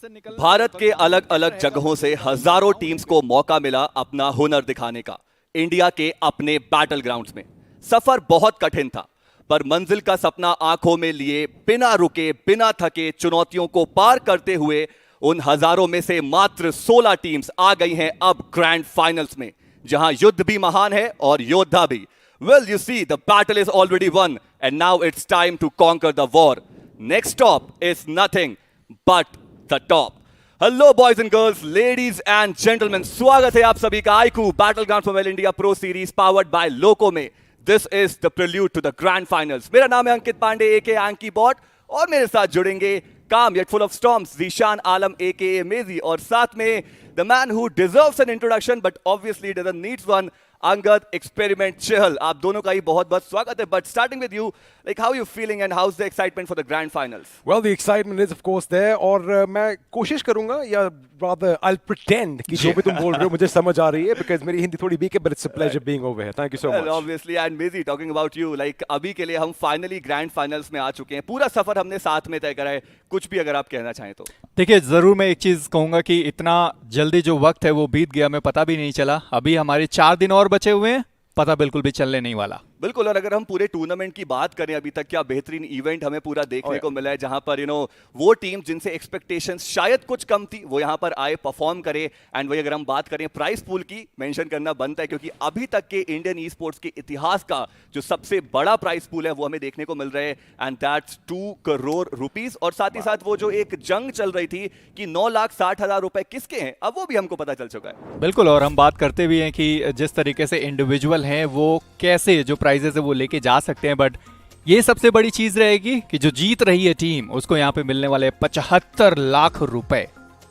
भारत के अलग अलग जगहों से हजारों टीम्स को मौका मिला अपना हुनर दिखाने का इंडिया के अपने बैटल ग्राउंड्स में। सफर बहुत कठिन था, पर मंजिल का सपना आंखों में लिए बिना रुके बिना थके चुनौतियों को पार करते हुए उन हजारों में से मात्र 16 टीम्स आ गई हैं अब ग्रैंड फाइनल्स में, जहां युद्ध भी महान है और योद्धा भी। Well, you see, the battle is already won, and now it's time to conquer the war. Next stop is nothing but the top. Hello, boys and girls, ladies and gentlemen. स्वागत है आप सभी का iQOO BattleGrounds Mobile India Pro Series powered by Loco में. This is the prelude to the grand finals. मेरा नाम है अंकित Pandey aka Anki Bot और मेरे साथ जुड़ेंगे calm yet full of storms Zeeshan Alam aka Mezi और साथ में the man who deserves an introduction but obviously doesn't need one, Angad Experiment Chihal. आप दोनों का ही बहुत बहुत स्वागत है. But starting with you, like how are you feeling and how's the excitement for the grand finals? Well, the excitement is of course there और मैं कोशिश करूंगा या rather I'll pretend कि जो भी तुम बोल रहे हो मुझे समझ आ रही है because मेरी हिंदी थोड़ी weak है, but it's a pleasure being over here. Thank you so much. Well, obviously, and Mezi, talking about you, like अभी के लिए हम finally grand finals में आ चुके हैं. पूरा सफर हमने साथ में तय करा है. कुछ भी अगर आप कहना चाहें तो. देखिए, जरूर मैं एक चीज कहूंगा कि इतना जल्दी जो वक्त है वो बीत गया, हमें पता भी नहीं चला. अभी हमारे 4 दिन और बचे हुए हैं, पता बिल्कुल भी चलने नहीं वाला. बिल्कुल. और अगर हम पूरे टूर्नामेंट की बात करें, अभी तक क्या बेहतरीन इवेंट हमें पूरा देखने को मिला है, जहां पर वो टीम जिनसे एक्सपेक्टेशंस शायद कुछ कम थी वो यहां पर आए, परफॉर्म करे. एंड वही अगर हम बात करें प्राइस पूल की, मेंशन करना बनता है क्योंकि अभी तक के इंडियन ई स्पोर्ट्स के इतिहास का जो सबसे बड़ा प्राइस पूल है वो हमें देखने को मिल रहा है, एंड दैट्स 2 करोड़ रुपीस. और साथ ही साथ वो जो एक जंग चल रही थी कि 9,60,000 रुपए किसके हैं, अब वो भी हमको पता चल चुका है. बिल्कुल. और हम बात करते भी हैं कि जिस तरीके से इंडिविजुअल हैं वो कैसे जो प्राइजेस है वो लेके जा सकते हैं, बट ये सबसे बड़ी चीज रहेगी कि जो जीत रही है टीम उसको यहाँ पे मिलने वाले 75 लाख रुपए.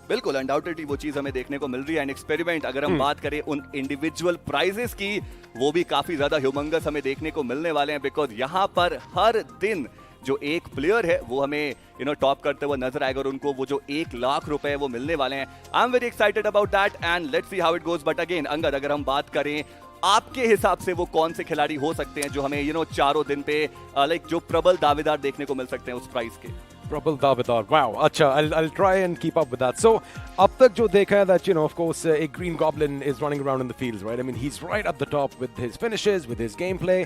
बिल्कुल. अनडाउटेडली वो चीज हमें देखने को मिल रही है. एंड एक्सपेरिमेंट अगर हम बात करें उन इंडिविजुअल प्राइजेस की, वो भी काफी ज्यादा ह्यूमंगस हमें देखने को मिलने वाले हैं, बिकॉज यहाँ पर हर दिन जो एक प्लेयर है वो हमें टॉप करते हुए नजर आएगा और उनको वो जो 1 लाख रुपए वो मिलने वाले हैं. आई am very excited about that and let's see how it goes. But again Angad, अगर हम बात करें आपके हिसाब से वो कौन से खिलाड़ी हो सकते हैं जो हमें चारों दिन पे लाइक जो प्रबल दावेदार देखने को मिल सकते हैं उस प्राइस के? प्रबल दावेदार, wow. अच्छा, I'll try and keep up with that. So अब तक जो देखा है that of course a green goblin is running around in the fields, right? I mean he's right at the top with his finishes, with his gameplay.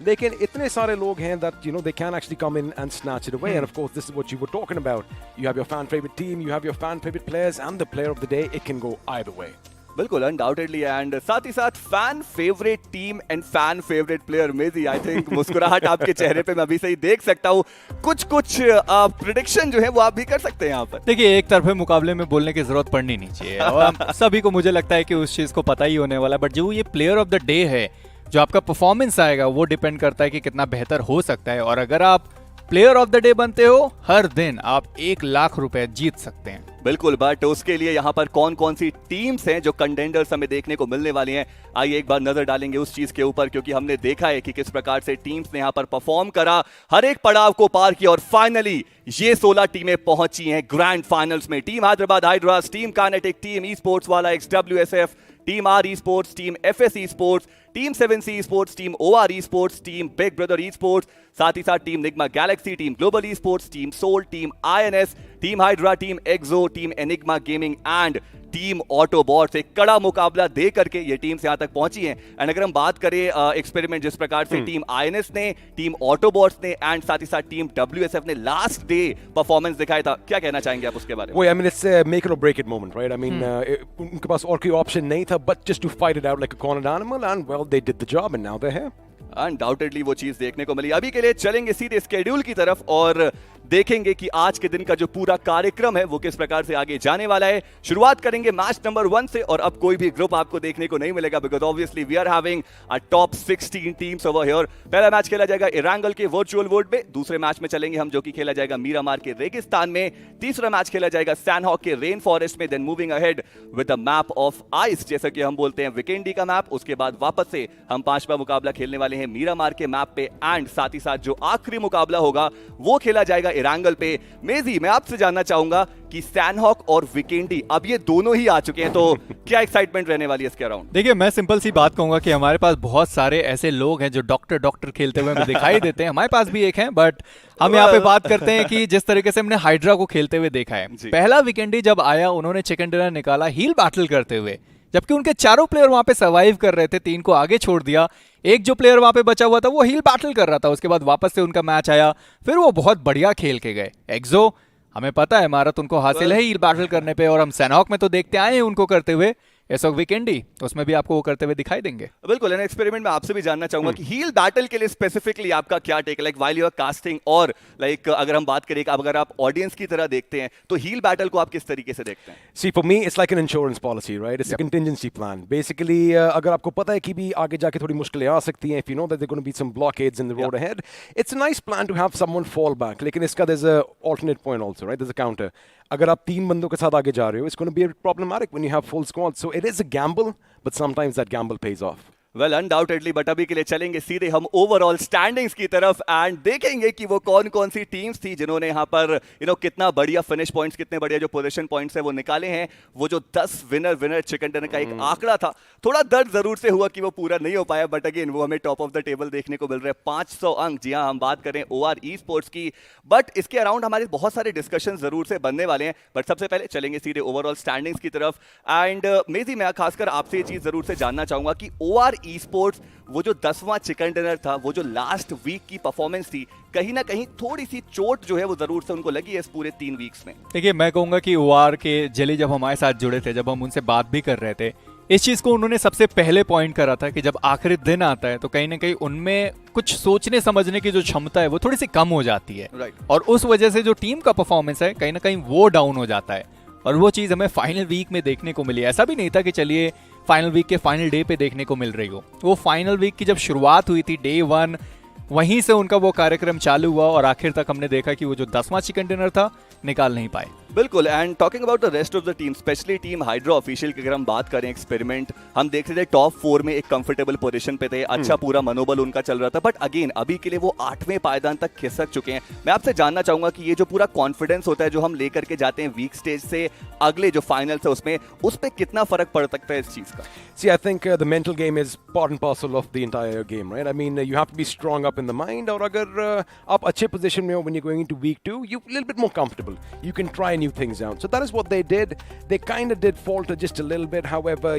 लेकिन इतने सारे लोग हैं that they can actually come in and snatch it away. And of course this is what you were talking about. You have your fan favorite team, you have your fan favorite players, and the player of the day, it can go either way. बिल्कुल. Undoubtedly. And साथ ही साथ fan favourite team and fan favourite player. मेजी, I think मुस्कुराहट आपके चेहरे पे मैं अभी से ही देख सकता हूँ. कुछ प्रेडिक्शन जो है वो आप भी कर सकते हैं यहाँ पर. देखिए, एक तरफे मुकाबले में बोलने की जरूरत पड़नी नहीं चाहिए और सभी को मुझे लगता है कि उस चीज को पता ही होने वाला. बट जो ये प्लेयर ऑफ द डे है, जो आपका परफॉर्मेंस आएगा वो डिपेंड करता है कि कितना बेहतर हो सकता है. और अगर आप प्लेयर ऑफ द डे बनते हो, हर दिन आप 1 लाख रुपए जीत सकते हैं. बिल्कुल. बट उसके लिए यहाँ पर कौन कौन सी टीम्स हैं जो कंटेंडर्स हमें देखने को मिलने वाली हैं, आइए एक बार नजर डालेंगे उस चीज के ऊपर, क्योंकि हमने देखा है कि किस प्रकार से टीम्स ने यहाँ पर परफॉर्म करा, हर एक पड़ाव को पार किया और फाइनली ये 16 टीमें पहुंची हैं ग्रैंड फाइनल्स में. Team Hyderabad Hydras, team Kinetic, team esports वाला XWSF, team R Esports, team FS Esports, team 7C Esports, team OR Esports, team Big Brother Esports, साथ ही साथ team Nigma Galaxy, team Global Esports, team Soul, team INS, team Hydra, team XO, team Enigma Gaming and team Autobots. एक कड़ा मुकाबला दे करके ये teams यहां तक पहुंची हैं. एंड अगर हम बात करें एक्सपेरिमेंट जिस प्रकार से टीम INS ने, टीम ऑटोबॉट्स ने एंड साथ ही साथ टीम WSF ने लास्ट डे परफॉर्मेंस दिखाया था, क्या कहना चाहेंगे आप उसके बारे में? I mean it's a make it or break it moment, right? I mean उनके पास और कोई ऑप्शन नहीं था but just to fight it out like a cornered animal, and well they did the job and now they're here. Undoubtedly वो चीज देखने को मिली. अभी के लिए चलेंगे सीधे स्केड्यूल की तरफ और देखेंगे कि आज के दिन का जो पूरा कार्यक्रम है वो किस प्रकार से आगे जाने वाला है. शुरुआत करेंगे मैच नंबर 1 से और अब कोई भी ग्रुप आपको देखने को नहीं मिलेगा because obviously we are having a top 16 teams over here. पहला मैच खेला जाएगा इरांगल के वर्चुअल वर्ल्ड में. दूसरे मैच में चलेंगे हम जो कि खेला जाएगा मीरामार के रेगिस्तान में. तीसरा मैच खेला जाएगा सैनहॉक के रेन फॉरेस्ट में. Then moving ahead with the map of ice, जैसा कि हम बोलते हैं वीकेंडी का मैप. उसके बाद वापस से हम 5वां मुकाबला खेलने वाले हैं हैं मीरामार के मैप पे, एंड साथ ही साथ जो आखिरी मुकाबला होगा वो खेला जाएगा इरांगल पे। मेजी, मैं आपसे जानना चाहूंगा कि सैनहॉक और विकेंडी अब ये दोनों ही आ चुके हैं, तो क्या एक्साइटमेंट रहने वाली है इसके अराउंड? देखिए, मैं सिंपल सी बात कहूंगा कि हमारे पास बहुत सारे ऐसे लोग हैं जो डॉक्टर खेलते हुए हमें दिखाई देते हैं। हमारे पास भी एक हैं, बट हम यहाँ पे बात करते हैं कि जिस तरीके से हमने हाइड्रा को खेलते हुए देखा है। पहला विकेंडी जब आया, उन्होंने चिकन डिनर निकाला हील बैटल करते हुए, जबकि उनके चारों प्लेयर वहां पे सर्वाइव कर रहे थे, 3 को आगे छोड़ दिया। एक जो प्लेयर वहां पे बचा हुआ था वो हील बैटल कर रहा था। उसके बाद वापस से उनका मैच आया, फिर वो बहुत बढ़िया खेल के गए। एक्सो, हमें पता है महारत उनको हासिल है हील बैटल करने पे, और हम सैनहॉक में तो देखते आए हैं उनको करते हुए। ऐसा वीकेंडी तो उसमें भी आपको वो करते हुए दिखाई देंगे। बिल्कुल। एंड एक्सपेरिमेंट में आपसे भी जानना चाहूंगा कि हील बैटल के लिए स्पेसिफिकली आपका क्या take, like while you are casting, और लाइक अगर हम बात करें अगर आप ऑडियंस की तरह देखते हैं तो हील बैटल को आप किस तरीके से देखते हैं? See, for me, it's like an insurance policy, right? It's a contingency plan. Basically, अगर आपको पता है कि भी आगे जाके थोड़ी मुश्किलें आ सकती हैं, if you know that there are going to be some blockades in the road ahead, it's a nice plan to have someone fall back. लेकिन इसका there's a alternate point also, right? There's a counter. अगर आप 3 बंदों के साथ आगे जा रहे हो, it's going to be problematic when you have full squad. So it is a gamble, but sometimes that gamble pays off. Well undoubtedly, but अभी के लिए चलेंगे सीधे हम ओवरऑल स्टैंडिंग्स की तरफ एंड देखेंगे कि वो कौन कौन सी टीम्स थी जिन्होंने यहाँ पर कितना बढ़िया फिनिश पॉइंट्स, कितने बढ़िया जो पोजीशन पॉइंट्स है वो निकाले हैं। वो जो 10 विनर चिकन डिनर का एक आंकड़ा था, थोड़ा दर्द जरूर से हुआ कि वो पूरा नहीं हो पाया, बट अगेन वो हमें टॉप ऑफ द टेबल देखने को मिल रहे हैं, 500 अंक। जी हाँ, हम बात करें OR Esports की, बट इसके अराउंड हमारे बहुत सारे डिस्कशन जरूर से बनने वाले हैं। बट सबसे पहले चलेंगे सीधे ओवरऑल स्टैंडिंग्स की तरफ। एंड मेजी, मैं खासकर आपसे ये चीज जरूर से जानना चाहूंगा कि OR Esports वो जो 10वां चिकन डिनर था, वो जो लास्ट वीक की परफॉर्मेंस थी, कहीं ना कहीं थोड़ी सी चोट जो है वो जरूर से उनको लगी है इस पूरे 3 वीक्स में। देखिए, मैं कहूंगा कि OR के जेली जब हमारे साथ जुड़े थे, जब हम उनसे बात भी कर रहे थे, इस चीज को उन्होंने सबसे पहले पॉइंट करा था कि जब आखिरी दिन आता है तो कहीं ना कहीं उनमें कुछ सोचने समझने की जो क्षमता है वो थोड़ी सी कम हो जाती है। और उस वजह से जो टीम का परफॉर्मेंस है कहीं ना कहीं वो डाउन हो जाता है, और वो चीज हमें फाइनल वीक में देखने को मिली। ऐसा भी नहीं था कि चलिए फाइनल वीक के फाइनल डे पे देखने को मिल रही हो, वो फाइनल वीक की जब शुरुआत हुई थी डे 1, वहीं से उनका वो कार्यक्रम चालू हुआ और आखिर तक हमने देखा कि वो जो 10वां चिकन डिनर था निकाल नहीं पाए। बिल्कुल। And talking about the rest of the team, specially team hydra official की अगर हम बात करें, एक्सपेरिमेंट हम देख रहे थे टॉप 4 में एक कंफर्टेबल पोजीशन पे थे, अच्छा पूरा मनोबल उनका चल रहा था, बट अगेन अभी के लिए वो 8वें पायदान तक खिसक चुके हैं। मैं आपसे जानना चाहूंगा कि ये जो पूरा कॉन्फिडेंस होता है जो हम लेकर के जाते हैं वीक स्टेज से अगले जो फाइनल्स है उसमें, उस पर कितना फर्क पड़ सकता है इस चीज का? See, I think the mental game is part and parcel of the entire game, right? I mean, you have to be strong up in the mind. और अगर आप अच्छे पोजीशन में हो when you're going into week 2, you a little bit more comfortable. You can try new things out. So that is what they did. They kind of did falter just a little bit. However,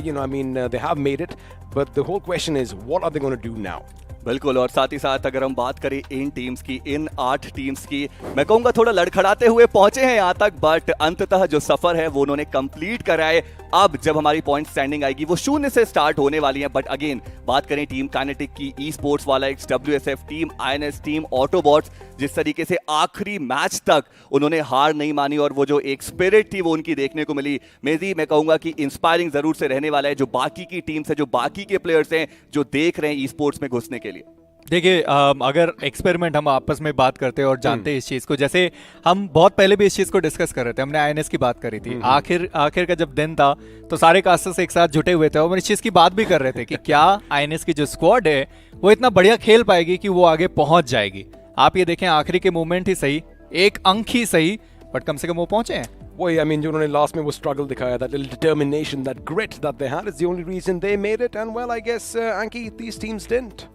they have made it. But the whole question is, what are they going to do now? बिल्कुल। और साथ ही साथ अगर हम बात करें इन teams की, इन 8 टीम्स की, मैं कहूंगा थोड़ा लड़खड़ाते हुए पहुंचे हैं यहाँ तक, बट अंततः जो सफर है वो उन्होंने कंप्लीट करा है। अब जब हमारी पॉइंट स्टैंडिंग आएगी वो 0 से स्टार्ट होने वाली है। बट अगेन बात करें टीम काइनेटिक की, Esports वाला WSF team, INS team, Autobotz, जिस तरीके से आखिरी मैच तक उन्होंने हार नहीं मानी और वो जो एक स्पिरिट थी वो उनकी देखने को मिली। मेजी, मैं कहूंगा कि इंस्पायरिंग जरूर से रहने वाला है जो बाकी की टीम्स है, जो बाकी के प्लेयर्स हैं जो देख रहे हैं Esports में घुसने के लिए। देखिए, अगर एक्सपेरिमेंट हम आपस में बात करते हैं और जानते हैं इस चीज को, जैसे हम बहुत पहले भी इस चीज को डिस्कस कर रहे थे, हमने INS की बात करी थी, आखिर का जब दिन था तो सारे कास्टर्स एक साथ जुटे हुए थे और हम इस चीज की बात भी कर रहे थे कि क्या INS की जो स्क्वाड है वो इतना बढ़िया खेल पाएगी कि वो आगे पहुंच जाएगी। आप ये देखें, आखिरी के मोमेंट ही सही, एक अंक ही सही, बट कम से कम वो पहुंचे हैं। वही, I mean, जो उन्होंने लास्ट में वो स्ट्रगल दिखाया, that little determination, that grit that they had is the only reason they made it. And well, I guess Anki, these teams didn't.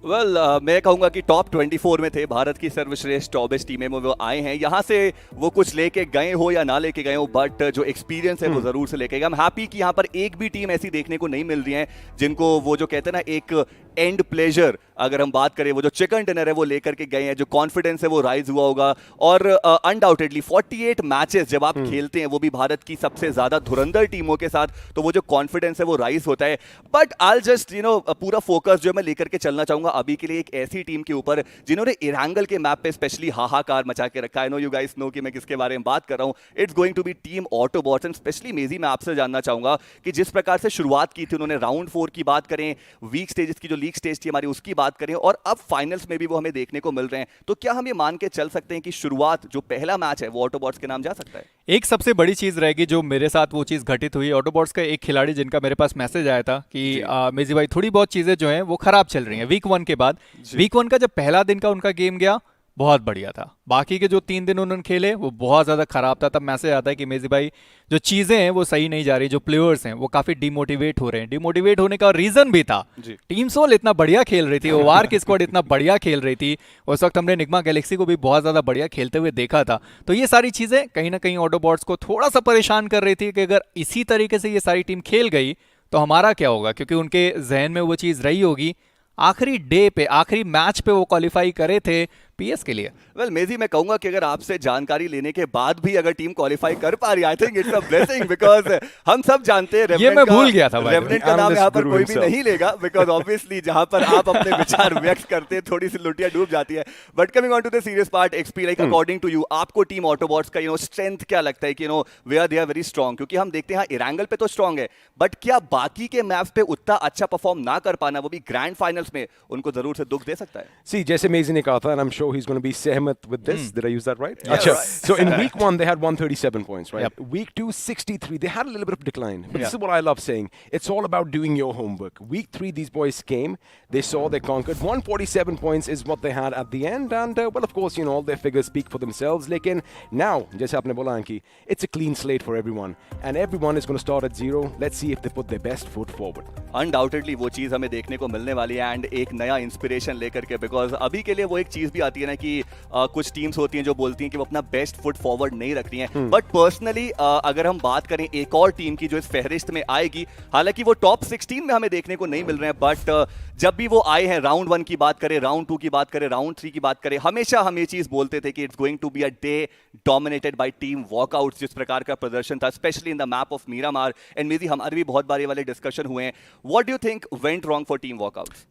Well मैं कहूंगा कि टॉप 24 में थे, भारत की सर्वश्रेष्ठ 24 टीमें में वो आए हैं। यहाँ से वो कुछ लेके गए हो या ना लेके गए हो, बट जो एक्सपीरियंस है वो जरूर से लेके गए। हम हैप्पी कि यहाँ पर एक भी टीम ऐसी देखने को नहीं मिल रही है जिनको वो जो कहते हैं ना एक एंड प्लेजर, अगर हम बात करें वो जो चिकन डिनर है वो लेकर के गए हैं, जो कॉन्फिडेंस है वो राइज हुआ होगा। और अनडाउटेडली 48 मैचेस जब आप खेलते हैं वो भी भारत की सबसे ज्यादा धुरंधर टीमों के साथ, तो वो जो कॉन्फिडेंस है वो राइज होता है। बट आई जस्ट पूरा फोकस जो मैं लेकर के चलना चाहूंगा अभी के लिए एक ऐसी टीम के ऊपर जिन्होंने इरांगल के मैप पे स्पेशली हाहाकार मचा के रखा है। नो यू गाइस नो कि मैं किसके बारे में बात कर रहा हूं। It's going to be team Autobots. And specially मेजी, मैं आपसे जानना चाहूंगा कि जिस प्रकार से शुरुआत की थी उन्होंने, राउंड 4 की बात करें, वीक स्टेजेस की जो लीग स्टेज थी हमारी उसकी बात करें, और अब फाइनल्स में भी वो हमें देखने को मिल रहे हैं, तो क्या हम ये मान के चल सकते हैं कि शुरुआत जो पहला मैच है वो ऑटोबॉट्स के नाम जा सकता है? एक सबसे बड़ी चीज रहेगी जो मेरे साथ वो चीज घटित हुई, ऑटोबॉट्स का एक खिलाड़ी जिनका मेरे पास मैसेज आया था कि मेजी भाई थोड़ी बहुत चीजें जो हैं वो खराब चल रही हैं वीक 1 के बाद। वीक 1 का जब पहला दिन का उनका गेम गया बहुत बढ़िया था, बाकी के जो 3 दिन उन्होंने खेले वो बहुत ज्यादा खराब था। तब मैसेज आता है कि मेजी भाई जो चीजें हैं वो सही नहीं जा रही, जो प्लेयर्स हैं वो काफी डिमोटिवेट हो रहे हैं। डिमोटिवेट होने का रीजन भी था, टीम सोल इतना बढ़िया खेल रही थी, ओवार की स्क्वाड इतना बढ़िया खेल रही थी, उस वक्त हमने निग्मा गैलेक्सी को भी बहुत ज्यादा बढ़िया खेलते हुए देखा था। तो ये सारी चीजें कहीं ना कहीं ऑटोबॉट्स को थोड़ा सा परेशान कर रही थी कि अगर इसी तरीके से ये सारी टीम खेल गई तो हमारा क्या होगा, क्योंकि उनके जहन में वो चीज रही होगी आखिरी डे पे, आखिरी मैच पे वो क्वालिफाई करे थे पीएस के लिए। वेल मेजी, मैं कहूंगा कि अगर आपसे जानकारी लेने के बाद भी अगर टीम क्वालिफाई कर पा रही, I think it's a blessing, because हम सब जानते हैं ये मैं भूल गया था भाई, रेवनेंट का नाम यहाँ पर कोई भी नहीं लेगा, बिकॉज ऑब्वियसली जहां पर आप अपने विचार व्यक्त करते हैं थोड़ी सी लुटिया डूब जाती है। But coming on to the serious part, XP, like according to you, आपको टीम ऑटोबॉट्स का स्ट्रेंथ क्या लगता है कि where they are very strong? क्योंकि हम देखते हैं इरांगल पे तो स्ट्रॉन्ग है, बट क्या बाकी के मैप्स पे उतना अच्छा परफॉर्म ना कर पाना, वो भी ग्रैंड फाइनल्स में, उनको जरूर से दुख दे सकता है? See, जैसे मेजी ने कहा था, and I'm sure he's going to be सहमत with this. Did I use that right? Yeah, Achha. right. So in week 1 they had 137 points, right? Yep. Week 2 63. They had a little bit of decline. But this is what I love saying. It's all about doing your homework. Week 3 these boys came, they saw, they conquered. 147 points is what they had at the end, and well, of course, all their figures speak for themselves. Lekin now, जैसे आपने बोला कि it's a clean slate for everyone, and everyone is going to start at zero. Let's see if they put their best foot forward. Undoubtedly वो चीज हमें देखने को मिलने वाली है, एंड एक नया इंस्पिरेशन लेकर के, बिकॉज अभी के लिए वो एक चीज भी आती है ना कि कुछ टीम्स होती हैं जो बोलती हैं कि वो अपना बेस्ट फुट फॉरवर्ड नहीं रख रही हैं, बट पर्सनली अगर हम बात करें एक और टीम की जो इस फहरिस्त में आएगी, हालांकि वो टॉप 16 में हमें देखने को नहीं मिल रहे हैं, बट जब भी वो आए हैं, राउंड 1 की बात करें, राउंड 2 की बात करें, राउंड 3 की बात करें, हमेशा हम ये चीज बोलते थे कि it's going to be a day dominated by team Walkouts. जिस प्रकार का प्रदर्शन था specially in the map of Miramar, and मेरी हमारे भी बहुत बारी वाले डिस्कशन हुए हैं। What do you think went wrong for team Walkouts?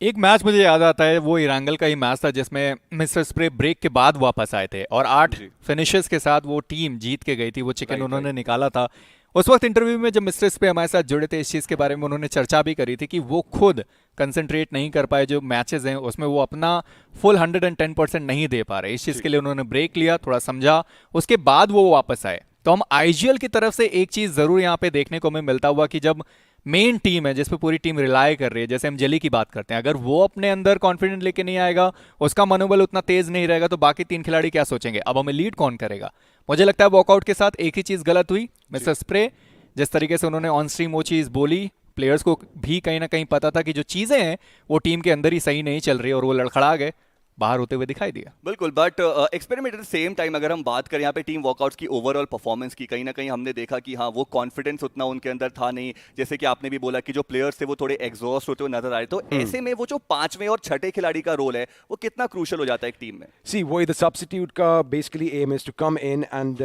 एक मैच मुझे याद आता है, वो इरांगल का ही मैच था जिसमें मिस्टर स्प्रे ब्रेक के बाद वापस आए थे और 8 फिनिशेस के साथ वो टीम जीत के गई थी, वो चिकन उन्होंने निकाला था। उस वक्त इंटरव्यू में जब मिस्टर स्प्रे हमारे साथ जुड़े थे, इस चीज़ के बारे में उन्होंने चर्चा भी करी थी कि वो खुद कंसंट्रेट नहीं कर पाए, जो मैचेस हैं उसमें वो अपना फुल 110% नहीं दे पा रहे। इस चीज़ के लिए उन्होंने ब्रेक लिया, थोड़ा समझा, उसके बाद वो वापस आए। तो हम आईजीएल की तरफ से एक चीज़ ज़रूर यहाँ पे देखने को हमें मिलता हुआ कि जब मेन टीम है जिस पे पूरी टीम रिलाय कर रही है, जैसे हम जेली की बात करते हैं, अगर वो अपने अंदर कॉन्फिडेंट लेके नहीं आएगा, उसका मनोबल उतना तेज नहीं रहेगा, तो बाकी 3 खिलाड़ी क्या सोचेंगे, अब हमें लीड कौन करेगा? मुझे लगता है वॉकआउट के साथ एक ही चीज़ गलत हुई, मिस्टर स्प्रे जिस तरीके से उन्होंने ऑन स्ट्रीम वो चीज़ बोली, प्लेयर्स को भी कहीं ना कहीं पता था कि जो चीज़ें हैं वो टीम के अंदर ही सही नहीं चल रही, और वो लड़खड़ा गए, बाहर होते हुए दिखाई दिया। बिल्कुल, but experiment at the same time अगर हम बात करें यहाँ पे टीम वर्कआउट्स की ओवरऑल परफॉर्मेंस की, कहीं ना कहीं हमने देखा कि हाँ वो कॉन्फिडेंस उतना उनके अंदर था नहीं, जैसे कि आपने भी बोला कि जो प्लेयर्स थे वो थोड़े एग्जॉस्ट होते हुए नजर आए। तो ऐसे में वो जो 5वें और 6ठे खिलाड़ी का रोल है वो कितना क्रूशियल हो जाता है एक टीम में? See, वही the substitute का basically aim is to come in and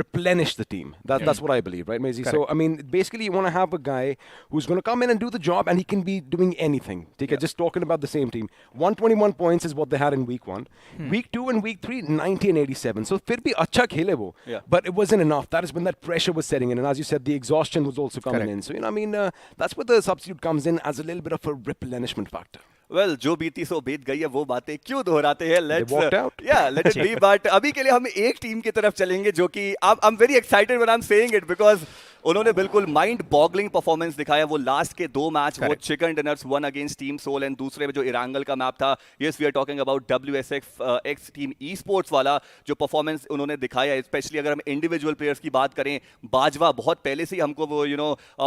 replenish the team. That's what I believe, right, Maisie? So I mean, basically you want to have a guy who's going to come in and do the job, and he can be doing anything. ठीक है, just talking about the same team. 121 points is what they had in week 1. Week 2 and week 3, 90 and 87. So फिर भी अच्छा खेले वो, but it wasn't enough. That is when that pressure was setting in, and as you said, the exhaustion was also coming in. So I mean, that's where the substitute comes in as a little bit of a replenishment factor. Well, जो बीती सो बीत गई है, वो बातें क्यों दोहराते हैं? They walked out. Yeah, let it be. But अभी के लिए हम एक टीम की तरफ चलेंगे जो कि I'm very excited when I'm saying it because उन्होंने बिल्कुल माइंड बॉगलिंग परफॉर्मेंस दिखाया। वो लास्ट के 2 मैच, वो chicken dinners, 1 against team Soul, and दूसरे में जो इरांगल का मैप था, yes we are talking about WSX team esports वाला जो परफॉर्मेंस उन्होंने दिखाया। स्पेशली अगर हम इंडिविजुअल प्लेयर्स की बात करें, बाजवा बहुत पहले से ही हमको वो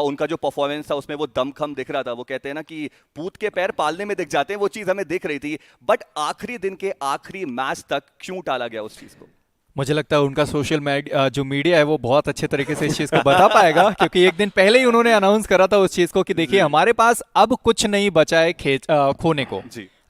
उनका जो परफॉर्मेंस था उसमें वो दमखम दिख रहा था। वो कहते हैं ना कि पूत के पैर पालने में दिख जाते हैं, वो चीज़ हमें दिख रही थी, बट आखिरी दिन के आखिरी मैच तक क्यों टाला गया उस चीज़ को? मुझे लगता है उनका सोशल जो मीडिया है वो बहुत अच्छे तरीके से इस चीज़ को बता पाएगा, क्योंकि एक दिन पहले ही उन्होंने अनाउंस करा था उस चीज़ को कि देखिए हमारे पास अब कुछ नहीं बचा है खोने को,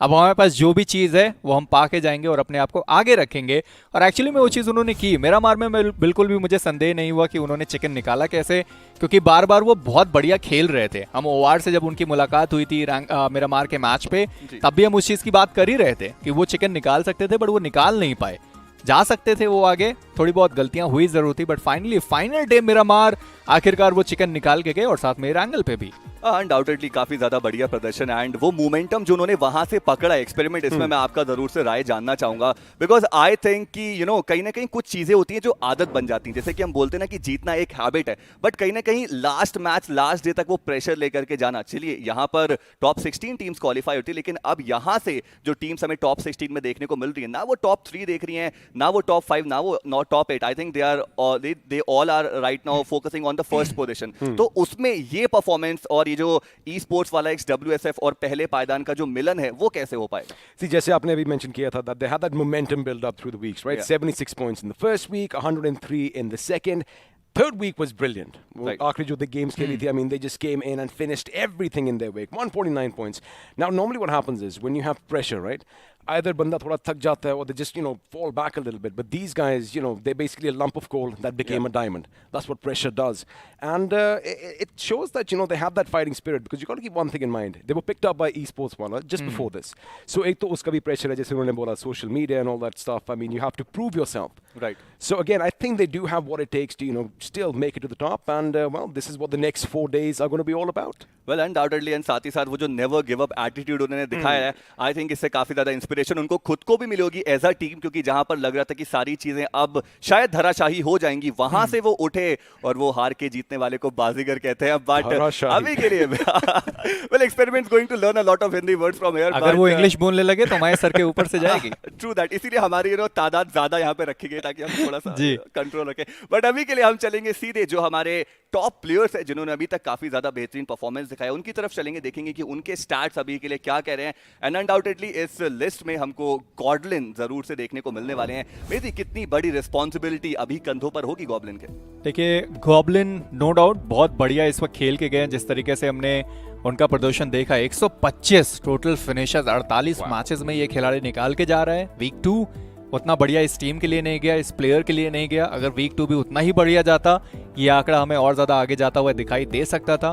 अब हमारे पास जो भी चीज़ है वो हम पा के जाएंगे और अपने आप को आगे रखेंगे। और एक्चुअली में वो चीज़ उन्होंने की। मेरा मार में बिल्कुल भी मुझे संदेह नहीं हुआ कि उन्होंने चिकन निकाला कैसे, क्योंकि बार बार वो बहुत बढ़िया खेल रहे थे। हम ओवार से जब उनकी मुलाकात हुई थी मेरा मार के मैच पे, तब भी हम उस चीज़ की बात कर ही रहे थे कि वो चिकन निकाल सकते थे, बट वो निकाल नहीं पाए। जा सकते थे वो आगे, थोड़ी बहुत गलतियां हुई जरूर थी, बट फाइनली फाइनल डे मेरा मार आखिरकार वो चिकन निकाल के गए और साथ में रैंगल पे भी। अनडाउटेडली काफी ज्यादा बढ़िया प्रदर्शन एंड वो मोमेंटम जो उन्होंने वहां से पकड़ा एक्सपेरिमेंट, इसमें मैं आपका जरूर से राय जानना चाहूंगा, बिकॉज आई थिंक कि कहीं ना कहीं कुछ चीजें होती हैं जो आदत बन जाती हैं। जैसे कि हम बोलते हैं ना कि जीतना एक हैबिट है, बट कहीं ना कहीं लास्ट मैच लास्ट डे तक वो प्रेशर लेकर के जाना। चलिए यहाँ पर टॉप 16 टीम्स क्वालिफाई होती है, लेकिन अब यहाँ से जो टीम्स हमें टॉप 16 में देखने को मिल रही है, ना वो टॉप 3 देख रही हैं, ना वो टॉप 5, ना वो top 8। I think they all are right now focusing on the first position. तो उसमें ये परफॉर्मेंस और ये जो ई स्पोर्ट्स वाला XWSF और पहले पायदान का जो मिलन है वो कैसे हो पाएगा? See, जैसे आपने अभी मेंशन किया था that they had that momentum build up through the weeks, right? Yeah. 76 points in the first week, 103 in the second. Third week was brilliant. Right. आखिरी जो the games खेली थी, I mean, they just came in and finished everything in their wake. 149 points. Now, normally what happens is when you have pressure, right? Either banda thoda thak jata hai or they just, fall back a little bit. But these guys, they're basically a lump of coal that became a diamond. That's what pressure does. And it shows that, they have that fighting spirit, because you got to keep one thing in mind. They were picked up by Esports wala just before this. So ek to uska bhi pressure hai, jaise unhone bola, social media and all that stuff. I mean, you have to prove yourself. Right. So again, I think they do have what it takes to, still make it to the top. And this is what the next 4 days are going to be all about. Well, undoubtedly, and साथ ही साथ वो जो never give up attitude उन्होंने दिखाया है, I think इससे काफी ज्यादा इंस्पिरेशन उनको खुद को भी मिली होगी एज अ टीम, क्योंकि जहां पर लग रहा था कि सारी चीजें अब शायद धराशाही हो जाएंगी, वहां से वो उठे और वो हार के जीतने वाले को बाजीगर कहते हैं। बट अभी के लिए well, experiments going to learn a lot of Hindi words from here. अगर वो इंग्लिश बोलने लगे तो हमारे सर के ऊपर से जाएगी। True that. इसीलिए हमारी तादाद ज्यादा यहाँ पे रखी गई ताकि हम थोड़ा सा जी कंट्रोल रखें। बट अभी के लिए हम चलेंगे सीधे जो हमारे टॉप प्लेयर्स हैं जिन्होंने अभी तक काफी ज्यादा बेहतरीन परफॉर्मेंस दिखाया, उनकी तरफ चलेंगे, देखेंगे कि उनके स्टैट्स अभी के लिए क्या कह रहे हैं। एंड अनडाउटेडली इस लिस्ट में हमको गॉब्लिन जरूर से देखने को मिलने वाले हैं। मेरी कितनी बड़ी रिस्पॉन्सिबिलिटी अभी कंधों पर होगी गॉब्लिन के? देखिए, गॉब्लिन नो डाउट बहुत बढ़िया इस वक्त खेल के गए। जिस तरीके से हमने उनका प्रदर्शन देखा, 125 टोटल फिनिशर्स 48 मैचेस में ये खिलाड़ी निकाल के जा रहा है। वीक 2 उतना बढ़िया इस टीम के लिए नहीं गया, इस प्लेयर के लिए नहीं गया। अगर वीक 2 भी उतना ही बढ़िया जाता, ये आंकड़ा हमें और ज्यादा आगे जाता हुआ दिखाई दे सकता था।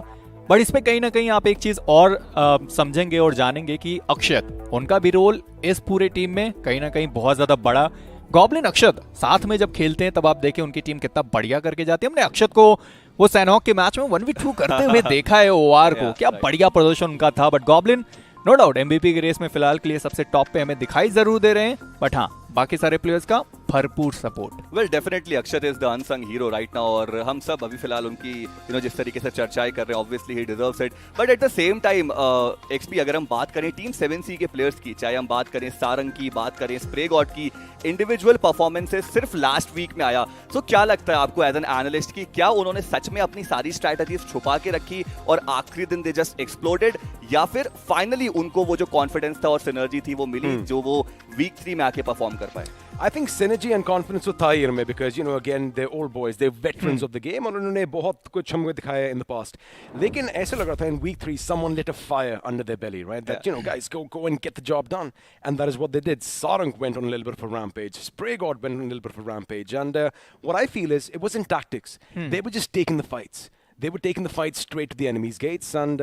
बट इसमें कहीं ना कहीं आप एक चीज और समझेंगे और जानेंगे कि अक्षत, उनका भी रोल इस पूरे टीम में कहीं ना कहीं बहुत ज्यादा बड़ा। गॉब्लिन अक्षत साथ में जब खेलते हैं तब आप देखें उनकी टीम कितना बढ़िया करके जाती है। हमने अक्षत को वो सैनहॉक के मैच में 1v2 करते हुए देखा है, ओआर को क्या बढ़िया प्रदर्शन उनका था। But Goblin no doubt MVP की रेस में फिलहाल के लिए सबसे टॉप पे हमें दिखाई जरूर दे रहे हैं, बट हाँ बाकी सारे प्लेयर्स का भरपूर support. Well definitely Akshat is the unsung hero right now, और हम सब अभी फिलहाल उनकी जिस तरीके से चर्चाएं कर रहे हैं, obviously he deserves it. But at the same time XP अगर हम बात करें टीम 7C के प्लेयर्स की, चाहे हम बात करें सारंग की, बात करें स्प्रे गॉड की, इंडिविजुअल परफॉर्मेंसेस सिर्फ लास्ट वीक में आया। तो क्या लगता है आपको एज एन एनालिस्ट की क्या उन्होंने सच में अपनी सारी स्ट्रैटेजीज छुपा के रखी और आखिरी दिन दे जस्ट एक्सप्लोडेड, या फिर फाइनली उनको वो जो कॉन्फिडेंस था और सिनर्जी थी वो मिली जो वो वीक 3 में आके परफॉर्म कर पाए? I think synergy and confidence तो था ही इनमें, because again they're old boys, they're veterans of the game, और उन्होंने बहुत कुछ हमको दिखाया in the past. लेकिन ऐसा लग रहा था in week 3 someone lit a fire under their belly, right? That guys go and get the job done, and that is what they did. Sarang went on a little bit of a rampage. Spray God went on a little bit of a rampage, and what I feel is it wasn't tactics. They were just taking the fights. They were taking the fight straight to the enemy's gates, and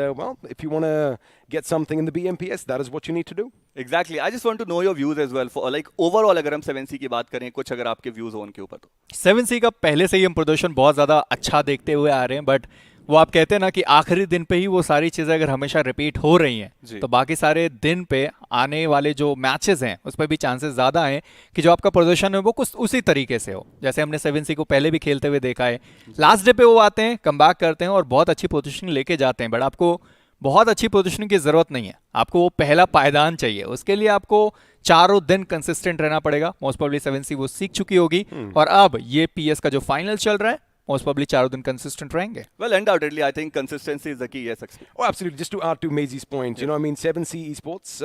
if you want to get something in the BMPS, that is what you need to do. Exactly. I just want to know your views as well. For like overall, अगर हम 7C की बात करें, कुछ अगर आपके views हो उनके ऊपर तो। 7C का पहले से ही हम प्रदर्शन बहुत ज्यादा अच्छा देखते हुए आ रहे हैं, बट वो आप कहते हैं ना कि आखिरी दिन पे ही वो सारी चीजें अगर हमेशा रिपीट हो रही हैं तो बाकी सारे दिन पे आने वाले जो मैचेस हैं उस पर भी चांसेस ज्यादा हैं कि जो आपका प्रदर्शन है वो कुछ उसी तरीके से हो जैसे हमने 7C को पहले भी खेलते हुए देखा है। लास्ट डे पे वो आते हैं, कमबैक करते हैं और बहुत अच्छी पोजीशन लेके जाते हैं। बट आपको बहुत अच्छी पोजीशनिंग की जरूरत नहीं है, आपको वो पहला पायदान चाहिए। उसके लिए आपको चारों दिन कंसिस्टेंट रहना पड़ेगा। मोस्ट प्रोबेबली 7C वो सीख चुकी होगी और अब ये PS का जो फाइनल चल रहा है most probably चारों दिन consistent रहेंगे. Well, undoubtedly, I think consistency is the key. Yes, XP. Oh, absolutely. Just to add to Maisie's point, I mean, 7C Esports,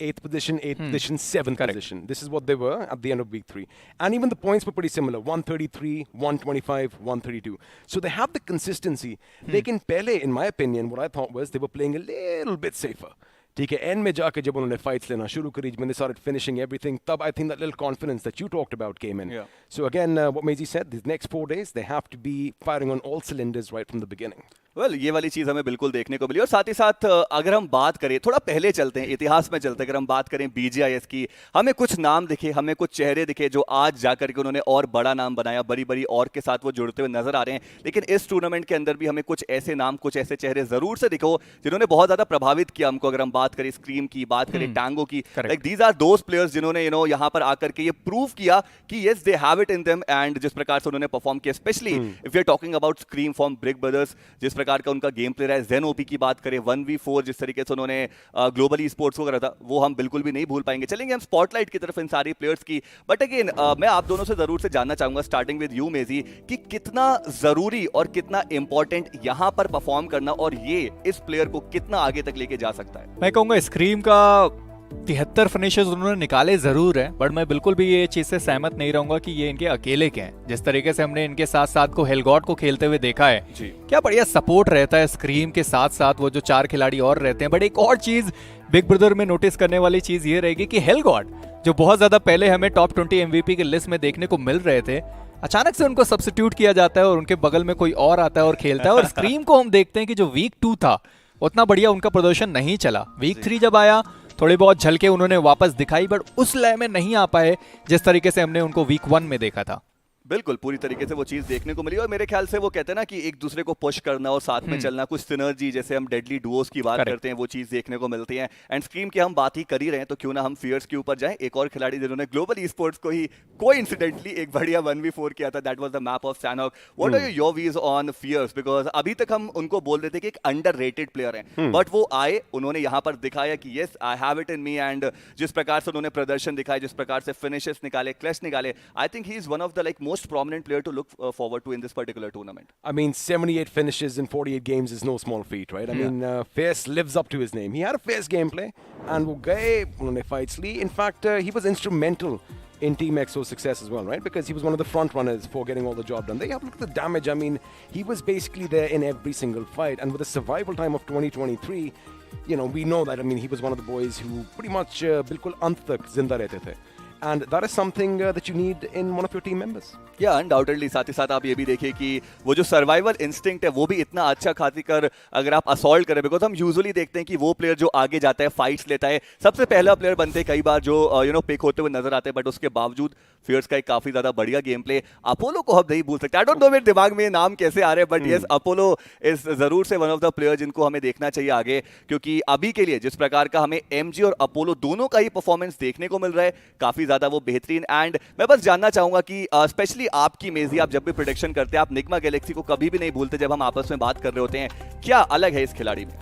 8th position, 8th position, 7th position. This is what they were at the end of week 3. And even the points were pretty similar, 133, 125, 132. So they have the consistency. Lekin pehle, in my opinion, what I thought was they were playing a little bit safer. ठीक है, and में जाके जब उन्होंने fights लेना शुरू करी, when they started finishing everything, तब I think that little confidence that you talked about came in. So again, what Maisie said, these next 4 days, they have to be firing on all cylinders right from the beginning. Well ये वाली चीज हमें बिल्कुल देखने को मिली। और साथ ही साथ अगर हम बात करें, थोड़ा पहले चलते हैं, इतिहास में चलते हैं, अगर हम बात करें BGIS की, हमें कुछ नाम दिखे, हमें कुछ चेहरे दिखे जो आज जाकर के उन्होंने और बड़ा नाम बनाया, बड़ी बड़ी और के साथ वो जुड़ते हुए नजर आ रहे हैं। लेकिन इस टूर्नामेंट के अंदर भी हमें कुछ ऐसे नाम, कुछ ऐसे चेहरे जरूर से दिखो जिन्होंने बहुत ज्यादा प्रभावित किया हमको। अगर हम बात करें स्क्रीम की, बात करें टैंगो की, like these are those players जिन्होंने यहाँ पर आकर के ये प्रूव किया कि yes they have it in them. And जिस प्रकार से उन्होंने परफॉर्म किया, specially if you are talking about Scream from Brick Brothers, जिस प्रकार का उनका गेम प्ले रहा है, जेन ओपी की बात करें, 1v4 जिस तरीके से उन्होंने ग्लोबली स्पोर्ट्स को करा था, वो हम बिल्कुल भी नहीं भूल पाएंगे। चलेंगे हम स्पॉटलाइट की तरफ इन सारी प्लेयर्स की। बट अगेन मैं आप दोनों से जरूर से जानना चाहूंगा, स्टार्टिंग विद यू मेजी, कि कितना जरूरी और कितना इंपॉर्टेंट यहां पर परफॉर्म करना और ये इस प्लेयर को कितना आगे तक लेके जा सकता है। मैं कहूंगा स्क्रीम का 73 फिनिशेस उन्होंने निकाले जरूर है, बट मैं बिल्कुल भी ये चीज से सहमत नहीं रहूंगा कि ये इनके अकेले के हैं। जिस तरीके से हमने इनके साथ साथ को हेलगॉड को खेलते हुए देखा है, क्या बढ़िया सपोर्ट रहता है स्क्रीम के साथ साथ वो जो 4 खिलाड़ी और रहते हैं। बट एक और चीज बिग ब्रदर में नोटिस करने वाली चीज ये रहेगी कि हेलगॉड जो बहुत ज्यादा पहले हमें टॉप 20 MVP की लिस्ट में देखने को मिल रहे थे, अचानक से उनको सब्स्टिट्यूट किया जाता है और उनके बगल में कोई और आता है और खेलता है। और स्क्रीम को हम देखते हैं कि जो वीक 2 था उतना बढ़िया उनका प्रदर्शन नहीं चला। वीक 3 जब आया, थोड़ी बहुत झलके उन्होंने वापस दिखाई, बट उस लय में नहीं आ पाए जिस तरीके से हमने उनको वीक 1 में देखा था। बिल्कुल पूरी तरीके से वो चीज देखने को मिली। और मेरे ख्याल से वो कहते हैं ना कि एक दूसरे को पुश करना और साथ में चलना, कुछ सिनर्जी, जैसे हम डेडली डुओस की बात करते हैं, वो चीज देखने को मिलती है। एंड स्क्रीम की हम बात ही कर ही रहे हैं तो क्यों ना हम फियर्स के ऊपर जाएं। एक और खिलाड़ी जिन्होंने ग्लोबल स्पोर्ट्स को ही कोइंसिडेंटली एक बढ़िया 1v4 किया था, that was the map of Sanhok. What are your views on Fierce? Because अभी तक हम उनको बोल देते कि एक अंडररेटेड प्लेयर हैं, बट वो आए, उन्होंने यहाँ पर दिखाया कि yes I have it in me. And जिस प्रकार से उन्होंने प्रदर्शन दिखाया, जिस प्रकार से फिनिशेस निकाले, क्लच निकाले, I think he is one of the like most prominent player to look forward to in this particular tournament. I mean, 78 finishes in 48 games is no small feat, right? I mean, Fierce lives up to his name. He had a fierce gameplay, and वो गए, उन्होंने fights Lee. In fact, he was instrumental in Team EXO's success as well, right? Because he was one of the front runners for getting all the job done. They have look at the damage. I mean, he was basically there in every single fight, and with a survival time of 2023, you know, we know that. I mean, he was one of the boys who pretty much बिल्कुल अंत तक जिंदा रहते थे. And that is something that you need in one of your team members. Yeah, undoubtedly. साथ ही साथ आप ये भी देखिए कि वो जो सर्वाइवल इंस्टिंक्ट है वो भी इतना अच्छा खातिर कर अगर आप असॉल्ट करें, बिकॉज हम यूजुअली देखते हैं कि वो प्लेयर जो आगे जाता है, फाइट्स लेता है, सबसे पहला प्लेयर बनते हैं कई बार जो पिक होते हुए नजर आते हैं। बट उसके बावजूद फियर्स का एक काफी ज्यादा बढ़िया गेम प्ले, अपोलो को हम नहीं भूल सकते। आई डोंट नो मेरे दिमाग में ये नाम कैसे आ रहे हैं, बट यस अपोलो इज जरूर से वन ऑफ द प्लेयर जिनको हमें देखना चाहिए आगे, क्योंकि अभी के लिए जिस प्रकार का हमें MG और अपोलो दोनों का ही परफॉर्मेंस देखने को मिल रहा है, काफी ज्यादा वो बेहतरीन। एंड मैं बस जानना चाहूंगा कि स्पेशली आपकी मेजी, आप जब भी प्रेडिक्शन करते हैं, आप निग्मा गैलेक्सी को कभी भी नहीं भूलते जब हम आपस में बात कर रहे होते हैं, क्या अलग है इस खिलाड़ी में?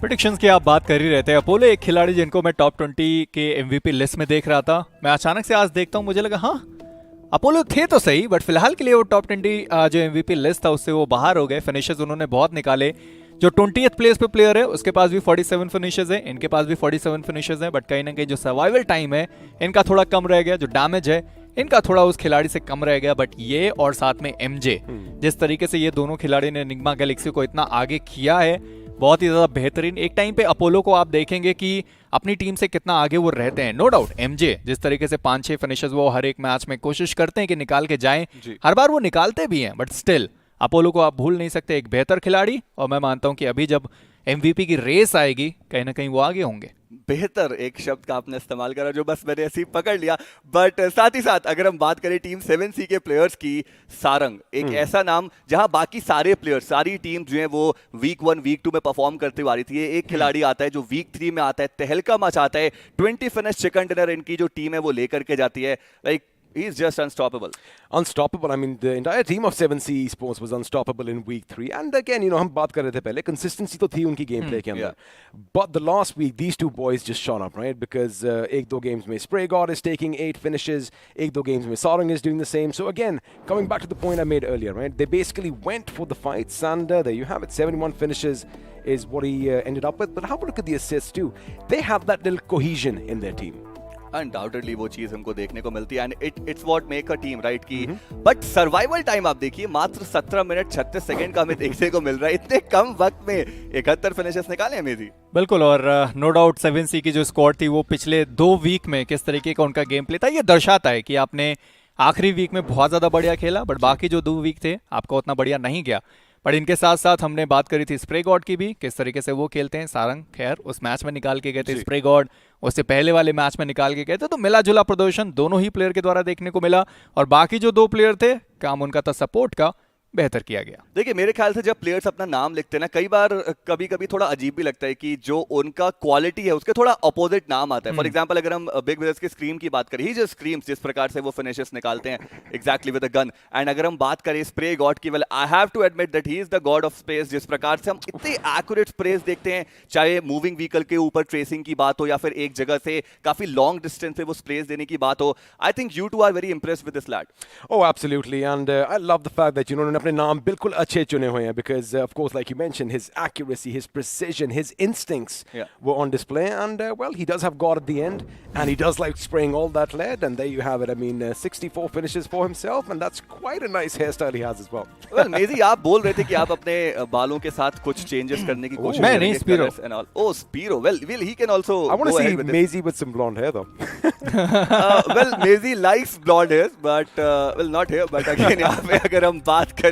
प्रेडिक्शंस की आप बात कर ही रहते हैं। अपोलो एक खिलाड़ी जिनको मैं टॉप 20 के MVP लिस्ट में देख रहा था, मैं अचानक से आज देखता हूं, मुझे लगा हाँ अपोलो थे तो सही, बट फिलहाल के लिए वो टॉप 20 जो MVP लिस्ट था उससे वो बाहर हो गए। फिनिशेस उन्होंने बहुत निकाले। जो 20th प्लेस पे प्लेयर है उसके पास भी 47 फिनिशेस है, इनके पास भी 47 फिनिशेस है, बट कहीं ना कहीं जो सर्वाइवल टाइम है इनका थोड़ा कम रह गया, जो डैमेज है इनका थोड़ा उस खिलाड़ी से कम रह गया। बट ये और साथ में MJ, जिस तरीके से ये दोनों खिलाड़ी ने निग्मा गैलेक्सी को इतना आगे किया है, बहुत ही ज्यादा बेहतरीन। एक टाइम पे अपोलो को आप देखेंगे कि अपनी टीम से कितना आगे वो रहते हैं। नो डाउट MJ जिस तरीके से 5-6 फिनिशेस वो हर एक मैच में कोशिश करते हैं कि निकाल के जाएं, हर बार वो निकालते भी हैं, बट स्टिल अपोलो को आप भूल नहीं सकते, एक बेहतर खिलाड़ी। और मैं मानता हूं कि अभी जब MVP की रेस आएगी कहीं ना कहीं वो आगे होंगे। बेहतर एक शब्द का आपने इस्तेमाल करा जो बस मैंने ऐसे ही पकड़ लिया। बट साथ ही साथ अगर हम बात करें टीम 7C के प्लेयर्स की, सारंग एक ऐसा नाम जहां बाकी सारे प्लेयर्स, सारी टीम जो है वो वीक 1 वीक 2 में परफॉर्म करते हुए आ रही थी, एक खिलाड़ी आता है जो वीक 3 में आता है, तहलका मचाता है, 20 फिनिश चिकन डिनर इनकी जो टीम है वो लेकर के जाती है। Like he's just unstoppable. Unstoppable. I mean, the entire team of 7C Esports was unstoppable in week 3. And again, you know, हम बात कर रहे थे पहले, consistency तो थी उनकी gameplay के अंदर. But the last week, these two boys just shot up, right? Because एक दो games में Spray God is taking 8 finishes, एक दो games में Sarang is doing the same. So again, coming back to the point I made earlier, right? They basically went for the fights, and there you have it. 71 finishes is what he ended up with. But have a look at the assists too. They have that little cohesion in their team. Undoubtedly वो चीज हमको देखने को मिलती है, and it's what make a team, right? की but survival time आप देखिए, मात्र 17 मिनट 36 सेकंड का हमें देखने को मिल रहा है। इतने कम वक्त में 71 फिनिशेस निकाले हैं मेरी। बिल्कुल, और नो डाउट 7C की जो स्क्वाड थी वो पिछले 2 वीक में किस तरीके का उनका गेम प्ले था, ये दर्शाता है कि आपने आखिरी वीक में बहुत ज्यादा बढ़िया खेला, बट बाकी जो 2 वीक थे आपका उतना बढ़िया नहीं गया। पर इनके साथ साथ हमने बात करी थी स्प्रे गॉड की भी, किस तरीके से वो खेलते हैं। सारंग खैर उस मैच में निकाल के गए थे, स्प्रे गॉड उससे पहले वाले मैच में निकाल के गए थे, तो मिला जुला प्रदर्शन दोनों ही प्लेयर के द्वारा देखने को मिला। और बाकी जो 2 प्लेयर थे, काम उनका था सपोर्ट का, बेहतर किया गया। देखिए मेरे ख्याल से जब प्लेयर्स अपना नाम लिखते हैं ना, कई बार कभी कभी थोड़ा अजीब भी लगता है कि जो उनका क्वालिटी है उसके थोड़ा अपोजिट नाम आता है। फॉर एग्जांपल अगर हम बिग ब्रदर्स के स्क्रीम की बात करें, ही जस्ट स्क्रीम्स, जिस प्रकार से वो फिनिशेस निकालते हैं exactly with a gun. And अगर हम बात करें स्प्रे गॉड की, well I have to admit that he is the god of space. जिस प्रकार से हम इतने एक्यूरेट स्प्रेस देखते हैं, चाहे मूविंग व्हीकल के ऊपर ट्रेसिंग की बात हो या फिर एक जगह से काफी लॉन्ग डिस्टेंस पे वो स्प्रेस देने की बात हो, I think you two are very impressed with this lad. Oh, absolutely, and I love the fact that उन्होंने अपने नाम बिल्कुल अच्छे चुने हुए हैं, because of course, like you mentioned, his accuracy, his precision, his instincts were on display, and well, he does have God at the end, and he does like spraying all that lead, and there you have it. I mean, 64 finishes for himself, and that's quite a nice hairstyle he has as well. Well, मेजी आप बोल रहे थे कि आप अपने बालों के साथ कुछ चेंजेस करने की कोशिश मैं नहीं, Spiro. Oh, Spiro. Well, he can also I want go to see ahead with it. Maisie with some blonde hair though. Well, Maisie likes blonde hairs, but well, not here. But again, यहाँ पे अगर हम बात करें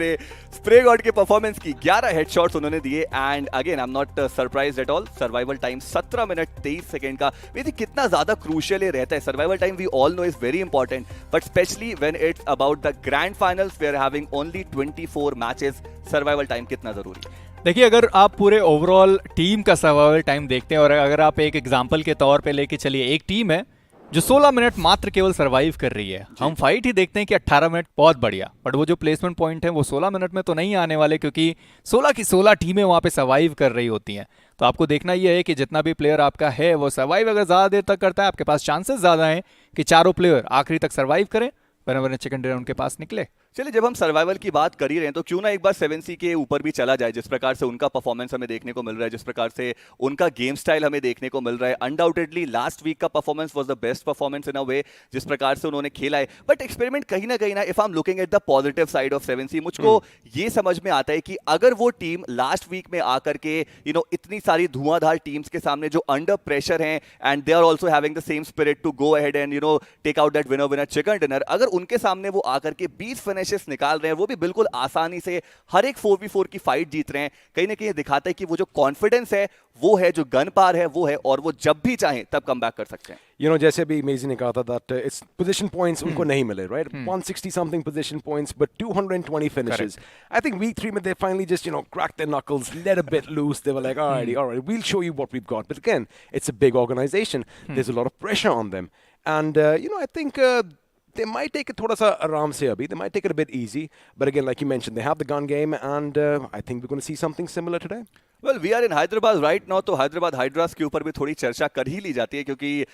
Spray God के performance की, 11 headshots उन्होंने दिए, and again I am not surprised at all. Survival time 17 minute 23 second का। वैसे कितना ज्यादा क्रूशियल ये रहता है survival time, we all know is very important, but specially when it's about the grand finals we are having only 24 matches, survival time कितना जरूरी है। देखिए, अगर आप पूरे ओवरऑल टीम का सर्वाइवल टाइम देखते हैं, और अगर आप एक एग्जांपल के तौर पे लेके चलिए, एक टीम है जो 16 मिनट मात्र केवल सरवाइव कर रही है। हम फाइट ही देखते हैं कि 18 मिनट बहुत बढ़िया, बट वो जो प्लेसमेंट पॉइंट है वो 16 मिनट में तो नहीं आने वाले, क्योंकि 16 की 16 टीमें वहां पे सर्वाइव कर रही होती हैं। तो आपको देखना ये है कि जितना भी प्लेयर आपका है वो सर्वाइव अगर ज्यादा देर तक करता है, आपके पास चांसेस ज्यादा हैं कि चारों प्लेयर आखिरी तक सर्वाइव करें, वरना चिकन डिनर उनके पास निकले। चलिए, जब हम सर्वाइवल की बात कर ही रहे हैं तो क्यों ना एक बार 7C के ऊपर भी चला जाए। जिस प्रकार से उनका परफॉर्मेंस हमें देखने को मिल रहा है, जिस प्रकार से उनका गेम स्टाइल हमें देखने को मिल रहा है, अनडाउटेडली लास्ट वीक का performance was the best performance in a way, जिस प्रकार से उन्होंने खेला है। बट एक्सपेरिमेंट कहीं ना if I am looking at the positive side of 7C, मुझको ये समझ में आता है कि अगर वो टीम लास्ट वीक में आकर के इतनी सारी धुआंधार टीम्स के सामने जो अंडर प्रेशर हैं, and they are also having the same spirit to go ahead and take out that winner chicken dinner, अगर उनके सामने वो आकर के 20 फिनिशेस निकाल रहे हैं, वो भी बिल्कुल आसानी से हर एक 4v4 की फाइट जीत रहे हैं, कहीं ना कहीं दिखाता है कि वो जो कॉन्फिडेंस है वो है, जो गन पार है वो है, और वो जब भी चाहें तब कम बैक कर सकते हैं। जैसे भी मेजी ने कहा था that it's position points उनको नहीं मिले, right? 160 something position points, but 220 finishes. I think week 3 में they finally just cracked their knuckles, let a bit loose. They were like, all right, we'll show you what we've got. But again, it's a big organization. There's a lot of pressure on them, and I think they might take it thoda sa aram se abhi. They might take it a bit easy, but again, like you mentioned, they have the gun game, and I think we're going to see something similar today. Well, we are in Hyderabad right now, तो Hyderabad hydras के ऊपर भी थोड़ी चर्चा कर ही ली जाती है, क्योंकि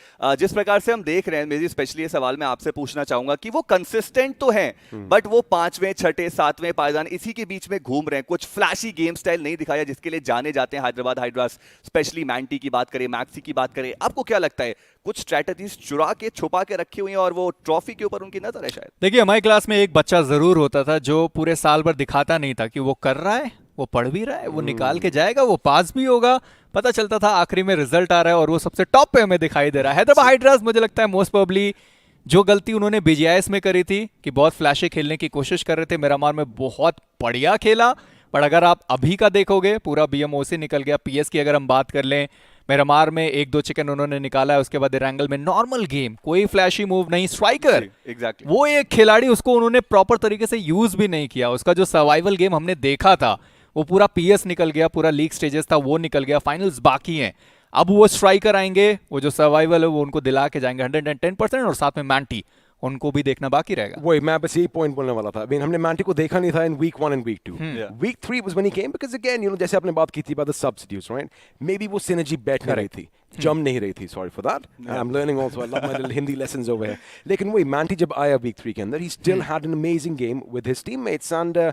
जिस प्रकार से हम देख रहे हैं, मेरी स्पेशली ये सवाल मैं आपसे पूछना चाहूंगा कि वो कंसिस्टेंट तो हैं, बट वो 5वें 6ठे 7वें पायदान इसी के बीच में घूम रहे हैं। कुछ फ्लैशी गेम स्टाइल नहीं दिखाया जिसके लिए जाने जाते हैं हैदराबाद हाइड्रास। स्पेशली मैंटी की बात करें, मैक्सी की बात करें, आपको क्या लगता है कुछ स्ट्रैटेजीज चुरा के छुपा के रखी हुई है और वो ट्रॉफी के ऊपर उनकी नजर है शायद? देखिए, हमारी क्लास में एक बच्चा जरूर होता था जो पूरे साल भर दिखाता नहीं था कि वो कर रहा है, वो पढ़ भी रहा है, वो निकाल के जाएगा, वो पास भी होगा। पता चलता था आखिरी में रिजल्ट आ रहा है और वो सबसे टॉप पे हमें दिखाई दे रहा है। हैदराबाद हाइड्रास मुझे लगता है मोस्ट प्रोबेबली जो गलती उन्होंने BGMI में करी थी कि बहुत फ्लैशी खेलने की कोशिश कर रहे थे, मिरामार में बहुत बढ़िया खेला, पर अगर आप अभी का देखोगे पूरा BMOC निकल गया। PS की अगर हम बात कर लें, मिरामार में 1-2 चिकन उन्होंने निकाला है, उसके बाद एंगल में नॉर्मल गेम, कोई फ्लैशी मूव नहीं, स्ट्राइकर एग्जैक्टली वो एक खिलाड़ी, उसको उन्होंने प्रॉपर तरीके से यूज भी नहीं किया। उसका जो सर्वाइवल गेम हमने देखा था वो पूरा PS निकल गया, पूरा लीग स्टेजेस था वो निकल गया, फाइनल्स बाकी हैं। अब वो स्ट्राइकर आएंगे, वो जो सर्वाइवल है वो उनको दिला के जाएंगे 110%, और साथ में मैंटी उनको भी देखना बाकी रहेगा। वही मैं बस यही पॉइंट बोलने वाला था। हमने मैंटी को देखा नहीं था इन week 1 and week 2. Week 3 was when he came, because again, जैसे आपने बात की थी about the substitutes, right? Maybe वो synergy बैठ नहीं रही थी, जम नहीं रही थी, sorry for that. I'm learning also, I love my little Hindi lessons over here. लेकिन वही मैंटी जब आया week 3 के अंदर, he still had an amazing game with his teammates, and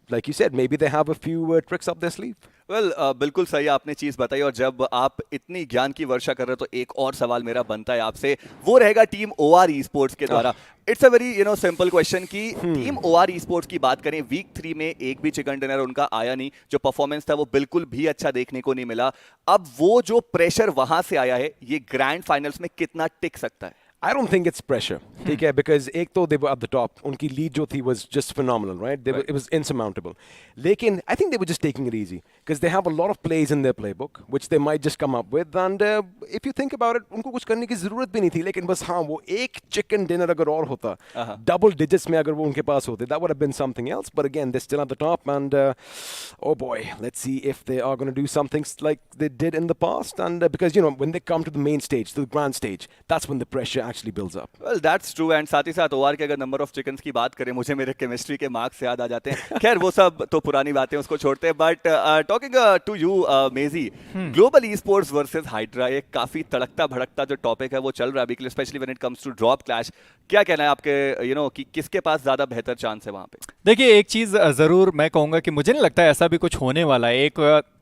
like you said, maybe they have a few tricks up their sleeve. Well, बिल्कुल सही आपने चीज बताई, और जब आप इतनी ज्ञान की वर्षा कर रहे हो तो एक और सवाल मेरा बनता है आपसे, वो रहेगा टीम OR Esports के द्वारा। It's a very simple question कि टीम OR Esports की बात करें, वीक 3 में एक भी चिकन डिनर उनका आया नहीं, जो परफॉर्मेंस था वो बिल्कुल भी अच्छा देखने को नहीं मिला। अब वो जो प्रेशर वहां से आया है, ये ग्रैंड फाइनल्स में कितना टिक सकता है? I don't think it's pressure. ठीक है, because एक तो they were at the top. उनकी lead जो थी was just phenomenal, right? It was insurmountable. लेकिन I think they were just taking it easy because they have a lot of plays in their playbook which they might just come up with. And if you think about it, उनको कुछ करने की ज़रूरत भी नहीं थी. लेकिन बस हाँ, वो एक chicken dinner अगर और होता, double digits में अगर वो उनके पास होते, that would have been something else. But again, they're still at the top. And oh boy, let's see if they are going to do something like they did in the past. And because you know, when they come to the main stage, to the grand stage, that's when the pressure actually builds up. Well, that's true. And साथ ही साथ OR के अगर number of chickens की बात करें, मुझे मेरे केमिस्ट्री के मार्क्स याद आ जाते हैं. खैर वो सब तो पुरानी बातें, उसको छोड़ते हैं. But talking to you Mezzy, global esports versus Hydra एक काफी तड़कता भड़कता जो टॉपिक है वो चल रहा है अभी के लिए, specially when it comes to drop clash. क्या कहना है आपके, यू नो, कि किसके पास ज्यादा बेहतर चांस है वहां पे? देखिए, एक चीज जरूर मैं कहूंगा कि मुझे नहीं लगता है ऐसा भी कुछ होने वाला है.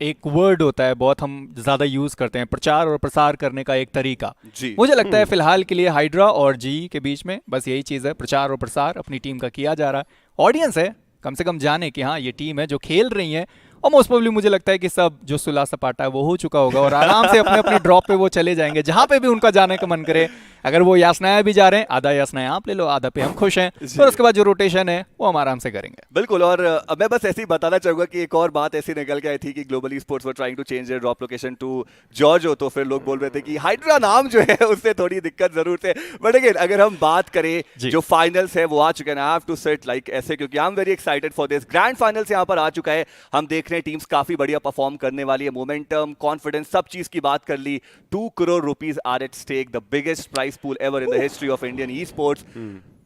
एक वर्ड होता है बहुत हम ज्यादा यूज करते हैं, प्रचार और प्रसार करने का एक तरीका. मुझे लगता है फिलहाल के लिए हाइड्रा और जी के बीच में बस यही चीज है, प्रचार और प्रसार अपनी टीम का किया जा रहा है. ऑडियंस है कम से कम जाने कि हाँ ये टीम है जो खेल रही है, और मोस्ट प्रोबेबली मुझे लगता है कि सब जो सुलह सपाटा है वो हो चुका होगा और आराम से अपने अपने ड्रॉप पे वो चले जाएंगे जहां पे भी उनका जाने का मन करे. अगर वो यासनाया भी जा रहे हैं, आधा यासनाया आप ले लो, आधा पे हम खुश हैं, और उसके बाद जो रोटेशन है वो हम आराम से करेंगे. बिल्कुल. और मैं बस ऐसे ही बताना चाहूंगा कि एक और बात ऐसी निकल के आई थी कि Global Sports were trying to change their drop location to जॉर्जो, तो फिर लोग बोल रहे थे कि हाइड्रा नाम जो है उससे थोड़ी दिक्कत जरूर थे. बट अगेन अगर हम बात करें जो फाइनल्स है वो आ चुके हैं, I have to set like ऐसे, क्योंकि I am very excited for this. Grand finals यहाँ पर आ चुका है. हम देख रहे हैं टीम्स काफी बढ़िया परफॉर्म करने वाली है. मोमेंटम, कॉन्फिडेंस, सब चीज की बात कर ली. 2 crore rupees are at stake, the biggest prize pool ever in the history of Indian esports.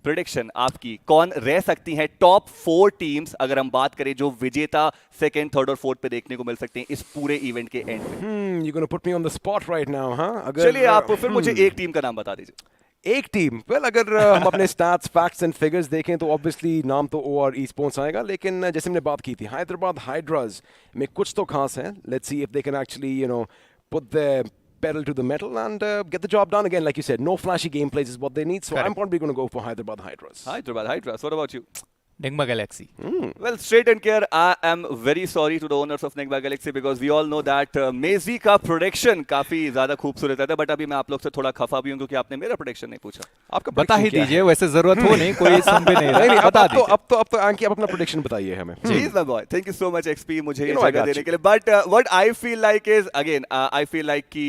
Prediction आपकी, कौन रह सकती है टॉप 4 टीम्स अगर हम बात करें जो विजेता सेकंड, थर्ड और फोर्थ पे देखने को मिल सकते हैं इस पूरे इवेंट के एंड में? You're going to put me on the spot right now, huh? चलिए आप फिर मुझे एक टीम का नाम बता दीजिए. एक टीम. वेल अगर हम अपने स्टैट्स, फैक्ट्स एंड फिगर्स देखें तो ऑब्वियसली नाम तो ओआर ई-स्पोर्ट्स आएगा, लेकिन जैसे हमने बात की थी हैदराबाद हाइड्रास में कुछ तो खास है. Let's see if they can actually you know put the pedal to the metal and get the job done. Again, like you said, no flashy gameplays is what they need, so I'm probably going to go for Hyderabad Hydras. Hyderabad Hydras. What about you? Nigma Galaxy. Well, straight and clear, I am very sorry to the owners of Nigma Galaxy because we all know that मेजी का prediction काफी ज्यादा खूबसूरत था. But अभी मैं आप लोग से थोड़ा खफा भी हूं क्योंकि आपने मेरा प्रोडिक्शन नहीं पूछा. आपका बता ही दीजिए, वैसे जरूरत हो नहीं, कोई सुन भी नहीं रहा. बता दीजिए. अब तो आंकी आप अपना प्रोडिक्शन बताइए हमें. Please my boy, thank you so much XP मुझे ये जगह देने के लिए. But what I feel like is again I feel like कि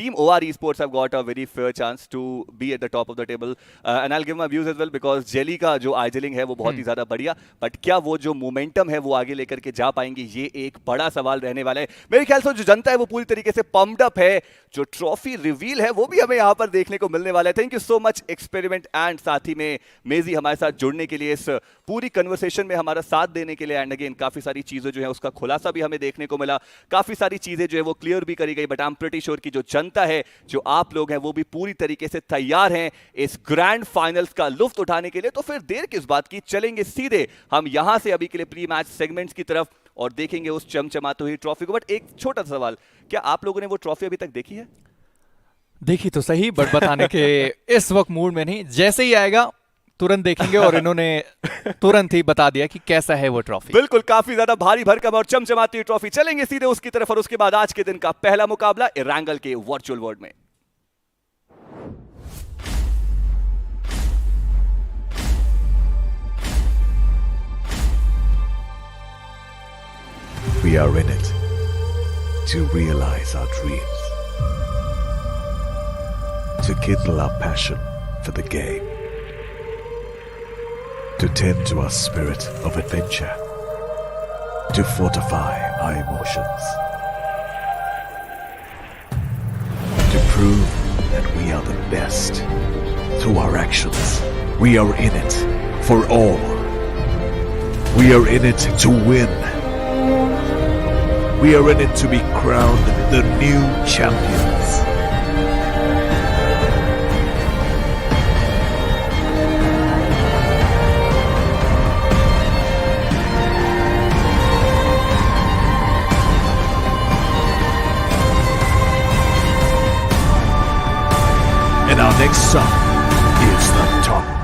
team OR Esports have got a very fair chance to be at the top of the table and I'll give my views as well because Jelly का जो आइजलिंग है वो बहुत ही ज्यादा बढ़िया. But क्या वो जो मोमेंटम है वो आगे लेकर के जा पाएंगे, ये एक बड़ा सवाल रहने वाला है. मेरे ख्याल से जो जनता है वो पूरी तरीके से पम्प्ड अप है. जो ट्रॉफी रिवील है वो भी हमें यहाँ पर देखने को मिलने वाला है. Thank you so much experiment and साथ ही में मेजी हमारे साथ जुड़ने के लिए, इस पूरी कन्वर्सेशन में हमारा साथ देने के लिए. एंड अगेन काफी सारी चीजें जो है उसका खुलासा भी हमें देखने को मिला, काफी सारी चीजें जो है वो क्लियर भी करी गई. But I am pretty sure की जो जनता है, जो आप लोग हैं, वो भी पूरी तरीके से तैयार हैं इस ग्रैंड फाइनल्स का लुफ्त उठाने के लिए. तो फिर देर किस बात की, चलेंगे सीधे हम यहां से अभी के लिए प्री मैच सेगमेंट्स की तरफ और देखेंगे उस चमचमाती हुई ट्रॉफी को. बट एक छोटा सा सवाल, क्या आप लोगों ने वो ट्रॉफी अभी तक देखी है? देखी तो सही, बट बताने के इस वक्त मूड में नहीं. जैसे ही आएगा तुरंत देखेंगे और इन्होंने तुरंत ही बता दिया कि कैसा है वो ट्रॉफी. बिल्कुल, काफी ज्यादा भारी भरकम और चमचमाती हुई ट्रॉफी. चलेंगे सीधे उसकी तरफ और उसके बाद आज के दिन का पहला मुकाबला इरांगल के वर्चुअल वर्ल्ड में. We are in it to realize our dreams, to kindle our passion for the game, to tend to our spirit of adventure, to fortify our emotions, to prove that we are the best through our actions. We are in it for all. We are in it to win. We are in it to be crowned the new champions. And our next stop is the top.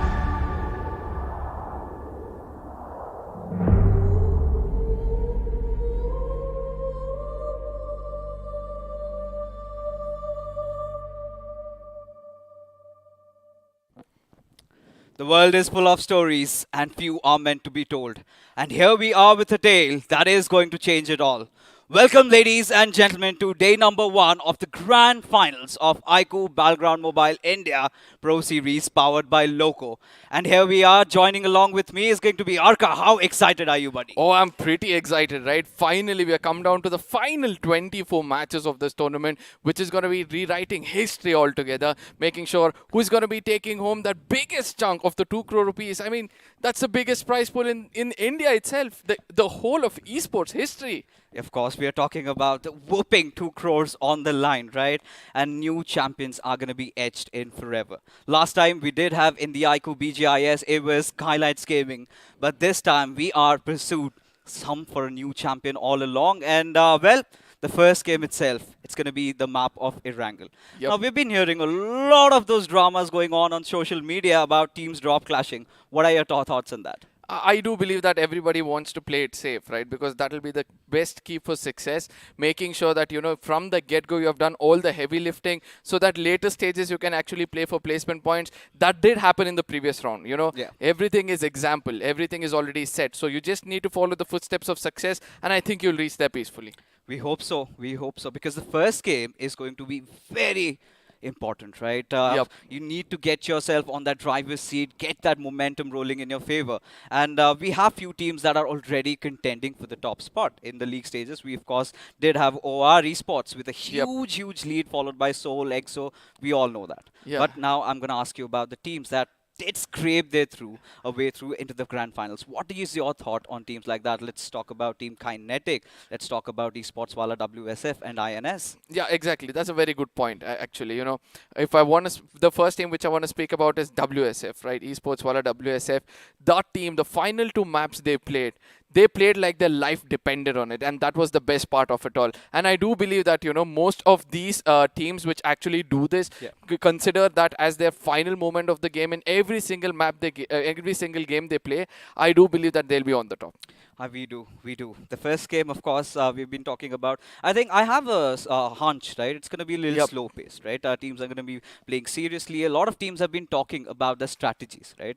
The world is full of stories, and few are meant to be told. And here we are with a tale that is going to change it all. Welcome, ladies and gentlemen, to day number 1 of the grand finals of iQOO Battleground Mobile India Pro Series powered by Loco. And here we are, joining along with me is going to be Arka. How excited are you, buddy? Oh, I'm pretty excited, right? Finally, we have come down to the final 24 matches of this tournament, which is going to be rewriting history altogether, making sure who's going to be taking home that biggest chunk of the 2 crore rupees. I mean, that's the biggest prize pool in India itself, the whole of esports history. Of course, we are talking about the whooping 2 crores on the line, right? And new champions are going to be etched in forever. Last time we did have in the iQOO BGIS, it was Highlights Gaming. But this time we are pursued some for a new champion all along. And well, the first game itself, it's going to be the map of Erangel. Yep. Now, we've been hearing a lot of those dramas going on social media about teams drop clashing. What are your thoughts on that? I do believe that everybody wants to play it safe, right? Because that will be the best key for success, making sure that, you know, from the get-go you have done all the heavy lifting so that later stages you can actually play for placement points. That did happen in the previous round, you know. Yeah. Everything is example. Everything is already set. So you just need to follow the footsteps of success, and I think you'll reach there peacefully. We hope so. We hope so. Because the first game is going to be very important, right? Yep. You need to get yourself on that driver's seat, get that momentum rolling in your favor. And we have few teams that are already contending for the top spot in the league stages. We, of course, did have OR Esports with a huge lead, followed by Seoul, EXO. We all know that. Yeah. But now I'm going to ask you about the teams that did scrape their way through into the grand finals. What is your thought on teams like that? Let's talk about Team Kinetic. Let's talk about Esports Wala WSF and INS. Yeah, exactly. That's a very good point, actually. You know, if I want to, the first team which I want to speak about is WSF, right? Esports Wala WSF. That team, the final 2 maps they played like their life depended on it, and that was the best part of it all. And I do believe that, you know, most of these teams which actually do this consider that as their final moment of the game in every single map every single game they play. I do believe that they'll be on the top. We do. The first game, of course, we've been talking about. I think I have a hunch, right? It's going to be a little slow paced, right? Teams are going to be playing seriously. A lot of teams have been talking about the strategies, right?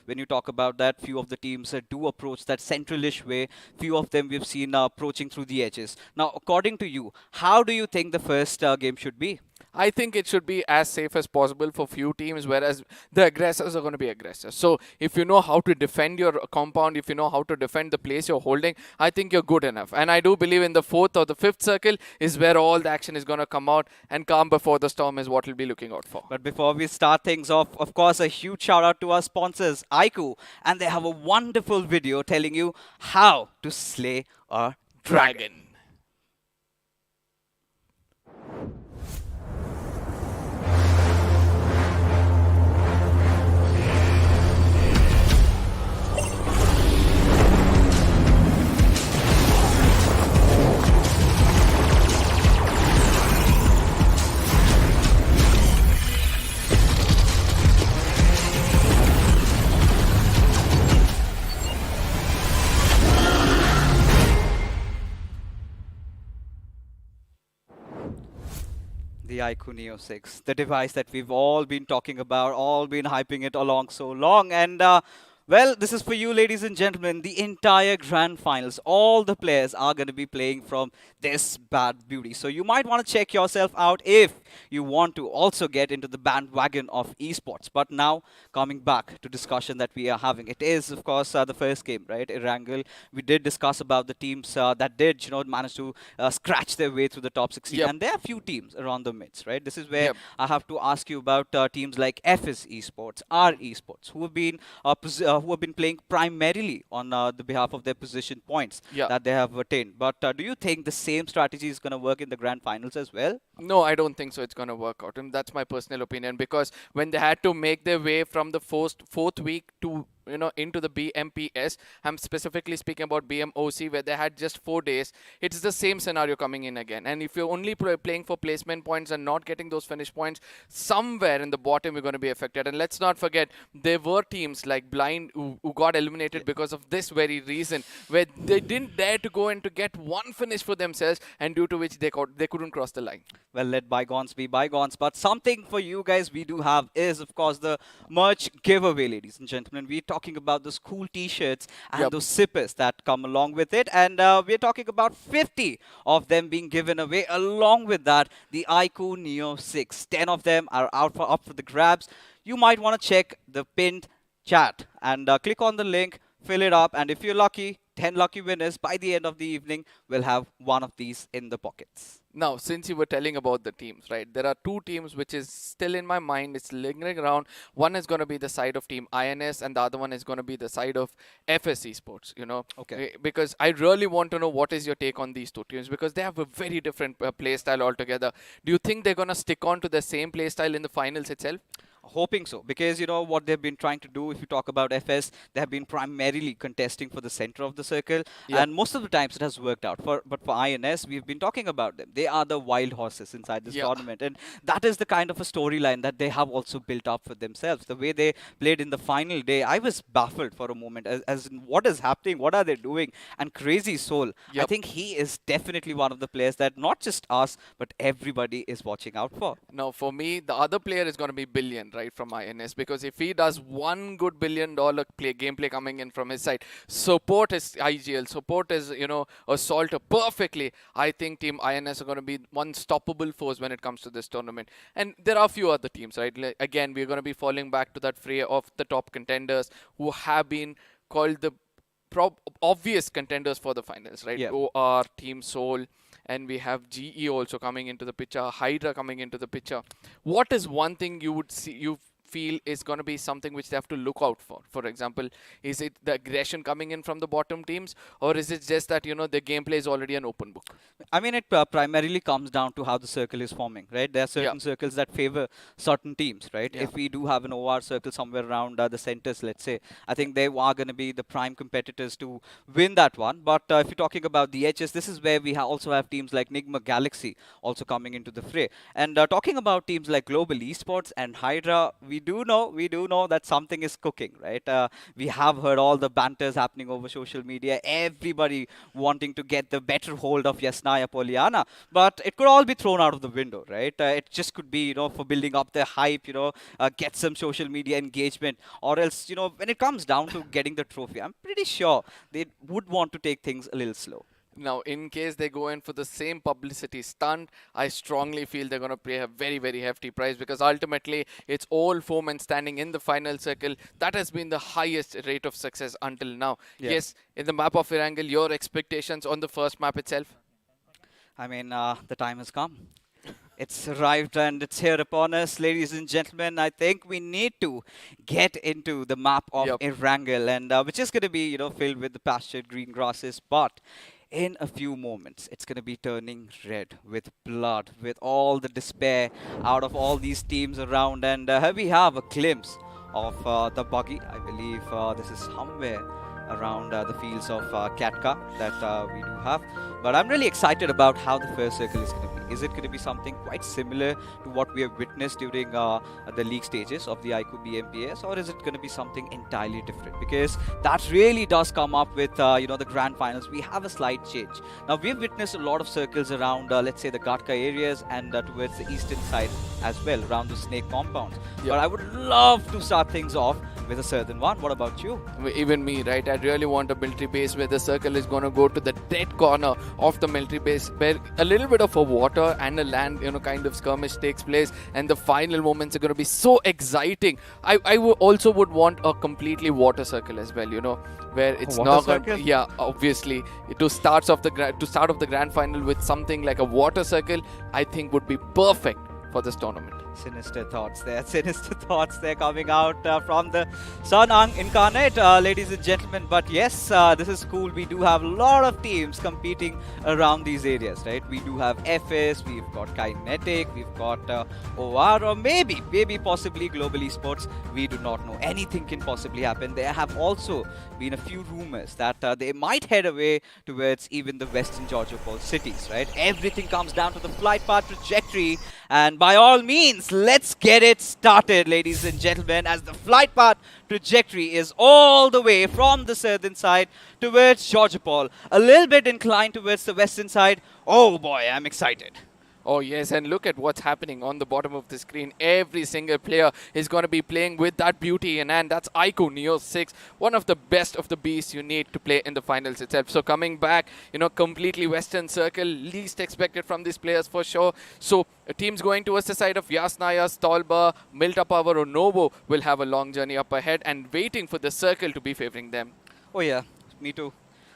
When you talk about that, few of the teams do approach that centralish way. Few of them we've seen approaching through the edges. Now, according to you, how do you think the first game should be? I think it should be as safe as possible for few teams, whereas the aggressors are going to be aggressors. So if you know how to defend your compound, if you know how to defend the place you're holding, I think you're good enough. And I do believe in the 4th or the 5th circle is where all the action is going to come out, and calm before the storm is what we'll be looking out for. But before we start things off, of course, a huge shout out to our sponsors, iQOO. And they have a wonderful video telling you how to slay a dragon. The iQOO Neo 6, the device that we've all been talking about, all been hyping it along so long. And well, this is for you, ladies and gentlemen. The entire grand finals, all the players are going to be playing from this bad beauty. So you might want to check yourself out if you want to also get into the bandwagon of esports. But now, coming back to discussion that we are having, it is, of course, the first game, right? Erangel. We did discuss about the teams that did, you know, manage to scratch their way through the top 16. And there are few teams around the mids, right? This is where I have to ask you about teams like FS Esports, R Esports, who have been playing primarily on the behalf of their position points that they have attained. But do you think the same strategy is going to work in the grand finals as well? No, I don't think so. It's going to work out. And that's my personal opinion, because when they had to make their way from the fourth week to into the BMPS. I'm specifically speaking about BMOC, where they had just 4 days. It's the same scenario coming in again. And if you're only playing for placement points and not getting those finish points, somewhere in the bottom you're going to be affected. And let's not forget, there were teams like Blind who got eliminated because of this very reason, where they didn't dare to go and to get one finish for themselves, and due to which they couldn't cross the line. Well, let bygones be bygones. But something for you guys we do have is, of course, the merch giveaway, ladies and gentlemen. We're talking about those cool T-shirts and those sippers that come along with it. And we're talking about 50 of them being given away. Along with that, the iQOO Neo 6. 10 of them are up for the grabs. You might want to check the pinned chat and click on the link, fill it up. And if you're lucky, 10 lucky winners by the end of the evening will have one of these in the pockets. Now, since you were telling about the teams, right, there are 2 teams which is still in my mind. It's lingering around. One is going to be the side of Team INS, and the other one is going to be the side of FS Esports, Okay. Because I really want to know what is your take on these 2 teams, because they have a very different play style altogether. Do you think they're going to stick on to the same play style in the finals itself? Hoping so, because what they've been trying to do, if you talk about FS, they have been primarily contesting for the center of the circle, and most of the times it has worked out. But for INS, we've been talking about them. They are the wild horses inside this tournament, and that is the kind of a storyline that they have also built up for themselves. The way they played in the final day, I was baffled for a moment as in what is happening, what are they doing? And Crazy Soul, I think he is definitely one of the players that not just us, but everybody is watching out for. Now, for me, the other player is going to be Billion, right, from INS, because if he does one good $1 billion gameplay coming in from his side, support his IGL, support his, Assaulter perfectly, I think Team INS are going to be unstoppable force when it comes to this tournament. And there are a few other teams, right? Again, we're going to be falling back to that fray of the top contenders who have been called the obvious contenders for the finals, right? OR, Team Soul, and we have GE also coming into the picture, Hydra coming into the picture. What is one thing you feel is going to be something which they have to look out for? For example, is it the aggression coming in from the bottom teams, or is it just that, the gameplay is already an open book? I mean, it primarily comes down to how the circle is forming, right? There are certain circles that favor certain teams, right? If we do have an OR circle somewhere around the centers, let's say, I think they are going to be the prime competitors to win that one. But if you're talking about the edges, this is where we also have teams like Nigma Galaxy also coming into the fray. And talking about teams like Global Esports and Hydra, we do know that something is cooking, right? We have heard all the banters happening over social media, everybody wanting to get the better hold of Yasnaya Poliana, but it could all be thrown out of the window, right? It just could be, for building up the hype, get some social media engagement, or else, when it comes down to getting the trophy, I'm pretty sure they would want to take things a little slow. Now, in case they go in for the same publicity stunt, I strongly feel they're going to pay a very, very hefty price, because ultimately it's all 4 men standing in the final circle. That has been the highest rate of success until now. Yes, in the map of Erangel, your expectations on the first map itself? I mean, the time has come. It's arrived and it's here upon us, ladies and gentlemen. I think we need to get into the map of Erangel, and which is going to be, filled with the pastured green grasses, but in a few moments, it's going to be turning red with blood, with all the despair out of all these teams around. And here we have a glimpse of the buggy. I believe this is somewhere around the fields of Katka that we do have. But I'm really excited about how the first circle is going to be. Is it going to be something quite similar to what we have witnessed during the league stages of the iQOO BMPS, or is it going to be something entirely different? Because that really does come up with the grand finals. We have a slight change. Now, we've witnessed a lot of circles around, let's say, the Katka areas and towards the eastern side as well, around the snake compounds. But I would love to start things off with a southern one. What about you? Even me, right? I really want a military base where the circle is going to go to the dead corner of the military base, where a little bit of a water and a land, kind of skirmish takes place, and the final moments are going to be so exciting. I also would want a completely water circle as well, where it's not going to, obviously, to start off the grand final with something like a water circle, I think would be perfect for this tournament. Sinister thoughts there, sinister thoughts there coming out from the Sanang incarnate, ladies and gentlemen. But yes, this is cool. We do have a lot of teams competing around these areas, right? We do have FS, we've got Kinetic, we've got OR, or maybe possibly Global Esports. We do not know. Anything can possibly happen. There have also been a few rumors that they might head away towards even the Western Georgia Pole cities, right? Everything comes down to the flight path trajectory, and by all means, let's get it started, ladies and gentlemen, as the flight path trajectory is all the way from the southern side towards Georgia Pole, a little bit inclined towards the western side. Oh boy, I'm excited. Oh yes, and look at what's happening on the bottom of the screen. Every single player is going to be playing with that beauty in hand. That's iQOO Neo 6, one of the best of the beasts you need to play in the finals itself. So coming back, completely Western Circle, least expected from these players for sure. So teams going towards the side of Yasnaya, Stolba, Milta Power or Novo will have a long journey up ahead and waiting for the circle to be favoring them. Oh yeah, me too.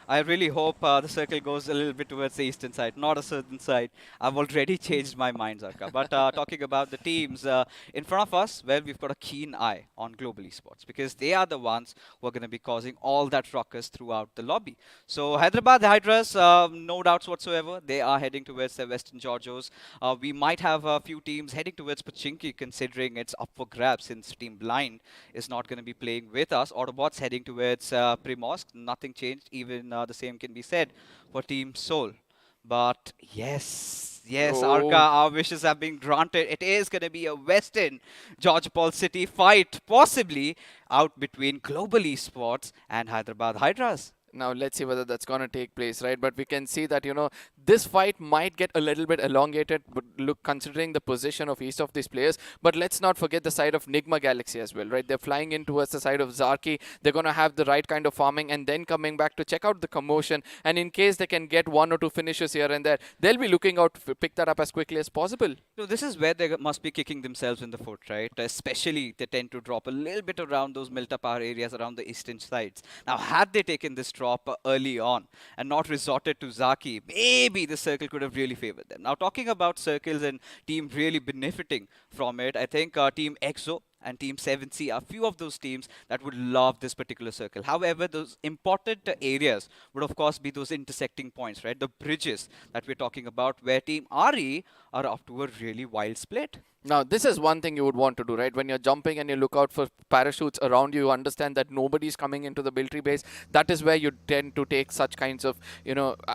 I really hope the circle goes a little bit towards the eastern side, not a southern side. I've already changed my mind, Zarka. But talking about the teams in front of us, well, we've got a keen eye on Global Esports because they are the ones who are going to be causing all that ruckus throughout the lobby. So Hyderabad, the Hydras, no doubts whatsoever. They are heading towards the Western Georgios. We might have a few teams heading towards Pachinki, considering it's up for grabs since Team Blind is not going to be playing with us. Autobotz heading towards Primorsk. Nothing changed. Even the same can be said for Team Seoul. But yes, Arka, our wishes have been granted. It is going to be a Western Georgia Pole City fight, possibly out between Global Esports and Hyderabad Hydras. Now let's see whether that's going to take place, right? But we can see that, this fight might get a little bit elongated, but look, considering the position of each of these players. But let's not forget the side of Nigma Galaxy as well, right? They're flying in towards the side of Zarki. They're going to have the right kind of farming and then coming back to check out the commotion. And in case they can get one or two finishes here and there, they'll be looking out to pick that up as quickly as possible. So this is where they must be kicking themselves in the foot, right? Especially they tend to drop a little bit around those Milta Power areas around the eastern sides. Now, had they taken this drop early on and not resorted to Zaki, maybe the circle could have really favored them. Now, talking about circles and team really benefiting from it, I think Team EXO and Team 7C are few of those teams that would love this particular circle. However, those important areas would of course be those intersecting points, right? The bridges that we're talking about where Team RE are up to a really wild split. Now, this is one thing you would want to do, right? When you're jumping and you look out for parachutes around you, you understand that nobody's coming into the military base. That is where you tend to take such kinds of,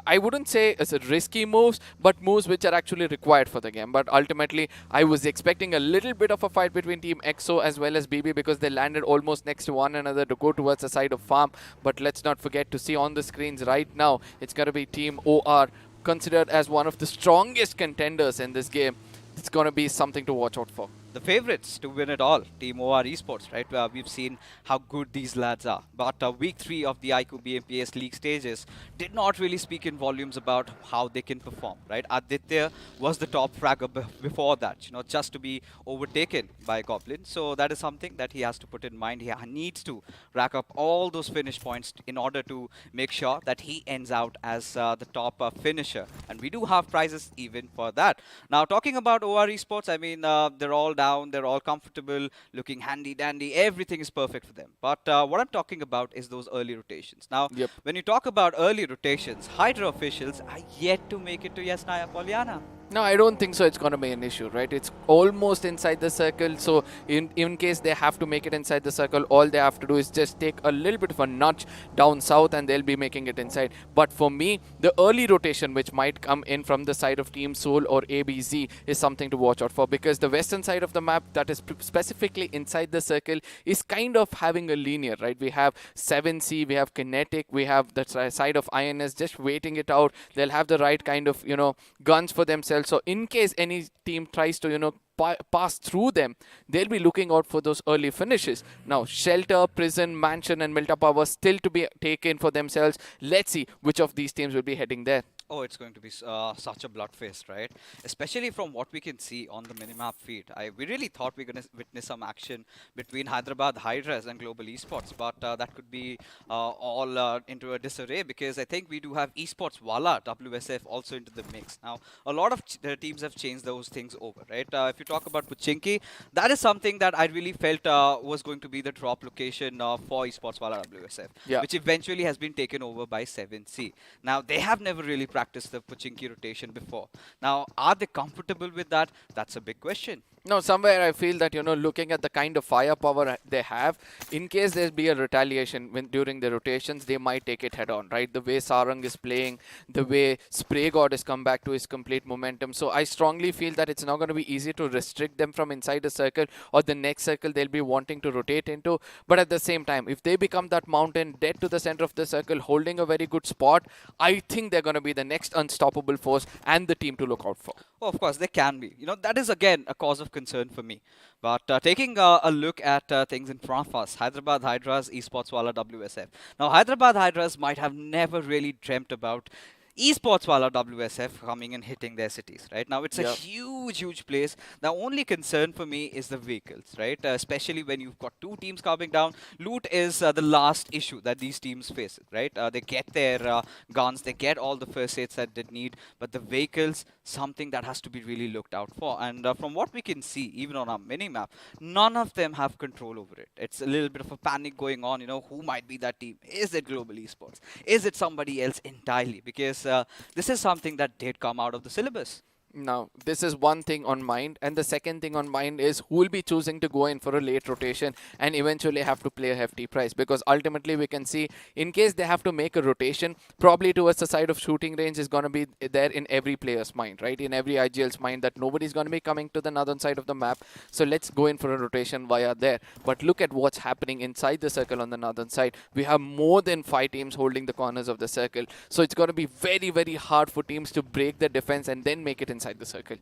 I wouldn't say as a risky moves, but moves which are actually required for the game. But ultimately, I was expecting a little bit of a fight between Team EXO as well as BB because they landed almost next to one another to go towards the side of farm. But let's not forget to see on the screens right now, it's going to be Team OR, considered as one of the strongest contenders in this game. It's going to be something to watch out for. The favorites to win it all, Team OR Esports, right? We've seen how good these lads are. But week 3 of the iQOO BMPS league stages did not really speak in volumes about how they can perform, right? Aditya was the top fragger before that, just to be overtaken by Goblin. So that is something that he has to put in mind. He needs to rack up all those finish points in order to make sure that he ends out as the top finisher. And we do have prizes even for that. Now, talking about OR Esports, I mean, they're all down, they're all comfortable, looking handy dandy, everything is perfect for them. But what I'm talking about is those early rotations. Now, when you talk about early rotations, Hydra officials are yet to make it to Yasnaya Polyana. No, I don't think so. It's going to be an issue, right? It's almost inside the circle. So in case they have to make it inside the circle, all they have to do is just take a little bit of a nudge down south and they'll be making it inside. But for me, the early rotation which might come in from the side of Team Seoul or ABZ is something to watch out for, because the western side of the map that is specifically inside the circle is kind of having a linear, right? We have 7C, we have Kinetic, we have the side of INS just waiting it out. They'll have the right kind of, guns for themselves. So in case any team tries to, pass through them, they'll be looking out for those early finishes. Now, Shelter, Prison, Mansion and Milta Power still to be taken for themselves. Let's see which of these teams will be heading there. Oh, it's going to be such a bloodfest, right? Especially from what we can see on the minimap feed. We really thought we're going to witness some action between Hyderabad Hydras and Global Esports, but that could be all into a disarray because I think we do have Esports Wala WSF also into the mix. Now, a lot of teams have changed those things over, right? If you talk about Puchinki, that is something that I really felt was going to be the drop location for Esports Wala WSF, Yeah. which eventually has been taken over by 7C. Now, they have never really practiced the Puchinki rotation before. Now, are they comfortable with that? That's a big question. No, somewhere I feel that, looking at the kind of firepower they have, in case there's be a retaliation during the rotations, they might take it head on, right? The way Sarang is playing, the way Spray God has come back to his complete momentum. So I strongly feel that it's not going to be easy to restrict them from inside the circle or the next circle they'll be wanting to rotate into. But at the same time, if they become that mountain dead to the center of the circle, holding a very good spot, I think they're going to be the next unstoppable force and the team to look out for. Oh, of course, they can be. That is again a cause of concern for me. But taking a look at things in front of us, Hyderabad Hydras, Esports Wala WSF. Now, Hyderabad Hydras might have never really dreamt about Esports Wala WSF coming and hitting their cities, right? Now, it's a Yep. huge place. The only concern for me is the vehicles, right? Especially when you've got two teams coming down. Loot is the last issue that these teams face, right? They get their guns, they get all the first aids that they need, but the vehicles, something that has to be really looked out for. And from what we can see, even on our mini-map, none of them have control over it. It's a little bit of a panic going on, who might be that team? Is it Global Esports? Is it somebody else entirely? Because this is something that did come out of the syllabus. Now, this is one thing on mind, and the second thing on mind is who will be choosing to go in for a late rotation and eventually have to play a hefty price, because ultimately we can see in case they have to make a rotation, probably towards the side of shooting range is going to be there in every player's mind, right? In every IGL's mind that nobody's going to be coming to the northern side of the map, so let's go in for a rotation via there. But look at what's happening inside the circle on the northern side. We have more than 5 teams holding the corners of the circle, so it's going to be very hard for teams to break the defense and then make it inside the circle.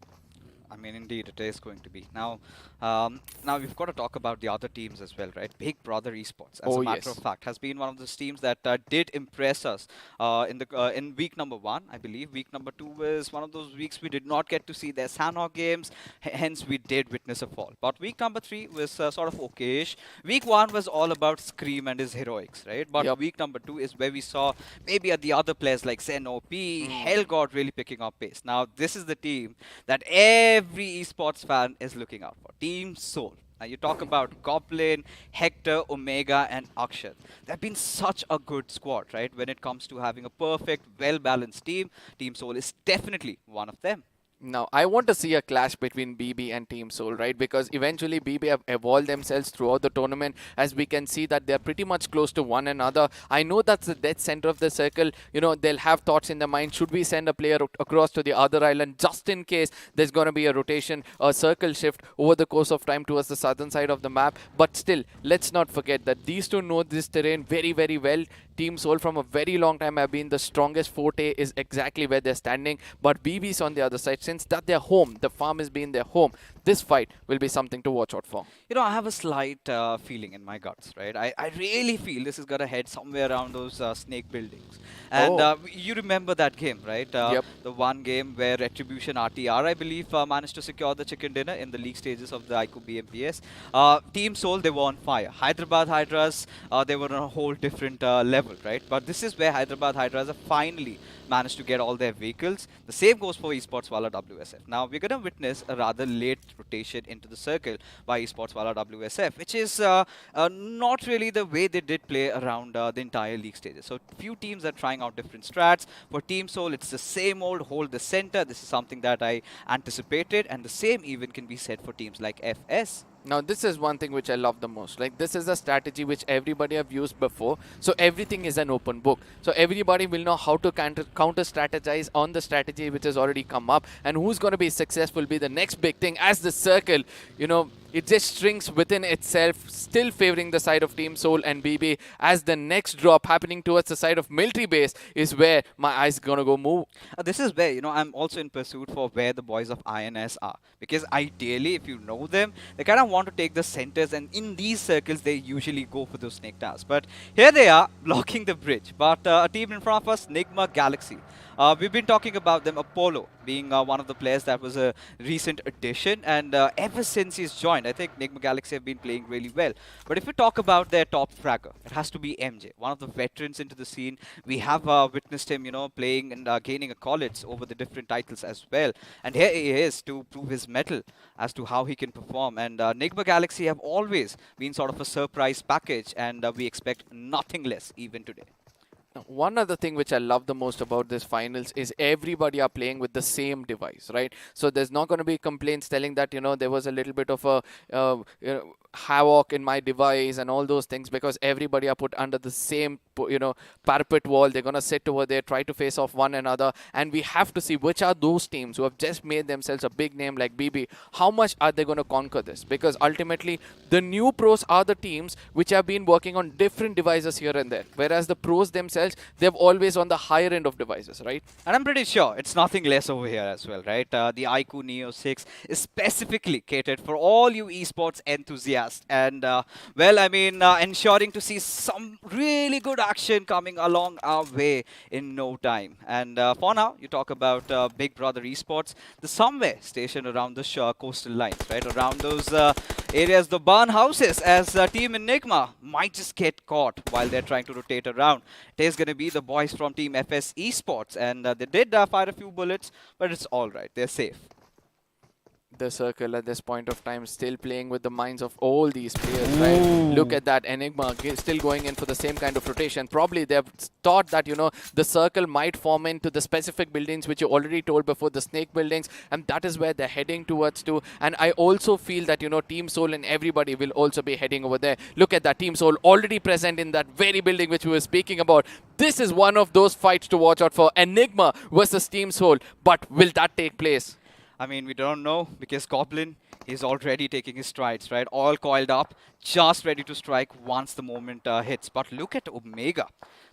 I mean, indeed, it is going to be. Now, now we've got to talk about the other teams as well, right? Big Brother Esports, as Oh, a matter yes. of fact, has been one of those teams that did impress us in week number 1, I believe. Week number 2 was one of those weeks we did not get to see their Sanhok games, hence we did witness a fall. But week number 3 was sort of okayish. Week 1 was all about Scream and his heroics, right? But Yep. week number 2 is where we saw maybe the other players like Zen OP, Hellgod really picking up pace. Now, this is the team that every esports fan is looking out for. Team Soul. Now you talk about Goblin, Hector, Omega, and Akshat. They've been such a good squad, right? When it comes to having a perfect, well-balanced team, Team Soul is definitely one of them. Now, I want to see a clash between BB and Team Soul, right? Because eventually BB have evolved themselves throughout the tournament, as we can see that they're pretty much close to one another. I know that's the dead center of the circle. They'll have thoughts in their mind. Should we send a player across to the other island just in case there's going to be a rotation, a circle shift over the course of time towards the southern side of the map? But still, let's not forget that these two know this terrain very well. Team Soul from a very long time have been the strongest forte, is exactly where they're standing. But BB's on the other side. Since that they're home, the farm has been their home, this fight will be something to watch out for. I have a slight feeling in my guts, right? I really feel this is going to head somewhere around those snake buildings. And you remember that game, right? Yep. The one game where Retribution RTR, I believe, managed to secure the chicken dinner in the league stages of the iQOO BMPS. Team Soul, they were on fire. Hyderabad Hydras, they were on a whole different level, right? But this is where Hyderabad Hydras have finally managed to get all their vehicles. The same goes for Esports Wala WSF. Now, we're going to witness a rather late rotation into the circle by Esports Wala WSF, which is not really the way they did play around the entire league stages. So, few teams are trying out different strats. For Team Soul, it's the same old hold the center. This is something that I anticipated, and the same even can be said for teams like FS. Now, this is one thing which I love the most. Like, this is a strategy which everybody have used before. So everything is an open book. So everybody will know how to counter strategize on the strategy which has already come up, and who's going to be successful will be the next big thing, as the circle, it just strings within itself, still favoring the side of Team Soul and BB, as the next drop happening towards the side of military base is where my eyes gonna go move. This is where, I'm also in pursuit for where the boys of INS are. Because ideally, if you know them, they kind of want to take the centers, and in these circles, they usually go for those snake towers. But here they are, blocking the bridge. But a team in front of us, Nigma Galaxy. We've been talking about them, Apollo being one of the players that was a recent addition, and ever since he's joined, I think Nigma Galaxy have been playing really well. But if we talk about their top fragger, it has to be MJ, one of the veterans into the scene. We have witnessed him, playing and gaining accolades over the different titles as well. And here he is to prove his mettle as to how he can perform. And Nigma Galaxy have always been sort of a surprise package, and we expect nothing less even today. One other thing which I love the most about this finals is everybody are playing with the same device, right? So there's not going to be complaints telling that, there was a little bit of a havoc in my device and all those things, because everybody are put under the same, parapet wall. They're going to sit over there, try to face off one another. And we have to see which are those teams who have just made themselves a big name like BB. How much are they going to conquer this? Because ultimately, the new pros are the teams which have been working on different devices here and there. Whereas the pros themselves, they've always on the higher end of devices, right? And I'm pretty sure it's nothing less over here as well, right? The iQOO Neo 6 is specifically catered for all you esports enthusiasts. And, ensuring to see some really good action coming along our way in no time. And for now, you talk about Big Brother Esports, the somewhere stationed around the coastal lines, right? Around those areas, the barn houses, as Team Enigma might just get caught while they're trying to rotate around. It is going to be the boys from Team FS Esports, and they did fire a few bullets, but it's all right. They're safe. The circle at this point of time still playing with the minds of all these players, right? Look at that. Enigma still going in for the same kind of rotation. Probably they've thought that, the circle might form into the specific buildings which you already told before, the snake buildings, and that is where they're heading towards to. And I also feel that, Team Soul and everybody will also be heading over there. Look at that. Team Soul already present in that very building which we were speaking about. This is one of those fights to watch out for. Enigma versus Team Soul. But will that take place? I mean, we don't know, because Goblin is already taking his strides, right? All coiled up, just ready to strike once the moment hits. But look at Omega.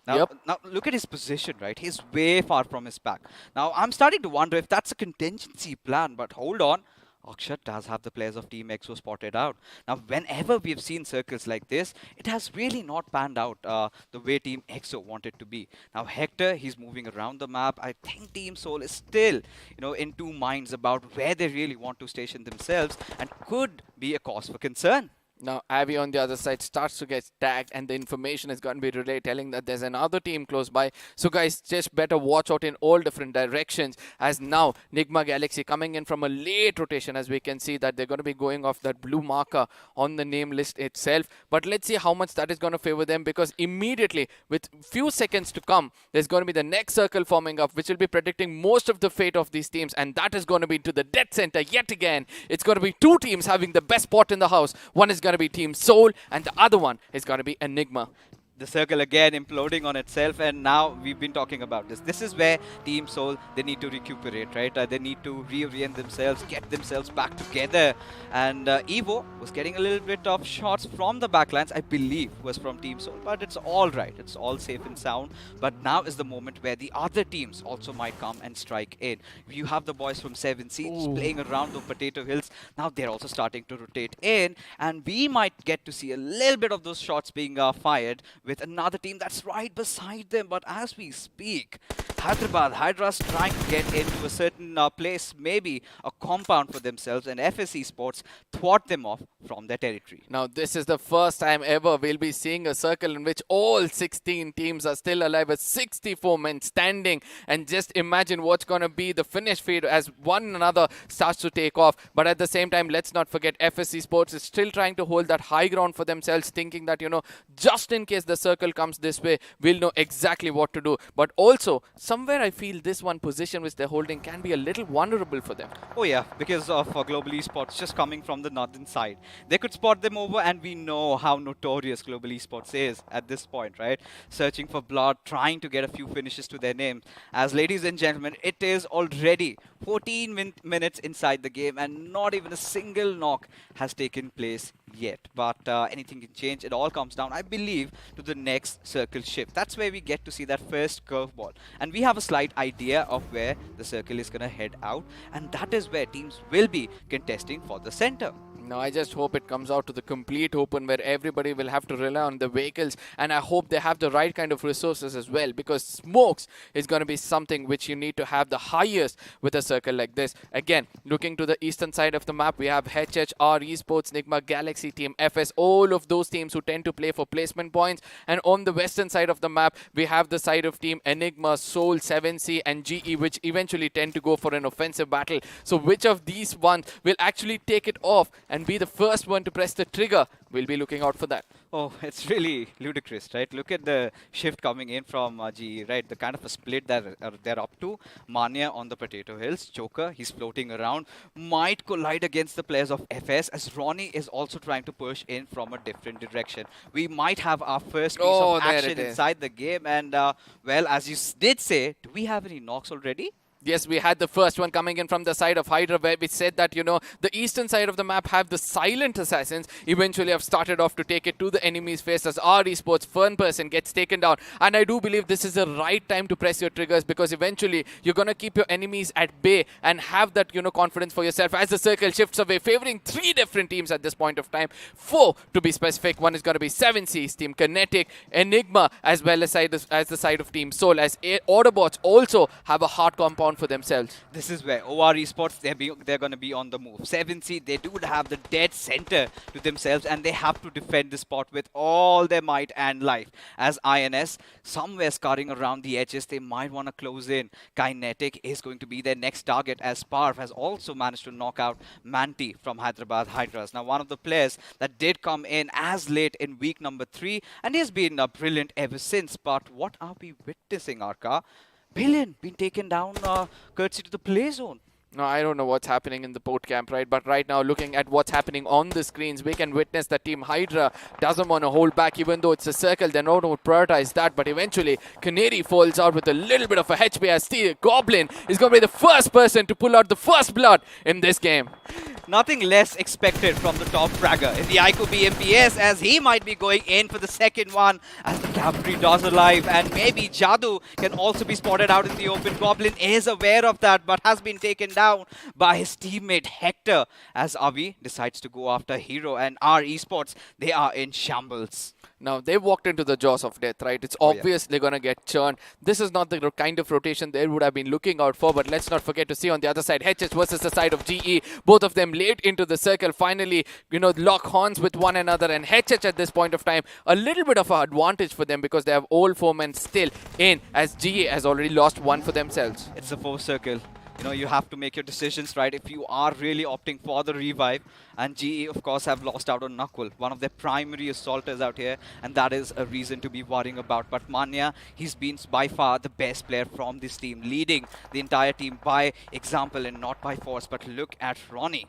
Now, now, look at his position, right? He's way far from his back. Now, I'm starting to wonder if that's a contingency plan, but hold on. Akshat does have the players of Team EXO spotted out. Now, whenever we've seen circles like this, it has really not panned out the way Team EXO wanted to be. Now, Hector, he's moving around the map. I think Team Soul is still, in two minds about where they really want to station themselves, and could be a cause for concern. Now, Avi on the other side starts to get tagged, and the information is going to be relayed telling that there's another team close by. So, guys, just better watch out in all different directions, as now Nigma Galaxy coming in from a late rotation, as we can see that they're going to be going off that blue marker on the name list itself. But let's see how much that is going to favor them, because immediately, with few seconds to come, there's going to be the next circle forming up, which will be predicting most of the fate of these teams, and that is going to be to the death center yet again. It's going to be two teams having the best spot in the house. One is going to be Team Soul, and the other one is going to be Enigma. The circle again imploding on itself, and now we've been talking about this. This is where Team Soul, they need to recuperate, right? They need to reorient themselves, get themselves back together. And Evo was getting a little bit of shots from the backlines, I believe was from Team Soul, but it's all right. It's all safe and sound. But now is the moment where the other teams also might come and strike in. You have the boys from 7 Seeds playing around the Potato Hills. Now they're also starting to rotate in, and we might get to see a little bit of those shots being fired with another team that's right beside them. But as we speak, Hyderabad, Hydras trying to get into a certain place, maybe a compound for themselves, and FS Esports thwart them off from their territory. Now, this is the first time ever we'll be seeing a circle in which all 16 teams are still alive with 64 men standing. And just imagine what's going to be the finish feed as one another starts to take off. But at the same time, let's not forget FS Esports is still trying to hold that high ground for themselves, thinking that, just in case the circle comes this way, we'll know exactly what to do. But also, somewhere I feel this one position which they're holding can be a little vulnerable for them. Oh yeah, because of Global Esports just coming from the northern side. They could spot them over, and we know how notorious Global Esports is at this point, right? Searching for blood, trying to get a few finishes to their name. As ladies and gentlemen, it is already 14 minutes inside the game, and not even a single knock has taken place yet. But anything can change. It all comes down, I believe, to the next circle shift. That's where we get to see that first curveball. And we have a slight idea of where the circle is going to head out. And that is where teams will be contesting for the center. No, I just hope it comes out to the complete open where everybody will have to rely on the vehicles, and I hope they have the right kind of resources as well, because smokes is going to be something which you need to have the highest with a circle like this. Again, looking to the eastern side of the map, we have HHR, Esports, Nigma, Galaxy, Team FS, all of those teams who tend to play for placement points. And on the western side of the map, we have the side of Team Enigma, Soul, 7C and GE, which eventually tend to go for an offensive battle. So which of these ones will actually take it off and be the first one to press the trigger? We'll be looking out for that. Oh, it's really ludicrous, right? Look at the shift coming in from GE, right? The kind of a split that they're up to. Mania on the Potato Hills. Joker, he's floating around. Might collide against the players of FS, as Ronnie is also trying to push in from a different direction. We might have our first piece of action inside the game. And, well, as you did say, do we have any knocks already? Yes, we had the first one coming in from the side of Hydra, where we said that, you know, the eastern side of the map have the silent assassins. Eventually have started off to take it to the enemy's face as our Esports Fern person gets taken down. And I do believe this is the right time to press your triggers, because eventually you're going to keep your enemies at bay and have that, you know, confidence for yourself as the circle shifts away, favoring 3 different teams at this point of time. 4 to be specific. One is going to be 7C's Team Kinetic, Enigma, as well as the side of Team Soul, as Autobotz also have a hard compound for themselves. This is where OR Esports, they're going to be on the move. 7C, they do have the dead center to themselves, and they have to defend the spot with all their might and life. As INS, somewhere scurrying around the edges, they might want to close in. Kinetic is going to be their next target, as Parv has also managed to knock out Manti from Hyderabad Hydras. Now, one of the players that did come in as late in week number 3, and he has been brilliant ever since. But what are we witnessing, Arka? Billion being taken down courtesy to the play zone. No, I don't know what's happening in the port camp, right? But right now, looking at what's happening on the screens, we can witness that Team Hydra doesn't want to hold back, even though it's a circle. They're not going to prioritize that. But eventually, Kinetic falls out with a little bit of a HP, as Goblin is going to be the first person to pull out the first blood in this game. Nothing less expected from the top fragger in the iQOO BMPS, as he might be going in for the second one as the cavalry does alive. And maybe Jadu can also be spotted out in the open. Goblin is aware of that, but has been taken down by his teammate Hector, as Avi decides to go after Hero. And our Esports, they are in shambles. Now, they walked into the jaws of death, right? It's obvious they're going to get churned. This is not the kind of rotation they would have been looking out for, but let's not forget to see on the other side, HH versus the side of GE. Both of them late into the circle, finally, you know, lock horns with one another. And HH at this point of time, a little bit of an advantage for them, because they have all 4 men still in, as GE has already lost 1 for themselves. It's a 4 circle. You know, you have to make your decisions, right? If you are really opting for the revive, and GE, of course, have lost out on Knuckle, one of their primary assaulters out here, and that is a reason to be worrying about. But Mania, he's been by far the best player from this team, leading the entire team by example and not by force. But look at Ronnie.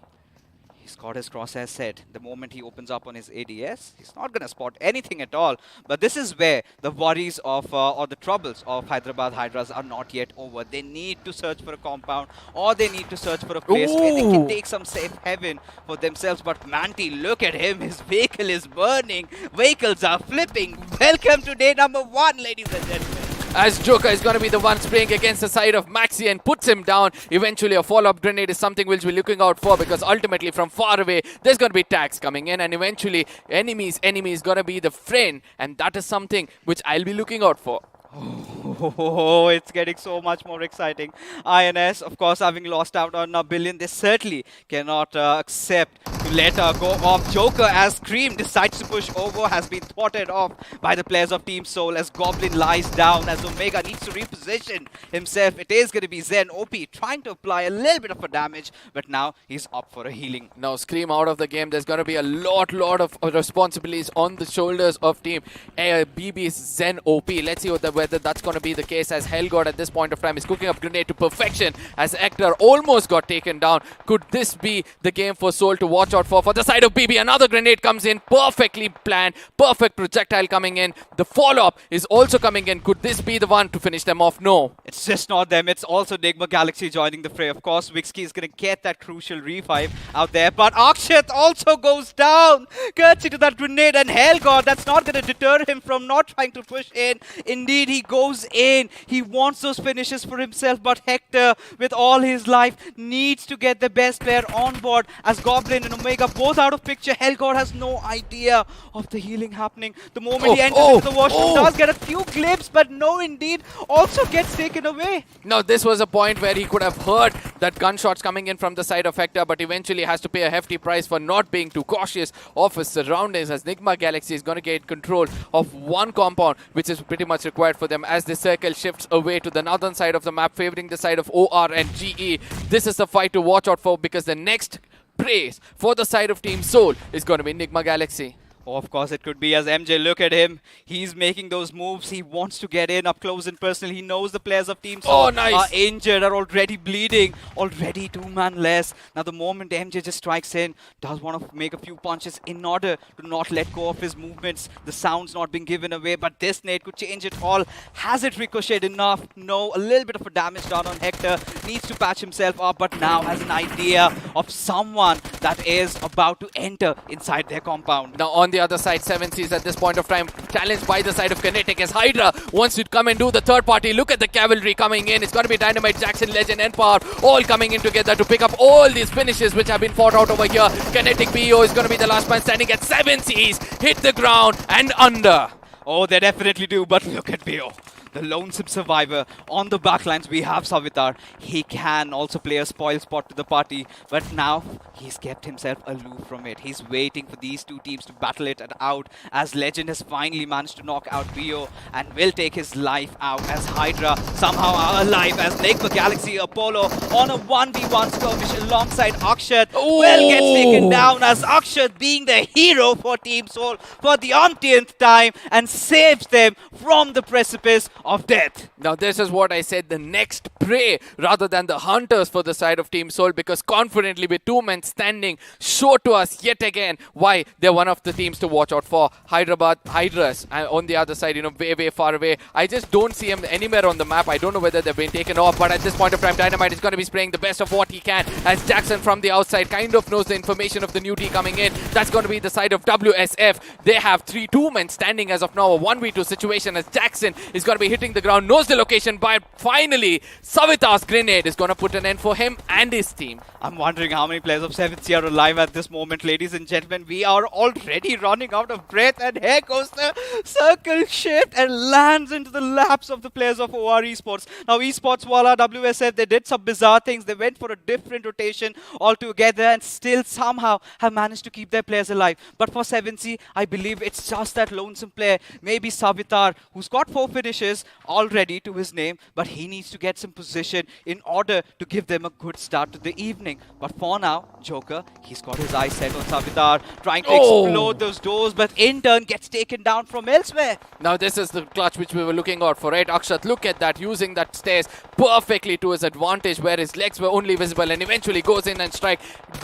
He's got his crosshair set. The moment he opens up on his ADS, he's not going to spot anything at all. But this is where the worries of, or the troubles of Hyderabad Hydras are not yet over. They need to search for a compound, or they need to search for a place where they can take some safe haven for themselves. But Manti, look at him. His vehicle is burning. Vehicles are flipping. Welcome to day number 1, ladies and gentlemen. As Joker is going to be the one spraying against the side of Maxi and puts him down. Eventually, a follow-up grenade is something we'll be looking out for, because ultimately from far away, there's going to be tags coming in, and eventually, enemy is going to be the friend, and that is something which I'll be looking out for. Oh, it's getting so much more exciting. INS, of course, having lost out on a billion, they certainly cannot accept to let her go off. Joker, as Cream decides to push over, has been thwarted off by the players of Team Soul, as Goblin lies down, as Omega needs to reposition himself. It is going to be Zen OP trying to apply a little bit of a damage, but now he's up for a healing. Now, Scream out of the game. There's going to be a lot of responsibilities on the shoulders of Team BB's Zen OP. Let's see whether that's going to be the case, as Hellgod at this point of time is cooking up grenade to perfection, as Hector almost got taken down. Could this be the game for Soul to watch out for the side of BB. Another grenade comes in, perfectly planned, perfect projectile coming in. The follow-up is also coming in. Could this be the one to finish them off? No. It's just not them. It's also Nigma Galaxy joining the fray. Of course, Wixky is going to get that crucial revive out there. But Akshat also goes down. Curtsy to that grenade. And hell god, that's not going to deter him from not trying to push in. Indeed, he goes in. He wants those finishes for himself. But Hector, with all his life, needs to get the best player on board. As Goblin and Omega both out of picture. Hellgod has no idea of the healing happening. The moment he enters into the washroom, does get a few glimpses, but no, indeed, also gets taken away. Now, this was a point where he could have heard that gunshots coming in from the side of Hector, but eventually has to pay a hefty price for not being too cautious of his surroundings, as Nigma Galaxy is going to get control of one compound, which is pretty much required for them as the circle shifts away to the northern side of the map, favoring the side of OR and GE. This is the fight to watch out for, because the next praise for the side of Team Soul is going to be Nigma Galaxy. Oh, of course it could be, as MJ, look at him. He's making those moves. He wants to get in up close and personal. He knows the players of Team Soul are injured, are already bleeding, already 2-man less. Now, the moment MJ just strikes in, does want to make a few punches in order to not let go of his movements. The sound's not being given away, but this nade could change it all. Has it ricocheted enough? No, a little bit of a damage done on Hector. Needs to patch himself up, but now has an idea of someone that is about to enter inside their compound. Now, on the other side, 7Cs at this point of time, challenged by the side of Kinetic, as Hydra wants to come and do the third party. Look at the cavalry coming in. It's going to be Dynamite, Jackson, Legend, and Power all coming in together to pick up all these finishes which have been fought out over here. Kinetic BO is going to be the last man standing at 7Cs. Hit the ground and under. Oh, they definitely do, but look at BO. The lonesome survivor on the backlines. We have Savitar. He can also play a spoil spot to the party, but now he's kept himself aloof from it. He's waiting for these two teams to battle it out, as Legend has finally managed to knock out BO and will take his life out, as Hydra somehow are alive, as Nigma Galaxy Apollo on a 1v1 skirmish alongside Akshat will get taken down, as Akshat, being the hero for Team Soul for the umpteenth time, and saves them from the precipice of death. Now, this is what I said, the next prey rather than the hunters for the side of Team Soul, because confidently with 2 men standing, show to us yet again why they're one of the teams to watch out for. Hyderabad, Hydras on the other side, way far away. I just don't see him anywhere on the map. I don't know whether they've been taken off, but at this point of time, Dynamite is going to be spraying the best of what he can, as Jackson from the outside kind of knows the information of the new T coming in. That's going to be the side of WSF. They have 2 men standing as of now, a 1v2 situation, as Jackson is going to be hitting the ground, knows the location, but finally Savitar's grenade is going to put an end for him and his team. I'm wondering how many players of 7C are alive at this moment, ladies and gentlemen. We are already running out of breath, and here goes the circle shift and lands into the laps of the players of OR Esports. Now, Esports Wala, WSF, they did some bizarre things. They went for a different rotation altogether and still somehow have managed to keep their players alive. But for 7C, I believe it's just that lonesome player, maybe Savitar, who's got 4 finishes already to his name, but he needs to get some position in order to give them a good start to the evening. But for now, Joker, he's got his eyes set on Savitar, trying to explode those doors, but in turn gets taken down from elsewhere. Now, this is the clutch which we were looking out for, right? Akshat, look at that, using that stairs perfectly to his advantage, where his legs were only visible, and eventually goes in and strike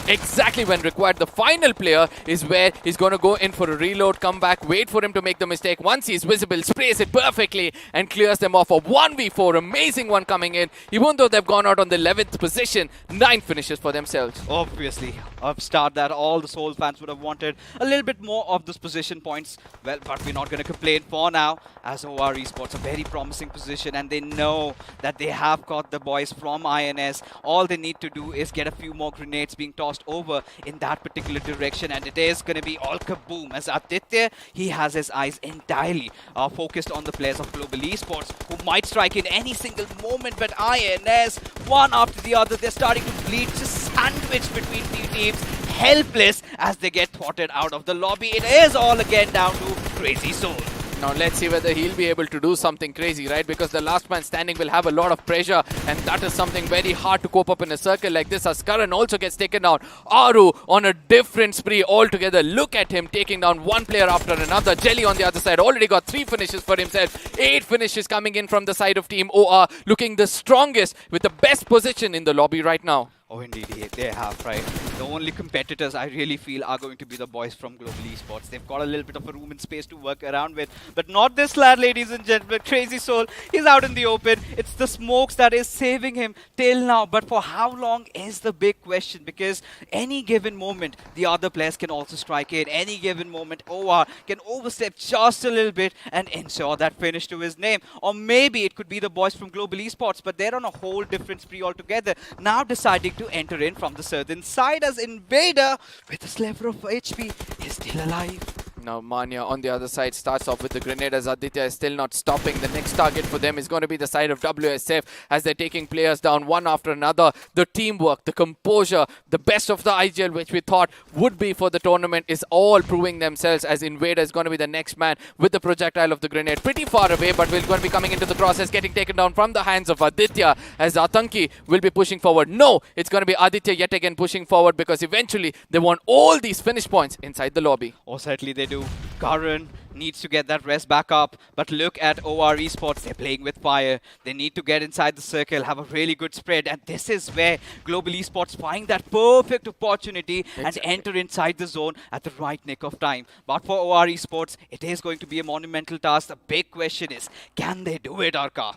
exactly when required. The final player is where he's going to go in for a reload, come back, wait for him to make the mistake. Once he's visible, sprays it perfectly and clears them off. A 1v4, amazing one coming in. Even though they've gone out on the 11th position, 9 finishes for themselves. Obviously, a start that all the Soul fans would have wanted. A little bit more of those position points. Well, but we're not going to complain for now, as OR Esports, a very promising position, and they know that they have got the boys from INS. All they need to do is get a few more grenades being tossed over in that particular direction, and it is going to be all kaboom, as Aditya, he has his eyes entirely focused on the players of Global Esports, who might strike in any single moment. But INS, one after the other, they're starting to bleed, just sandwiched between two teams, helpless as they get thwarted out of the lobby. It is all again down to Crazy Soul. Now, let's see whether he'll be able to do something crazy, right? Because the last man standing will have a lot of pressure, and that is something very hard to cope up in a circle like this, as Karan also gets taken down. Aru on a different spree altogether. Look at him taking down one player after another. Jelly on the other side already got 3 finishes for himself. 8 finishes coming in from the side of Team OR, looking the strongest with the best position in the lobby right now. Oh, indeed, they have, right? The only competitors I really feel are going to be the boys from Global Esports. They've got a little bit of a room and space to work around with, but not this lad, ladies and gentlemen. Crazy Soul, he's out in the open. It's the smokes that is saving him till now, but for how long is the big question, because any given moment, the other players can also strike in. Any given moment, OR can overstep just a little bit and ensure that finish to his name. Or maybe it could be the boys from Global Esports, but they're on a whole different spree altogether. Now deciding to enter in from the southern side as Invader with a sliver of HP is still alive. Now Manya on the other side starts off with the grenade as Aditya is still not stopping. The next target for them is going to be the side of WSF as they're taking players down one after another. The teamwork, the composure, the best of the IGL which we thought would be for the tournament is all proving themselves as Invader is going to be the next man with the projectile of the grenade. Pretty far away, but we're going to be coming into the process, getting taken down from the hands of Aditya as Atanki will be pushing forward. No, it's going to be Aditya yet again pushing forward because eventually they want all these finish points inside the lobby. Or certainly they do. Karan needs to get that rest back up, but look at OR Esports. They're playing with fire. They need to get inside the circle, have a really good spread, and this is where Global Esports find that perfect opportunity and enter inside the zone at the right nick of time. But for OR Esports, it is going to be a monumental task. The big question is, can they do it, Arka?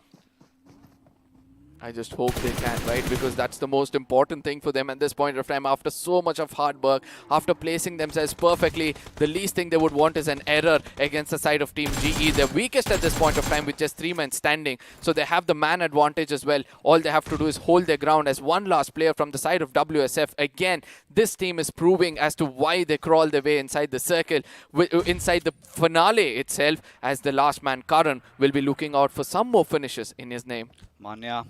I just hope they can, right? Because that's the most important thing for them at this point of time. After so much of hard work, after placing themselves perfectly, the least thing they would want is an error against the side of Team GE. They're weakest at this point of time with just 3 men standing. So they have the man advantage as well. All they have to do is hold their ground as one last player from the side of WSF. Again, this team is proving as to why they crawl their way inside the circle, inside the finale itself, as the last man, Karan, will be looking out for some more finishes in his name. Manya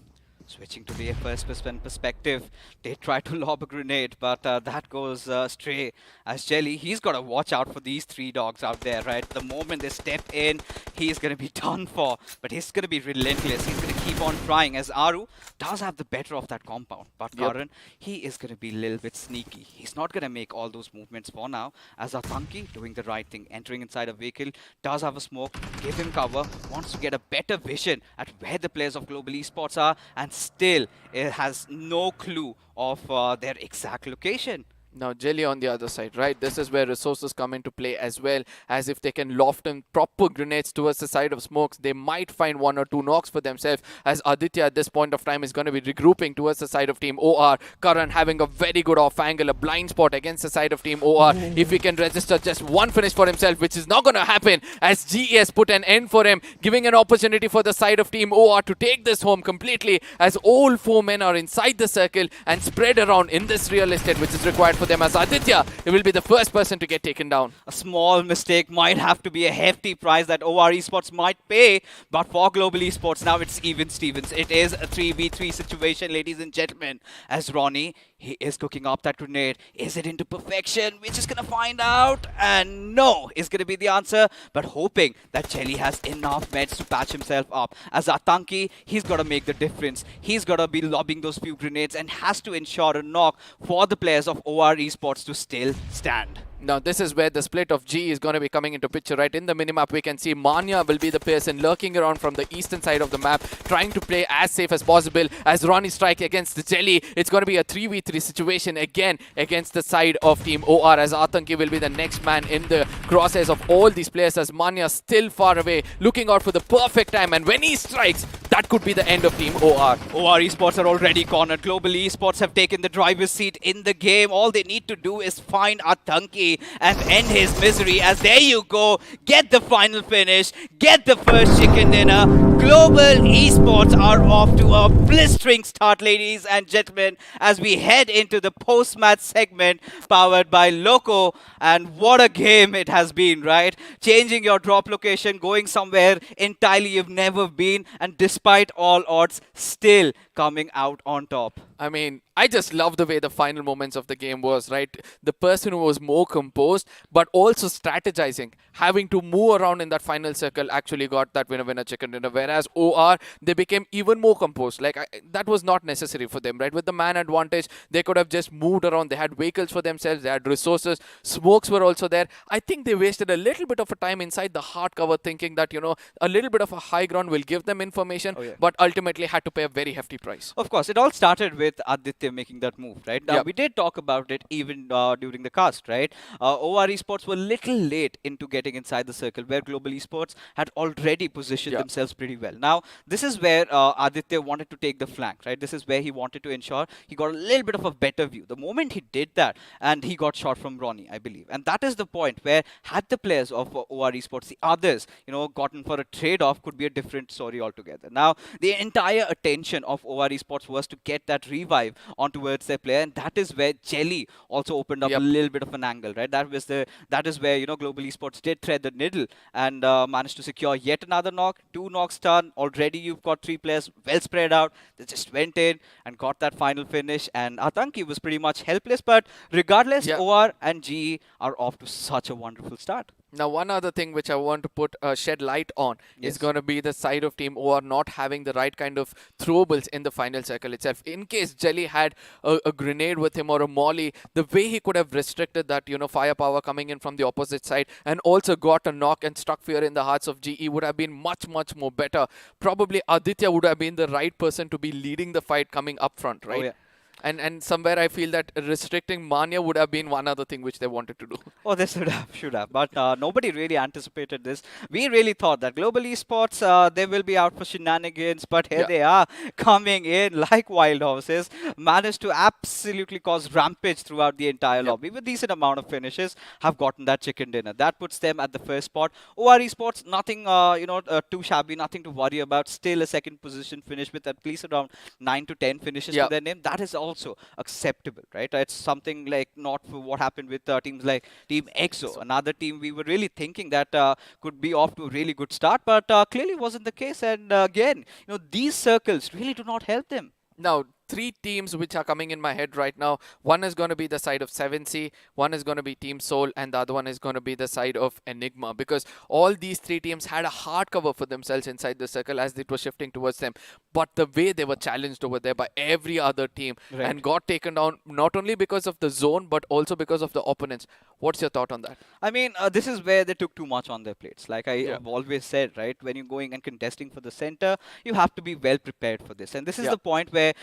switching to the first person perspective. They try to lob a grenade, but that goes stray. As Jelly, he's got to watch out for these 3 dogs out there, right? The moment they step in, he's going to be done for. But he's going to be relentless. He's going to keep on trying, as Aru does have the better of that compound. But Karan, he is going to be a little bit sneaky. He's not going to make all those movements for now. As Atanki doing the right thing, entering inside a vehicle, does have a smoke, give him cover, wants to get a better vision at where the players of Global Esports are, and still it has no clue of their exact location. Now Jelly on the other side, right? This is where resources come into play as well, as if they can loft in proper grenades towards the side of smokes, they might find 1 or 2 knocks for themselves, as Aditya at this point of time is going to be regrouping towards the side of Team OR. Karan having a very good off angle, a blind spot against the side of Team OR. If he can register just 1 finish for himself, which is not going to happen, as GES put an end for him, giving an opportunity for the side of Team OR to take this home completely, as all 4 men are inside the circle and spread around in this real estate, which is required for them, as Aditya will be the first person to get taken down. A small mistake might have to be a hefty price that OR Esports might pay, but for Global Esports now it's even Stevens. It is a 3v3 situation, ladies and gentlemen, as Ronnie, he is cooking up that grenade. Is it into perfection? We're just gonna find out, and no is gonna be the answer, but hoping that Jelly has enough meds to patch himself up. As Atanki, he's gotta make the difference. He's gotta be lobbing those few grenades and has to ensure a knock for the players of OR Esports to still stand. Now this is where the split of G is going to be coming into picture, right? In the minimap we can see Manya will be the person lurking around from the eastern side of the map, trying to play as safe as possible, as Ronnie strike against the Jelly. It's going to be a 3v3 situation again against the side of Team OR, as Atanki will be the next man in the crosshairs of all these players, as Manya still far away, looking out for the perfect time, and when he strikes, that could be the end of Team OR. OR Esports are already cornered. Global Esports have taken the driver's seat in the game. All they need to do is find Atanki and end his misery, as there you go, get the final finish, get the first chicken dinner. Global Esports are off to a blistering start, ladies and gentlemen, as we head into the post-match segment powered by Loco. And what a game it has been, right? Changing your drop location, going somewhere entirely you've never been, and despite all odds, still coming out on top. I mean, I just love the way the final moments of the game was, right? The person who was more composed, but also strategizing, having to move around in that final circle, actually got that winner chicken dinner. Whereas OR, they became even more composed. Like, that was not necessary for them, right? With the man advantage, they could have just moved around. They had vehicles for themselves. They had resources. Smokes were also there. I think they wasted a little bit of a time inside the hard cover, thinking that, you know, a little bit of a high ground will give them information, but ultimately had to pay a very hefty price. surprise. Of course, it all started with Aditya making that move, right? Now, Yep. we did talk about it even during the cast, right? OR Esports were little late into getting inside the circle where Global Esports had already positioned Yep. themselves pretty well. Now, this is where Aditya wanted to take the flank, right? This is where he wanted to ensure he got a little bit of a better view. The moment he did that, and he got shot from Ronnie, I believe. And that is the point where, had the players of OR Esports, the others, gotten for a trade-off, could be a different story altogether. Now, the entire attention of OR Esports was to get that revive on towards their player, and that is where Jelly also opened up Yep. a little bit of an angle, right? That is where Global Esports did thread the needle and managed to secure yet another knock. 2 knocks done already. You've got 3 players well spread out. They just went in and got that final finish, and Atanki was pretty much helpless. But regardless, Yeah. OR and GE are off to such a wonderful start. Now, one other thing which I want to put shed light on Yes. is going to be the side of Team OR not having the right kind of throwables in the final circle itself. In case Jelly had a grenade with him or a molly, the way he could have restricted that, firepower coming in from the opposite side and also got a knock and struck fear in the hearts of GE would have been much, much more better. Probably Aditya would have been the right person to be leading the fight coming up front, right? Oh, yeah. And somewhere I feel that restricting Manya would have been one other thing which they wanted to do. Oh, they should have. But nobody really anticipated this. We really thought that Global Esports, they will be out for shenanigans, but here Yeah. they are coming in like wild horses, managed to absolutely cause rampage throughout the entire lobby with decent amount of finishes, have gotten that chicken dinner. That puts them at the first spot. OR Esports, nothing, too shabby, nothing to worry about. Still a second position finish with at least around 9 to 10 finishes to Yeah. their name. That is also acceptable, right? It's something like not for what happened with teams like Team EXO, another team we were really thinking that could be off to a really good start, but clearly wasn't the case. And again, these circles really do not help them. Now, 3 teams which are coming in my head right now. One is going to be the side of 7C, one is going to be Team Soul, and the other one is going to be the side of Enigma, because all these 3 teams had a hard cover for themselves inside the circle as it was shifting towards them. But the way they were challenged over there by every other team Right. and got taken down not only because of the zone but also because of the opponents. What's your thought on that? I mean, this is where they took too much on their plates. Like I Yeah. have always said, right? When you're going and contesting for the center, you have to be well prepared for this. And this is Yeah. the point where,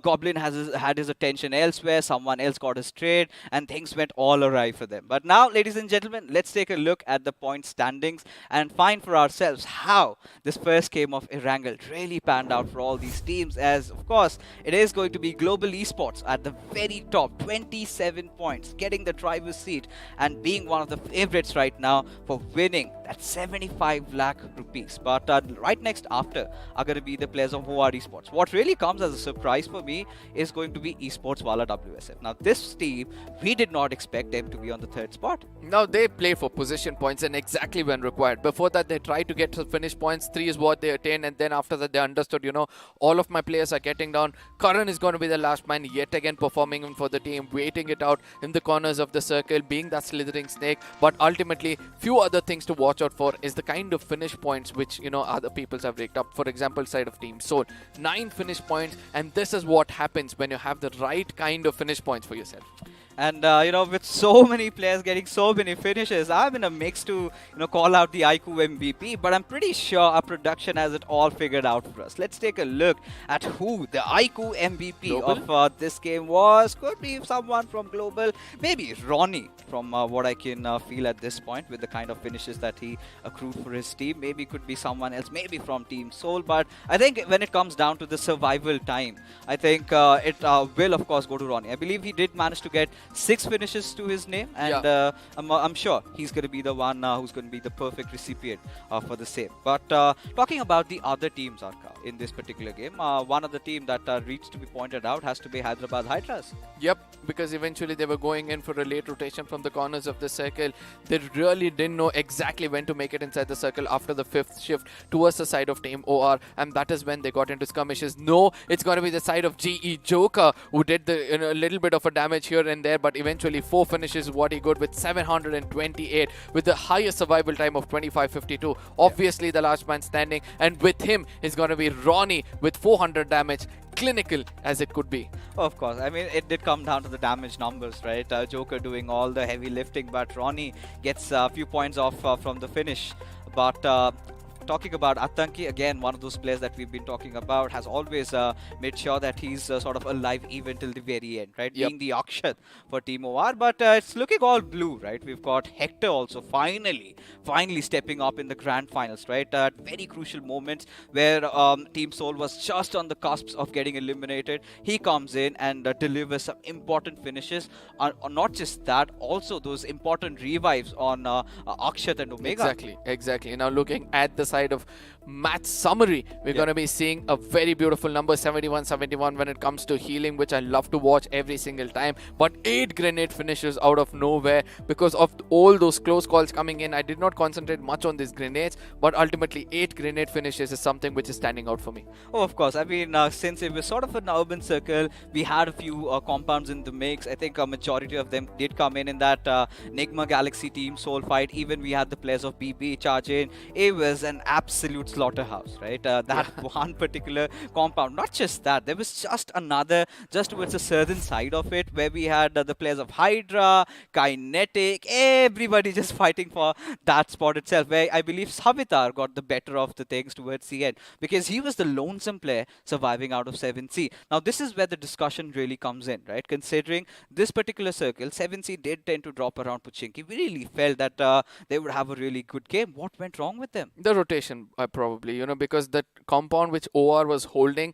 Goblin had his attention elsewhere. Someone else got his trade, and things went all awry for them. But now, ladies and gentlemen, let's take a look at the point standings and find for ourselves how this first game of Erangel really panned out for all these teams. As, of course, it is going to be Global Esports at the very top, 27 points, getting the driver's seat and being one of the favorites right now for winning that 75 lakh rupees. But right next after are going to be the players of OR Esports. What really comes as a surprise for me is going to be Esports Wala WSF. Now, this team, we did not expect them to be on the 3rd spot. Now they play for position points and exactly when required. Before that, they tried to get to finish points. 3 is what they attained, and then after that, they understood, all of my players are getting down. Karan is going to be the last man yet again performing for the team, waiting it out in the corners of the circle, being that slithering snake. But ultimately, few other things to watch out for is the kind of finish points which, other peoples have raked up. For example, side of Team Soul, 9 finish points, and this is what happens when you have the right kind of finish points for yourself. And, with so many players getting so many finishes, I'm in a mix to, call out the iQOO MVP. But I'm pretty sure our production has it all figured out for us. Let's take a look at who the iQOO MVP Global? of this game was. Could be someone from Global. Maybe Ronnie, from what I can feel at this point with the kind of finishes that he accrued for his team. Maybe could be someone else, maybe from Team Soul. But I think when it comes down to the survival time, I think it will, of course, go to Ronnie. I believe he did manage to get 6 finishes to his name, and I'm sure he's going to be the one who's going to be the perfect recipient for the same. But talking about the other teams, Arka, in this particular game, one other team that needs to be pointed out has to be Hyderabad Hydras. Yep, because eventually they were going in for a late rotation from the corners of the circle. They really didn't know exactly when to make it inside the circle after the 5th shift towards the side of Team OR, and that is when they got into skirmishes. No, it's going to be the side of GE Joker who did the a little bit of a damage here and there, but eventually 4 finishes is what he got with 728 with the highest survival time of 25.52. Obviously the last man standing, and with him is going to be Ronnie with 400 damage. Clinical as it could be. Of course, I mean, it did come down to the damage numbers, right? Joker doing all the heavy lifting, but Ronnie gets a few points off from the finish. But talking about Atanki, again, one of those players that we've been talking about, has always made sure that he's sort of alive even till the very end, right? Yep. Being the auction for Team OR, but it's looking all blue, right? We've got Hector also finally stepping up in the grand finals, right? At very crucial moments where Team Soul was just on the cusp of getting eliminated. He comes in and delivers some important finishes. Not just that, also those important revives on Akshat and Omega. Exactly. Now looking at the side of match summary, we're going to be seeing a very beautiful number 71-71 when it comes to healing, which I love to watch every single time. But 8 grenade finishes out of nowhere because of all those close calls coming in. I did not concentrate much on these grenades, but ultimately 8 grenade finishes is something which is standing out for me. Oh, of course. I mean, since it was sort of an urban circle, we had a few compounds in the mix. I think a majority of them did come in that Nigma Galaxy Team Soul fight. Even we had the players of BB charge in. It was an absolute slaughterhouse, right? That one particular compound. Not just that, there was just another, just towards the southern side of it, where we had the players of Hydra, Kinetic, everybody just fighting for that spot itself, where I believe Savitar got the better of the things towards the end, because he was the lonesome player surviving out of 7C. Now, this is where the discussion really comes in, right? Considering this particular circle, 7C did tend to drop around Puchinki. We really felt that they would have a really good game. What went wrong with them? The rotation, probably, because that compound which OR was holding,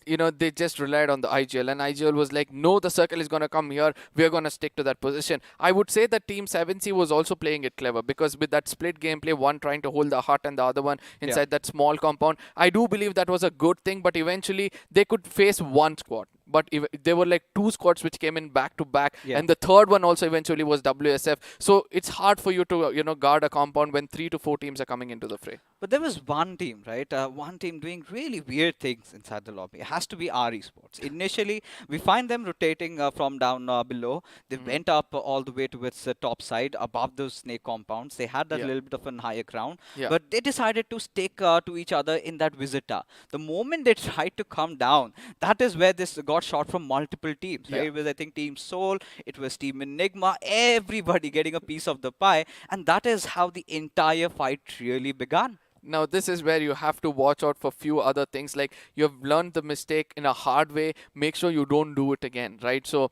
they just relied on the IGL, and IGL was like, no, the circle is going to come here. We're going to stick to that position. I would say that Team 7C was also playing it clever, because with that split gameplay, one trying to hold the hut and the other one inside that small compound, I do believe that was a good thing, but eventually they could face one squad. But there were like 2 squads which came in back to back, and the third one also eventually was WSF. So it's hard for you to guard a compound when 3 to 4 teams are coming into the fray. But there was one team, right? One team doing really weird things inside the lobby. It has to be our Esports. Initially, we find them rotating from down below. They went up all the way towards the top side, above those snake compounds. They had that little bit of a higher ground. But they decided to stick to each other in that Visita. The moment they tried to come down, that is where this got shot from multiple teams. Right? It was, I think, Team Soul, it was Team Enigma, everybody getting a piece of the pie, and that is how the entire fight really began. Now, this is where you have to watch out for few other things. Like, you have learned the mistake in a hard way. Make sure you don't do it again, right? So,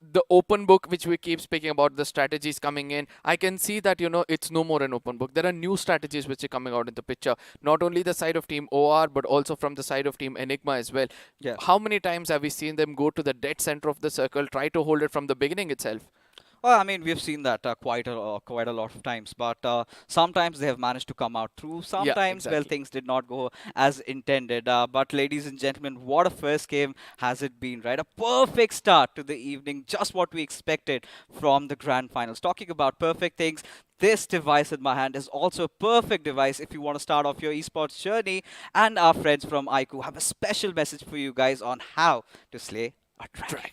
the open book, which we keep speaking about, the strategies coming in, I can see that, it's no more an open book. There are new strategies which are coming out in the picture. Not only the side of Team OR, but also from the side of Team Enigma as well. How many times have we seen them go to the dead center of the circle, try to hold it from the beginning itself? Well, I mean, we've seen that quite a lot of times, but sometimes they have managed to come out through. Sometimes, well, things did not go as intended. But ladies and gentlemen, what a first game has it been, right? A perfect start to the evening, just what we expected from the grand finals. Talking about perfect things, this device in my hand is also a perfect device if you want to start off your esports journey. And our friends from iQOO have a special message for you guys on how to slay a dragon.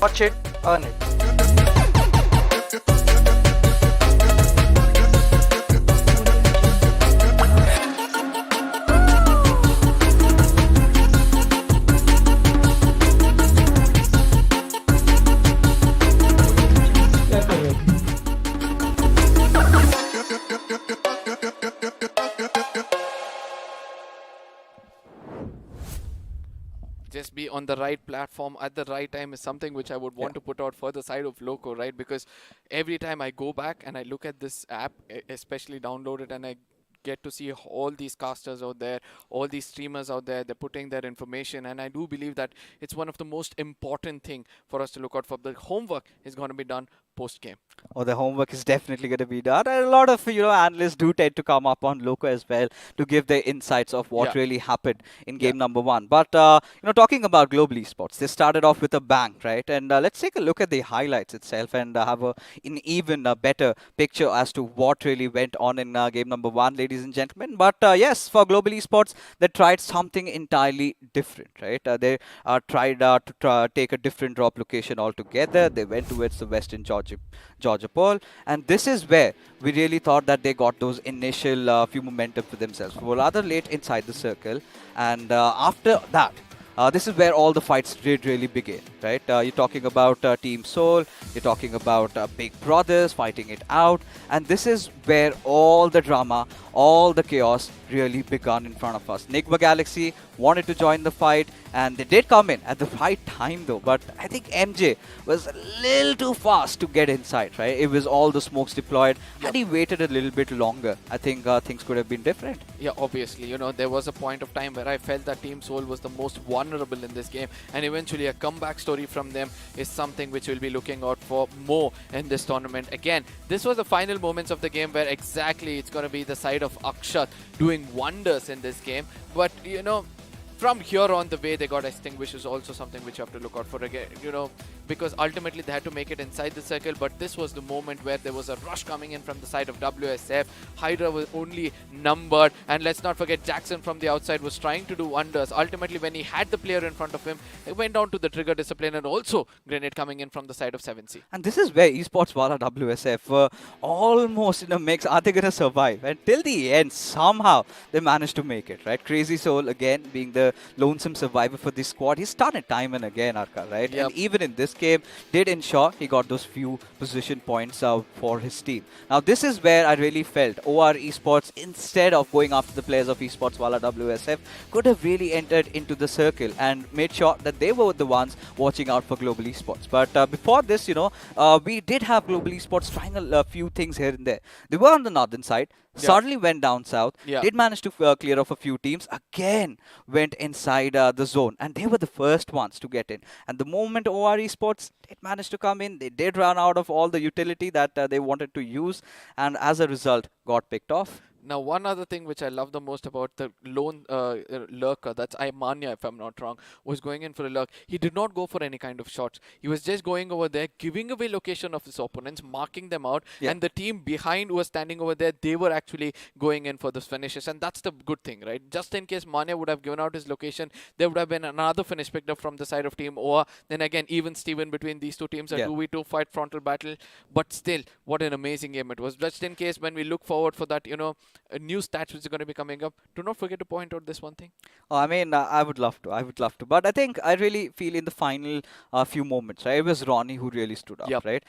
Watch it, earn it. Just be on the right platform at the right time is something which I would want to put out for the side of Loco, right? Because every time I go back and I look at this app, especially download it, and I get to see all these casters out there, all these streamers out there, they're putting their information, and I do believe that it's one of the most important thing for us to look out for. The homework is going to be done post game. Oh, the homework is definitely going to be done. And a lot of, analysts do tend to come up on Loco as well to give their insights of what Yeah. really happened in Yeah. game number one. But, talking about global esports, they started off with a bang, right? And let's take a look at the highlights itself and have an even better picture as to what really went on in game number one, ladies and gentlemen. But yes, for global esports, they tried something entirely different, right? They tried to take a different drop location altogether. They went towards the western Georgia Pearl, and this is where we really thought that they got those initial few momentum for themselves. We were rather late inside the circle, and after that, this is where all the fights did really begin, right? You're talking about Team Soul, you're talking about Big Brothers fighting it out, and this is where all the drama, all the chaos really began in front of us. Nigma Galaxy wanted to join the fight, and they did come in at the right time though, but I think MJ was a little too fast to get inside, right? It was all the smokes deployed. Had he waited a little bit longer, I think things could have been different. Yeah, obviously, there was a point of time where I felt that Team Soul was the most vulnerable in this game, and eventually a comeback story from them is something which we'll be looking out for more in this tournament. Again, this was the final moments of the game where exactly it's going to be the side of Akshat doing wonders in this game. But, from here on, the way they got extinguished is also something which you have to look out for again, because ultimately they had to make it inside the circle. But this was the moment where there was a rush coming in from the side of WSF. Hydra was only numbered, and let's not forget Jackson from the outside was trying to do wonders. Ultimately, when he had the player in front of him, it went down to the trigger discipline, and also grenade coming in from the side of 7C. And this is where Esports Wala WSF were almost in a mix. Are they going to survive? And till the end, somehow they managed to make it, right? Crazy Soul, again, being the lonesome survivor for this squad. He's done it time and again, Arka, right? Yep. And even in this game, did ensure he got those few position points for his team. Now, this is where I really felt OR Esports, instead of going after the players of Esports Wala WSF, could have really entered into the circle and made sure that they were the ones watching out for Global Esports. But before this, we did have Global Esports trying a few things here and there. They were on the northern side, suddenly went down south, did manage to clear off a few teams, again went inside the zone, and they were the first ones to get in. And the moment OR Esports did manage to come in, they did run out of all the utility that they wanted to use, and as a result got picked off. Now, one other thing which I love the most about the lone lurker, that's Imania if I'm not wrong, was going in for a lurk. He did not go for any kind of shots. He was just going over there, giving away location of his opponents, marking them out, and the team behind who was standing over there, they were actually going in for the finishes, and that's the good thing, right? Just in case Mania would have given out his location, there would have been another finish picked up from the side of Team OR. Then again, even Steven between these two teams, a 2v2 fight, frontal battle. But still, what an amazing game it was. Just in case when we look forward for that, new stats which are going to be coming up, do not forget to point out this one thing. Oh, I mean, I would love to. I would love to. But I think I really feel in the final few moments, right? It was Ronnie who really stood up, right?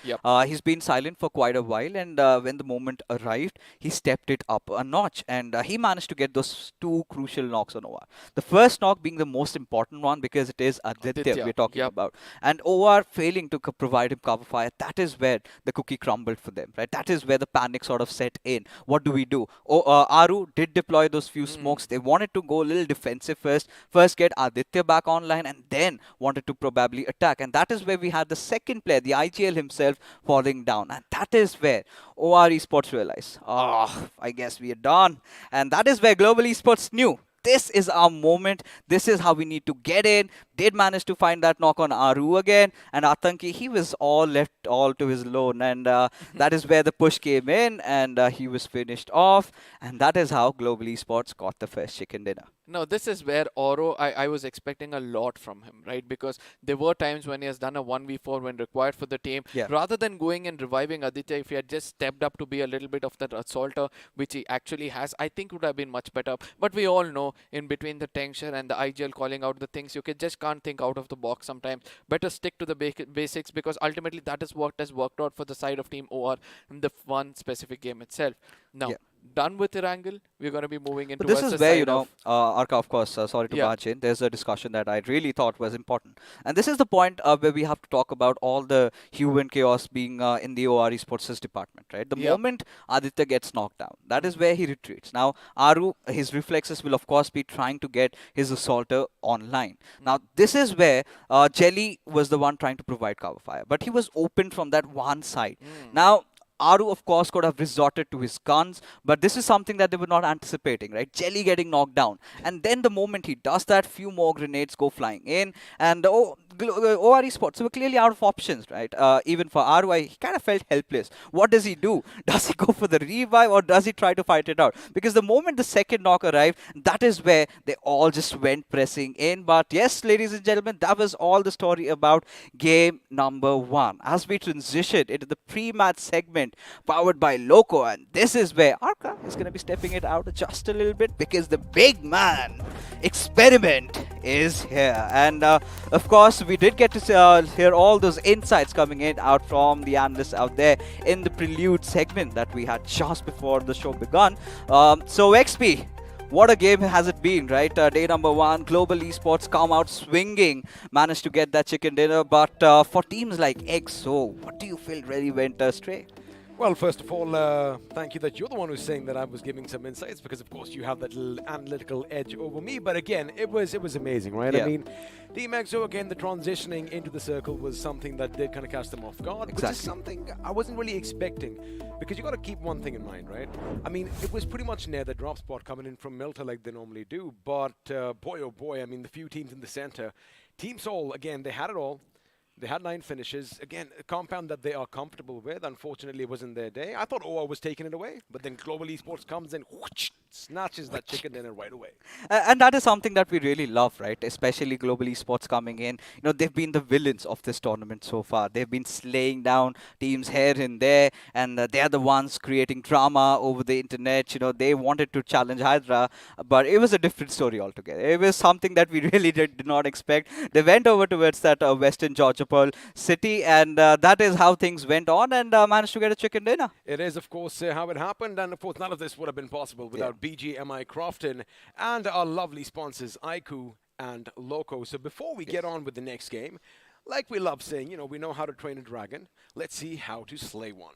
He's been silent for quite a while, and when the moment arrived, he stepped it up a notch, and he managed to get those two crucial knocks on OR. The first knock being the most important one because it is Aditya we're talking about, and OR failing to provide him cover fire. That is where the cookie crumbled for them, right? That is where the panic sort of set in. What do we do? Aru did deploy those few smokes. They wanted to go a little defensive first get Aditya back online, and then wanted to probably attack. And that is where we had the second player, the IGL himself, falling down. And that is where OR Esports realized, I guess we are done. And that is where Global Esports knew, this is our moment. This is how we need to get in. Did manage to find that knock on Aru again. And Atanki, he was left all to his lone. And that is where the push came in, and he was finished off. And that is how Global Esports got the first chicken dinner. Now, this is where Oro, I was expecting a lot from him, right? Because there were times when he has done a 1v4 when required for the team. Rather than going and reviving Aditya, if he had just stepped up to be a little bit of that assaulter, which he actually has, I think would have been much better. But we all know, in between the tension and the IGL calling out the things, you just can't think out of the box sometimes. Better stick to the basics, because ultimately that is what has worked out for the side of Team OR in the one specific game itself. Now, done with Erangel. We're going to be moving into But this versus is where, side of Arka, of course, sorry to Yeah. barge in, there's a discussion that I really thought was important. And this is the point where we have to talk about all the hue and chaos being in the OR Esports department, right? The Yeah. moment Aditya gets knocked down, that is where he retreats. Now, Aru, his reflexes will, of course, be trying to get his assaulter online. Now, this is where Jelly was the one trying to provide cover fire, but he was open from that one side. Now, Aru, of course, could have resorted to his guns, but this is something that they were not anticipating, right? Jelly getting knocked down. And then the moment he does that, few more grenades go flying in. And OR Esports were clearly out of options, right? Even for Aru, he kind of felt helpless. What does he do? Does he go for the revive or does he try to fight it out? Because the moment the second knock arrived, that is where they all just went pressing in. But yes, ladies and gentlemen, that was all the story about game number 1. As we transition into the pre-match segment powered by Loco, and this is where Arka is going to be stepping it out just a little bit because the big man Experiment is here. And of course, we did get to hear all those insights coming in out from the analysts out there in the prelude segment that we had just before the show begun. So XP, what a game has it been, right? Day number 1, Global Esports come out swinging, managed to get that chicken dinner. But for teams like EXO, what do you feel really went astray? Well, first of all, thank you that you're the one who's saying that I was giving some insights, because of course you have that little analytical edge over me. But again, it was amazing, right? Yeah. I mean, Team EXO, again, the transitioning into the circle was something that did kind of catch them off guard, which is something I wasn't really expecting, because you got to keep one thing in mind, right? I mean, it was pretty much near the drop spot coming in from Milta like they normally do, but boy, oh boy, I mean, the few teams in the center, Team Seoul, again, they had it all. They had 9 finishes. Again, a compound that they are comfortable with. Unfortunately, it wasn't their day. I thought OR was taking it away, but then Global Esports comes in, whoosh, snatches that chicken dinner right away. And that is something that we really love, right? Especially Global Esports coming in. You know, they've been the villains of this tournament so far. They've been slaying down teams here and there, and they're the ones creating drama over the internet. You know, they wanted to challenge Hydra, but it was a different story altogether. It was something that we really did not expect. They went over towards that Western Georgia Pearl city, and that is how things went on, and managed to get a chicken dinner. It is, of course, how it happened, and of course, none of this would have been possible without BGMI Crofton and our lovely sponsors, iQOO and Loco. So before we get on with the next game, like we love saying, you know, we know how to train a dragon. Let's see how to slay one.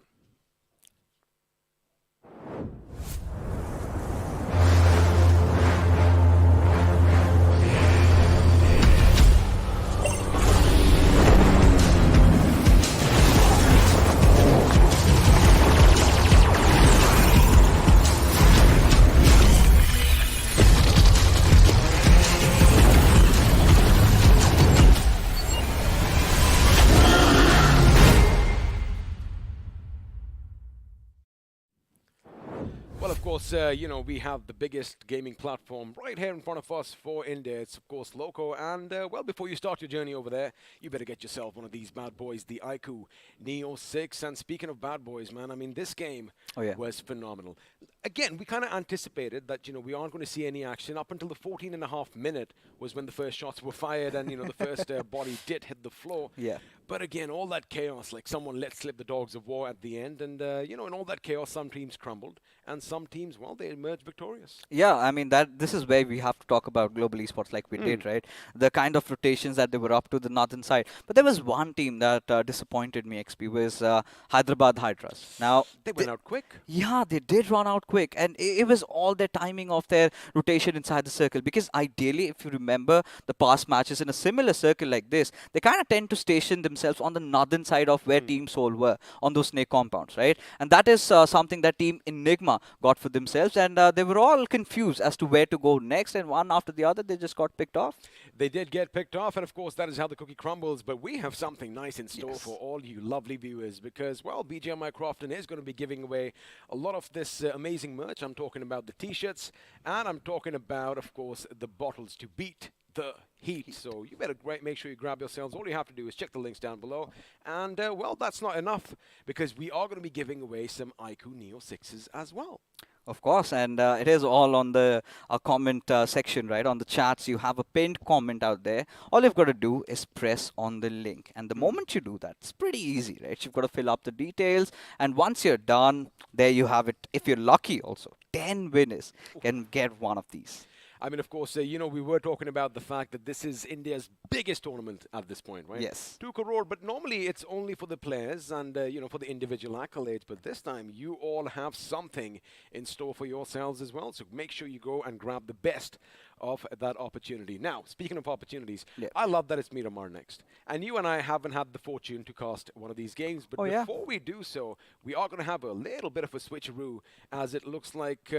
Well, of course, you know, we have the biggest gaming platform right here in front of us for India. It's, of course, Loco. And, well, before you start your journey over there, you better get yourself one of these bad boys, the iQOO Neo 6. And speaking of bad boys, man, I mean, this game was phenomenal. Again, we kind of anticipated that, you know, we aren't going to see any action up until the 14.5 minute was when the first shots were fired and, you know, the first body did hit the floor. Yeah. But again, all that chaos, like someone let slip the dogs of war at the end. And, you know, in all that chaos, some teams crumbled. And some teams, well, they emerged victorious. Yeah, I mean, this is where we have to talk about Global Esports like we did, right? The kind of rotations that they were up to the northern side. But there was one team that disappointed me, XP, was Hyderabad Hydras. Now, They went out quick. yeah, they did run out quick, and it was all the timing of their rotation inside the circle. Because ideally, if you remember the past matches in a similar circle like this, they kind of tend to station themselves on the northern side of where Team Seoul were, on those snake compounds, right? And that is something that Team Enigma got for themselves, and they were all confused as to where to go next, and one after the other, they just got picked off. They did get picked off, and of course, that is how the cookie crumbles. But we have something nice in store for all you lovely viewers, because, well, BGMI Crofton is going to be giving away a lot of this amazing merch. I'm talking about the T-shirts, and I'm talking about, of course, the bottles to beat the heat. So you better make sure you grab yourselves. All you have to do is check the links down below. And, well, that's not enough, because we are going to be giving away some iQOO Neo 6s as well. Of course, and it is all on the comment section, right? On the chats, you have a pinned comment out there. All you've got to do is press on the link. And the moment you do that, it's pretty easy, right? You've got to fill up the details. And once you're done, there you have it. If you're lucky also, 10 winners can get one of these. I mean, of course, we were talking about the fact that this is India's biggest tournament at this point, right? Yes. 2 crore, but normally it's only for the players and, for the individual accolades. But this time, you all have something in store for yourselves as well. So make sure you go and grab the best of that opportunity. Now, speaking of opportunities, I love that it's Miramar next. And you and I haven't had the fortune to cast one of these games. But before we do so, we are going to have a little bit of a switcheroo, as it looks like...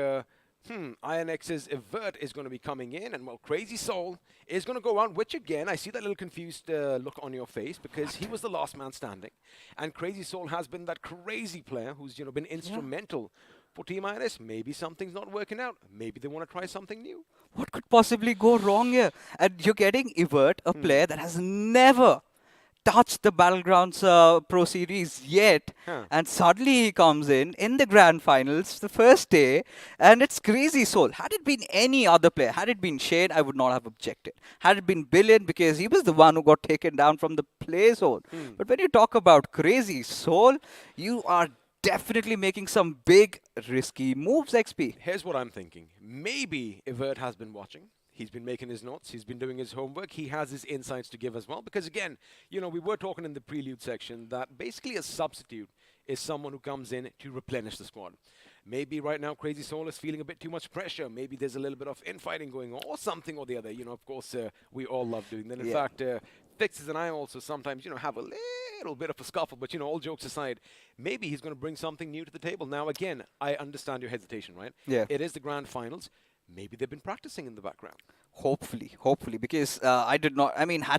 INX's Evert is going to be coming in, and well, Crazy Soul is going to go on, which again, I see that little confused look on your face, because he was the last man standing, and Crazy Soul has been that crazy player who's, been instrumental for Team INS. Maybe something's not working out. Maybe they want to try something new. What could possibly go wrong here? And you're getting Evert, a player that has never touched the Battlegrounds Pro Series yet, and suddenly he comes in the grand finals the first day, and it's Crazy Soul. Had it been any other player, had it been Shade, I would not have objected. Had it been Billion, because he was the one who got taken down from the play zone. But when you talk about Crazy Soul, you are definitely making some big risky moves, XP. Here's what I'm thinking. Maybe Evert has been watching. He's been making his notes. He's been doing his homework. He has his insights to give as well. Because again, we were talking in the prelude section that basically a substitute is someone who comes in to replenish the squad. Maybe right now Crazy Soul is feeling a bit too much pressure. Maybe there's a little bit of infighting going on, or something or the other. Of course, we all love doing that. In fact, Fixes and I also sometimes, have a little bit of a scuffle. But, all jokes aside, maybe he's going to bring something new to the table. Now, again, I understand your hesitation, right? Yeah. It is the grand finals. Maybe they've been practicing in the background. Hopefully, because had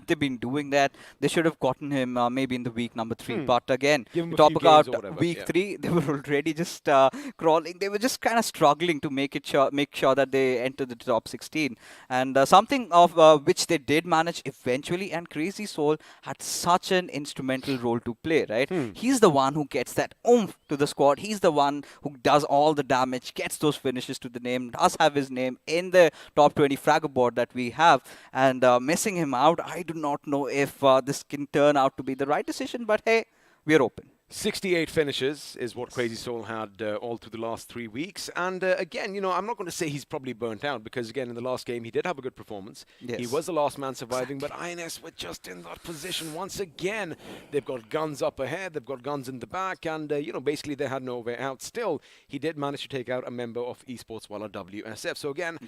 they been doing that, they should have gotten him maybe in the week number 3. But again, Give him a talk few games or about whatever, week 3, they were already just crawling. They were just kind of struggling to make sure that they enter the top 16. And something of which they did manage eventually. And Crazy Soul had such an instrumental role to play, right? He's the one who gets that oomph to the squad. He's the one who does all the damage, gets those finishes to the name, does have his name in the top 20 fragger board that we have, and missing him out, I do not know if this can turn out to be the right decision, but hey, we're open. 68 finishes is what Crazy Soul had all through the last 3 weeks. And again, I'm not going to say he's probably burnt out, because again, in the last game, he did have a good performance. Yes. He was the last man surviving, but INS were just in that position once again. They've got guns up ahead, they've got guns in the back, and basically they had no way out. Still, he did manage to take out a member of Esports Wala WSF. So again,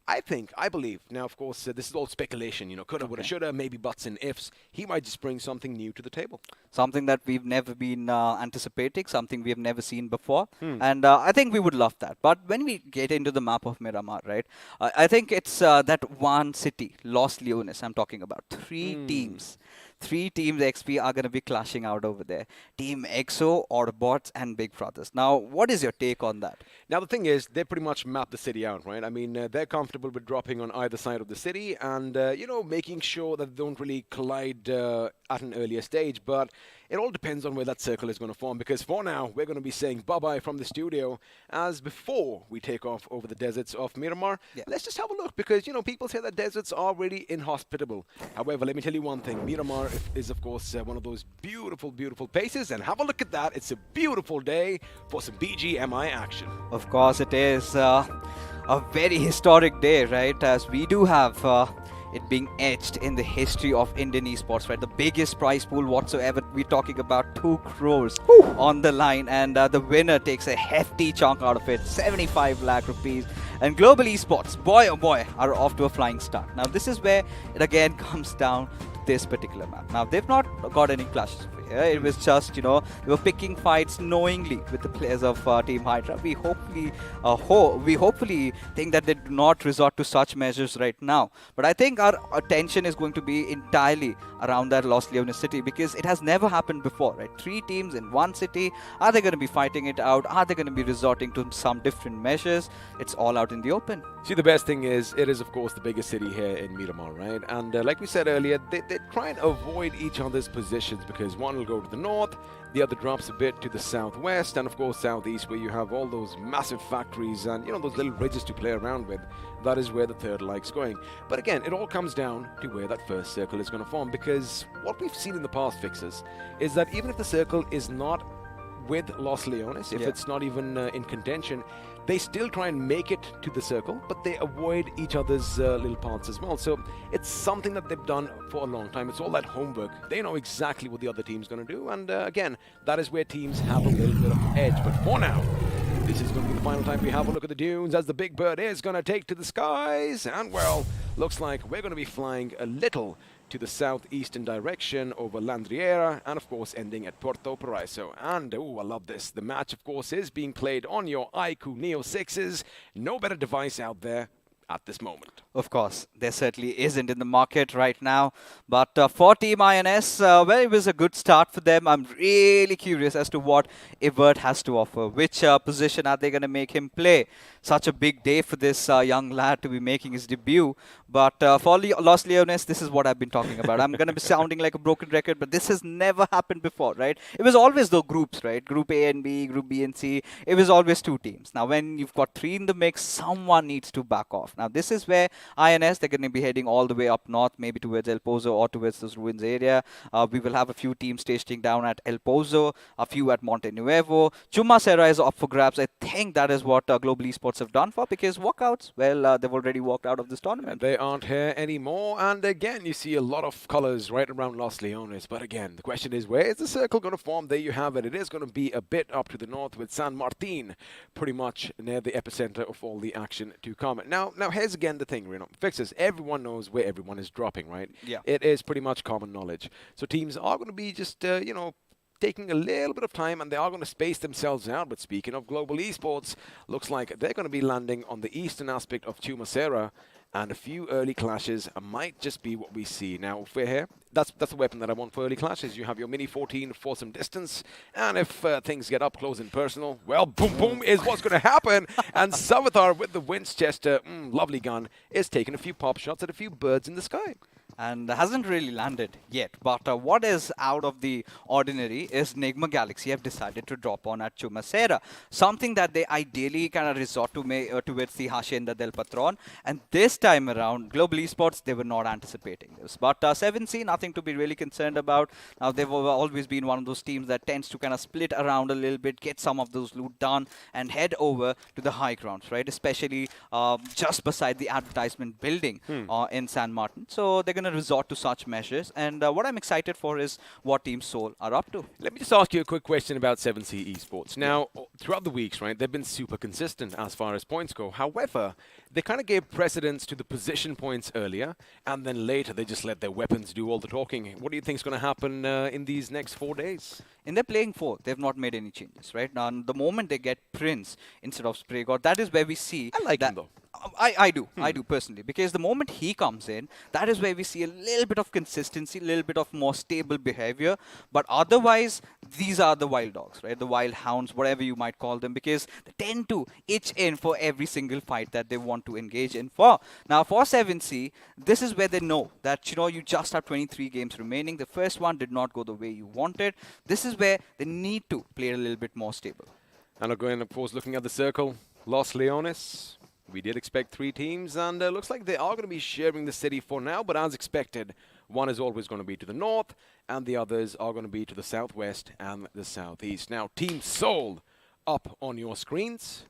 I believe, now of course, this is all speculation, coulda, woulda, shoulda, maybe buts and ifs. He might just bring something new to the table. Something that we've never been anticipating, something we have never seen before. And I think we would love that. But when we get into the map of Miramar, right, I think it's that one city, Los Leones, I'm talking about. 3 teams. 3 teams XP are going to be clashing out over there. Team EXO, Autobotz, and Big Brothers. Now, what is your take on that? Now, the thing is, they pretty much map the city out, right? I mean, they're comfortable with dropping on either side of the city and, making sure that they don't really collide at an earlier stage. But it all depends on where that circle is going to form, because for now, we're going to be saying bye-bye from the studio as before we take off over the deserts of Miramar. Let's just have a look, because, people say that deserts are really inhospitable. However, let me tell you one thing. Miramar is, of course, one of those beautiful, beautiful places. And have a look at that. It's a beautiful day for some BGMI action. Of course, it is a very historic day, right? As we do have it being etched in the history of Indian esports, right? The biggest prize pool whatsoever. We're talking about 2 crores on the line, and the winner takes a hefty chunk out of it, 75 lakh rupees. And global esports, boy oh boy, are off to a flying start. Now, this is where it again comes down to this particular map. Now, they've not got any clashes over here. It was just, they were picking fights knowingly with the players of Team Hydra. We hopefully think that they do not resort to such measures right now. But I think our attention is going to be entirely around that Los Leones city, because it has never happened before, right? 3 teams in one city. Are they going to be fighting it out? Are they going to be resorting to some different measures? It's all out in the open. See, the best thing is, it is, of course, the biggest city here in Miramar, right? And like we said earlier, they try and avoid each other's positions, because one, One will go to the north, the other drops a bit to the southwest, and of course southeast, where you have all those massive factories and those little ridges to play around with. That is where the third leg's going. But again, it all comes down to where that first circle is going to form, because what we've seen in the past fixes is that even if the circle is not with Los Leones, if it's not even in contention, they still try and make it to the circle, but they avoid each other's little paths as well. So it's something that they've done for a long time. It's all that homework. They know exactly what the other team's going to do, and again, that is where teams have a little bit of edge. But for now, this is going to be the final time we have a look at the dunes, as the big bird is going to take to the skies, and well, looks like we're going to be flying a little to the southeastern direction over Landriera, and of course ending at Puerto Paraiso. And oh, I love this. The match, of course, is being played on your iQOO Neo 6s. No better device out there at this moment. Of course, there certainly isn't in the market right now. But for Team INS, well, it was a good start for them. I'm really curious as to what Evert has to offer. Which position are they going to make him play? Such a big day for this young lad to be making his debut. But for Los Leones, this is what I've been talking about. I'm going to be sounding like a broken record, but this has never happened before, right? It was always the groups, right? Group A and B, Group B and C. It was always two teams. Now, when you've got three in the mix, someone needs to back off. Now, this is where INS, they're going to be heading all the way up north, maybe towards El Pozo or towards those ruins area. We will have a few teams stationing down at El Pozo, a few at Monte Nuevo. Chuma Serra is up for grabs. I think that is what Global Esports have done for, because walkouts, well, they've already walked out of this tournament. They aren't here anymore, and again, you see a lot of colors right around Los Leones. But again, the question is, where is the circle going to form? There you have it. It is going to be a bit up to the north, with San Martin pretty much near the epicenter of all the action to come. Now here's again the thing, fixes. Everyone knows where everyone is dropping, right? Yeah. It is pretty much common knowledge. So teams are going to be just, taking a little bit of time, and they are going to space themselves out. But speaking of Global Esports, looks like they're going to be landing on the eastern aspect of Chumacera, and a few early clashes might just be what we see. Now, if we're here, that's the weapon that I want for early clashes. You have your Mini 14 for some distance, and if things get up close and personal, well, boom, boom is what's going to happen. And Savitar with the Winchester, lovely gun, is taking a few pop shots at a few birds in the sky. And hasn't really landed yet. But what is out of the ordinary is Nigma Galaxy have decided to drop on at Chumacera, something that they ideally kind of resort to towards the Hacienda del Patron. And this time around, Global Esports, they were not anticipating this. But 7C, nothing to be really concerned about. Now, they've always been one of those teams that tends to kind of split around a little bit, get some of those loot done, and head over to the high grounds, right? Especially just beside the advertisement building in San Martin. So they're going to resort to such measures, and what I'm excited for is what Team Seoul are up to. Let me just ask you a quick question about 7C Esports. Now, throughout the weeks, right, they've been super consistent as far as points go. However, they kind of gave precedence to the position points earlier, and then later they just let their weapons do all the talking. What do you think is going to happen in these next 4 days? In their playing 4, they've not made any changes, right? Now, the moment they get Prince instead of Spray God, that is where we see I like him, though. I do personally, because the moment he comes in, that is where we see a little bit of consistency, a little bit of more stable behavior. But otherwise, these are the wild dogs, right? The wild hounds, whatever you might call them, because they tend to itch in for every single fight that they want to engage in for. Now, for 7C, this is where they know that, you just have 23 games remaining. The first one did not go the way you wanted. This is where they need to play a little bit more stable. And again, of course, looking at the circle, Los Leones. We did expect 3 teams, and looks like they are going to be sharing the city for now, but as expected, one is always going to be to the north, and the others are going to be to the southwest and the southeast. Now, Team Seoul up on your screens.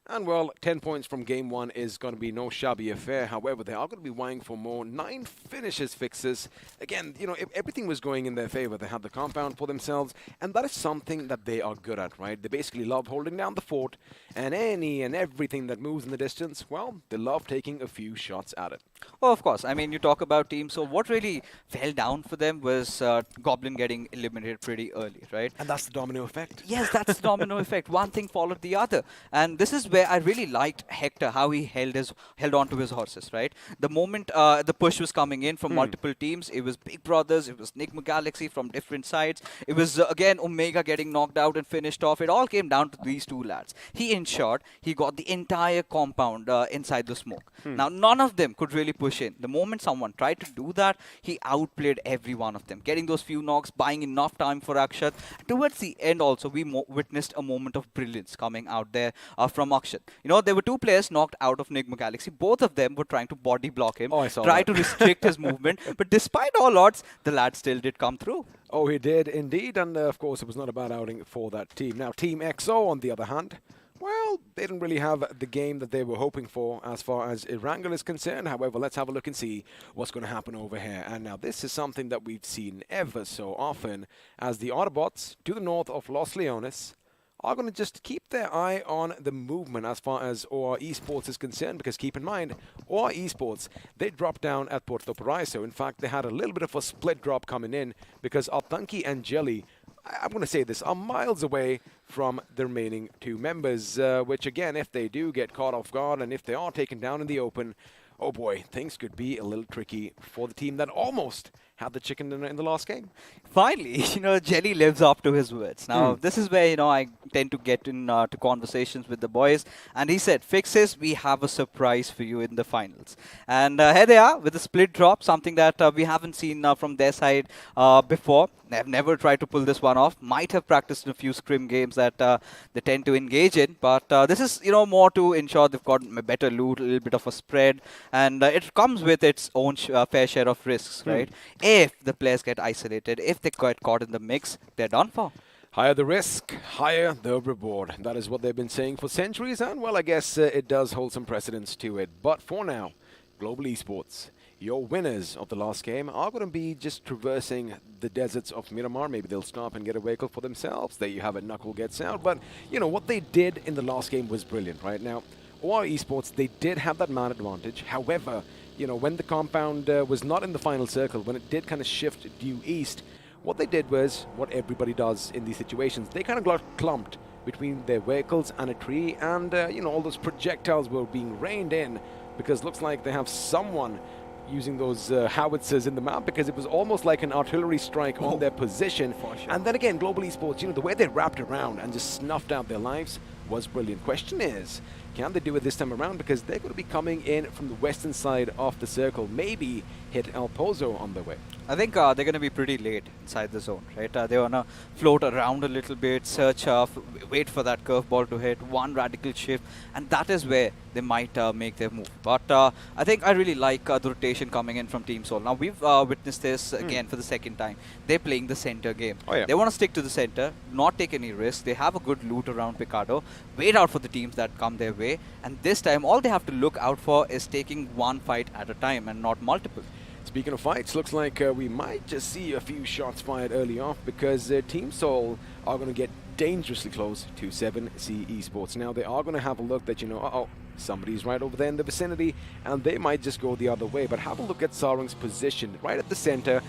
And, well, 10 points from Game 1 is going to be no shabby affair. However, they are going to be vying for more. 9 finishes fixes. Again, if everything was going in their favor, they had the compound for themselves. And that is something that they are good at, right? They basically love holding down the fort. And any and everything that moves in the distance, well, they love taking a few shots at it. Oh, of course. I mean, you talk about teams. So what really fell down for them was Goblin getting eliminated pretty early, right? And that's the domino effect. Yes, that's the domino effect. One thing followed the other. And this is where where I really liked Hector, how he held on to his horses, right? The moment the push was coming in from multiple teams, it was Big Brothers, it was Nigma Galaxy from different sides, it was again Omega getting knocked out and finished off. It all came down to these two lads. He ensured he got the entire compound inside the smoke. Now, none of them could really push in. The moment someone tried to do that, he outplayed every one of them, getting those few knocks, buying enough time for Akshat. Towards the end also, we witnessed a moment of brilliance coming out there from Akshat. You know, there were two players knocked out of Nigma Galaxy. Both of them were trying to body block him, I saw try that. to restrict his movement. But despite all odds, the lad still did come through. Oh, he did indeed, and of course it was not a bad outing for that team. Now, Team XO, on the other hand, well, they didn't really have the game that they were hoping for as far as Erangel is concerned. However, let's have a look and see what's going to happen over here. And now this is something that we've seen ever so often, as the Autobotz to the north of Los Leones are going to just keep their eye on the movement as far as OR Esports is concerned, because keep in mind, OR Esports, they dropped down at Puerto Paraiso. In fact, they had a little bit of a split drop coming in because Altanki and Jelly, I'm going to say this, are miles away from the remaining two members, which again, if they do get caught off guard and if they are taken down in the open, oh boy, things could be a little tricky for the team that almost had the chicken dinner in the last game. Finally, you know, Jelly lives up to his words. Now, this is where, you know, I tend to get in to conversations with the boys. And he said, Fixes, we have a surprise for you in the finals. And here they are with a split drop, something that we haven't seen from their side before. They've never tried to pull this one off. Might have practiced in a few scrim games that they tend to engage in. But this is, you know, more to ensure they've got a better loot, a little bit of a spread. And it comes with its own fair share of risks, right? If the players get isolated, if they get caught in the mix, they're done for. Higher the risk, higher the reward. That is what they've been saying for centuries, and well, I guess it does hold some precedence to it. But for now, Global Esports, your winners of the last game are going to be just traversing the deserts of Miramar. Maybe they'll stop and get a vehicle for themselves. There you have it, Knuckle gets out. But, you know, what they did in the last game was brilliant, right? Now, OR Esports, they did have that man advantage. However, you know, when the compound was not in the final circle, when it did kind of shift due east, what they did was what everybody does in these situations. They kind of got clumped between their vehicles and a tree, and, you know, all those projectiles were being rained in because it looks like they have someone using those howitzers in the map, because it was almost like an artillery strike on their position. Sure. And then again, Global Esports, you know, the way they wrapped around and just snuffed out their lives was brilliant. Question is, can they do it this time around? Because they're going to be coming in from the western side of the circle, maybe hit El Pozo on their way. I think they're going to be pretty late inside the zone, right? They want to float around a little bit, search, wait for that curveball to hit, one radical shift, and that is where they might make their move. But I think I really like the rotation coming in from Team Soul. Now, we've witnessed this again for the second time. They're playing the center game. Oh, yeah. They want to stick to the center, not take any risks. They have a good loot around Picado, wait out for the teams that come their way, and this time all they have to look out for is taking one fight at a time and not multiple. Speaking of fights, looks like we might just see a few shots fired early off, because Team Soul are going to get dangerously close to 7C Esports. Now, they are going to have a look that, you know, somebody's right over there in the vicinity, and they might just go the other way. But have a look at Sarung's position right at the center.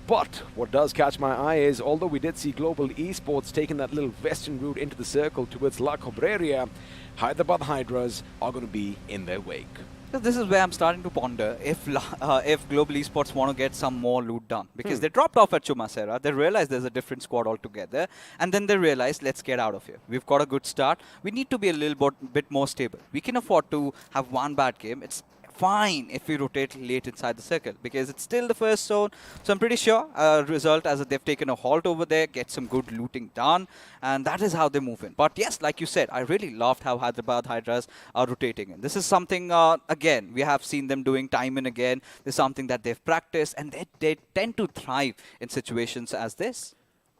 But what does catch my eye is, although we did see Global Esports taking that little western route into the circle towards La Cobreria, Hyderabad Hydras are going to be in their wake. So this is where I'm starting to ponder if Global Esports want to get some more loot done, because they dropped off at Chumacera. They realized there's a different squad altogether, and then they realized, let's get out of here. We've got a good start. We need to be a little bit more stable. We can afford to have one bad game. It's fine if we rotate late inside the circle, because it's still the first zone. So I'm pretty sure result as they've taken a halt over there, get some good looting done, and that is how they move in. But yes, like you said, I really loved how Hyderabad Hydras are rotating in. This is something, again, we have seen them doing time and again. This is something that they've practiced, and they tend to thrive in situations as this.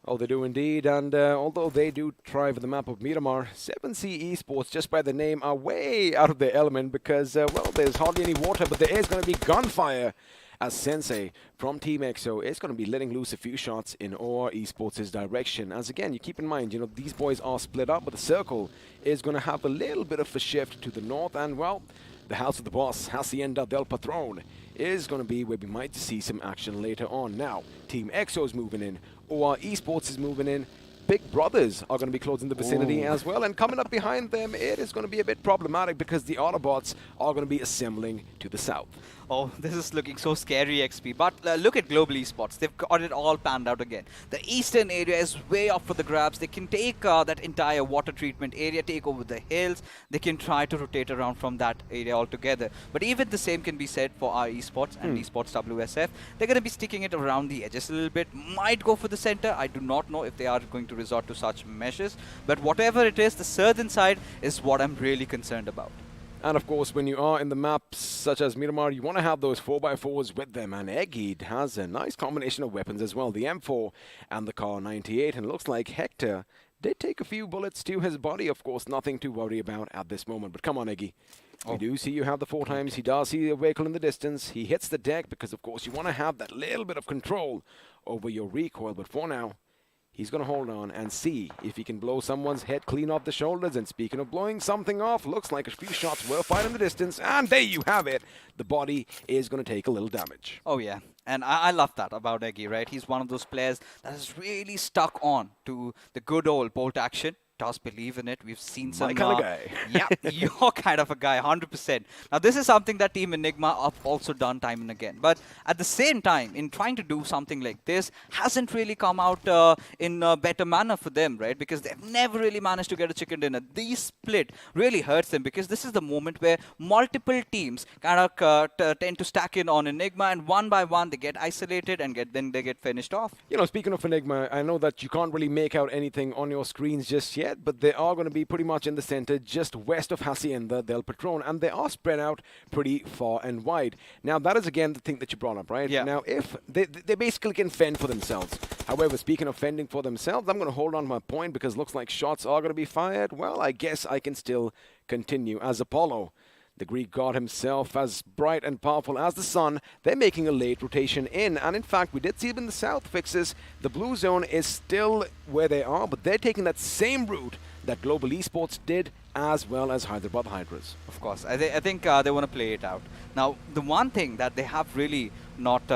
Oh, they do indeed, and although they do thrive in the map of Miramar, 7C Esports, just by the name, are way out of their element, because, well, there's hardly any water, but there is going to be gunfire, as Sensei from Team EXO is going to be letting loose a few shots in OR Esports' direction. As again, you keep in mind, you know, these boys are split up, but the circle is going to have a little bit of a shift to the north, and, well, the house of the boss, Hacienda del Patron, is going to be where we might see some action later on. Now, Team EXO is moving in, OR Esports is moving in. big brothers are going to be close in the vicinity as well. And coming up behind them, it is going to be a bit problematic because the Autobotz are going to be assembling to the south. Oh, this is looking so scary, XP. But look at Global Esports. They've got it all planned out again. The eastern area is way up for the grabs. They can take that entire water treatment area, take over the hills. They can try to rotate around from that area altogether. But even the same can be said for our Esports and Esports WSF. They're going to be sticking it around the edges a little bit. Might go for the center. I do not know if they are going to resort to such measures. But whatever it is, the southern side is what I'm really concerned about. And of course, when you are in the maps such as Miramar, you want to have those 4x4s with them. And Egid has a nice combination of weapons as well. The M4 and the Car 98. And it looks like Hector did take a few bullets to his body. Of course, nothing to worry about at this moment. But come on, Eggy. We do see you have the 4 times. He does see a vehicle in the distance. He hits the deck because, of course, you want to have that little bit of control over your recoil. But for now, he's going to hold on and see if he can blow someone's head clean off the shoulders. And speaking of blowing something off, looks like a few shots were fired in the distance. And there you have it. The body is going to take a little damage. Oh, yeah. And I love that about Eggy, right? He's one of those players that is really stuck on to the good old bolt action. Does believe in it. We've seen some... My kind of guy. Yeah, your kind of a guy, 100%. Now, this is something that Team Enigma have also done time and again. But at the same time, in trying to do something like this, hasn't really come out in a better manner for them, right? Because they've never really managed to get a chicken dinner. This split really hurts them because this is the moment where multiple teams kind of tend to stack in on Enigma, and one by one, they get isolated and then they get finished off. You know, speaking of Enigma, I know that you can't really make out anything on your screens just yet, but they are going to be pretty much in the center, just west of Hacienda del Patron, and they are spread out pretty far and wide. Now, that is, again, the thing that you brought up, right? Yeah. Now, if they basically can fend for themselves. However, speaking of fending for themselves, I'm going to hold on to my point because it looks like shots are going to be fired. Well, I guess I can still continue. As Apollo, the Greek god himself, as bright and powerful as the sun, they're making a late rotation in. And in fact, we did see them in the south fixes. The blue zone is still where they are, but they're taking that same route that Global Esports did, as well as Hyderabad Hydras. Of course. I think they want to play it out. Now, the one thing that they have really not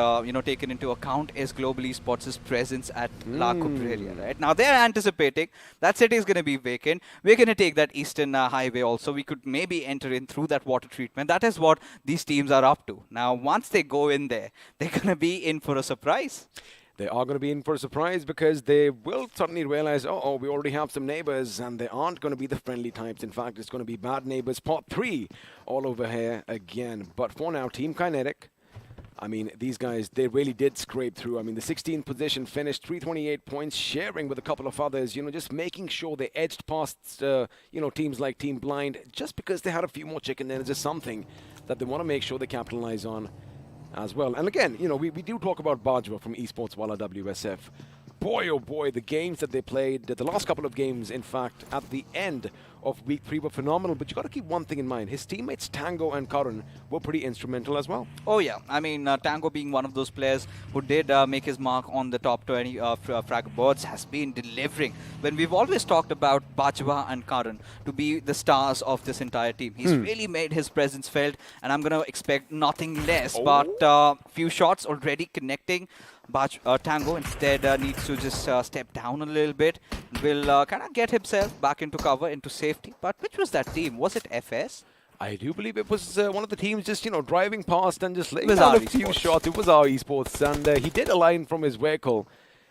taken into account is Global Esports' presence at La Cubrilla, right? Now, they're anticipating that city is going to be vacant. We're going to take that eastern highway also. We could maybe enter in through that water treatment. That is what these teams are up to. Now, once they go in there, they're going to be in for a surprise. They are going to be in for a surprise because they will suddenly realize, oh, we already have some neighbors, and they aren't going to be the friendly types. In fact, it's going to be bad neighbors, part 3 all over here again. But for now, Team Kinetic, I mean, these guys, they really did scrape through. I mean, the 16th position finished 328 points, sharing with a couple of others, just making sure they edged past, teams like Team Blind, just because they had a few more chicken dinners is something that they want to make sure they capitalize on as well. And again, we do talk about Bajwa from Esports Wala WSF. Boy, oh boy, the games that they played, the last couple of games, in fact, at the end of week 3 were phenomenal. But you got to keep one thing in mind. His teammates Tango and Karan were pretty instrumental as well. Oh, yeah. I mean, Tango being one of those players who did make his mark on the top 20 frag boards has been delivering. When we've always talked about Bajwa and Karan to be the stars of this entire team, he's really made his presence felt, and I'm going to expect nothing less. But few shots already connecting. Tango instead needs to just step down a little bit. Will kind of get himself back into cover, into safety. But which was that team? Was it FS? I do believe it was one of the teams just, driving past and just laying was down our a few Esports. shots. It was our Esports, and he did align from his vehicle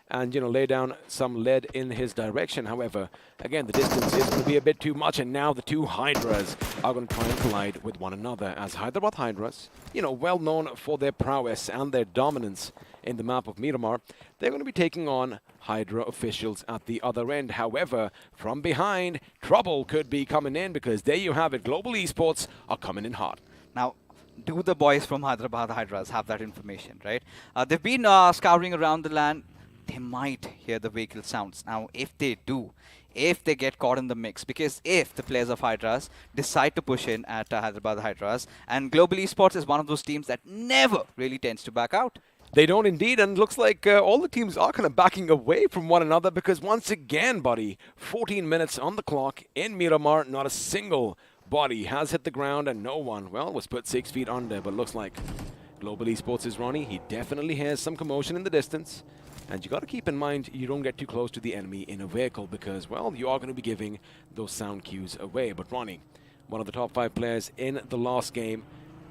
and, lay down some lead in his direction. However, again, the distance is going to be a bit too much, and now the two Hydras are going to try and collide with one another, as Hyderabad Hydras, well known for their prowess and their dominance in the map of Miramar, they're going to be taking on Hydra officials at the other end. However, from behind, trouble could be coming in, because there you have it, Global Esports are coming in hot. Now, do the boys from Hyderabad Hydras have that information, right? They've been scouring around the land. They might hear the vehicle sounds. Now, if they do, if they get caught in the mix, because if the players of Hydras decide to push in at Hyderabad Hydras, and Global Esports is one of those teams that never really tends to back out. They don't indeed, and looks like all the teams are kind of backing away from one another, because once again, buddy, 14 minutes on the clock in Miramar, not a single body has hit the ground, and no one, was put 6 feet under. But looks like Global Esports is Ronnie. He definitely has some commotion in the distance. And you got to keep in mind you don't get too close to the enemy in a vehicle because, well, you are going to be giving those sound cues away. But Ronnie, one of the top 5 players in the last game,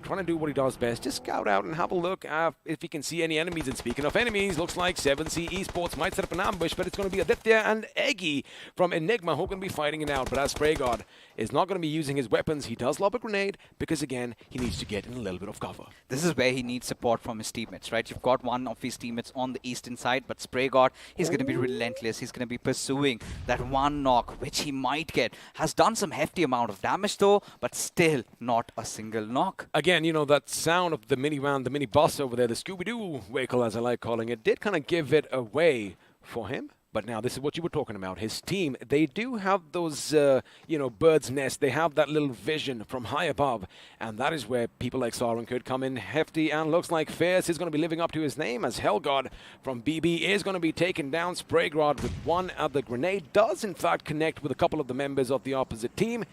trying to do what he does best, just scout out and have a look if he can see any enemies. And speaking of enemies, looks like 7C Esports might set up an ambush, but it's going to be Aditya and Eggy from Enigma who are going to be fighting it out. But as Spray God is not going to be using his weapons, he does lob a grenade because, again, he needs to get in a little bit of cover. This is where he needs support from his teammates, right? You've got one of his teammates on the eastern side, but Spray God, he's going to be relentless. He's going to be pursuing that one knock, which he might get. Has done some hefty amount of damage, though, but still not a single knock. Again, you know, that sound of the minivan, the mini bus over there, the Scooby-Doo vehicle, as I like calling it, did kind of give it away for him. But now this is what you were talking about. His team, they do have those, you know, bird's nest. They have that little vision from high above. And that is where people like Sauron could come in hefty. And looks like Fierce is going to be living up to his name as Hellgod from BB is going to be taken down. Spraygod with one at the grenade does, in fact, connect with a couple of the members of the opposite team.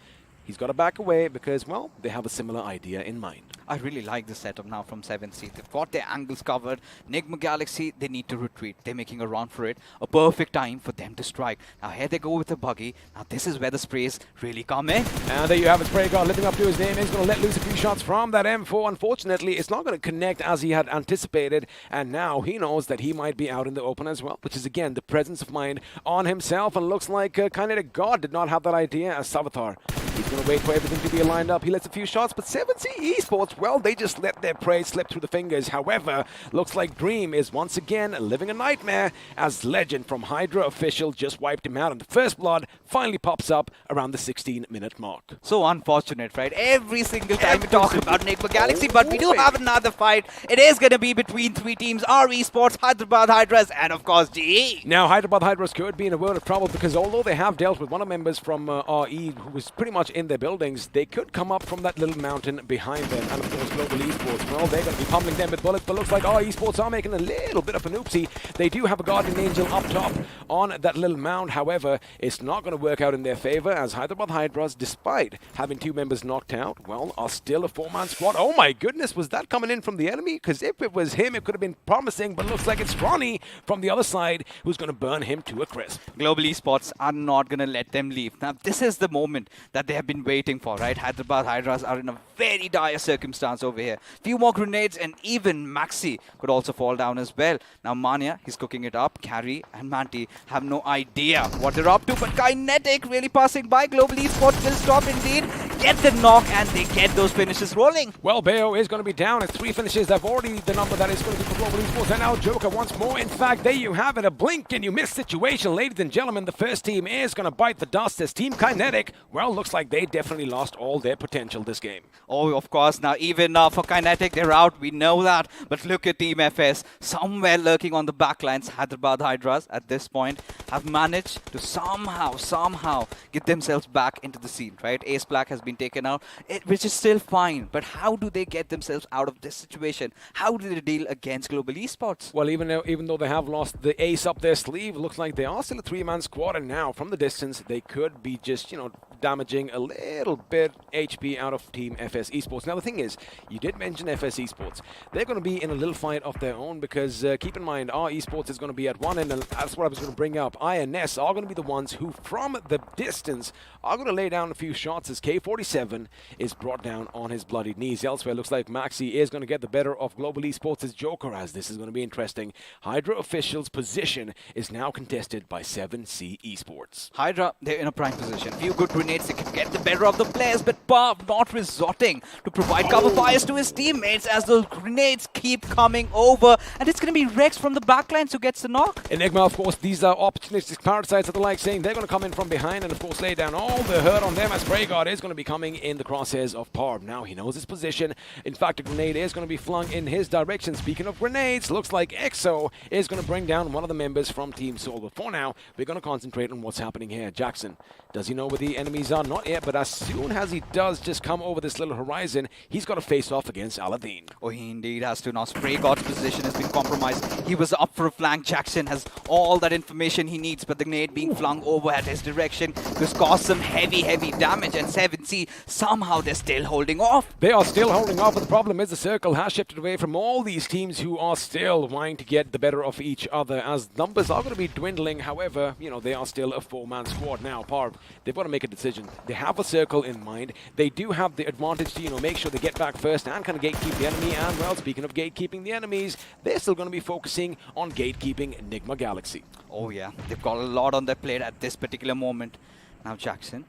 He's got to back away because, well, they have a similar idea in mind. I really like the setup now from 7C. They've got their angles covered. Nigma Galaxy, they need to retreat. They're making a run for it. A perfect time for them to strike. Now here they go with the buggy. Now this is where the sprays really come in. And there you have it, Spray God living up to his name. He's going to let loose a few shots from that M4. Unfortunately, it's not going to connect as he had anticipated. And now he knows that he might be out in the open as well, which is, again, the presence of mind on himself. And looks like Kinetic God did not have that idea as Savathar. He's going to wait for everything to be lined up. He lets a few shots, but 7C Esports, well, they just let their prey slip through the fingers. However, looks like Dream is once again living a nightmare as Legend from Hydra official just wiped him out. And the first blood finally pops up around the 16-minute mark. So unfortunate, right? Every single time we talk about Nigma Galaxy, but we do have another fight. It is going to be between 3 teams, our Esports, Hyderabad Hydras, and of course GE. Now, Hyderabad Hydras could be in a world of trouble because although they have dealt with one of the members from RE who was pretty much in their buildings, they could come up from that little mountain behind them. And of course, Global Esports, well, they're going to be pummeling them with bullets, but looks like our Esports are making a little bit of an oopsie. They do have a Guardian Angel up top on that little mound. However, it's not going to work out in their favor as Hyderabad Hydras, despite having 2 members knocked out, well, are still a 4-man squad. Oh my goodness, was that coming in from the enemy? Because if it was him, it could have been promising, but looks like it's Ronnie from the other side who's going to burn him to a crisp. Global Esports are not going to let them leave. Now, this is the moment that they have been waiting for, right? Hyderabad Hydras are in a very dire circumstance over here. Few more grenades and even Maxi could also fall down as well. Now, Mania, he's cooking it up. Carry and Manti have no idea what they're up to, but Kinetic really passing by. Global Esports will stop indeed. Get the knock and they get those finishes rolling. Well, Bayo is going to be down at 3 finishes. They've already the number that is going to be for Global Esports. And now Joker once more. In fact, there you have it. A blink and you miss situation. Ladies and gentlemen, the first team is going to bite the dust as Team Kinetic, well, looks like they definitely lost all their potential this game. Oh, of course. Now, even for Kinetic, they're out. We know that. But look at Team FS. Somewhere lurking on the backlines. Hyderabad Hydras, at this point, have managed to somehow get themselves back into the scene, right? Ace Black has been taken out, which is still fine. But how do they get themselves out of this situation? How do they deal against Global Esports? Well, even though they have lost the ace up their sleeve, looks like they are still a 3-man squad. And now, from the distance, they could be just, you know, damaging a little bit HP out of Team FS Esports. Now, the thing is, you did mention FS Esports. They're going to be in a little fight of their own because, keep in mind, our Esports is going to be at one end, and that's what I was going to bring up. INS are going to be the ones who, from the distance, are going to lay down a few shots as K47 is brought down on his bloodied knees. Elsewhere, looks like Maxi is going to get the better of Global Esports' Joker, as this is going to be interesting. Hydra officials' position is now contested by 7C Esports. Hydra, they're in a prime position. Few good grenades, they can get the better of the players, but Pav not resorting to provide cover fires to his teammates as those grenades keep coming over. And it's going to be Rex from the backlines who gets the knock. Enigma, of course, these are opportunistic parasites of the like, saying they're going to come in from behind and, of course, lay down all the hurt on them as Spraygod is going to be coming in the crosshairs of Parv. Now he knows his position. In fact, a grenade is going to be flung in his direction. Speaking of grenades, looks like EXO is going to bring down one of the members from Team Soul. But for now, we're going to concentrate on what's happening here. Jackson, does he know where the enemy enemies are. Not yet, but as soon as he does just come over this little horizon, he's got to face off against Aladdin. Oh, he indeed has to. Now, Spray God's position has been compromised. He was up for a flank. Jackson has all that information he needs, but the grenade being flung over at his direction has caused some heavy damage. And 7C, somehow they're still holding off. They are still holding off, but the problem is the circle has shifted away from all these teams who are still wanting to get the better of each other, as numbers are going to be dwindling. However, you know, they are still a four-man squad now. Parv, they've got to make a decision. They have a circle in mind. They do have the advantage to, you know, make sure they get back first and kind of gatekeep the enemy. And, well, speaking of gatekeeping the enemies, they're still going to be focusing on gatekeeping Enigma Galaxy. Oh, yeah. They've got a lot on their plate at this particular moment. Now, Jackson,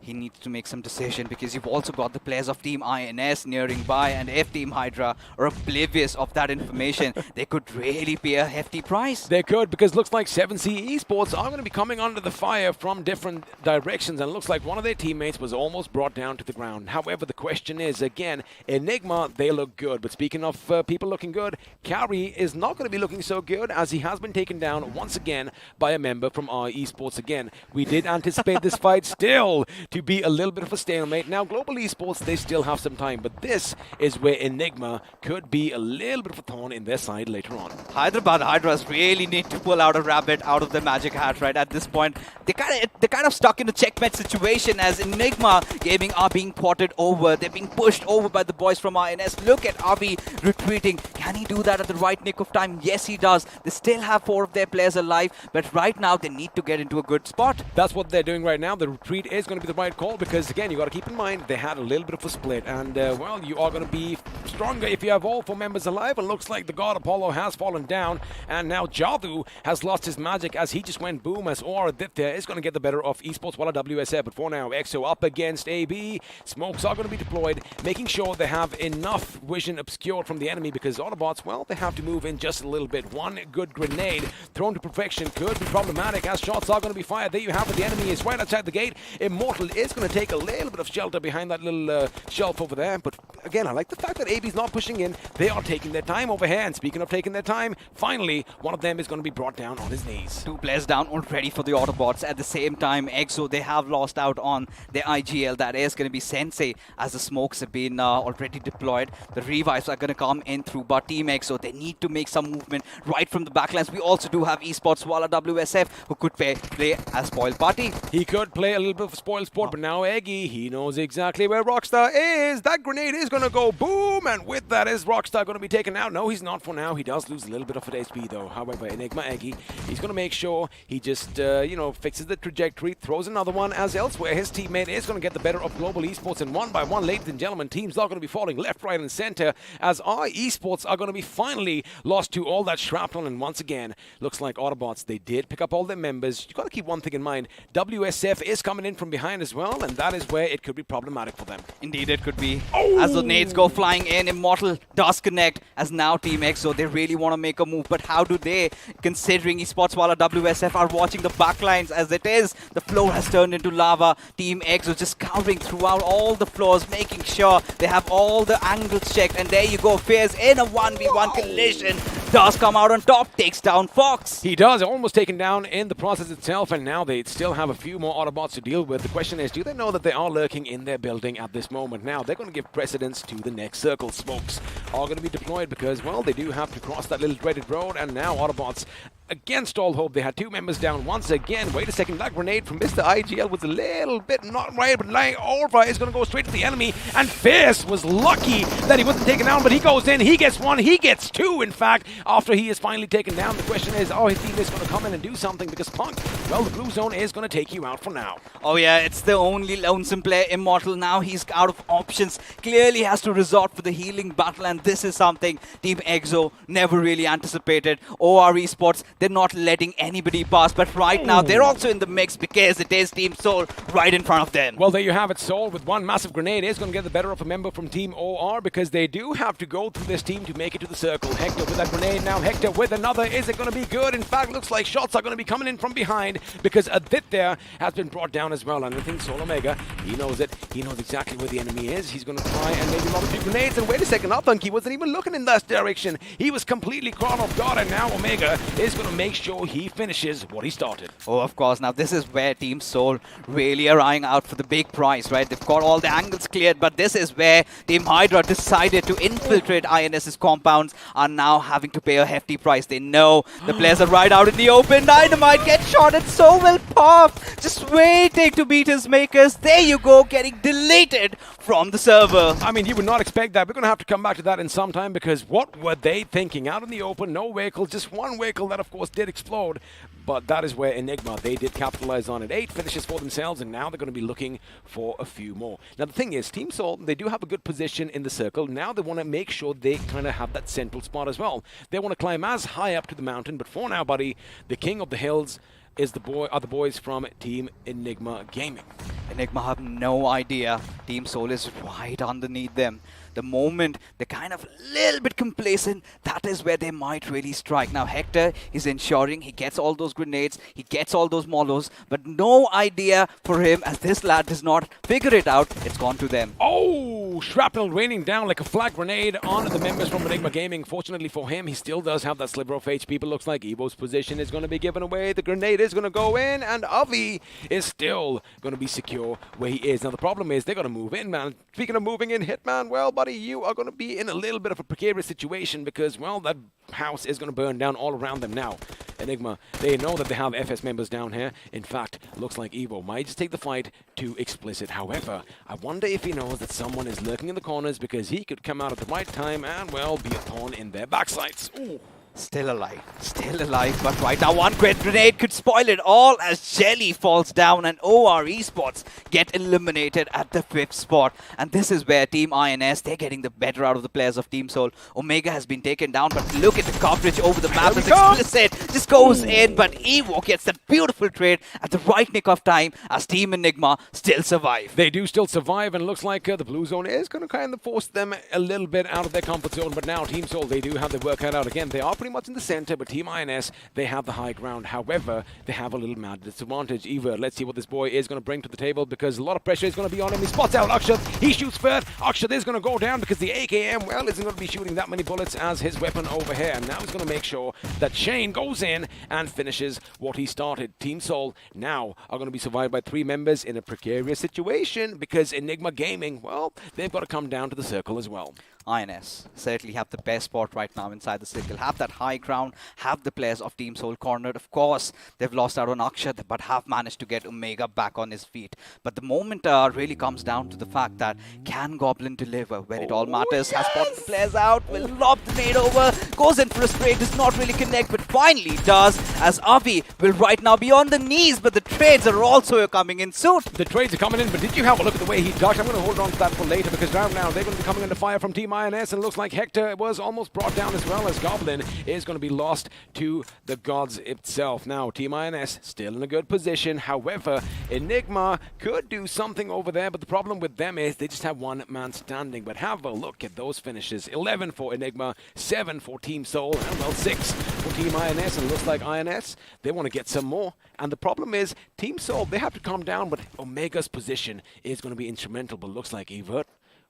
he needs to make some decision, because you've also got the players of Team INS nearing by, and if Team Hydra are oblivious of that information, they could really pay a hefty price. They could, because looks like 7C Esports are going to be coming under the fire from different directions, and it looks like one of their teammates was almost brought down to the ground. However, the question is, again, Enigma, they look good, but speaking of people looking good, Carry is not going to be looking so good, as he has been taken down once again by a member from our Esports. Again, we did anticipate this fight still to be a little bit of a stalemate. Now, Global Esports, they still have some time, but this is where Enigma could be a little bit of a thorn in their side later on. Hyderabad Hydras really need to pull out a rabbit out of their magic hat right at this point. They're kind of stuck in a checkmate situation, as Enigma gaming are being potted over. They're being pushed over by the boys from INS. Look at Avi retreating. Can he do that at the right nick of time? Yes, he does. They still have 4 of their players alive, but right now they need to get into a good spot. That's what they're doing right now. The retreat is going to be the right call, because again, you got to keep in mind they had a little bit of a split, and well, you are going to be stronger if you have all 4 members alive. And looks like the god Apollo has fallen down, and now Jadu has lost his magic as he just went boom, as Or Aditya is going to get the better of Esports Walla WSF. But for now, EXO up against AB. Smokes are going to be deployed, making sure they have enough vision obscured from the enemy, because Autobotz, well, they have to move in just a little bit. One good grenade thrown to perfection could be problematic, as shots are going to be fired. There you have it. The enemy is right outside the gate. Immortal is going to take a little bit of shelter behind that little shelf over there. But again, I like the fact that AB's not pushing in. They are taking their time over here. And speaking of taking their time, finally, one of them is going to be brought down on his knees. 2 players down already for the Autobots. At the same time, EXO, they have lost out on their IGL. That is going to be Sensei, as the smokes have been already deployed. The revives are going to come in through, but Team EXO, they need to make some movement right from the backlines. We also do have Esports Walla WSF, who could play as spoiled party. He could play a little bit of spoiled sport, but now Eggy, he knows exactly where Rockstar is. That grenade is going to go boom, and with that, is Rockstar going to be taken out? No, he's not for now. He does lose a little bit of his HP, though. However, Enigma Eggy, he's going to make sure he just, you know, fixes the trajectory, throws another one, as elsewhere, his teammate is going to get the better of Global Esports, and one by one, ladies and gentlemen, teams are going to be falling left, right, and center, as our Esports are going to be finally lost to all that shrapnel. And once again, looks like Autobots, they did pick up all their members. You got to keep one thing in mind. WSF is coming in from behind as well, and that is where it could be problematic for them. Indeed, it could be. As the nades go flying in, Immortal does connect, as now Team EXO, they really want to make a move. But how do they, considering Esports Walla WSF are watching the backlines as it is? The floor has turned into lava. Team EXO just scouring throughout all the floors, making sure they have all the angles checked. And there you go, Fierce in a 1v1 collision. Does come out on top, takes down Fox. He does, almost taken down in the process itself, and now they still have a few more Autobots to deal with. The question is, do they know that they are lurking in their building at this moment? Now, they're going to give precedence to the next circle. Smokes are going to be deployed because, well, they do have to cross that little dreaded road, and now Autobots, against all hope, they had 2 members down once again. Wait a second, that grenade from Mr. IGL was a little bit not right, but lying over is going to go straight to the enemy, and Fierce was lucky that he wasn't taken down, but he goes in, he gets 1, he gets 2, in fact, after he is finally taken down. The question is, his team is going to come in and do something, because Punk, well, the blue zone is going to take you out for now. Oh yeah, it's the only lonesome player, Immortal. Now he's out of options, clearly has to resort for the healing battle, and this is something Team EXO never really anticipated. OR Esports, they're not letting anybody pass, but right now they're also in the mix, because it is Team Soul right in front of them. Well, there you have it. Soul with 1 massive grenade is going to get the better of a member from Team OR, because they do have to go through this team to make it to the circle. Hector with that grenade, now Hector with another. Is it going to be good? In fact, looks like shots are going to be coming in from behind, because Aditya has been brought down as well, and I think Soul Omega, he knows it. He knows exactly where the enemy is. He's going to try and maybe launch 2 grenades, and wait a second, Athunky wasn't even looking in that direction. He was completely caught off guard, and now Omega is going going to make sure he finishes what he started. Oh, of course. Now, this is where Team Soul really are eyeing out for the big prize, right? They've got all the angles cleared, but this is where Team Hydra decided to infiltrate INS's compounds, are now having to pay a hefty price. They know the players are right out in the open. Dynamite gets shot and so will pop. Just waiting to beat his makers. There you go, getting deleted from the server. I mean, you would not expect that. We're going to have to come back to that in some time, because what were they thinking? Out in the open, no vehicle, just one vehicle that, of course, did explode. But that is where Enigma, they did capitalize on it. 8 finishes for themselves, and now they're going to be looking for a few more. Now, the thing is, Team Soul, they do have a good position in the circle. Now they want to make sure they kind of have that central spot as well. They want to climb as high up to the mountain, but for now, buddy, the king of the hills is the boys from Team Enigma Gaming. Enigma have no idea Team Soul is right underneath them. The moment they're kind of a little bit complacent, that is where they might really strike. Now, Hector is ensuring he gets all those grenades, he gets all those molos, but no idea for him, as this lad does not figure it out. It's gone to them. Oh, shrapnel raining down like a flag grenade on the members from Enigma Gaming. Fortunately for him, he still does have that sliver of HP, but looks like Evo's position is going to be given away. The grenade is going to go in, and Avi is still going to be secure where he is. Now, the problem is they're going to move in, man. Speaking of moving in, Hitman, well, buddy, you are going to be in a little bit of a precarious situation, because, well, that house is going to burn down all around them now. Enigma, they know that they have FS members down here. In fact, looks like Evo might just take the fight to explicit. However, I wonder if he knows that someone is lurking in the corners, because he could come out at the right time and, well, be a pawn in their backsides. Ooh. Still alive, but right now one great grenade could spoil it all, as Jelly falls down and OR Esports get eliminated at the 5th spot. And this is where Team INS, they're getting the better out of the players of Team Soul. Omega has been taken down, but look at the coverage over the map. It's explicit, just goes in, but Evo gets that beautiful trade at the right nick of time, as Team Enigma still survive. They do still survive, and it looks like the blue zone is going to kind of force them a little bit out of their comfort zone. But now Team Soul, they do have their work cut out again. They are pretty much in the center, but Team INS, they have the high ground. However, they have a little mad disadvantage. Eva, let's see what this boy is going to bring to the table, because a lot of pressure is going to be on him. He spots out Akshat. He shoots first. Akshat is going to go down, because the AKM, well, isn't going to be shooting that many bullets as his weapon over here. And now he's going to make sure that Shane goes in and finishes what he started. Team Soul now are going to be survived by 3 members in a precarious situation, because Enigma Gaming, well, they've got to come down to the circle as well. INS certainly have the best spot right now inside the circle, have that high ground, have the players of Team Soul cornered. Of course, they've lost out on Akshat, but have managed to get Omega back on his feet. But the moment really comes down to the fact that can Goblin deliver when it all matters? Has spotted the players out, will lob the nade over, goes in for a spray, does not really connect, but finally does, as Avi will right now be on the knees, but the trades are also coming in soon. The trades are coming in, but did you have a look at the way he ducked? I'm going to hold on to that for later, because right now they're going to be coming under fire from Team INS, and it looks like Hector was almost brought down, as well as Goblin is going to be lost to the gods itself. Now, Team INS still in a good position. However, Enigma could do something over there, but the problem with them is they just have one man standing. But have a look at those finishes. 11 for Enigma, 7 for Team Soul, and, well, 6 for Team INS. And it looks like INS, they want to get some more. And the problem is, Team Soul, they have to calm down, but Omega's position is going to be instrumental. But looks like Evert,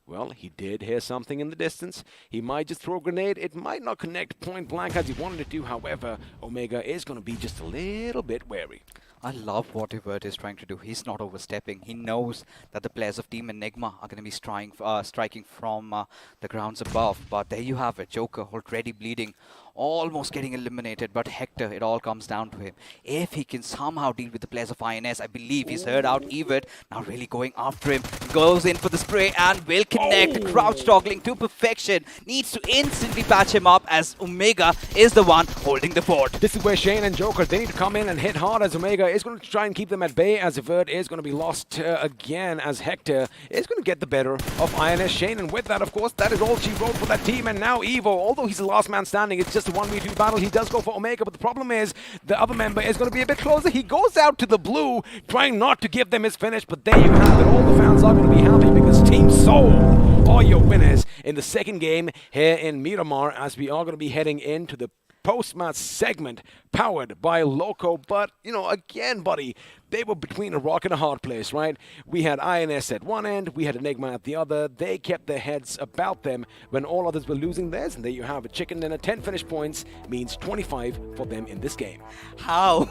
well, he did hear something in the distance. He might just throw a grenade. It might not connect point blank as he wanted it to. However, Omega is going to be just a little bit wary. I love what Evert is trying to do. He's not overstepping. He knows that the players of Team Enigma are going to be striking from the grounds above. But there you have it. Joker already bleeding, almost getting eliminated. But Hector, it all comes down to him. If he can somehow deal with the players of INS, I believe he's heard out Evert. Now really going after him. Goes in for the spray and will connect. Crouch toggling to perfection. Needs to instantly patch him up, as Omega is the one holding the fort. This is where Shane and Joker, they need to come in and hit hard, as Omega is going to try and keep them at bay, as Evert is going to be lost again, as Hector is going to get the better of INS Shane. And with that, of course, that is all she wrote for that team. And now Evo, although he's the last man standing, it's just a 1v2 battle. He does go for Omega, but the problem is the other member is going to be a bit closer. He goes out to the blue, trying not to give them his finish, but there you have it. All the fans are going to be happy, because Team Soul are your winners in the second game here in Miramar, as we are going to be heading into the post-match segment powered by Loco. But, you know, again, buddy, they were between a rock and a hard place, right? We had INS at one end, we had Enigma at the other. They kept their heads about them when all others were losing theirs, and there you have a chicken dinner. 10 finish points means 25 for them in this game. How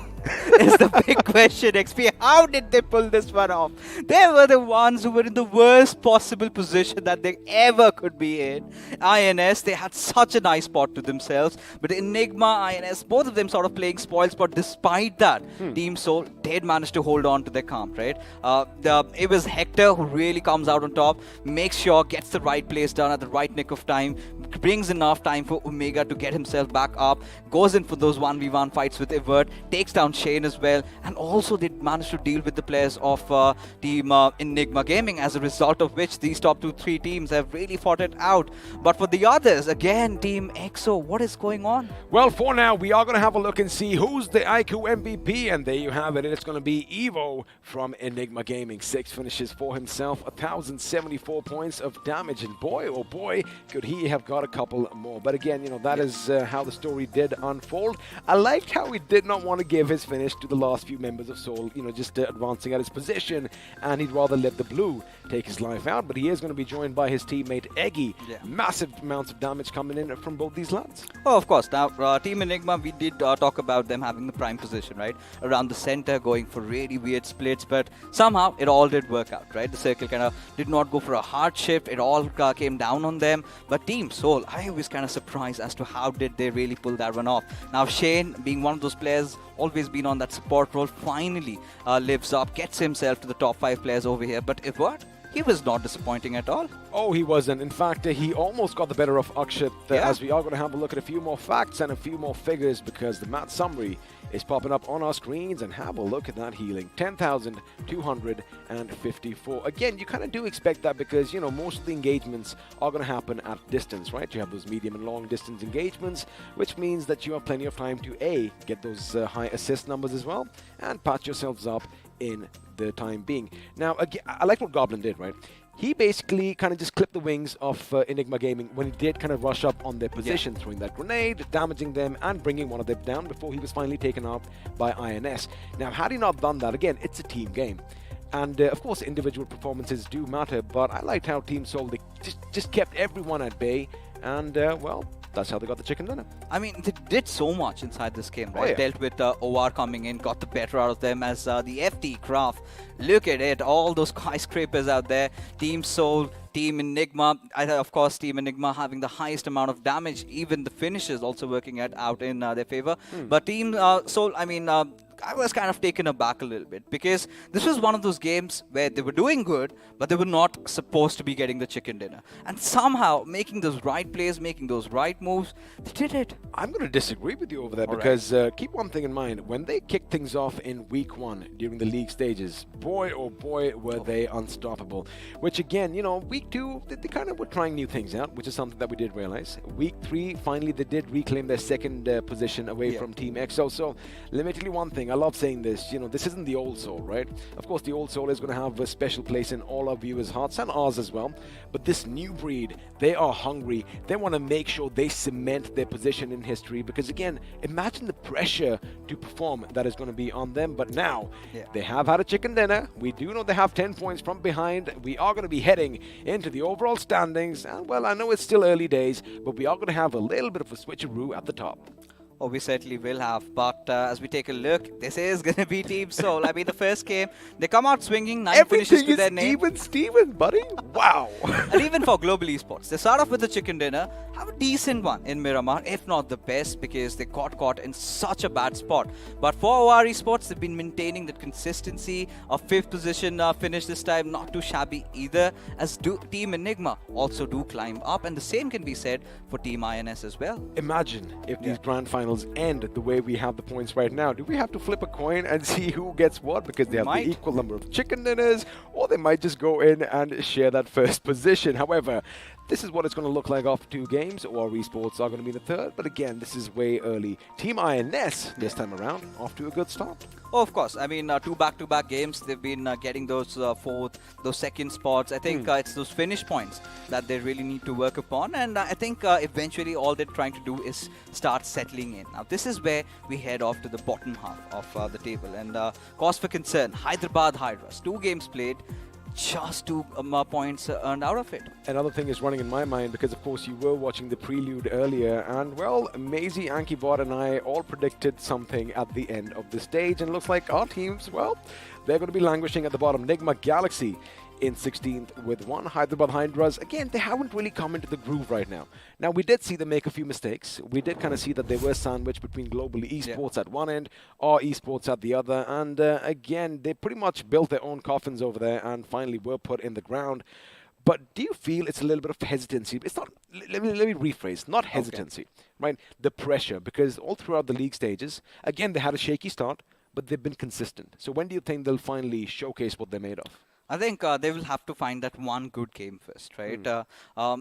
is the big question, XP. How did they pull this one off? They were the ones who were in the worst possible position that they ever could be in. INS, they had such a nice spot to themselves, but Enigma, INS, both of them sort of playing spoil spot. Despite that, Team Soul did manage to hold on to their calm, right? It was Hector who really comes out on top, makes sure, gets the right plays done at the right nick of time, brings enough time for Omega to get himself back up, goes in for those 1v1 fights with Evert, takes down Shane as well, and also they managed to deal with the players of Team Enigma Gaming, as a result of which these top 2-3 teams have really fought it out. But for the others, again, Team EXO, what is going on? Well, for now, we are going to have a look and see who's the iQOO MVP, and there you have it. It's going to be Evo from Enigma Gaming. 6 finishes for himself, 1,074 points of damage, and boy, oh boy, could he have got a couple more. But again, you know, that is how the story did unfold. I liked how he did not want to give his finish to the last few members of Soul, you know, just advancing at his position, and he'd rather let the blue take his life out. But he is going to be joined by his teammate Eggy. Massive amounts of damage coming in from both these lads. Oh, of course. Now, Team Enigma, we did talk about them having the prime position, right? Around the center, going for really weird splits, but somehow it all did work out, right? The circle kind of did not go for a hard shift. It all came down on them. But Team Soul, I was kind of surprised as to how did they really pull that one off. Now, Shane, being one of those players, always been on that support role, finally lives up, gets himself to the top 5 players over here. But Evert, he was not disappointing at all. Oh, he wasn't. In fact, he almost got the better of Akshat, as we are going to have a look at a few more facts and a few more figures, because the match summary is popping up on our screens, and have a look at that healing. 10,254. Again, you kind of do expect that because, you know, most of the engagements are going to happen at distance, right? You have those medium and long distance engagements, which means that you have plenty of time to A, get those high assist numbers as well, and patch yourselves up in the time being. Now, again, I like what Goblin did, right? He basically kind of just clipped the wings of Enigma Gaming when he did kind of rush up on their position, throwing that grenade, damaging them, and bringing one of them down before he was finally taken out by INS. Now, had he not done that, again, it's a team game. And, of course, individual performances do matter, but I liked how Team Soul, they just kept everyone at bay, and, well, that's how they got the chicken dinner. I mean, they did so much inside this game, right? Oh, yeah. Dealt with OR coming in, got the better out of them as the FT craft. Look at it, all those skyscrapers out there. Team Soul, Team Enigma, of course, Team Enigma having the highest amount of damage. Even the finishes also working out in their favor. But Team Soul, I mean, I was kind of taken aback a little bit, because this was one of those games where they were doing good, but they were not supposed to be getting the chicken dinner. And somehow, making those right plays, making those right moves, they did it. I'm going to disagree with you over there, because keep one thing in mind. When they kicked things off in week 1 during the league stages, boy, oh boy, were they unstoppable. Which again, you know, week 2, they kind of were trying new things out, which is something that we did realize. Week 3, finally, they did reclaim their second position away from Team EXO. So, let me tell you one thing. I love saying this, you know, this isn't the old Soul, right? Of course, the old Soul is going to have a special place in all our viewers' hearts and ours as well. But this new breed, they are hungry. They want to make sure they cement their position in history, because again, imagine the pressure to perform that is going to be on them. But now, they have had a chicken dinner. We do know they have 10 points from behind. We are going to be heading into the overall standings. And well, I know it's still early days, but we are going to have a little bit of a switcheroo at the top. Oh, we certainly will have. But as we take a look, this is going to be Team Soul. I mean, the first game, they come out swinging, 9 finishes to their name. Everything is Steven, buddy. Wow. And even for global esports, they start off with the chicken dinner, have a decent one in Miramar, if not the best, because they got caught in such a bad spot. But for OR esports, they've been maintaining that consistency of 5th position finish this time, not too shabby either, as Team Enigma also do climb up. And the same can be said for Team INS as well. Imagine if these grand finals end the way we have the points right now. Do we have to flip a coin and see who gets what, because they have the equal number of chicken dinners, or they might just go in and share that first position? However, this is what it's going to look like after 2 games. Or Esports are going to be in the third. But again, this is way early. Team INS this time around off to a good start. Oh, of course. I mean, 2 back-to-back games, they've been getting those fourth, those second spots. I think it's those finish points that they really need to work upon. And I think eventually all they're trying to do is start settling in. Now, this is where we head off to the bottom half of the table. And cause for concern, Hyderabad Hydras, 2 games played, just 2 points earned out of it. Another thing is running in my mind because, of course, you were watching the prelude earlier, and well, Maisie, Ankibot, and I all predicted something at the end of the stage, and it looks like our teams, well, they're going to be languishing at the bottom. Nigma Galaxy in 16th with 1. Hyderabad Hydras, again, they haven't really come into the groove right now. Now, we did see them make a few mistakes. We did kind of see that they were sandwiched between Global Esports at one end or Esports at the other. And again, they pretty much built their own coffins over there and finally were put in the ground. But do you feel it's a little bit of hesitancy? It's not, let me rephrase, not hesitancy, right? The pressure, because all throughout the league stages, again, they had a shaky start, but they've been consistent. So when do you think they'll finally showcase what they're made of? I think they will have to find that one good game first, right?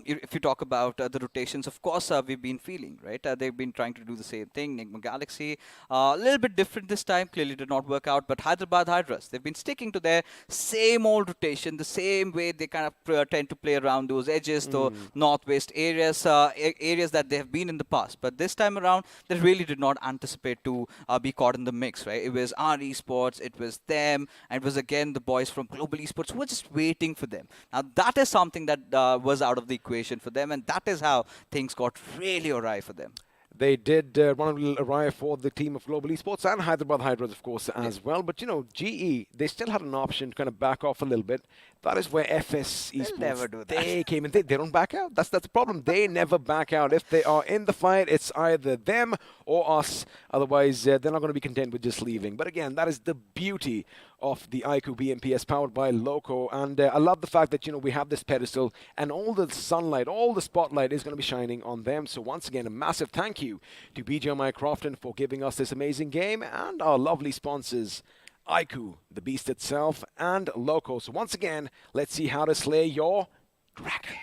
If you talk about the rotations, of course, we've been feeling, right? They've been trying to do the same thing. Enigma Galaxy, a little bit different this time, clearly did not work out. But Hyderabad Hydras, they've been sticking to their same old rotation, the same way they kind of tend to play around those edges, the northwest areas, areas that they have been in the past. But this time around, they really did not anticipate to be caught in the mix, right? It was our Esports, it was them, and it was again the boys from Global Esports who were just waiting for them. Now, that is something that was out of the equation for them, and that is how things got really awry for them. They did run a little awry for the team of Global Esports and Hyderabad Hydras, of course, as well. But, you know, GE, they still had an option to kind of back off a little bit. That is where FS Esports, never do that. They came in. They don't back out. That's the problem. They never back out. If they are in the fight, it's either them or us. Otherwise, they're not going to be content with just leaving. But again, that is the beauty of the iQOO BMPS powered by Loco. And I love the fact that, you know, we have this pedestal and all the sunlight, all the spotlight is going to be shining on them. So once again, a massive thank you to BGMI Crofton for giving us this amazing game and our lovely sponsors, iQOO, the beast itself, and Loco. So once again, let's see how to slay your dragon.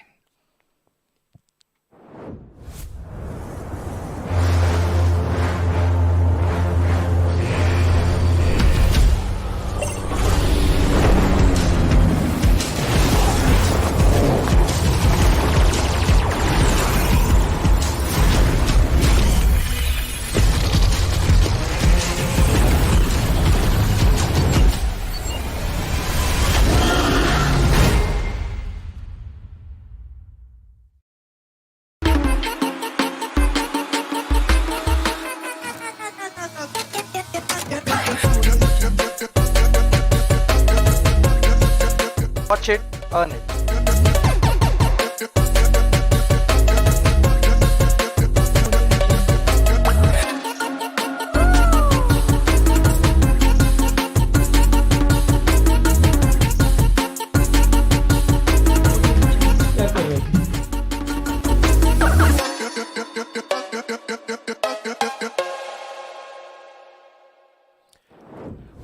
Watch it, earn it.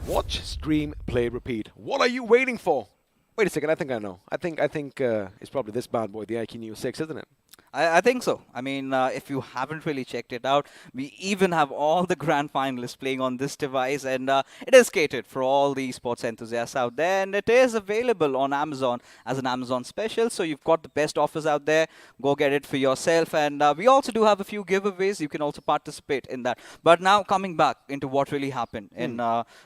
Watch, stream, play, repeat. What are you waiting for? Wait a second, I think I know. I think it's probably this bad boy, the iQOO Neo 6, isn't it? I think so. I mean, if you haven't really checked it out, we even have all the grand finalists playing on this device, and it is catered for all the esports enthusiasts out there, and it is available on Amazon as an Amazon special, so you've got the best offers out there. Go get it for yourself, and we also do have a few giveaways. You can also participate in that. But now coming back into what really happened in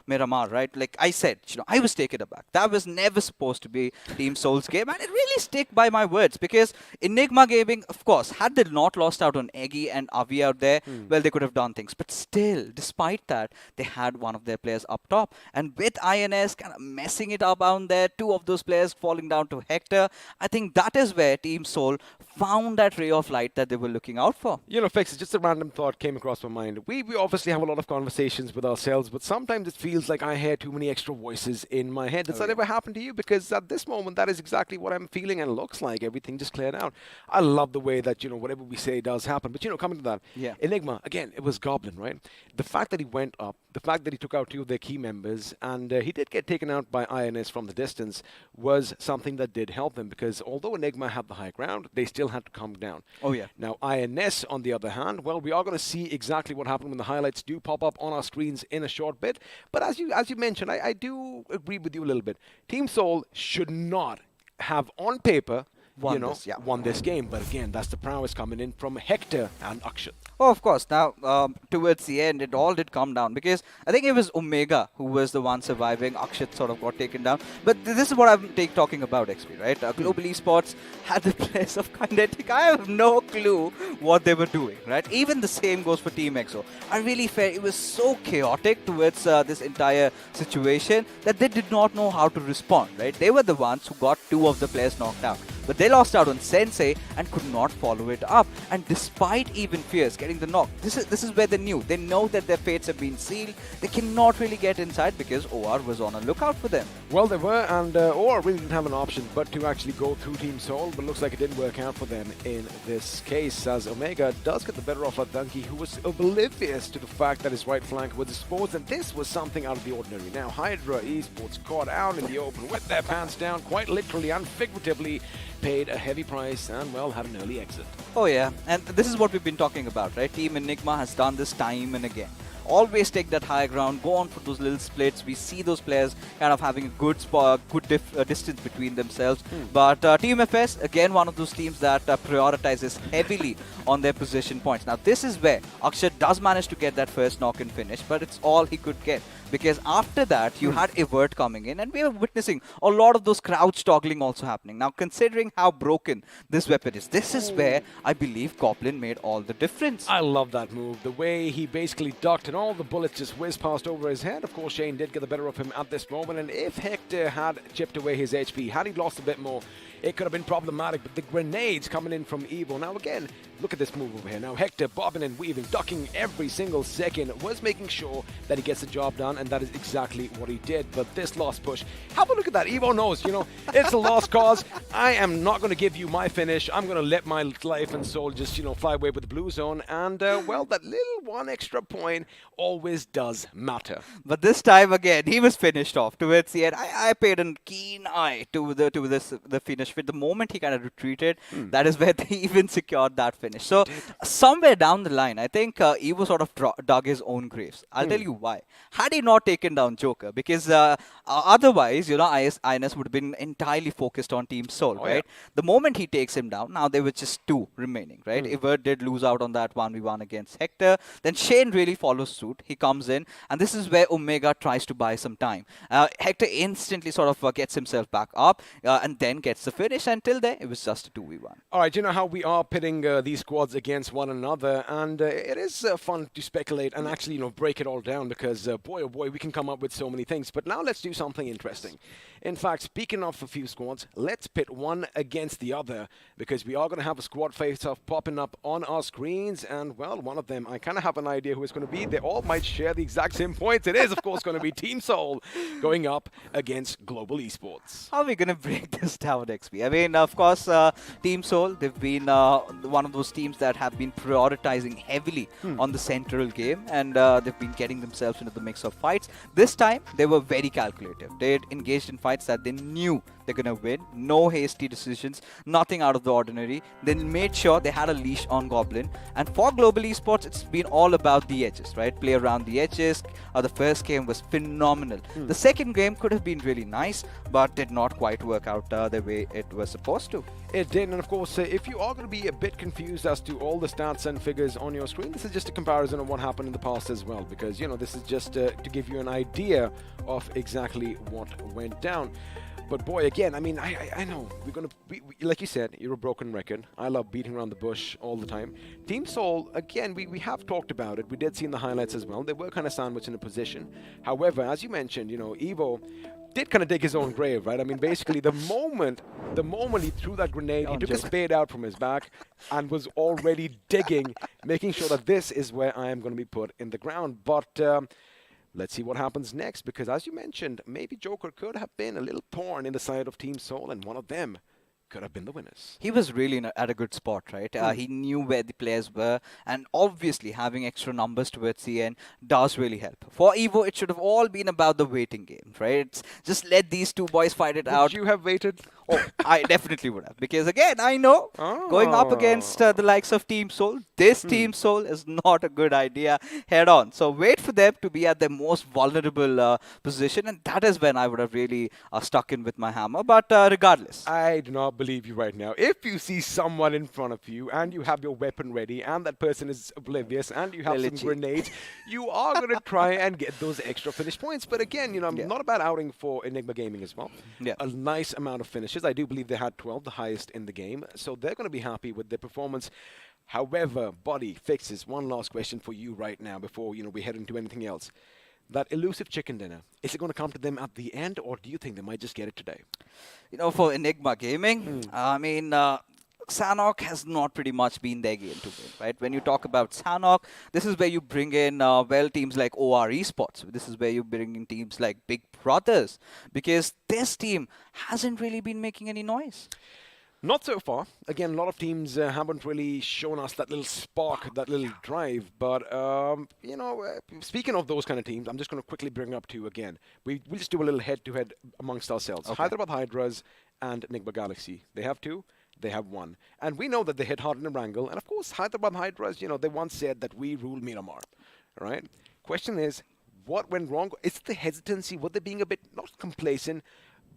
Miramar, right? Like I said, you know, I was taken aback. That was never supposed to be Team Soul's game, and it really stick by my words, because Enigma Gaming, of course, had they not lost out on Eggy and Avi out there, well, they could have done things. But still, despite that, they had one of their players up top. And with INS kind of messing it up down there, 2 of those players falling down to Hector, I think that is where Team Soul found that ray of light that they were looking out for. You know, Fix, just a random thought came across my mind. We obviously have a lot of conversations with ourselves, but sometimes it feels like I hear too many extra voices in my head. Does that ever happen to you? Because at this moment, that is exactly what I'm feeling, and looks like everything just cleared out. I love the way way that, whatever we say does happen. But, coming to that, Yeah. Enigma, again, it was Goblin, right? The fact that he went up, the fact that he took out two of their key members, and he did get taken out by INS from the distance, was something that did help them, because although Enigma had the high ground, they still had to come down. Oh, yeah. Now, INS, on the other hand, well, we are going to see exactly what happened when the highlights do pop up on our screens in a short bit. But as you mentioned, I do agree with you a little bit. Team Soul should not have, on paper, won this game. But again, that's the prowess coming in from Hector and Akshat. Oh, of course. Now, towards the end, it all did come down because I think it was Omega who was the one surviving. Akshat sort of got taken down. But this is what I'm talking about, XP, right? Global Esports had the players of Kinetic. I have no clue what they were doing, right? Even the same goes for Team EXO. I really felt it was so chaotic towards this entire situation that they did not know how to respond, right? They were the ones who got two of the players knocked out. But they lost out on Sensei and could not follow it up. And despite even Fierce getting the knock, this is where they knew. They know that their fates have been sealed. They cannot really get inside because OR was on a lookout for them. Well, they were, and OR really didn't have an option but to actually go through Team Soul. But it looks like it didn't work out for them in this case, as Omega does get the better of Donkey, who was oblivious to the fact that his right flank was exposed, and this was something out of the ordinary. Now, Hydra Esports caught out in the open with their pants down, quite literally and figuratively, paid a heavy price and, well, had an early exit. Oh yeah, and this is what we've been talking about, right? Team Enigma has done this time and again. Always take that high ground, go on for those little splits. We see those players kind of having a good spot, distance between themselves. But Team FS, again, one of those teams that prioritizes heavily on their position points. Now, this is where Akshat does manage to get that first knock and finish, but it's all he could get. Because after that, you had Evert coming in, and we were witnessing a lot of those crouch toggling also happening. Now, considering how broken this weapon is, this is where I believe Goblin made all the difference. I love that move. The way he basically ducked and all the bullets just whizzed past over his head. Of course, Shane did get the better of him at this moment, and if Hector had chipped away his HP, had he lost a bit more, it could have been problematic. But the grenades coming in from Evo. Now, again, look at this move over here. Now, Hector bobbing and weaving, ducking every single second, was making sure that he gets the job done, and that is exactly what he did. But this lost push, have a look at that. Evo knows, it's a lost cause. I am not going to give you my finish. I'm going to let my life and soul just, fly away with the blue zone. And, well, that little one extra point always does matter. But this time again, he was finished off towards the end. I paid a keen eye to the finish. With the moment he kind of retreated, that is where they even secured that finish. So somewhere down the line, I think Evo sort of dug his own graves. I'll tell you why. Had he not taken down Joker, because otherwise, INS would have been entirely focused on Team Soul, right? Yeah. The moment he takes him down, now there were just two remaining, right? Evert did lose out on that 1v1 against Hector. Then Shane really follows suit. He comes in, and this is where Omega tries to buy some time. Hector instantly sort of gets himself back up and then gets the finish. Until then, it was just a 2v1. All right, you know how we are pitting these squads against one another, and it is fun to speculate and actually, break it all down, because boy, oh boy, we can come up with so many things. But now let's do something interesting. In fact, speaking of a few squads, let's pit one against the other, because we are going to have a squad face-off popping up on our screens, and, well, one of them, I kind of have an idea who it's going to be. They all might share the exact same points. It is, of course, going to be Team Soul going up against Global Esports. How are we going to break this down, XP? I mean, of course, Team Soul, they've been one of those teams that have been prioritizing heavily on the central game, and they've been getting themselves into the mix of fights. This time, they were very calculative. They had engaged in fights that they knew they're going to win. No hasty decisions, nothing out of the ordinary. They made sure they had a leash on Goblin. And for Global Esports, it's been all about the edges, right? Play around the edges. The first game was phenomenal. The second game could have been really nice, but did not quite work out the way it was supposed to. It did, and of course, if you are going to be a bit confused as to all the stats and figures on your screen, this is just a comparison of what happened in the past as well, because, this is just to give you an idea of exactly what went down. But boy, again, I mean, I know we're going to be, like you said, you're a broken record. I love beating around the bush all the time. Team Soul, again, we have talked about it. We did see in the highlights as well. They were kind of sandwiched in a position. However, as you mentioned, Evo did kind of dig his own grave, right? I mean, basically, the moment he threw that grenade, he took a spade out from his back and was already digging, making sure that this is where I am going to be put in the ground. But let's see what happens next, because as you mentioned, maybe Joker could have been a little thorn in the side of Team Soul, and one of them could have been the winners. He was really at a good spot, right? He knew where the players were, and obviously having extra numbers towards the end does really help. For Evo, it should have all been about the waiting game, right? It's just let these two boys fight it out. Would you have waited? Oh, I definitely would have, because again, I know going up against the likes of Team Soul, this Team Soul is not a good idea head on. So wait for them to be at their most vulnerable position, and that is when I would have really stuck in with my hammer. But regardless, I do not believe you right now. If you see someone in front of you and you have your weapon ready and that person is oblivious and you have some grenades, you are going to try and get those extra finish points. But again, you know, not a bad outing for Enigma Gaming as well. A nice amount of finishes. I do believe they had 12, the highest in the game. So they're going to be happy with their performance. However, Body Fixes, one last question for you right now before, you know, we head into anything else. That elusive chicken dinner, is it going to come to them at the end, or do you think they might just get it today? You know, for Enigma Gaming, I mean, Sanhok has not pretty much been their game to win, right? When you talk about Sanhok, this is where you bring in, teams like OR Esports. This is where you bring in teams like Big Brothers, because this team hasn't really been making any noise. Not so far. Again, a lot of teams haven't really shown us that little spark, that little drive. But, you know, speaking of those kind of teams, I'm just going to quickly bring up two again. We'll just do a little head-to-head amongst ourselves. Okay. Hyderabad Hydras and Enigma Galaxy. They have two. They have one. And we know that they hit hard in the wrangle. And, of course, Hyderabad Hydras, you know, they once said that we rule Miramar. Right? Question is, what went wrong? It's the hesitancy. Were they being a bit, not complacent,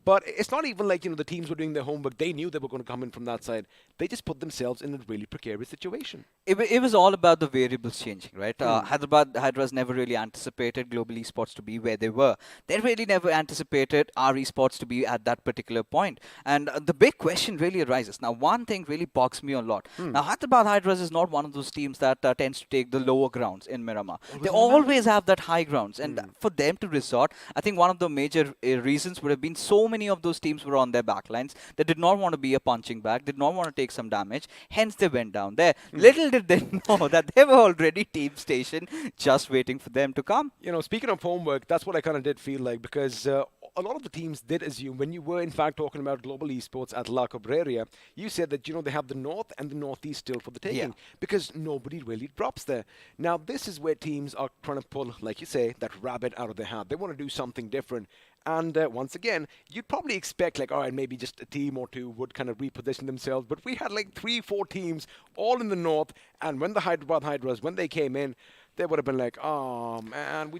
but it's not even like, you know, the teams were doing their homework. They knew they were going to come in from that side. They just put themselves in a really precarious situation. It was all about the variables changing, right? Hyderabad Hydras never really anticipated global esports to be where they were. They really never anticipated our esports to be at that particular point. And the big question really arises. Now, one thing really bugs me a lot. Now, Hyderabad Hydras is not one of those teams that tends to take the lower grounds in Miramar. They always have that high grounds. And for them to resort, I think one of the major reasons would have been so many of those teams were on their backlines. They did not want to be a punching bag, did not want to take some damage. Hence, they went down there. Little did they know that they were already team station, just waiting for them to come. You know, speaking of homework, that's what I kind of did feel like, because a lot of the teams did assume, when you were in fact talking about global esports at La Cabrera, you said that, you know, they have the north and the northeast still for the taking, because nobody really drops there. Now, this is where teams are trying to pull, like you say, that rabbit out of their hat. They want to do something different. And once again, you'd probably expect, like, all right, maybe just a team or two would kind of reposition themselves. But we had like 3-4 teams all in the north. And when the Hyderabad Hydras, when they came in, they would have been like, oh, man,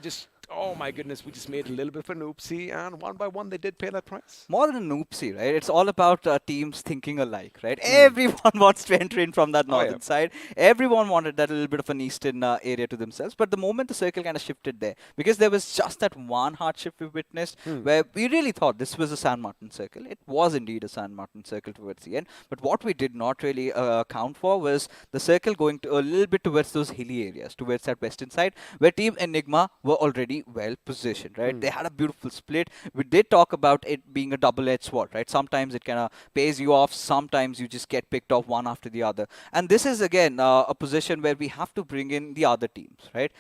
oh my goodness, we just made a little bit of an oopsie, and one by one they did pay that price. More than an oopsie, right? It's all about teams thinking alike, right? Everyone wants to enter in from that northern side. Everyone wanted that little bit of an eastern area to themselves. But the moment the circle kind of shifted there, because there was just that one hardship we witnessed where we really thought this was a San Martin circle. It was indeed a San Martin circle towards the end. But what we did not really account for was the circle going to a little bit towards those hilly areas, towards that western side, where Team Enigma were already well positioned, right? They had a beautiful split. We did talk about it being a double-edged sword, right? Sometimes it kind of pays you off. Sometimes you just get picked off one after the other. And this is, again, a position where we have to bring in the other teams, right?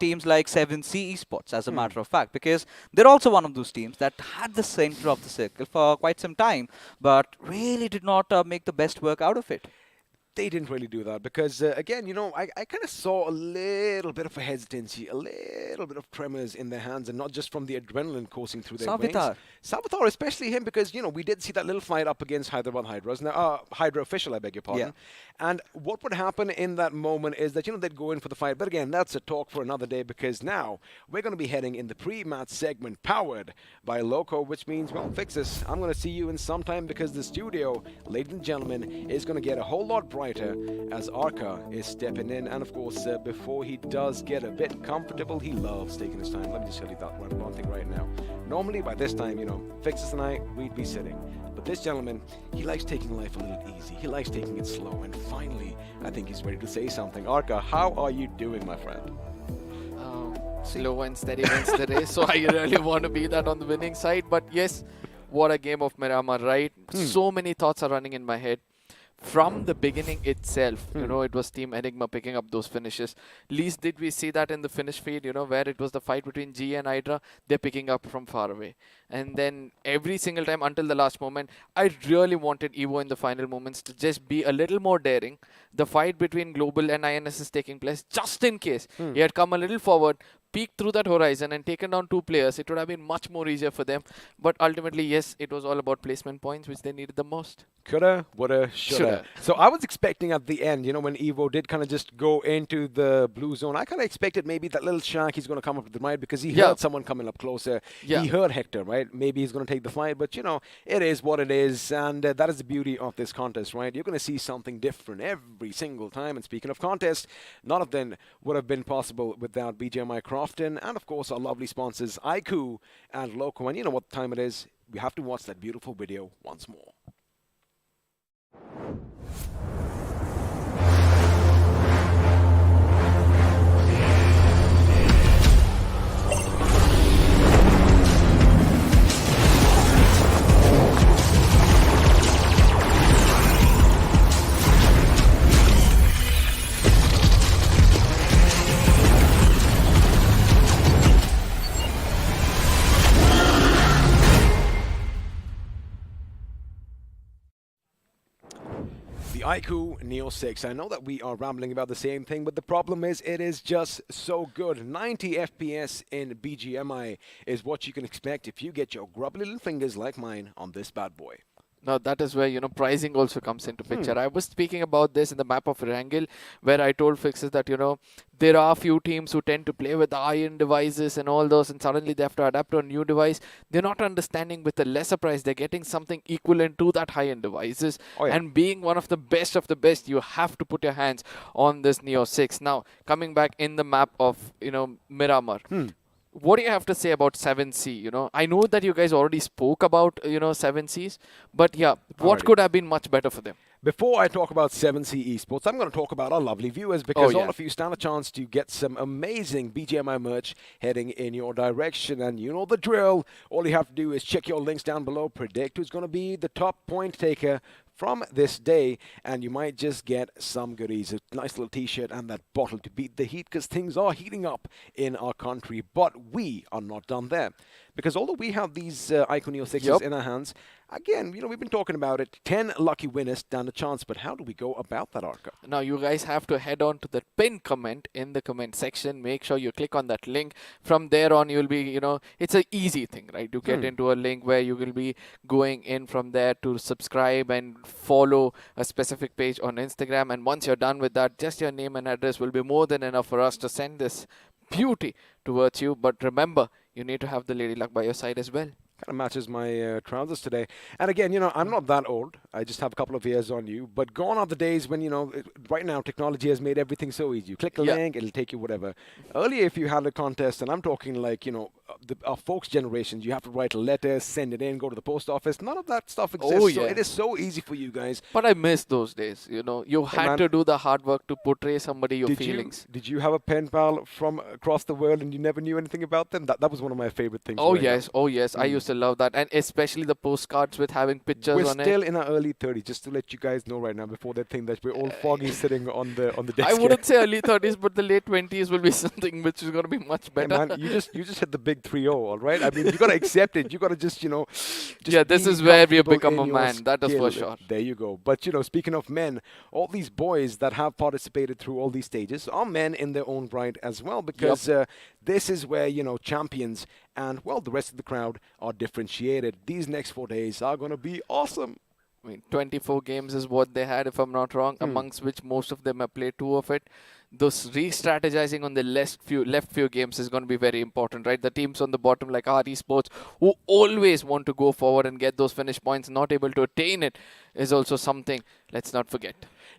Teams like 7C Esports, as a matter of fact, because they're also one of those teams that had the center of the circle for quite some time, but really did not make the best work out of it. They didn't really do that because, again, you know, I kind of saw a little bit of a hesitancy, a little bit of tremors in their hands, and not just from the adrenaline coursing through their veins. Savitar, especially him, because, you know, we did see that little fight up against Hyderabad Hydras. Now, Hydra official, I beg your pardon. And what would happen in that moment is that, you know, they'd go in for the fight. But again, that's a talk for another day, because now we're going to be heading in the pre-match segment powered by Loco, which means, well, Fixes, I'm going to see you in some time, because the studio, ladies and gentlemen, is going to get a whole lot brighter as Arca is stepping in. And of course, before he does get a bit comfortable, he loves taking his time. Let me just tell you that one thing right now. Normally by this time, you know, Fixes and I, we'd be sitting. But this gentleman, he likes taking life a little easy. He likes taking it slow. And finally, I think he's ready to say something. Arca, how are you doing, my friend? Slow and steady wins the race, so I really want to be that on the winning side. But yes, what a game of Miramar, right? So many thoughts are running in my head. from the beginning itself, you know, it was Team Enigma picking up those finishes. Least did we see that in the finish feed, you know, where it was the fight between G and Hydra, they're picking up from far away. And then every single time until the last moment, I really wanted Evo in the final moments to just be a little more daring. The fight between Global and INS is taking place just in case he had come a little forward, peeked through that horizon and taken down 2 players. It would have been much more easier for them. But ultimately, yes, it was all about placement points, which they needed the most. Coulda, woulda, shoulda. So I was expecting at the end, you know, when Evo did kind of just go into the blue zone, I kind of expected maybe that little shark he's going to come up with the might because he heard someone coming up closer. He heard Hector, right? Maybe he's going to take the fight, but you know, it is what it is, and that is the beauty of this contest, right? You're going to see something different every single time. And speaking of contests, none of them would have been possible without BGMI Crofton and of course our lovely sponsors iQOO and Loco. And you know what time it is? We have to watch that beautiful video once more. The iQOO Neo 6. I know that we are rambling about the same thing, but the problem is it is just so good. 90 FPS in BGMI is what you can expect if you get your grubby little fingers like mine on this bad boy. Now that is where, you know, pricing also comes into picture. I was speaking about this in the map of Erangel, where I told Fixes that, you know, there are a few teams who tend to play with high-end devices and all those, and suddenly they have to adapt to a new device. They're not understanding with a lesser price, they're getting something equivalent to that high-end devices. And being one of the best, you have to put your hands on this Neo 6. Now, coming back in the map of, you know, Miramar. What do you have to say about 7C? You know, I know that you guys already spoke about, you know, 7Cs, but yeah, what could have been much better for them? Before I talk about 7C Esports, I'm going to talk about our lovely viewers because all of you stand a chance to get some amazing BGMI merch heading in your direction. And you know the drill. All you have to do is check your links down below, predict who's going to be the top point taker from this day, and you might just get some goodies. A nice little t-shirt and that bottle to beat the heat because things are heating up in our country. But we are not done there. Because although we have these iQOO Neo 6s in our hands, again, you know, we've been talking about it. 10 lucky winners stand a chance. But how do we go about that, Arca? Now, you guys have to head on to the pinned comment in the comment section. Make sure you click on that link. From there on, you'll be, you know, it's an easy thing, right? You get into a link where you will be going in from there to subscribe and follow a specific page on Instagram. And once you're done with that, just your name and address will be more than enough for us to send this beauty towards you. But remember, you need to have the lady luck by your side as well. Kind of matches my trousers today. And again, you know, I'm not that old. I just have a couple of years on you. But gone are the days when, you know, right now technology has made everything so easy. You click a link, it'll take you whatever. Earlier, if you had a contest, and I'm talking like, you know, our folks' generations, you have to write a letter, send it in, go to the post office. None of that stuff exists. So it is so easy for you guys. But I miss those days. You know, you had to do the hard work to portray somebody your feelings. Did you have a pen pal from across the world and you never knew anything about them? That was one of my favorite things. Oh, yes. Oh, yes. I used to love that. And especially the postcards with having pictures on it. We're still in our early 30s, just to let you guys know right now, before they think that we're all foggy sitting on the desk. I wouldn't say early 30s, but the late 20s will be something which is going to be much better. Hey man, you just hit the big 3-0, all right? I mean, you got to accept it. You got to just, you know... this is where we become a man. That is for sure. There you go. But, you know, speaking of men, all these boys that have participated through all these stages are men in their own right as well, because this is where, you know, champions and, well, the rest of the crowd are differentiated. These next 4 days are going to be awesome. I mean, 24 games is what they had, if I'm not wrong, amongst which most of them have played 2 of it. Those re-strategizing on the left few games is going to be very important, right? The teams on the bottom like our Esports, who always want to go forward and get those finish points, not able to attain it, is also something let's not forget.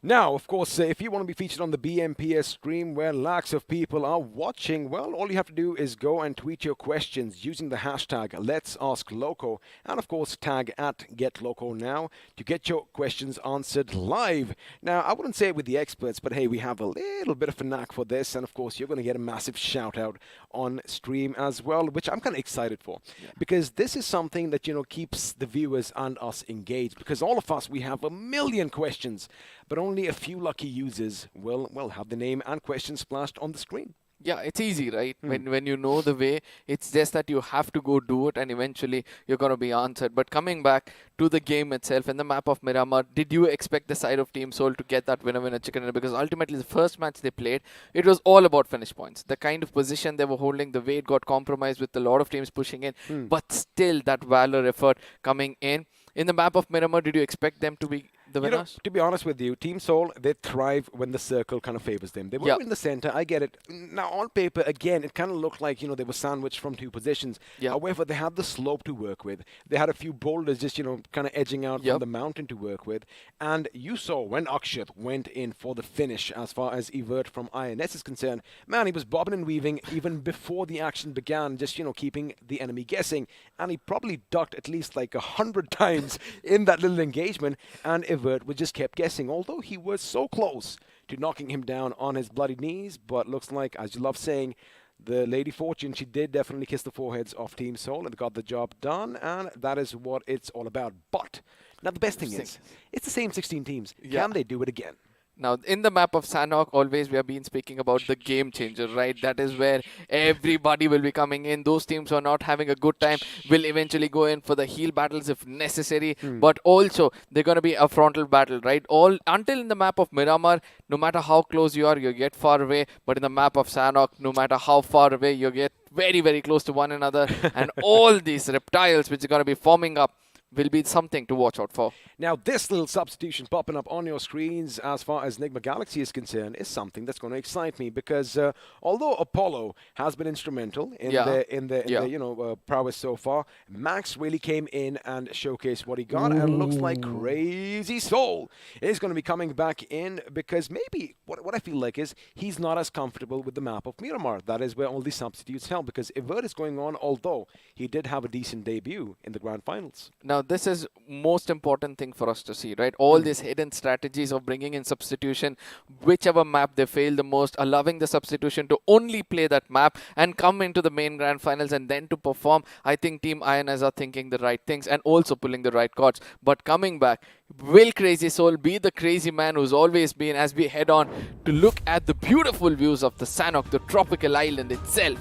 Now, of course, if you want to be featured on the BMPS stream where lakhs of people are watching, well, all you have to do is go and tweet your questions using the hashtag Let's Ask Loco, and of course tag at GetLocoNow to get your questions answered live. Now, I wouldn't say it with the experts, but hey, we have a little bit of a knack for this, and of course you're going to get a massive shout out on stream as well, which I'm kind of excited for, because this is something that, you know, keeps the viewers and us engaged, because all of us, we have a million questions, but only a few lucky users will have the name and question splashed on the screen. Yeah, it's easy, right? When you know the way, it's just that you have to go do it and eventually you're going to be answered. But coming back to the game itself and the map of Miramar, did you expect the side of Team Soul to get that winner chicken dinner? Because ultimately the first match they played, it was all about finish points. The kind of position they were holding, the way it got compromised with a lot of teams pushing in, but still that valor effort coming in. In the map of Miramar, did you expect them to be the You know, winners? to be honest with you, Team Soul, they thrive when the circle kind of favors them. They were Yeah. in the center, I get it. Now, on paper, again, it kind of looked like, you know, they were sandwiched from two positions. Yeah. However, they had the slope to work with. They had a few boulders just, you know, kind of edging out Yep. from the mountain to work with. And you saw when Akshat went in for the finish, as far as Evert from INS is concerned, man, he was bobbing and weaving even before the action began, just, you know, keeping the enemy guessing. And he probably ducked at least like 100 times in that little engagement, and Evert was just kept guessing, although he was so close to knocking him down on his bloody knees. But looks like, as you love saying, the Lady Fortune, she did definitely kiss the foreheads of Team Soul and got the job done, and that is what it's all about. But now the best thing is, it's the same 16 teams. Yeah. Can they do it again? Now, in the map of Sanhok, always we have been speaking about the game changer, right? That is where everybody will be coming in. Those teams who are not having a good time will eventually go in for the heal battles if necessary. But also, they're going to be a frontal battle, right? All until in the map of Miramar, no matter how close you are, you get far away. But in the map of Sanhok, no matter how far away, you get very, very close to one another. And all these reptiles which are going to be forming up will be something to watch out for. Now, this little substitution popping up on your screens as far as Nigma Galaxy is concerned is something that's going to excite me, because although Apollo has been instrumental in the you know, prowess so far, Max really came in and showcased what he got, and it looks like Crazy Soul is going to be coming back in, because maybe what I feel like is he's not as comfortable with the map of Miramar. That is where all these substitutes help, because Evert is going on, although he did have a decent debut in the grand finals. Now, this is most important thing for us to see, right? All these hidden strategies of bringing in substitution, whichever map they fail the most, allowing the substitution to only play that map and come into the main grand finals and then to perform. I think Team INS are thinking the right things and also pulling the right cards. But coming back, will Crazy Soul be the crazy man who's always been, as we head on to look at the beautiful views of the Sanhok, the tropical island itself?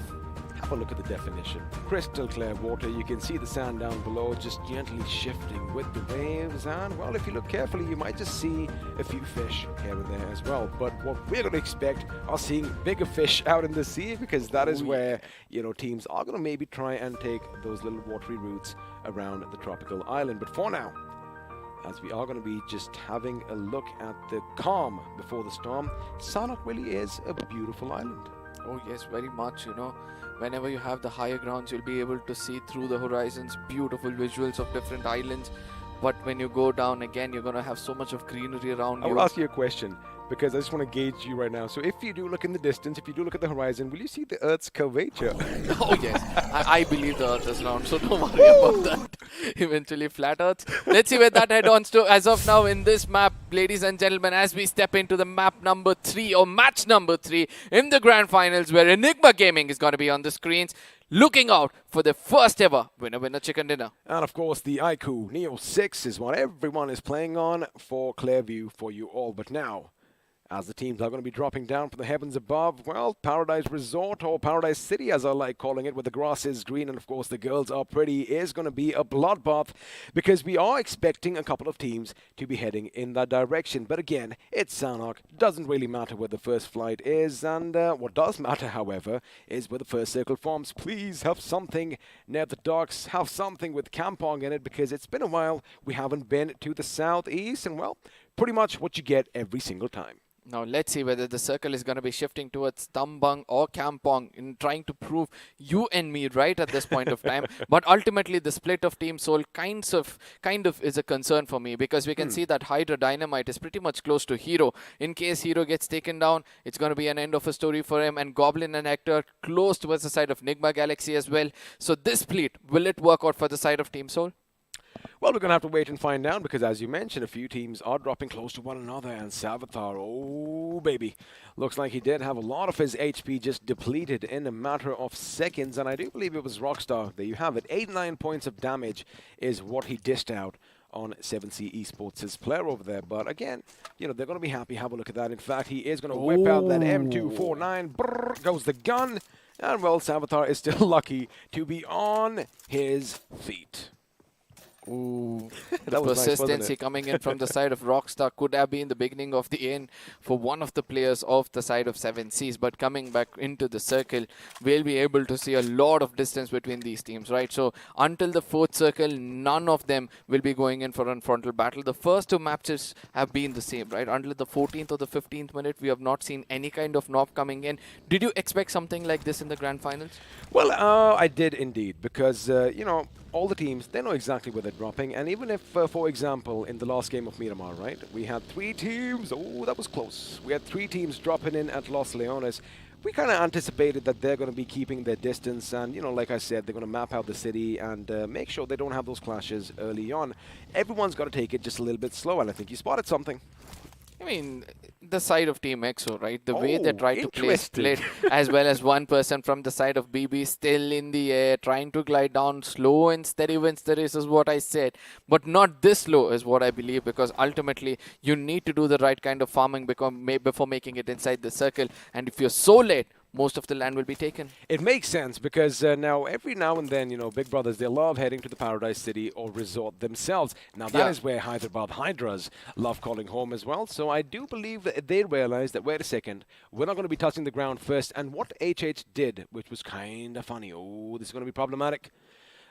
Have a look at the definition. Crystal clear water. You can see the sand down below just gently shifting with the waves. And, well, if you look carefully, you might just see a few fish here and there as well. But what we're going to expect are seeing bigger fish out in the sea, because that is where, you know, teams are going to maybe try and take those little watery routes around the tropical island. But for now, as we are going to be just having a look at the calm before the storm, Sanhok really is a beautiful island. Oh yes, very much, you know. Whenever you have the higher grounds, you'll be able to see through the horizons, beautiful visuals of different islands. But when you go down again, you're going to have so much of greenery around I you. will ask you a question, because I just want to gauge you right now. So if you do look in the distance, if you do look at the horizon, will you see the Earth's curvature? Oh yes, I believe the Earth is round, so don't worry about that. Eventually flat Earth. Let's see where that head-ons to as of now in this map, ladies and gentlemen, as we step into the map number 3 or match number 3 in the grand finals, where Enigma Gaming is going to be on the screens, looking out for the first ever winner chicken dinner. And of course, the iQOO Neo 6 is what everyone is playing on for Clearview for you all. But now, as the teams are going to be dropping down from the heavens above, well, Paradise Resort, or Paradise City as I like calling it, where the grass is green and of course the girls are pretty, is going to be a bloodbath, because we are expecting a couple of teams to be heading in that direction. But again, it's Sanhok, doesn't really matter where the first flight is, and what does matter, however, is where the first circle forms. Please have something near the docks, have something with Kampong in it, because it's been a while we haven't been to the southeast, and well, pretty much what you get every single time. Now let's see whether the circle is going to be shifting towards Tambang or Kampong in trying to prove you and me right at this point of time. But ultimately, the split of Team Soul kind of is a concern for me, because we can see that Hydra Dynamite is pretty much close to Hero. In case Hero gets taken down, it's going to be an end of a story for him. And Goblin and Hector close towards the side of Nigma Galaxy as well. So this split, will it work out for the side of Team Soul? Well, we're going to have to wait and find out, because as you mentioned, a few teams are dropping close to one another, and Savitar, oh baby, looks like he did have a lot of his HP just depleted in a matter of seconds, and I do believe it was Rockstar. There you have it. 89 points of damage is what he dished out on 7C Esports' player over there. But again, you know, they're going to be happy. Have a look at that. In fact, he is going to whip out that M249. Brrr, goes the gun. And, well, Savitar is still lucky to be on his feet. Ooh, the That was nice, wasn't persistency it? coming in from the side of Rockstar could have been the beginning of the end for one of the players of the side of 7Cs. But coming back into the circle, we'll be able to see a lot of distance between these teams, right? So until the fourth circle, none of them will be going in for a frontal battle. The first two matches have been the same, right? Until the 14th or the 15th minute, we have not seen any kind of knob coming in. Did you expect something like this in the grand finals? Well, I did indeed, because, you know, all the teams, they know exactly where they're dropping. And even if, for example, in the last game of Miramar, right, we had 3 teams. Oh, that was close. We had 3 teams dropping in at Los Leones. We kind of anticipated that they're going to be keeping their distance. And, you know, like I said, they're going to map out the city and make sure they don't have those clashes early on. Everyone's got to take it just a little bit slow. And I think you spotted something. I mean, the side of Team EXO, right? The way they Oh, try to play interesting. split, as well as one person from the side of BB still in the air, trying to glide down. Slow and steady wins the race is what I said. But not this slow is what I believe, because ultimately you need to do the right kind of farming before making it inside the circle. And if you're so late, most of the land will be taken. It makes sense, because now, every now and then, you know, big brothers, they love heading to the Paradise City or resort themselves. Now, that is where Hyderabad Hydras love calling home as well. So I do believe that they realize that, wait a second, we're not going to be touching the ground first. And what HH did, which was kind of funny, oh, this is going to be problematic.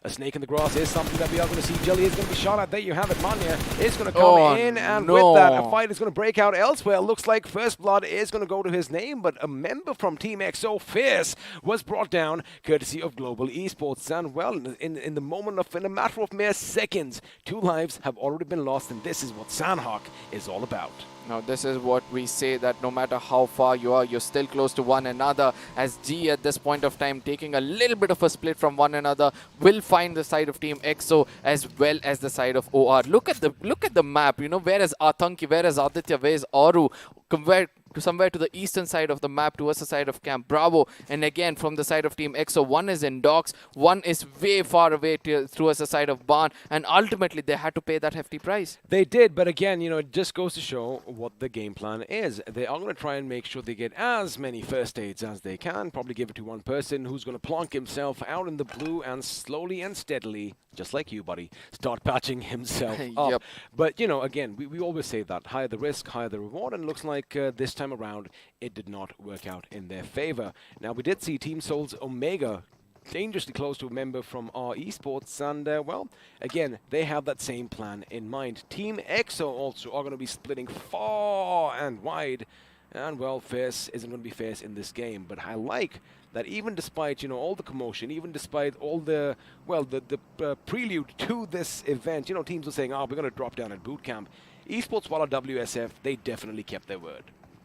A snake in the grass is something that we are going to see. Jelly is going to be shot at. There you have it. Manya is going to come in, and with that, a fight is going to break out elsewhere. Looks like First Blood is going to go to his name, but a member from Team EXO, Fierce, was brought down courtesy of Global Esports. And, well, in a matter of mere seconds, 2 lives have already been lost, and this is what Sandhawk is all about. Now, this is what we say, that no matter how far you are, you're still close to one another. As G at this point of time, taking a little bit of a split from one another, will find the side of Team EXO as well as the side of OR. Look at the map. You know, where is Atanki? Where is Aditya? Where is Aru? Compared to somewhere to the eastern side of the map towards the side of Camp Bravo. And again, from the side of Team EXO, one is in docks, one is way far away towards the side of Barn, and ultimately they had to pay that hefty price. They did, but again, you know, it just goes to show what the game plan is. They are going to try and make sure they get as many first aids as they can, probably give it to one person who's going to plonk himself out in the blue and slowly and steadily, just like you, buddy, start patching himself up. Yep. But, you know, again, we always say that. Higher the risk, higher the reward, and it looks like this time around, it did not work out in their favor. Now, we did see Team Soul's Omega dangerously close to a member from our esports, and well, again, they have that same plan in mind. Team EXO also are going to be splitting far and wide, and well, Fierce isn't going to be Fierce in this game, but I like that even despite, you know, all the commotion, even despite all the, well, the prelude to this event, you know, teams were saying, oh, we're going to drop down at boot camp. Esports Walla WSF, they definitely kept their word.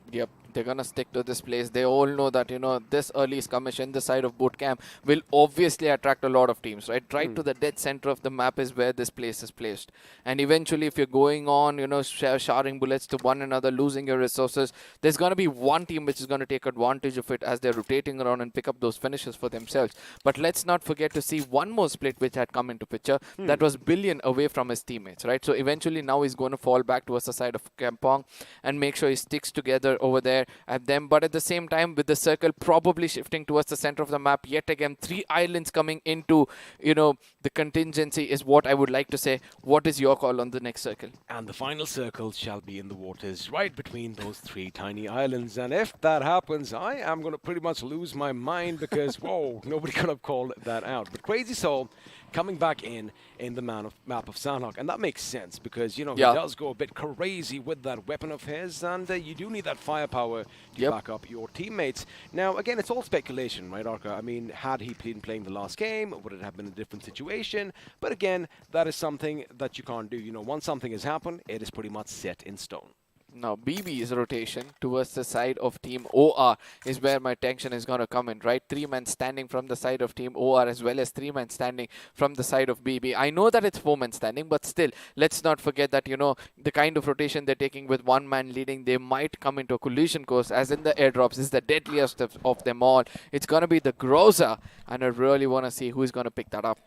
Yep, they're gonna stick to this place. They all know that, you know, this early skirmish in the side of boot camp will obviously attract a lot of teams, right? Right to the dead center of the map is where this place is placed. And eventually, if you're going on, you know, showering bullets to one another, losing your resources, there's gonna be one team which is gonna take advantage of it as they're rotating around and pick up those finishes for themselves. But let's not forget to see one more split which had come into picture. That was Billion away from his teammates, right? So eventually now he's going to fall back towards the side of Kampong and make sure he sticks together over there at them. But at the same time, with the circle probably shifting towards the center of the map, yet again, 3 islands coming into, you know, the contingency is what I would like to say. What is your call on the next circle? And the final circle shall be in the waters right between those 3 tiny islands. And if that happens, I am going to pretty much lose my mind because, whoa, nobody could have called that out. But Crazy Soul coming back in the map of Sanhok. And that makes sense because, you know, Yeah. he does go a bit crazy with that weapon of his, and you do need that firepower to Yep. back up your teammates. Now, again, it's all speculation, right, Arca? I mean, had he been playing the last game, would it have been a different situation? But again, that is something that you can't do. You know, once something has happened, it is pretty much set in stone. Now, BB's rotation towards the side of Team OR is where my tension is going to come in, right? 3 men standing from the side of Team OR as well as 3 men standing from the side of BB. I know that it's 4 men standing, but still, let's not forget that, you know, the kind of rotation they're taking with 1 man leading, they might come into a collision course, as in the airdrops. This is the deadliest of them all. It's going to be the Groza, and I really want to see who's going to pick that up.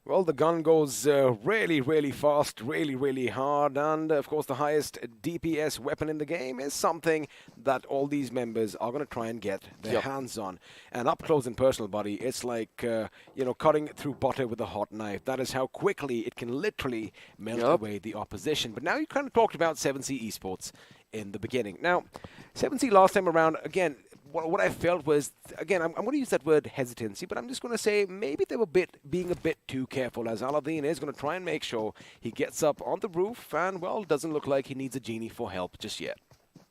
Well, the gun goes really, really fast, really, really hard, and of course the highest DPS weapon in the game is something that all these members are going to try and get their hands on. And up close and personal, buddy, it's like, you know, cutting through butter with a hot knife. That is how quickly it can literally melt away the opposition. But now you kind of talked about 7C Esports in the beginning. Now, 7C last time around, again, what I felt was, again, I'm going to use that word hesitancy, but I'm just going to say maybe they were being a bit too careful, as Aladdin is going to try and make sure he gets up on the roof and, well, doesn't look like he needs a genie for help just yet.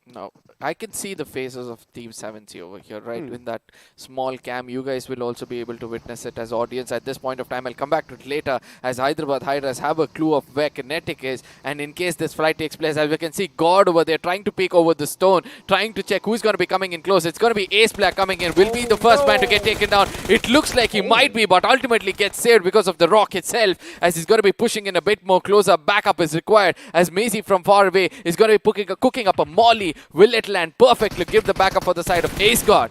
No, I can see the faces of Team 7C over here, right? In that small cam, you guys will also be able to witness it as audience at this point of time. I'll come back to it later as Hyderabad Hydras have a clue of where Kinetic is. And in case this flight takes place, as we can see God over there trying to peek over the stone, trying to check who's going to be coming in close. It's going to be Ace Black coming in. Will be the first man to get taken down. It looks like he might be, but ultimately gets saved because of the rock itself, as he's going to be pushing in a bit more closer. Backup is required as Maisie from far away is going to be cooking up a molly. Will it land perfectly? Give the backup for the side of Ace God.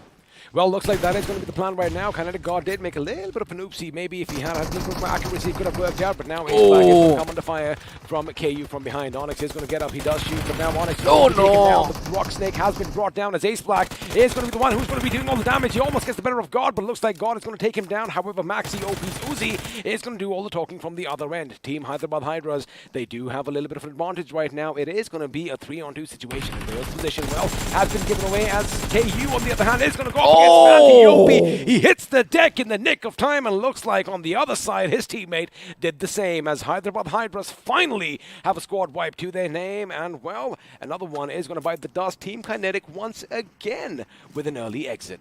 Well, looks like that is going to be the plan right now. Kinetic God did make a little bit of an oopsie. Maybe if he had a little bit more accuracy, it could have worked out. But now Ace Black is going to come under fire from KU from behind. Onyx is going to get up. He does shoot, but now Onyx is going to be taken down. The Rock Snake has been brought down as Ace Black is going to be the one who's going to be doing all the damage. He almost gets the better of God, but it looks like God is going to take him down. However, Maxi OP's Uzi is going to do all the talking from the other end. Team Hyderabad Hydras, they do have a little bit of an advantage right now. It is going to be a 3-on-2 situation. And their position, well, has been given away as KU, on the other hand, is going to go up against Manti. He hits the deck in the nick of time, and looks like on the other side his teammate did the same, as Hyderabad Hydras finally have a squad wipe to their name. And well, another one is going to bite the dust. Team Kinetic once again with an early exit.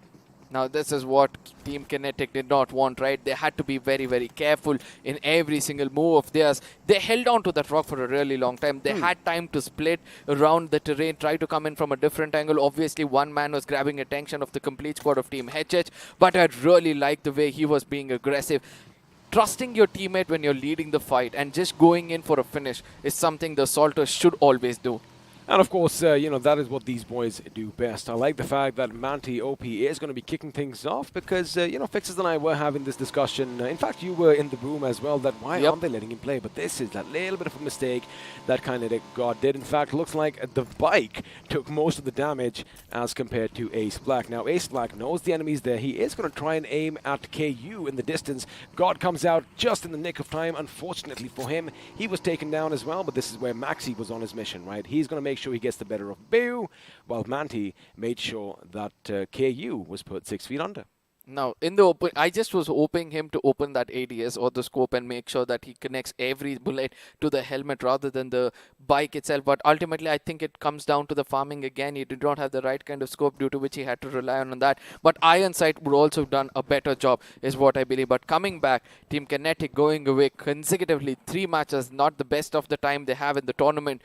Now, this is what Team Kinetic did not want, right? They had to be very, very careful in every single move of theirs. They held on to that rock for a really long time. They had time to split around the terrain, try to come in from a different angle. Obviously, one man was grabbing attention of the complete squad of Team HH, but I really liked the way he was being aggressive. Trusting your teammate when you're leading the fight and just going in for a finish is something the Assaulters should always do. And of course, you know, that is what these boys do best. I like the fact that Manti OP is going to be kicking things off because, you know, Fixes and I were having this discussion. In fact, you were in the room as well, that why aren't they letting him play? But this is that little bit of a mistake that Kinetic God did. In fact, looks like the bike took most of the damage as compared to Ace Black. Now, Ace Black knows the enemy's there. He is going to try and aim at KU in the distance. God comes out just in the nick of time. Unfortunately for him, he was taken down as well, but this is where Maxi was on his mission, right? He's going to make sure he gets the better of Beu, while Manti made sure that KU was put 6 feet under. Now, in the open, I just was hoping him to open that ADS or the scope and make sure that he connects every bullet to the helmet rather than the bike itself. But ultimately, I think it comes down to the farming again. He did not have the right kind of scope, due to which he had to rely on that. But Iron Sight would also have done a better job, is what I believe. But coming back, Team Kinetic going away consecutively 3 matches, not the best of the time they have in the tournament.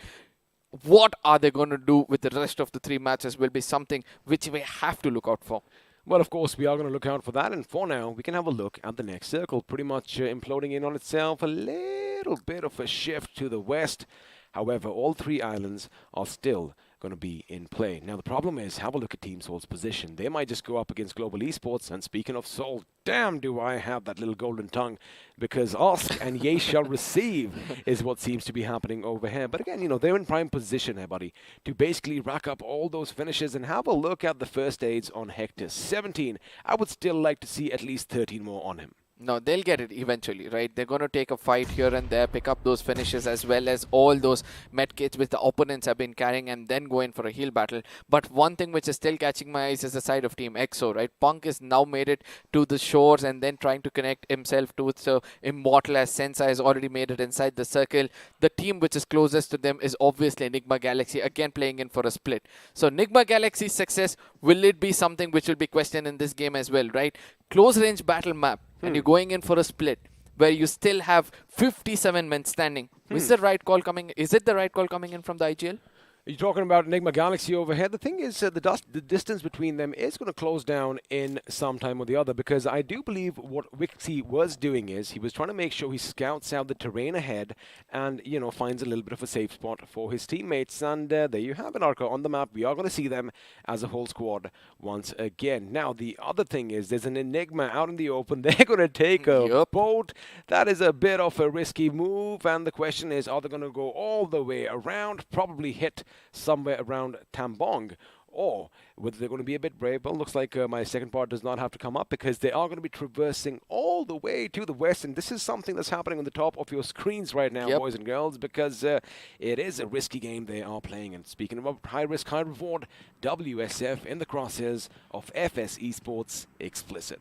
What are they going to do with the rest of the 3 matches will be something which we have to look out for. Well, of course, we are going to look out for that. And for now, we can have a look at the next circle. Pretty much imploding in on itself. A little bit of a shift to the west. However, all 3 islands are still going to be in play. Now, the problem is, have a look at Team Soul's position. They might just go up against Global Esports. And speaking of Soul, damn do I have that little golden tongue. Because ask and ye shall receive is what seems to be happening over here. But again, you know, they're in prime position here, buddy, to basically rack up all those finishes. And have a look at the first aids on Hector. 17. I would still like to see at least 13 more on him. No, they'll get it eventually, right? They're going to take a fight here and there, pick up those finishes as well as all those medkits which the opponents have been carrying and then go in for a heal battle. But one thing which is still catching my eyes is the side of Team EXO, right? Punk has now made it to the shores and then trying to connect himself to so Immortal as Sensa has already made it inside the circle. The team which is closest to them is obviously Enigma Galaxy, again playing in for a split. So Enigma Galaxy's success, will it be something which will be questioned in this game as well, right? Close range battle map. And you're going in for a split where you still have 57 men standing. Is the right call coming? Is it the right call coming in from the IGL? You're talking about Enigma Galaxy overhead. The thing is, the distance between them is going to close down in some time or the other, because I do believe what Wixie was doing is he was trying to make sure he scouts out the terrain ahead and, you know, finds a little bit of a safe spot for his teammates. And there you have it, Arco, on the map. We are going to see them as a whole squad once again. Now, the other thing is there's an Enigma out in the open. They're going to take a boat. That is a bit of a risky move. And the question is, are they going to go all the way around, probably hit somewhere around Tambong, or whether they're going to be a bit brave? Well, looks like my second part does not have to come up, because they are going to be traversing all the way to the west, and this is something that's happening on the top of your screens right now, boys and girls, because it is a risky game they are playing. And speaking about high risk, high reward, WSF in the crosshairs of FS Esports Explicit.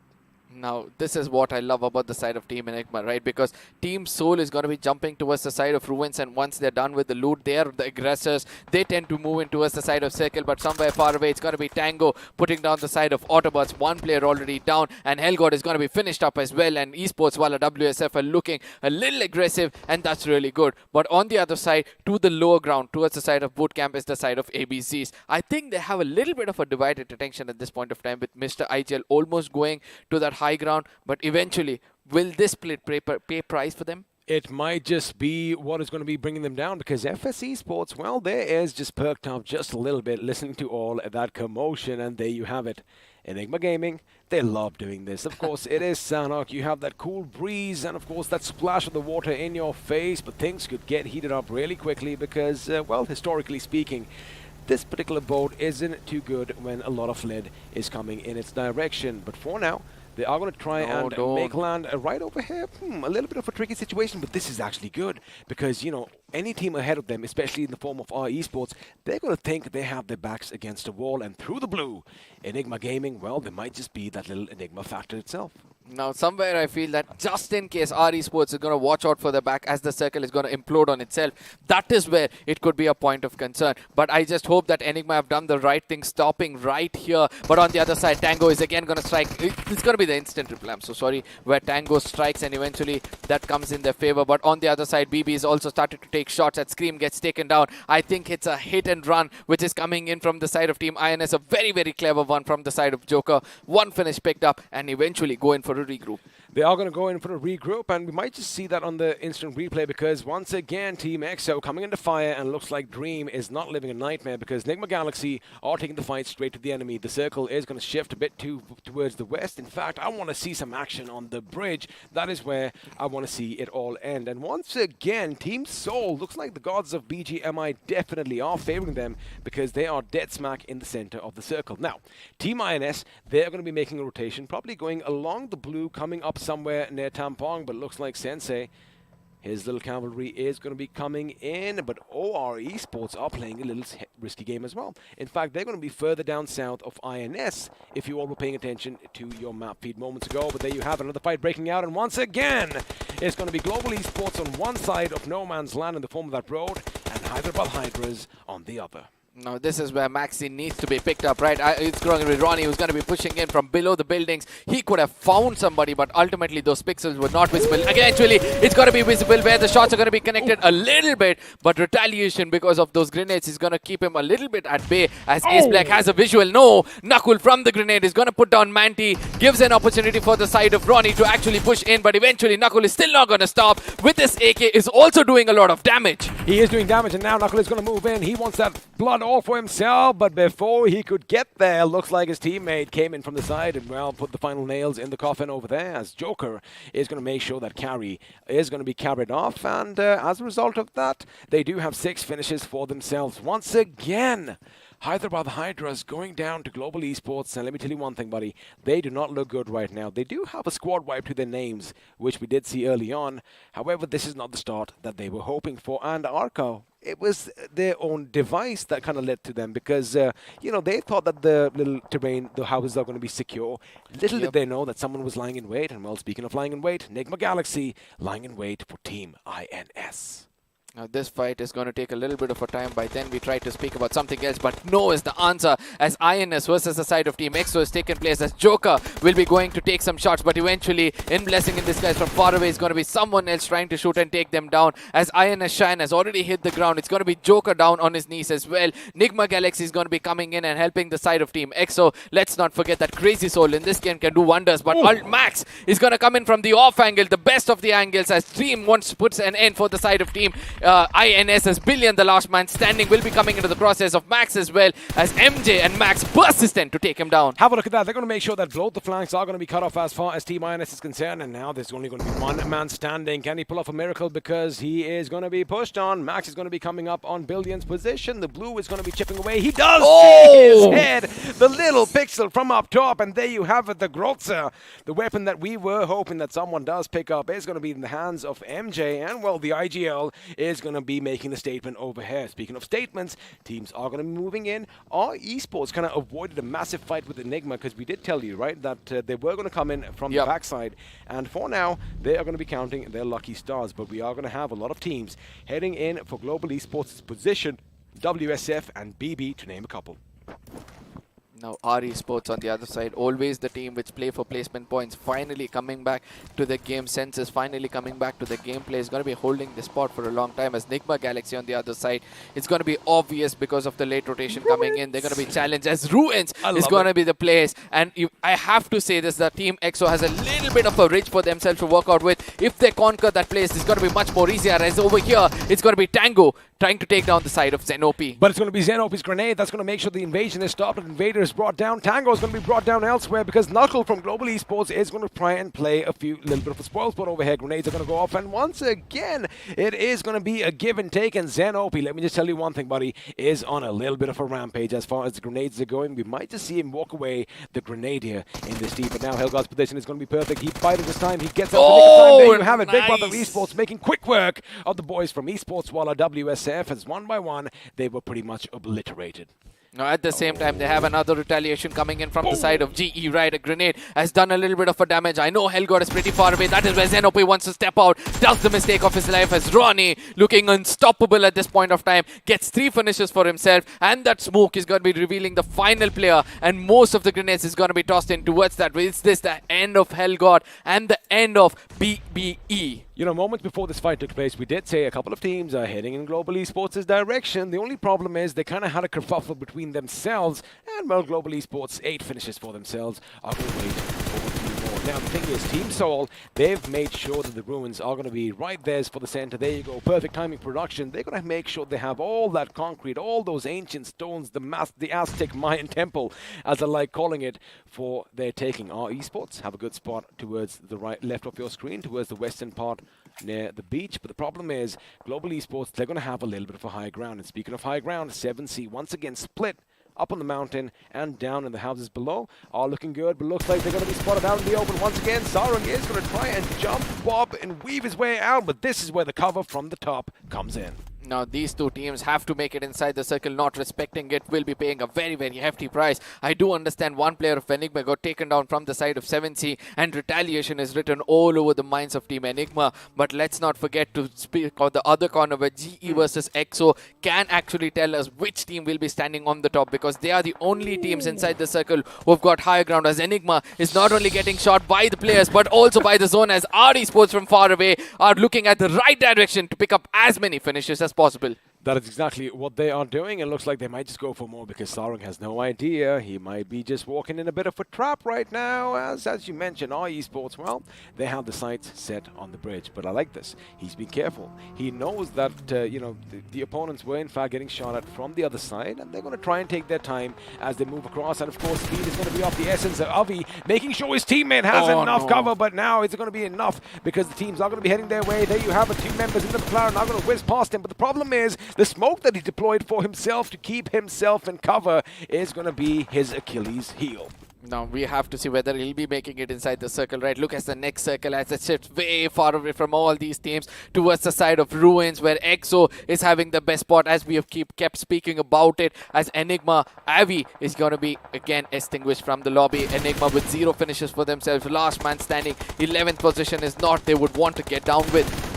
Now, this is what I love about the side of Team Enigma, right? Because Team Soul is going to be jumping towards the side of Ruins, and once they're done with the loot, they are the aggressors. They tend to move in towards the side of Circle, but somewhere far away, it's going to be Tango putting down the side of Autobotz. One player already down, and Hellgod is going to be finished up as well, and Esports, while WSF are looking a little aggressive, and that's really good. But on the other side, to the lower ground, towards the side of Bootcamp, is the side of ABCs. I think they have a little bit of a divided attention at this point of time, with Mr. IGL almost going to that high ground, but eventually, will this split pay price for them? It might just be what is going to be bringing them down, because FS Esports, well, there is just perked up just a little bit listening to all that commotion, and there you have it. Enigma Gaming, they love doing this. Of course, it is Sanhok. You have that cool breeze and, of course, that splash of the water in your face, but things could get heated up really quickly because, well, historically speaking, this particular boat isn't too good when a lot of lead is coming in its direction. But for now, they are going to try and make land right over here. A little bit of a tricky situation, but this is actually good because, you know, any team ahead of them, especially in the form of our esports, they're going to think they have their backs against a wall. And through the blue, Enigma Gaming, well, there might just be that little Enigma factor itself. Now, somewhere I feel that just in case our esports is going to watch out for the back as the circle is going to implode on itself, that is where it could be a point of concern. But I just hope that Enigma have done the right thing, stopping right here. But on the other side, Tango is again going to strike. It's going to be the instant reply, I'm so sorry, where Tango strikes and eventually that comes in their favor. But on the other side, BB is also started to take shots at Scream, gets taken down. I think it's a hit and run, which is coming in from the side of Team INS. A very, very clever one from the side of Joker. One finish picked up and eventually go in for a regroup. They are going to go in for a regroup, and we might just see that on the instant replay because once again, Team EXO coming into fire, and looks like Dream is not living a nightmare because Nigma Galaxy are taking the fight straight to the enemy. The circle is going to shift a bit towards the west. In fact, I want to see some action on the bridge. That is where I want to see it all end. And once again, Team Soul, looks like the gods of BGMI definitely are favoring them because they are dead smack in the center of the circle. Now, Team INS, they're going to be making a rotation, probably going along the blue, coming up somewhere near Tampong, but looks like Sensei, his little cavalry is going to be coming in, but OR Esports are playing a little risky game as well. In fact, they're going to be further down south of INS, if you all were paying attention to your map feed moments ago. But there you have another fight breaking out, and once again, it's going to be Global Esports on one side of no man's land in the form of that road, and Hyderabad Hydras on the other. Now, this is where Maxi needs to be picked up, right? It's going to be Ronnie who's going to be pushing in from below the buildings. He could have found somebody, but ultimately those pixels were not visible. Again, actually, it's going to be visible where the shots are going to be connected a little bit, but retaliation because of those grenades is going to keep him a little bit at bay as Ace Black has a visual. No, Nakul from the grenade is going to put down Manti, gives an opportunity for the side of Ronnie to actually push in, but eventually Nakul is still not going to stop. With this AK is also doing a lot of damage. He is doing damage, and now Nakul is going to move in. He wants that blood all for himself, but before he could get there, looks like his teammate came in from the side and, well, put the final nails in the coffin over there, as Joker is going to make sure that carry is going to be carried off, and as a result of that, they do have 6 finishes for themselves. Once again, Hyderabad Hydras going down to Global Esports, and let me tell you one thing, buddy. They do not look good right now. They do have a squad wipe to their names, which we did see early on. However, this is not the start that they were hoping for. And iQOO, it was their own device that kind of led to them because, they thought that the little terrain, the houses are going to be secure. Little did they know that someone was lying in wait. And, well, speaking of lying in wait, Nigma Galaxy lying in wait for Team INS. Now this fight is going to take a little bit of a time. By then we try to speak about something else, but no is the answer, as INS versus the side of Team EXO has taken place, as Joker will be going to take some shots, but eventually, in blessing in disguise from far away, is going to be someone else trying to shoot and take them down, as INS Shine has already hit the ground. It's going to be Joker down on his knees as well. Nigma Galaxy is going to be coming in and helping the side of Team EXO. Let's not forget that Crazy Soul in this game can do wonders, but Max is going to come in from the off angle, the best of the angles, as Dream wants to put an end for the side of Team INS, as Billion, the last man standing, will be coming into the process of Max as well, as MJ and Max persistent to take him down. Have a look at that. They're going to make sure that both the flanks are going to be cut off as far as Team INS is concerned, and now there's only going to be one man standing. Can he pull off a miracle? Because he is going to be pushed on. Max is going to be coming up on Billion's position. The blue is going to be chipping away. He does see his head, the little pixel from up top, and there you have it, the Grotzer. The weapon that we were hoping that someone does pick up is going to be in the hands of MJ, and, well, the IGL is going to be making the statement over here. Speaking of statements, teams are going to be moving in. Our Esports kind of avoided a massive fight with Enigma because we did tell you, right, that they were going to come in from the backside. And for now, they are going to be counting their lucky stars. But we are going to have a lot of teams heading in for Global Esports' position, WSF and BB, to name a couple. Now our Esports on the other side, always the team which play for placement points, finally coming back to the game senses, finally coming back to the gameplay, is going to be holding the spot for a long time, as Nigma Galaxy on the other side. It's going to be obvious because of the late rotation coming in. They're going to be challenged, as Ruins is going to be the place. And I have to say this, the Team EXO has a little bit of a ridge for themselves to work out with. If they conquer that place, it's going to be much more easier, as over here, it's going to be Tango trying to take down the side of Zenopi. But it's going to be Zenopi's grenade that's going to make sure the invasion is stopped and Invader is brought down. Tango is going to be brought down elsewhere because Knuckle from Global Esports is going to try and play a little bit of a spoil spot over here. Grenades are going to go off, and once again, it is going to be a give and take, and Zenopi, let me just tell you one thing, buddy, is on a little bit of a rampage as far as the grenades are going. We might just see him walk away, the Grenadier, in this team, but now Helgard's position is going to be perfect. He fighted this time, he gets out the nick of time. There you have it, Big Brother Esports making quick work of the boys from Esports, while our WSF, as one by one, they were pretty much obliterated. Now at the same time, they have another retaliation coming in from the side of GE, right? A grenade has done a little bit of a damage. I know Helgard is pretty far away. That is where Zenopi wants to step out. Does the mistake of his life, as Ronnie, looking unstoppable at this point of time, gets 3 finishes for himself. And that smoke is going to be revealing the final player. And most of the grenades is going to be tossed in towards that. Is this the end of Helgard and the end of BBE? You know, moments before this fight took place, we did say a couple of teams are heading in Global Esports' direction. The only problem is they kind of had a kerfuffle between themselves, and, well, Global Esports, 8 finishes for themselves, are going to wait for a few more. Now, the thing is, Team Soul, they've made sure that the Ruins are going to be right there for the center. There you go, perfect timing production. They're going to make sure they have all that concrete, all those ancient stones, the Aztec Mayan temple, as I like calling it, for their taking. Our Esports have a good spot towards the left of your screen, towards the western part near the beach, but the problem is Global Esports, they're going to have a little bit of a high ground. And speaking of high ground, 7C once again split up on the mountain and down in the houses below. Are looking good, but looks like they're going to be spotted out in the open once again. Sarung is going to try and jump, bob, and weave his way out, but this is where the cover from the top comes in. Now these two teams have to make it inside the circle. Not respecting it will be paying a very, very hefty price. I do understand one player of Enigma got taken down from the side of 7C, and retaliation is written all over the minds of Team Enigma. But let's not forget to speak on the other corner, where GE versus EXO can actually tell us which team will be standing on the top, because they are the only teams inside the circle who've got higher ground, as Enigma is not only getting shot by the players but also by the zone, as our Esports from far away are looking at the right direction to pick up as many finishes as possible. That is exactly what they are doing. It looks like they might just go for more, because Sarung has no idea. He might be just walking in a bit of a trap right now. As you mentioned, our Esports, well, they have the sights set on the bridge. But I like this. He's been careful. He knows that, the opponents were in fact getting shot at from the other side, and they're going to try and take their time as they move across. And of course, speed is going to be of the essence. Avi making sure his teammate has enough cover, but now is it going to be enough, because the teams are going to be heading their way. There you have it. 2 members in the McLaren are going to whiz past him. But the problem is, The smoke that he deployed for himself to keep himself in cover is going to be his Achilles heel. Now we have to see whether he'll be making it inside the circle, right? Look at the next circle as it sits way far away from all these teams towards the side of Ruins, where EXO is having the best spot, as we have kept speaking about it, as Enigma, Avi is going to be again extinguished from the lobby. Enigma with 0 finishes for themselves. Last man standing, 11th position is not they would want to get down with.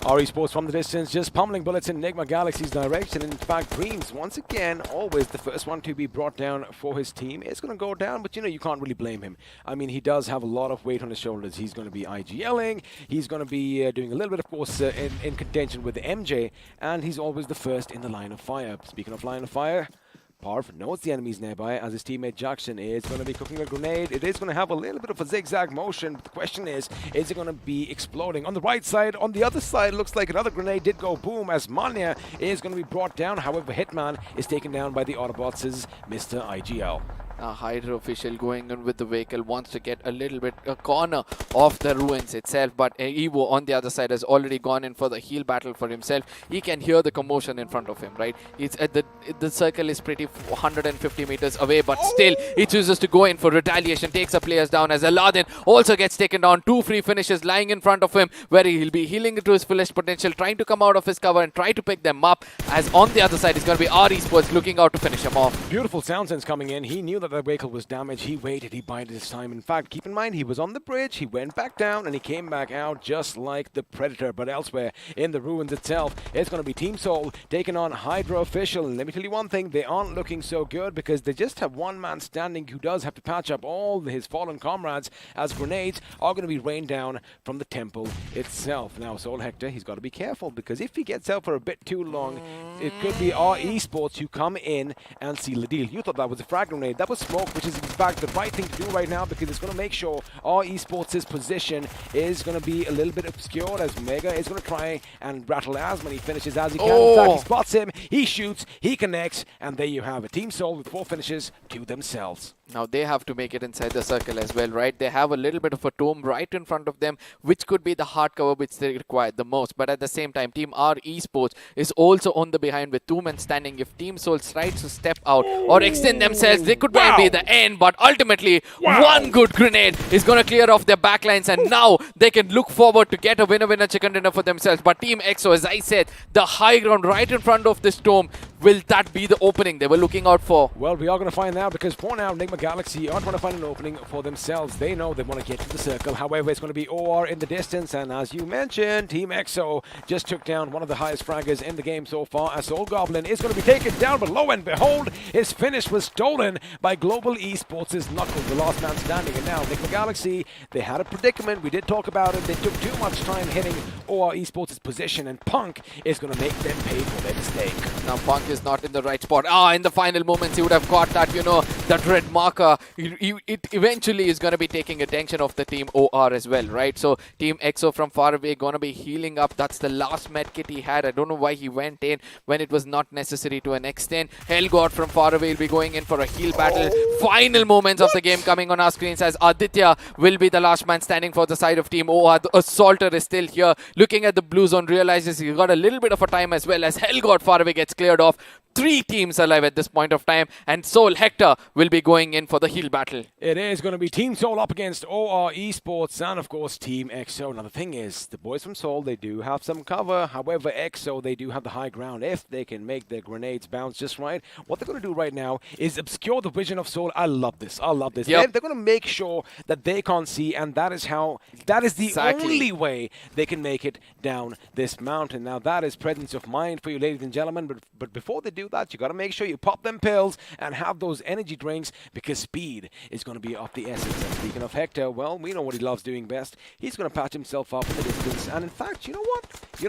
Esports from the distance, just pummeling bullets in Enigma Galaxy's direction. In fact, Dreams, once again, always the first one to be brought down for his team. It's going to go down, but you can't really blame him. I mean, he does have a lot of weight on his shoulders. He's going to be IGLing. He's going to be doing a little bit, of course, in contention with MJ, and he's always the first in the line of fire. Speaking of line of fire, Parv knows the enemies nearby, as his teammate Jackson is going to be cooking a grenade. It is going to have a little bit of a zigzag motion, but the question is it going to be exploding? On the right side, on the other side, looks like another grenade did go boom, as Manya is going to be brought down. However, Hitman is taken down by the Autobotz' Mr. IGL. Hydra official going on with the vehicle, wants to get a little bit a corner of the Ruins itself, but Evo on the other side has already gone in for the heal battle for himself. He can hear the commotion in front of him, right? It's at the circle is pretty 150 meters away, but still he chooses to go in for retaliation, takes the players down, as Aladdin also gets taken down. 2 free finishes lying in front of him, where he'll be healing to his fullest potential, trying to come out of his cover and try to pick them up, as on the other side is going to be Esports looking out to finish him off. Beautiful sound sense coming in. He knew that the vehicle was damaged. He waited, he bided his time. In fact, keep in mind, he was on the bridge, he went back down, and he came back out just like the Predator. But elsewhere in the Ruins itself, it's going to be Team Soul taking on Hydra official. And let me tell you one thing, they aren't looking so good, because they just have one man standing who does have to patch up all his fallen comrades, as grenades are going to be rained down from the temple itself. Now, Soul Hector, he's got to be careful, because if he gets out for a bit too long, it could be our Esports who come in and seal the deal. You thought that was a frag grenade. That was smoke, which is in fact the right thing to do right now, because it's going to make sure our Esports' position is going to be a little bit obscured, as Mega is going to try and rattle as many finishes as he can. In fact, he spots him, he shoots, he connects, and there you have it. Team Soul with 4 finishes to themselves. Now they have to make it inside the circle as well, right? They have a little bit of a tomb right in front of them, which could be the hard cover which they require the most. But at the same time, Team R Esports is also on the behind with 2 men standing. If Team Soul tries to step out or extend themselves, they could be the end. But ultimately, one good grenade is going to clear off their backlines, and now they can look forward to get a winner chicken dinner for themselves. But Team EXO, as I said, the high ground right in front of this tomb, will that be the opening they were looking out for? Well, we are going to find out, because for now, Nigma Galaxy are trying to find an opening for themselves. They know they want to get to the circle. However, it's going to be OR in the distance, and as you mentioned, Team EXO just took down one of the highest fraggers in the game so far, as Soul Goblin is going to be taken down, but lo and behold, his finish was stolen by Global Esports' Knuckles, the last man standing. And now, Nigma Galaxy, they had a predicament. We did talk about it. They took too much time hitting OR Esports' position, and Punk is going to make them pay for their mistake. Now, Punk is not in the right spot. In the final moments, he would have got that, that red marker. It eventually is going to be taking attention of the Team OR as well, right? So, Team EXO from far away going to be healing up. That's the last medkit he had. I don't know why he went in when it was not necessary to an extent. Hellgod from far away will be going in for a heal battle. Final moments of the game coming on our screens, as Aditya will be the last man standing for the side of Team OR. The Assaulter is still here, looking at the blue zone, realizes he got a little bit of a time as well, as Hellgod far away gets cleared off. 3 teams alive at this point of time, and Soul Hector will be going in for the heal battle. It is going to be Team Soul up against OR Esports, and of course Team EXO. Now the thing is, the boys from Soul, they do have some cover. However, EXO, they do have the high ground. If they can make their grenades bounce just right, what they're going to do right now is obscure the vision of Soul. I love this. I love this. Yep. They're going to make sure that they can't see, and that is the only way they can make it down this mountain. Now that is presence of mind for you, ladies and gentlemen. But before they do that, you got to make sure you pop them pills and have those energy drinks, because speed is going to be of the essence. And speaking of Hector, well, we know what he loves doing best. He's going to patch himself up in the distance, and in fact, you know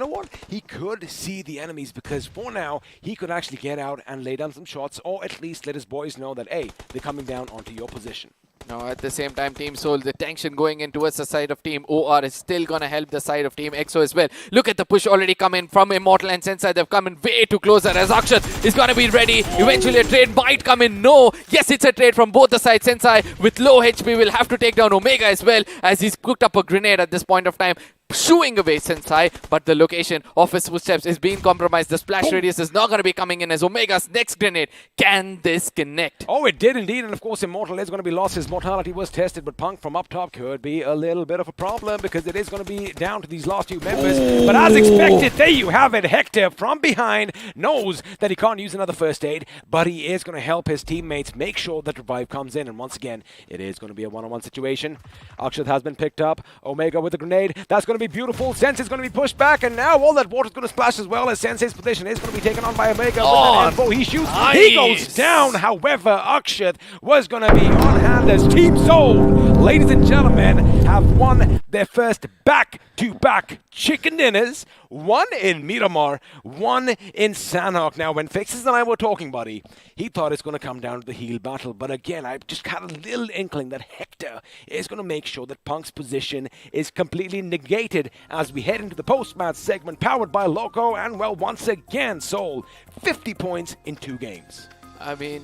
what? He could see the enemies, because for now, he could actually get out and lay down some shots, or at least let his boys know that, hey, they're coming down onto your position. Now, at the same time, Team Soul, the tension going in towards the side of Team OR is still going to help the side of Team EXO as well. Look at the push already coming from Immortal and Sensei. They've come in way too closer, as Akshat is going to be ready. Eventually, a trade might come in. No. Yes, it's a trade from both the sides. Sensei, with low HP, will have to take down Omega as well, as he's cooked up a grenade at this point of time. shooing away Sensei, but the location of his footsteps is being compromised. The splash radius is not going to be coming in as Omega's next grenade. Can this connect? Oh, it did indeed, and of course Immortal is going to be lost. His mortality was tested, but Punk from up top could be a little bit of a problem because it is going to be down to these last two members. But as expected, there you have it. Hector from behind knows that he can't use another first aid, but he is going to help his teammates make sure that revive comes in. And once again, it is going to be a one-on-one situation. Akshat has been picked up. Omega with the grenade. That's going to be beautiful. Sensei's going to be pushed back, and now all that water's going to splash as well as Sensei's position is going to be taken on by Omega with an info. He shoots. Nice. He goes down. However, Akshat was going to be on hand as Team Soul, ladies and gentlemen, have won their first back-to-back chicken dinners. One in Miramar, one in Sanhok. Now, when Fixes and I were talking, buddy, he thought it's going to come down to the heel battle. But again, I just had a little inkling that Hector is going to make sure that Punk's position is completely negated as we head into the post-match segment powered by Loco. And, well, once again, Soul, 50 points in 2 games. I mean,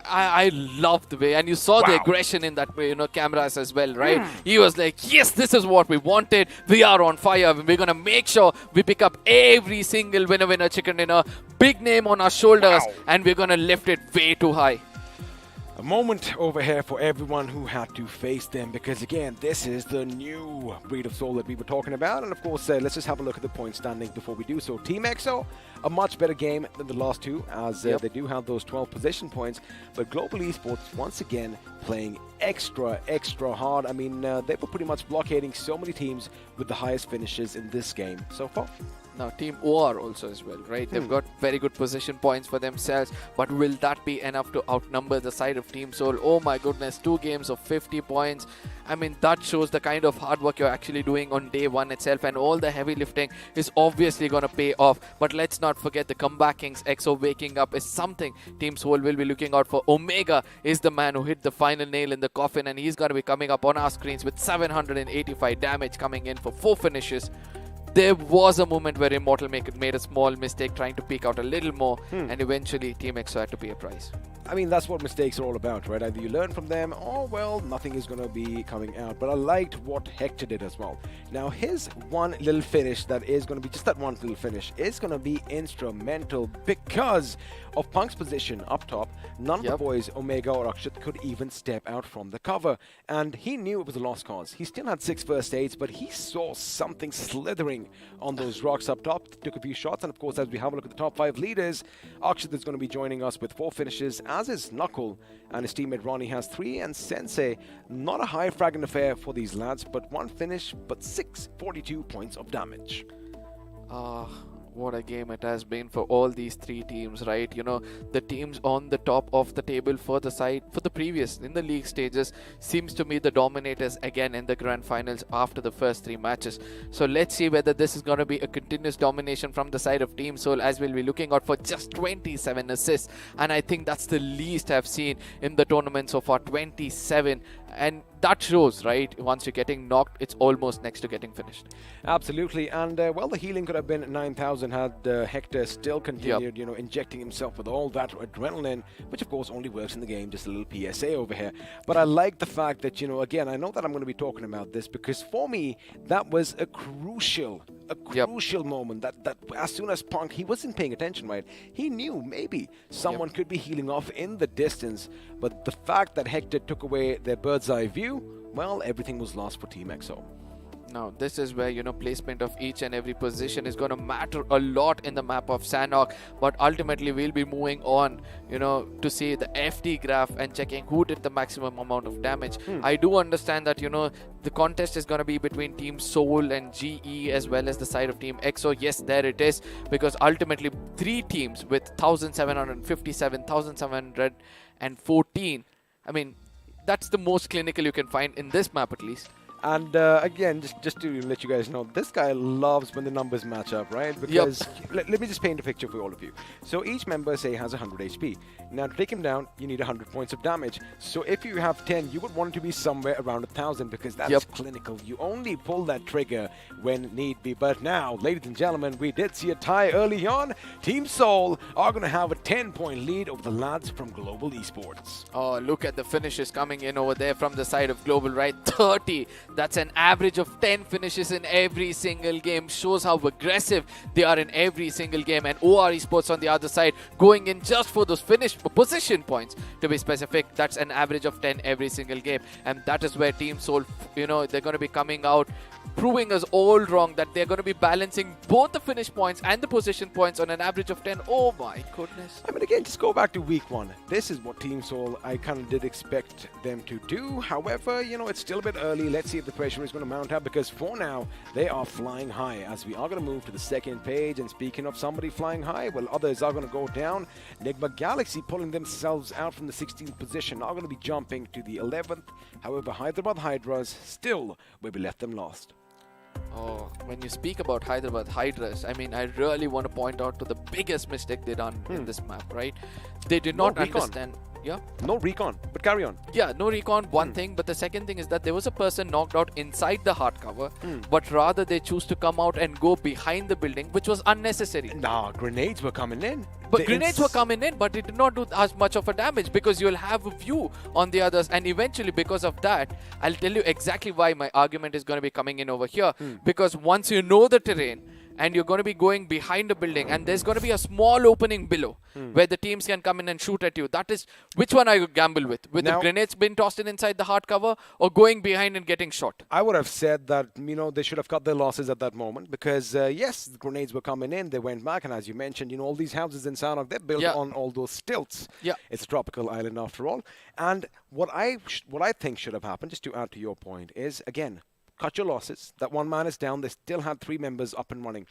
I love the way, and you saw the aggression in that way, cameras as well, right? He was like, yes, this is what we wanted. We are on fire. We're going to make sure we pick up every single winner chicken dinner, big name on our shoulders, and we're going to lift it way too high. A moment over here for everyone who had to face them, because again, this is the new breed of Soul that we were talking about. And of course, let's just have a look at the point standings before we do so. Team EXO, a much better game than the last two, as they do have those 12 position points. But Global Esports, once again, playing extra hard. I mean, they were pretty much blockading so many teams with the highest finishes in this game so far. Now, Team OR also as well, right? They've got very good position points for themselves, but will that be enough to outnumber the side of Team Soul? Oh my goodness, 2 games of 50 points. I mean, that shows the kind of hard work you're actually doing on day one itself, and all the heavy lifting is obviously going to pay off. But let's not forget the comeback kings. EXO waking up is something Team Soul will be looking out for. Omega is the man who hit the final nail in the coffin, and he's going to be coming up on our screens with 785 damage coming in for 4 finishes. There was a moment where Immortal made a small mistake trying to peek out a little more, and eventually Team EXO had to pay a price. I mean, that's what mistakes are all about, right? Either you learn from them, or, well, nothing is going to be coming out. But I liked what Hector did as well. Now, his one little finish that is going to be just that one little finish is going to be instrumental because of Punk's position up top. None of the boys, Omega or Akshat, could even step out from the cover. And he knew it was a lost cause. He still had 6 first aids, but he saw something slithering on those rocks up top. Took a few shots, and of course, as we have a look at the top 5 leaders, Akshat is going to be joining us with 4 finishes, as is Knuckle, and his teammate Ronnie has 3, and Sensei, not a high fragging affair for these lads, but 1 finish, but 642 points of damage. What a game it has been for all these 3 teams, right? The teams on the top of the table for the previous in the league stages seems to be the dominators again in the grand finals after the first 3 matches. So let's see whether this is going to be a continuous domination from the side of Team Soul, as we'll be looking out for just 27 assists, and I think that's the least I've seen in the tournament so far, 27. And that shows, right? Once you're getting knocked, it's almost next to getting finished. Absolutely, and well, the healing could have been 9,000 had Hector still continued, injecting himself with all that adrenaline, which of course only works in the game. Just a little PSA over here. But I like the fact that, again, I know that I'm going to be talking about this because for me, that was a crucial moment. That as soon as Punk, he wasn't paying attention, right? He knew maybe someone could be healing off in the distance, but the fact that Hector took away their bird's eye view, well, everything was lost for Team EXO. Now, this is where, placement of each and every position is going to matter a lot in the map of Sanhok. But ultimately, we'll be moving on, to see the FD graph and checking who did the maximum amount of damage. I do understand that, the contest is going to be between Team Soul and GE as well as the side of Team EXO. Yes, there it is. Because ultimately, 3 teams with 1,757, 1,714. I mean, that's the most clinical you can find in this map at least. And again, just to let you guys know, this guy loves when the numbers match up, right? Because let me just paint a picture for all of you. So each member, say, has 100 HP. Now, to take him down, you need 100 points of damage. So if you have 10, you would want it to be somewhere around 1,000 because that's clinical. You only pull that trigger when need be. But now, ladies and gentlemen, we did see a tie early on. Team Soul are going to have a 10-point lead over the lads from Global Esports. Oh, look at the finishes coming in over there from the side of Global, right? 30. That's an average of 10 finishes in every single game. Shows how aggressive they are in every single game. And OR Esports on the other side going in just for those finish position points, to be specific. That's an average of 10 every single game. And that is where Team Soul, they're going to be coming out proving us all wrong, that they're going to be balancing both the finish points and the position points on an average of 10. Oh my goodness. I mean, again, just go back to week 1. This is what Team Soul, I kind of did expect them to do. However, it's still a bit early. Let's see if the pressure is going to mount up, because for now, they are flying high. As we are going to move to the second page, and speaking of somebody flying high, well, others are going to go down. Nigma Galaxy pulling themselves out from the 16th position are going to be jumping to the 11th. However, Hyderabad Hydras still where we left them last. Oh, when you speak about Hyderabad Hydras, I mean, I really want to point out to the biggest mistake they done in this map, right? They did not understand. Yeah. No recon, but carry on. Yeah, no recon, one thing. But the second thing is that there was a person knocked out inside the hard cover, but rather they choose to come out and go behind the building, which was unnecessary. Nah, grenades were coming in. But grenades were coming in, but it did not do as much of a damage, because you'll have a view on the others. And eventually, because of that, I'll tell you exactly why my argument is going to be coming in over here. Because once you know the terrain, and you're going to be going behind a building, and there's going to be a small opening below where the teams can come in and shoot at you. That is, which one I would gamble with the grenades being tossed in inside the hard cover, or going behind and getting shot? I would have said that, they should have cut their losses at that moment, because, yes, the grenades were coming in, they went back, and as you mentioned, all these houses in Sanok, they're built on all those stilts. Yeah. It's a tropical island after all. And what I think should have happened, just to add to your point, is, again, cut your losses. That one man is down. They still had 3 members up and running.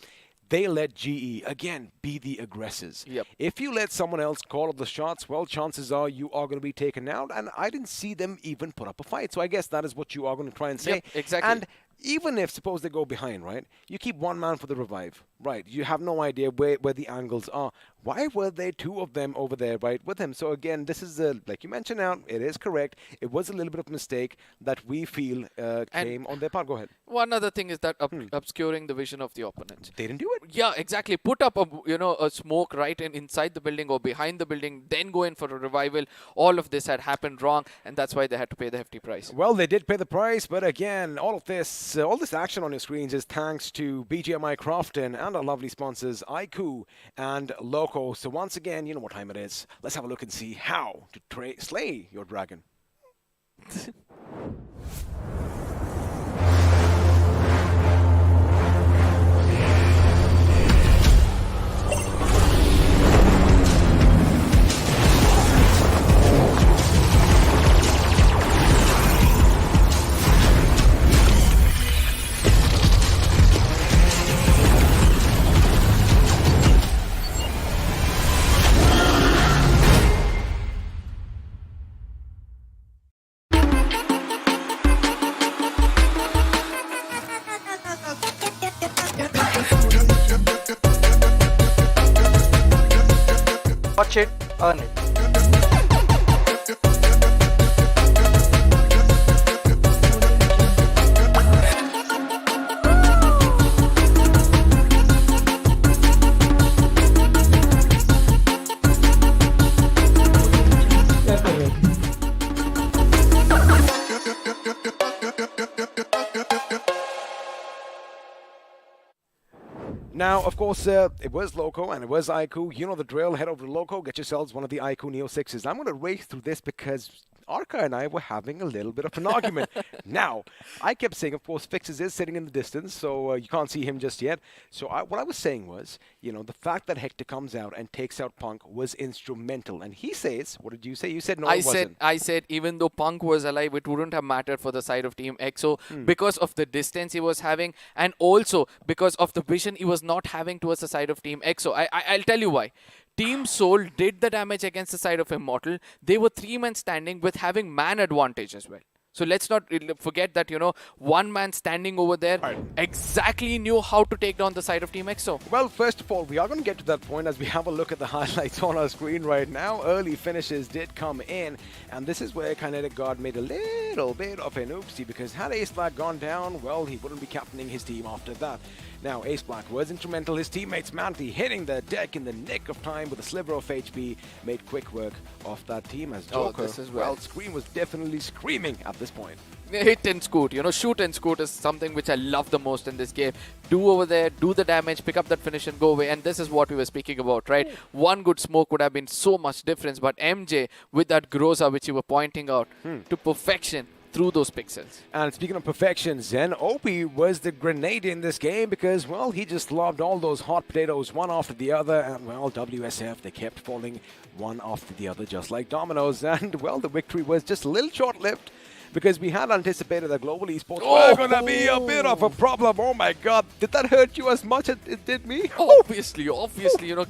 They let GE, again, be the aggressors. Yep. If you let someone else call up the shots, well, chances are you are going to be taken out. And I didn't see them even put up a fight. So I guess that is what you are going to try and say. Yep, exactly. And even if, suppose they go behind, right, you keep one man for the revive, right? You have no idea where the angles are. Why were there 2 of them over there, right, with him? So again, this is, like you mentioned now, it is correct. It was a little bit of a mistake that we feel came on their part. Go ahead. One other thing is that obscuring the vision of the opponent. They didn't do it. Yeah, exactly. Put up a smoke right inside the building or behind the building, then go in for a revival. All of this had happened wrong, and that's why they had to pay the hefty price. Well, they did pay the price, but again, all this action on your screens is thanks to BGMI Crofton and our lovely sponsors iQOO and Loco. So once again, you know what time it is. Let's have a look and see how to slay your dragon. Watch it, earn it. Now, of course, it was Loco and it was iQOO. You know the drill. Head over to Loco, get yourselves one of the iQOO Neo 6s. I'm going to race through this because Arca and I were having a little bit of an argument. Now, I kept saying, of course, Fixes is sitting in the distance, so you can't see him just yet. So what I was saying was, the fact that Hector comes out and takes out Punk was instrumental. And he says, what did you say? You said no, it wasn't. I said even though Punk was alive, it wouldn't have mattered for the side of Team EXO because of the distance he was having, and also because of the vision he was not having towards the side of Team EXO. I'll tell you why. Team Soul did the damage against the side of Immortal. They were 3 men standing with having man advantage as well. So let's not forget that, one man standing over there exactly knew how to take down the side of Team EXO. Well, first of all, we are going to get to that point as we have a look at the highlights on our screen right now. Early finishes did come in, and this is where Kinetic God made a little bit of an oopsie, because had Ace Black gone down, well, he wouldn't be captaining his team after that. Now, Ace Black was instrumental. His teammates Manti hitting the deck in the nick of time with a sliver of HP made quick work of that team as Joker. This is well. Scream was definitely screaming at this point. hit and scoot, shoot and scoot is something which I love the most in this game. Do over there, do the damage, pick up that finish and go away. And this is what we were speaking about, right? One good smoke would have been so much difference, but MJ with that Groza which you were pointing out to perfection through those pixels. And speaking of perfection, Zen Opie was the grenade in this game because, well, he just lobbed all those hot potatoes one after the other. And, well, WSF, they kept falling one after the other just like dominoes. And, well, the victory was just a little short-lived because we had anticipated that global esports were going to be a bit of a problem. Oh, my God. Did that hurt you as much as it did me? Obviously,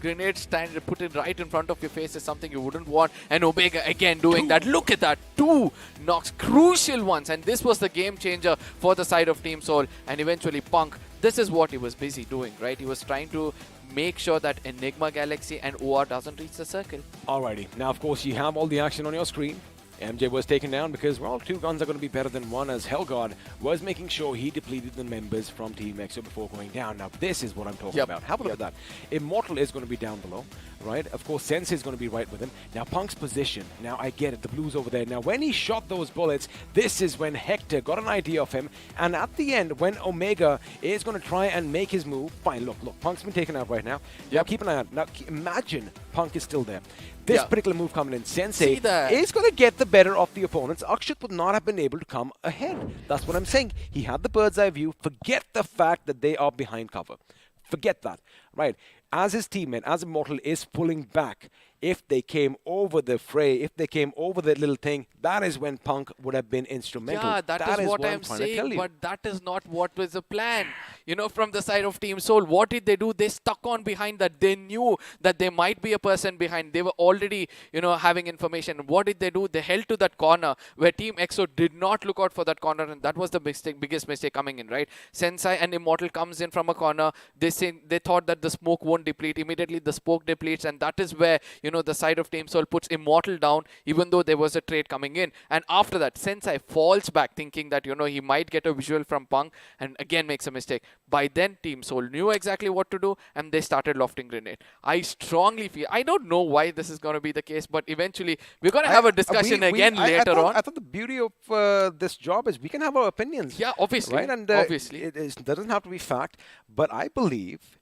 grenade stand put it right in front of your face is something you wouldn't want. And Omega again doing that. Look at that. 2 knocks, crucial ones. And this was the game changer for the side of Team Soul. And eventually Punk, this is what he was busy doing, right? He was trying to make sure that Enigma Galaxy and OR doesn't reach the circle. Alrighty. Now, of course, you have all the action on your screen. MJ was taken down because, well, 2 guns are going to be better than 1 as Hellgod was making sure he depleted the members from Team EXO before going down. Now, this is what I'm talking about. Have a look at that. Immortal is going to be down below, right? Of course, Sense is going to be right with him. Now, Punk's position. Now, I get it. The blue's over there. Now, when he shot those bullets, this is when Hector got an idea of him. And at the end, when Omega is going to try and make his move, fine, look, Punk's been taken out right now. Now, keep an eye out. Now, imagine Punk is still there. This particular move coming in, Sensei is going to get the better of the opponents. Akshat would not have been able to come ahead. That's what I'm saying. He had the bird's eye view. Forget the fact that they are behind cover. Forget that. Right. As his teammate, as Immortal is pulling back, if they came over the fray, if they came over the little thing, that is when Punk would have been instrumental. Yeah, that is what I'm saying, but that is not what was the plan. From the side of Team Soul, what did they do? They stuck on behind that. They knew that there might be a person behind. They were already, having information. What did they do? They held to that corner where Team EXO did not look out for that corner, and that was the biggest mistake coming in, right? Sensei and Immortal comes in from a corner. They thought that the smoke won't deplete. Immediately the smoke depletes, and that is where, the side of Team Soul puts Immortal down, even though there was a trade coming in. And after that, Sensei falls back thinking that, he might get a visual from Punk, and again makes a mistake. By then, Team Soul knew exactly what to do, and they started lofting grenade. I strongly feel, I don't know why this is going to be the case, but eventually we're going to have a discussion later on. I thought the beauty of this job is we can have our opinions. Yeah, obviously. Right? And obviously. It doesn't have to be fact, but I believe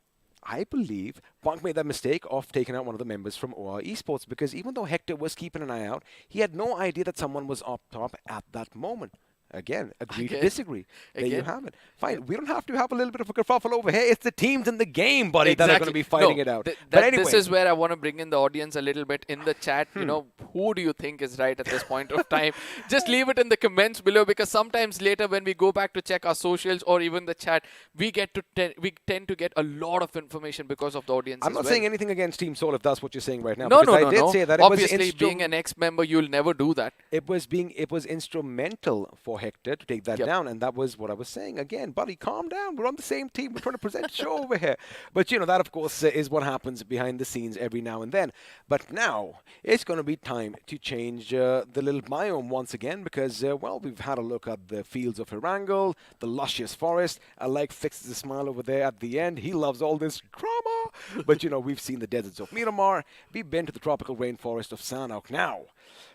Punk made that mistake of taking out one of the members from OR Esports because even though Hector was keeping an eye out, he had no idea that someone was up top at that moment. Again, agree to disagree. There you have it. Fine. We don't have to have a little bit of a kerfuffle over here. It's the teams in the game, buddy, that are going to be fighting it out. But anyway. This is where I want to bring in the audience a little bit in the chat. Who do you think is right at this point of time? Just leave it in the comments below because sometimes later when we go back to check our socials or even the chat, we tend to get a lot of information because of the audience. I'm not saying anything against Team Soul if that's what you're saying right now. No. I did say that obviously, being an ex-member, you'll never do that. It was instrumental for Hector to take that down, and that was what I was saying. Again, buddy, calm down. We're on the same team. We're trying to present a show over here. But, that, of course, is what happens behind the scenes every now and then. But now, it's going to be time to change the little biome once again because, well, we've had a look at the fields of Erangel, the luscious forest. I like fixes a smile over there at the end. He loves all this drama. But, we've seen the deserts of Miramar. We've been to the tropical rainforest of Sanok. Now,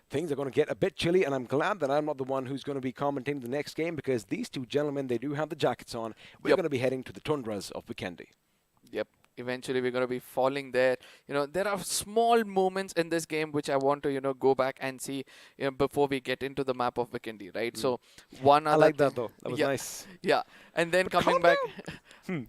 things are going to get a bit chilly, and I'm glad that I'm not the one who's going to be commentating the next game because these two gentlemen, they do have the jackets on. We're going to be heading to the tundras of Vikendi. Yep. Eventually, we're going to be falling there. There are small moments in this game which I want to, go back and see before we get into the map of Vikendi, right? So, one other I like that, though. That was nice. Yeah. And then coming back.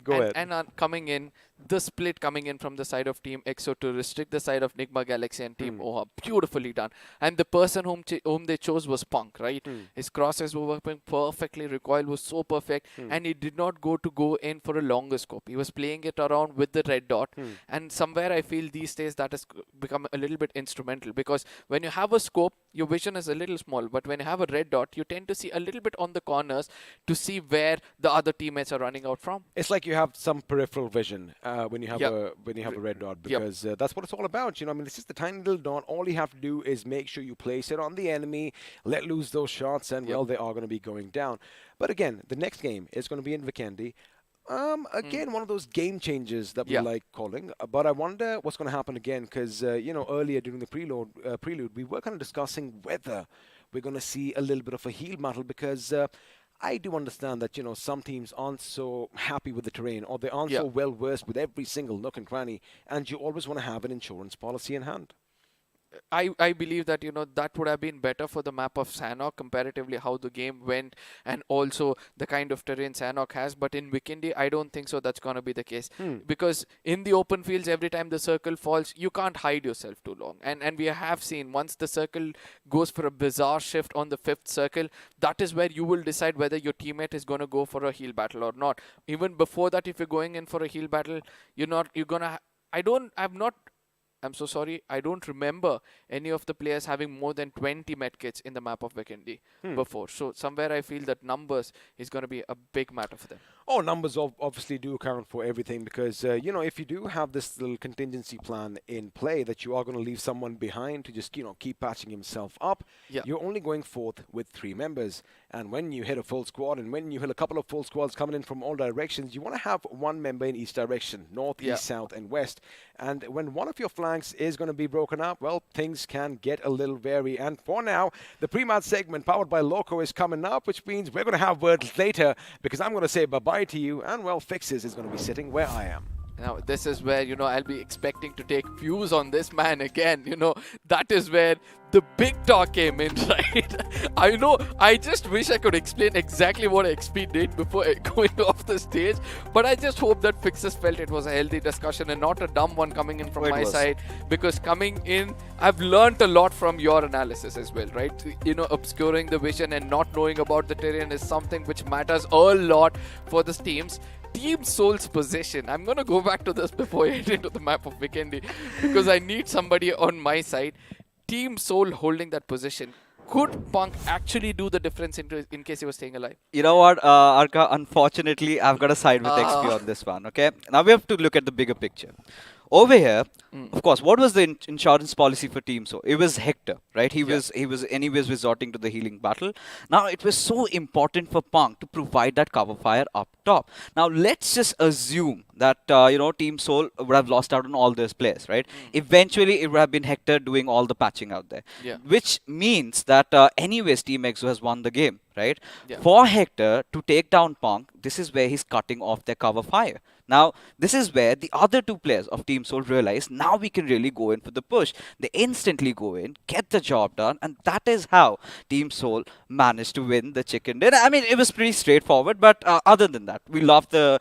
Go ahead. And coming in, the split coming in from the side of Team EXO to restrict the side of Nigma Galaxy and Team OHA. Beautifully done. And the person whom they chose was Punk, right? His crosses were working perfectly. Recoil was so perfect. And he did not go in for a longer scope. He was playing it around with the red dot. And somewhere I feel these days that has become a little bit instrumental because when you have a scope, your vision is a little small. But when you have a red dot, you tend to see a little bit on the corners to see where the other teammates are running out from. It's like you have some peripheral vision when you have a red dot because that's what it's all about. It's just a tiny little dot. All you have to do is make sure you place it on the enemy, let loose those shots, and well, they are going to be going down. But again, the next game is going to be in Vikendi. Again, one of those game changes that we like calling. But I wonder what's going to happen again because, earlier during the prelude, we were kind of discussing whether we're going to see a little bit of a heel battle because I do understand that, some teams aren't so happy with the terrain or they aren't so well versed with every single nook and cranny, and you always want to have an insurance policy in hand. I believe that that would have been better for the map of Sanhok comparatively how the game went and also the kind of terrain Sanhok has. But in Vikendi, I don't think so that's going to be the case because in the open fields, every time the circle falls, you can't hide yourself too long. And we have seen once the circle goes for a bizarre shift on the 5th circle, that is where you will decide whether your teammate is going to go for a heal battle or not. Even before that, if you're going in for a heal battle, I'm so sorry, I don't remember any of the players having more than 20 medkits in the map of Vikendi before. So somewhere I feel that numbers is going to be a big matter for them. Oh, numbers obviously do account for everything because, if you do have this little contingency plan in play that you are going to leave someone behind to just, keep patching himself up, you're only going forth with 3 members. And when you hit a full squad and when you hit a couple of full squads coming in from all directions, you want to have 1 member in each direction, north, east, south, and west. And when one of your flanks is going to be broken up, well, things can get a little wary. And for now, the pre-match segment powered by Loco is coming up, which means we're going to have words later because I'm going to say bye-bye to you, and, well, Fixes is going to be sitting where I am. Now, this is where, I'll be expecting to take views on this man again. That is where the big talk came in, right? I know, I just wish I could explain exactly what XP did before going off the stage. But I just hope that Fixes felt it was a healthy discussion and not a dumb one coming in from my side. Because coming in, I've learned a lot from your analysis as well, right? Obscuring the vision and not knowing about the terrain is something which matters a lot for the teams. Team Soul's position. I'm going to go back to this before I head into the map of Vikendi because I need somebody on my side. Team Soul holding that position. Could Punk actually do the difference in case he was staying alive? You know what, Arka, unfortunately, I've got to side with XP on this one, okay? Now we have to look at the bigger picture. Over here, of course, what was the insurance policy for Team Soul? It was Hector, right? He was anyways resorting to the healing battle. Now, it was so important for Punk to provide that cover fire up top. Now, let's just assume that, Team Soul would have lost out on all those players, right? Eventually, it would have been Hector doing all the patching out there. Which means that, anyways, Team EXO has won the game, right? For Hector to take down Punk, this is where he's cutting off their cover fire. Now, this is where the other 2 players of Team Soul realize now we can really go in for the push. They instantly go in, get the job done, and that is how Team Soul managed to win the chicken dinner. I mean, it was pretty straightforward, but other than that, we love the,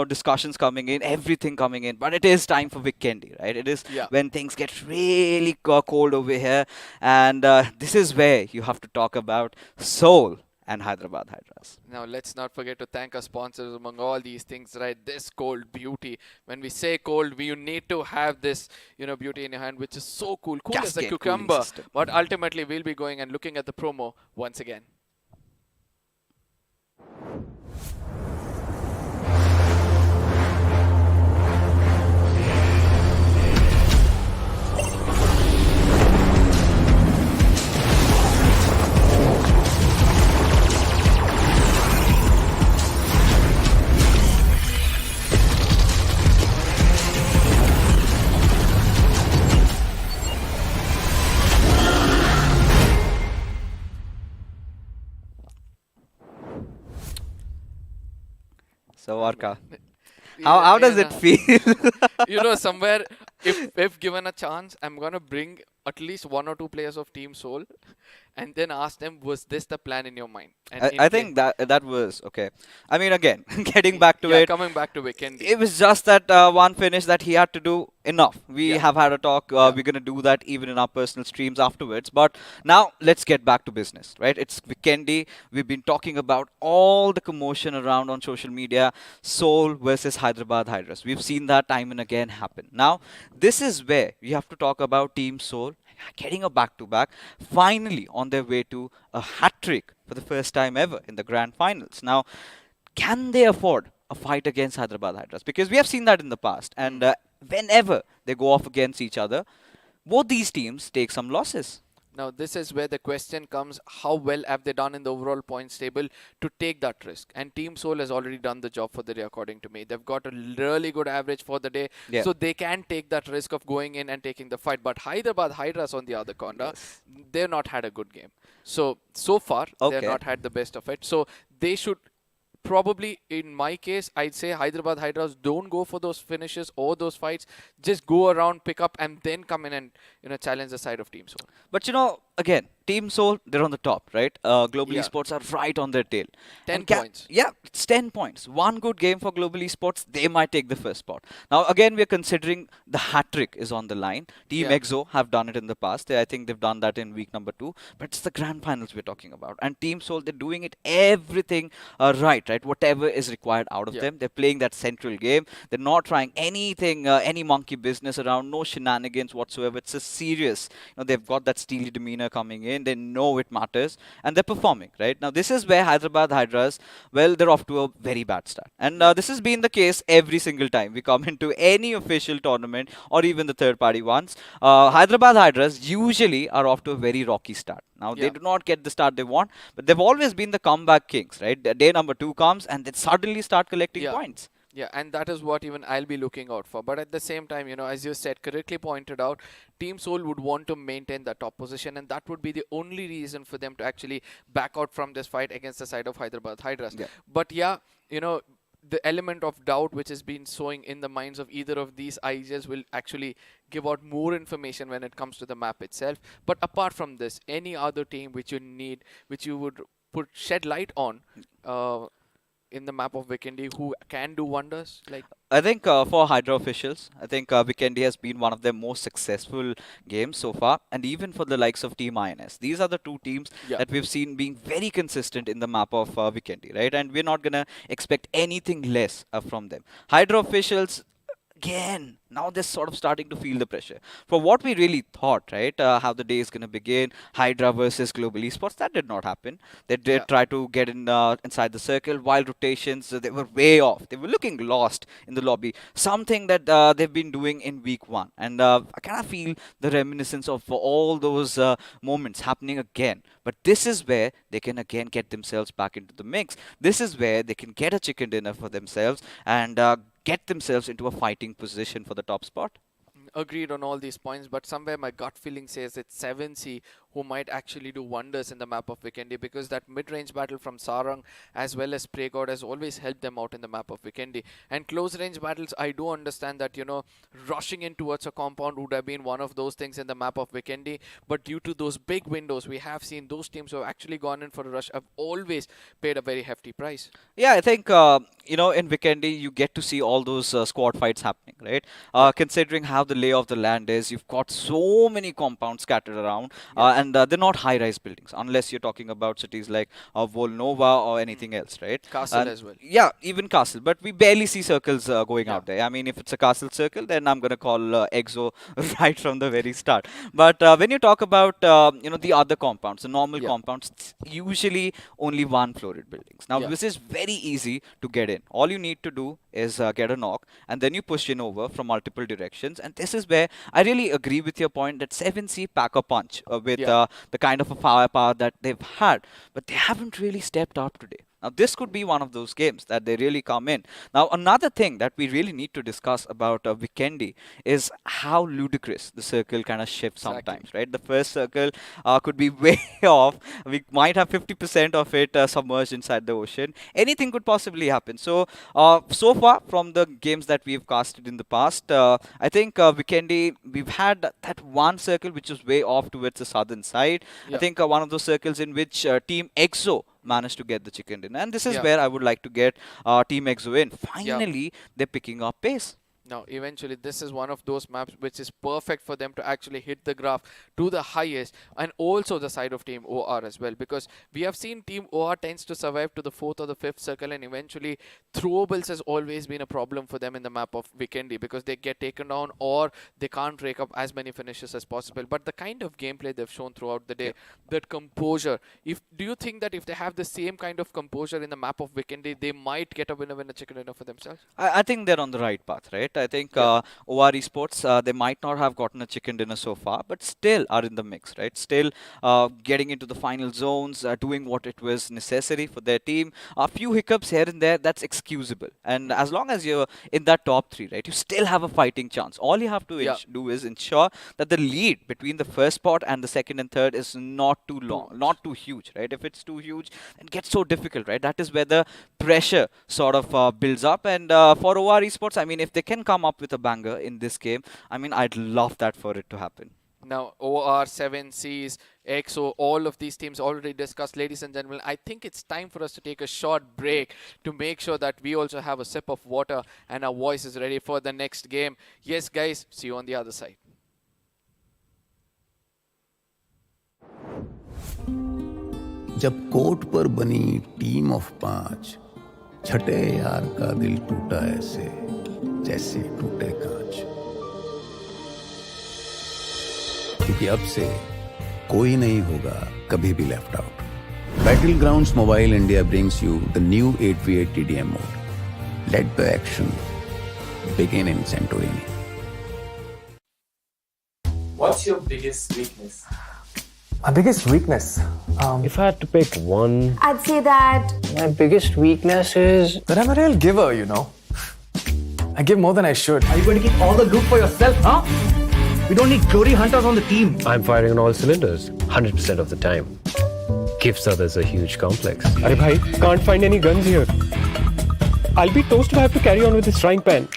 discussions coming in, everything coming in, but it is time for Vikendi, right? It is when things get really cold over here, and this is where you have to talk about Soul and Hyderabad Hydras. Now, let's not forget to thank our sponsors among all these things, right? This cold beauty. When we say cold, you need to have this, beauty in your hand, which is so cool. Cool as a cucumber. But ultimately, we'll be going and looking at the promo once again. So, Arka, how does it feel? Somewhere, if given a chance, I'm going to bring at least 1 or 2 players of Team Soul and then ask them, was this the plan in your mind? And I think that was okay. I mean, again, getting back to it. Coming back to Vikendi. It was just that one finish that he had to do enough. We have had a talk. We're going to do that even in our personal streams afterwards. But now let's get back to business, right? It's Vikendi. We've been talking about all the commotion around on social media. Soul versus Hyderabad Hydras. We've seen that time and again happen. Now, this is where we have to talk about Team Soul getting a back-to-back, finally on their way to a hat-trick for the first time ever in the grand finals. Now, can they afford a fight against Hyderabad Hydras? Because we have seen that in the past, and whenever they go off against each other, both these teams take some losses. Now, this is where the question comes, how well have they done in the overall points table to take that risk? And Team Soul has already done the job for the day, according to me. They've got a really good average for the day, Yeah. so they can take that risk of going in and taking the fight. But Hyderabad Hydras, on the other corner, they've not had a good game. So far, Okay. they've not had the best of it. So they should probably, in my case, I'd say Hyderabad Hydras don't go for those finishes or those fights. Just go around, pick up, and then come in and challenge the side of Team Soul. But again, Team Soul, they're on the top, right? Global Yeah. Esports are right on their tail. 10 And points. Yeah, it's 10 points. One good game for Global Esports, they might take the first spot. Now, again, we're considering the hat trick is on the line. Team Yeah. EXO have done it in the past. I think they've done that in week number 2. But it's the grand finals we're talking about. And Team Soul, they're doing it everything right? Whatever is required out of Yeah. them. They're playing that central game. They're not trying anything, any monkey business around, no shenanigans whatsoever. It's a serious. They've got that steely demeanor coming in. They know it matters, and they're performing, right? Now, this is where Hyderabad Hydras, well, they're off to a very bad start. And this has been the case every single time we come into any official tournament or even the third-party ones. Hyderabad Hydras usually are off to a very rocky start. Now, they Yeah. do not get the start they want, but they've always been the comeback kings, right? Day number 2 comes, and they suddenly start collecting Yeah. points. Yeah, and that is what even I'll be looking out for. But at the same time, as you said, correctly pointed out, Team Soul would want to maintain that top position, and that would be the only reason for them to actually back out from this fight against the side of Hyderabad Hydras. Yeah. But yeah, the element of doubt which has been sowing in the minds of either of these IGs will actually give out more information when it comes to the map itself. But apart from this, any other team which you would shed light on in the map of Vikendi who can do wonders? Like, I think for Hydra officials, I think Vikendi has been one of their most successful games so far, and even for the likes of Team INS. These are the two teams Yeah. that we've seen being very consistent in the map of Vikendi, right? And we're not going to expect anything less from them. Hydra officials, again, now they're sort of starting to feel the pressure. For what we really thought, right, how the day is going to begin, Hydra versus Global Esports, that did not happen. They did Yeah. try to get in inside the circle, wild rotations, they were way off. They were looking lost in the lobby. Something that they've been doing in week 1. And I kind of feel the reminiscence of all those moments happening again. But this is where they can again get themselves back into the mix. This is where they can get a chicken dinner for themselves and get themselves into a fighting position for the top spot. agreed on all these points, but somewhere my gut feeling says it's 7C who might actually do wonders in the map of Vikendi, because that mid-range battle from Sarang as well as Praygod has always helped them out in the map of Vikendi. And close-range battles, I do understand that, rushing in towards a compound would have been one of those things in the map of Vikendi, but due to those big windows, we have seen those teams who have actually gone in for a rush have always paid a very hefty price. Yeah, I think, in Vikendi, you get to see all those squad fights happening, right? Considering how the lay of the land is, you've got so many compounds scattered around, and they're not high-rise buildings, unless you're talking about cities like Volnova or anything else, right? Castle And as well. Yeah, even Castle, but we barely see circles going Yeah. out there. I mean, if it's a Castle circle, then I'm going to call EXO right from the very start. But when you talk about, the other compounds, the normal Yeah. compounds, it's usually only one florid buildings. Now, Yeah. this is very easy to get in. All you need to do is get a knock, and then you push in over from multiple directions. And this is where I really agree with your point that 7C pack a punch with Yeah. the kind of a firepower that they've had, but they haven't really stepped up today. Now, this could be one of those games that they really come in. Now, another thing that we really need to discuss about Vikendi is how ludicrous the circle kind of shifts Exactly. sometimes, right? The first circle could be way off. We might have 50% of it submerged inside the ocean. Anything could possibly happen. So, so far from the games that we've casted in the past, I think Vikendi, we've had that one circle which was way off towards the southern side. I Yeah. think one of those circles in which Team EXO managed to get the chicken dinner. And this is Yeah. where I would like to get Team EXO in. Finally, they're picking up pace. Now, eventually, this is one of those maps which is perfect for them to actually hit the graph to the highest, and also the side of Team OR as well, because we have seen Team OR tends to survive to the 4th or the 5th circle, and eventually throwables has always been a problem for them in the map of Vikendi, because they get taken down or they can't rake up as many finishes as possible. But the kind of gameplay they've shown throughout the day, that composure, do you think that if they have the same kind of composure in the map of Vikendi, they might get a winner chicken dinner for themselves? I think they're on the right path, right? right? I think OR Esports, they might not have gotten a chicken dinner so far, but still are in the mix, right? Still getting into the final zones, doing what it was necessary for their team. A few hiccups here and there, that's excusable. And as long as you're in that top 3, right, you still have a fighting chance. All you have to do is ensure that the lead between the first spot and the second and third is not too long, not too huge, right? If it's too huge, it gets so difficult, right? That is where the pressure sort of builds up. And for OR Esports, I mean, if they can come up with a banger in this game, I mean, I'd love that for it to happen. Now, OR, 7Cs, EXO, all of these teams already discussed. Ladies and gentlemen, I think it's time for us to take a short break to make sure that we also have a sip of water and our voice is ready for the next game. Yes, guys, see you on the other side. जब court पर बनी team of 5, छठे यार का दिल टूटा ऐसे जैसे टूटे कांच, क्योंकि अब से कोई नहीं होगा कभी भी left out. Battlegrounds Mobile India brings you the new 8v8 TDM mode. Let the action begin in Santorini. What's your biggest weakness? My biggest weakness? If I had to pick one, I'd say that my biggest weakness is that I'm a real giver, you know. I give more than I should. Are you going to keep all the loot for yourself, huh? We don't need glory hunters on the team. I'm firing on all cylinders 100% of the time. Gives others a huge complex. Arey bhai, can't find any guns here. I'll be toast if I have to carry on with this frying pan.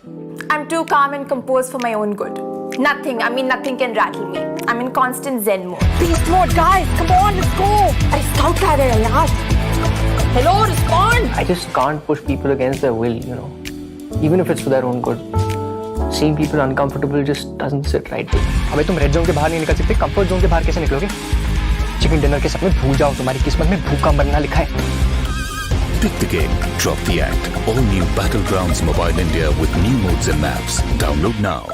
I'm too calm and composed for my own good. Nothing can rattle me. I'm in constant zen mode. Beast mode, guys! Come on, let's go! अरे scout कह रहे हैं यार. Hello, respond! I just can't push people against their will, you know. Even if it's for their own good. Seeing people uncomfortable just doesn't sit right with me. अबे तुम red zone के बाहर नहीं निकल सकते, कंफर्ट जोन के बाहर कैसे निकलोगे? चिकन डिनर के सपने भूल जाओ, तुम्हारी किस्मत में भूखा मरना लिखा है. Pick the game, drop the act. All new Battlegrounds Mobile India with new modes and maps. Download now.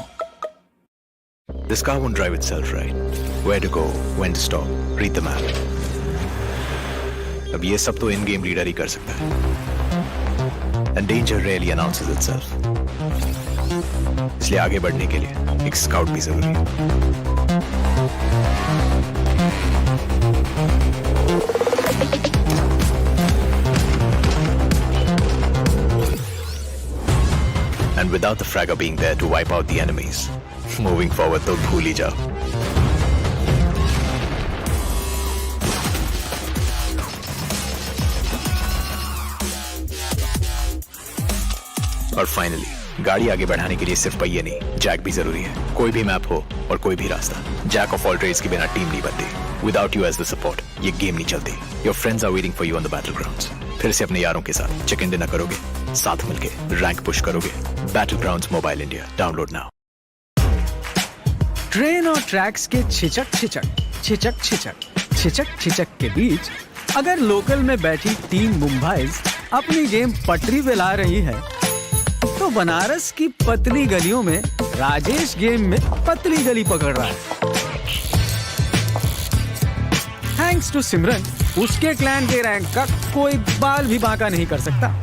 This car won't drive itself, right? Where to go, when to stop, read the map. अब ये सब तो in-game leader ही कर सकता है. And danger rarely announces itself. इसलिए आगे बढ़ने के लिए एक स्काउट भी जरूरी है. And without the fragger being there to wipe out the enemies, moving forward तो भूल ही जाओ. और फाइनली गाड़ी आगे बढ़ाने के लिए सिर्फ पहिए नहीं, जैक भी जरूरी है. कोई भी मैप हो और कोई भी रास्ता, जैक ऑफ ऑल ट्रेड्स के बिना टीम नहीं बनती. Without you as the support ये गेम नहीं चलती. Your friends are waiting for you on the battlegrounds. फिर से अपने यारों के साथ चिकन डिनर करोगे, साथ मिलके रैंक पुश करोगे. Battlegrounds mobile India, download now. Train और ट्रैक्स के छिचक के बीच अगर लोकल में बैठी टीम मुंबईज अपनी गेम पटरी पे ला रही है, तो बनारस की पतली गलियों में राजेश गेम में पतली गली पकड़ रहा है. थैंक्स टू सिमरन, उसके क्लैन के रैंक का कोई बाल भी बांका नहीं कर सकता.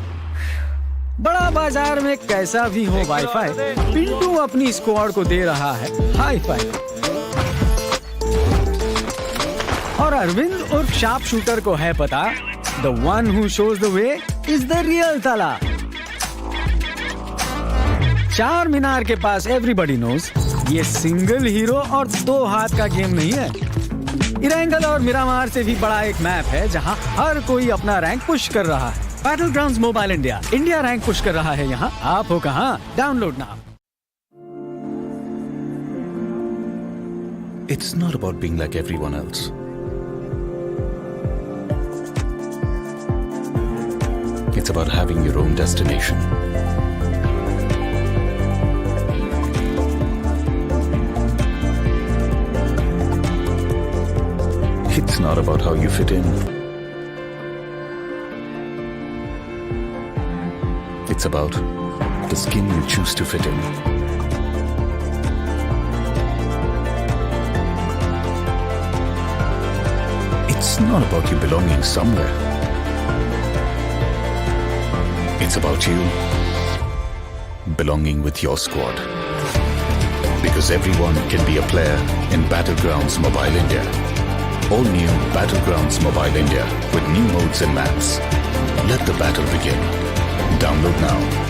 बड़ा बाजार में कैसा भी हो वाईफाई, पिंटू अपनी स्क्वाड को दे रहा है हाई फाई. और अरविंद और शार्प शूटर को है पता, the one who shows the way is the real तला. चार मीनार के पास एवरीबॉडी नोज ये सिंगल हीरो और दो हाथ का गेम नहीं है. इरेंगल और मिरामार से भी बड़ा एक मैप है जहां हर कोई अपना रैंक पुश कर रहा है. Battlegrounds mobile India, India rank push कर रहा है यहाँ. आप हो कहाँ? Download now. It's not about being like everyone else. It's about having your own destination. It's not about how you fit in. It's about the skin you choose to fit in. It's not about you belonging somewhere. It's about you belonging with your squad. Because everyone can be a player in Battlegrounds Mobile India. All new Battlegrounds Mobile India with new modes and maps. Let the battle begin. Download now.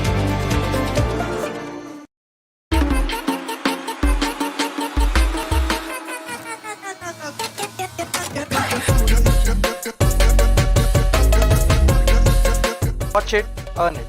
Watch it, earn it.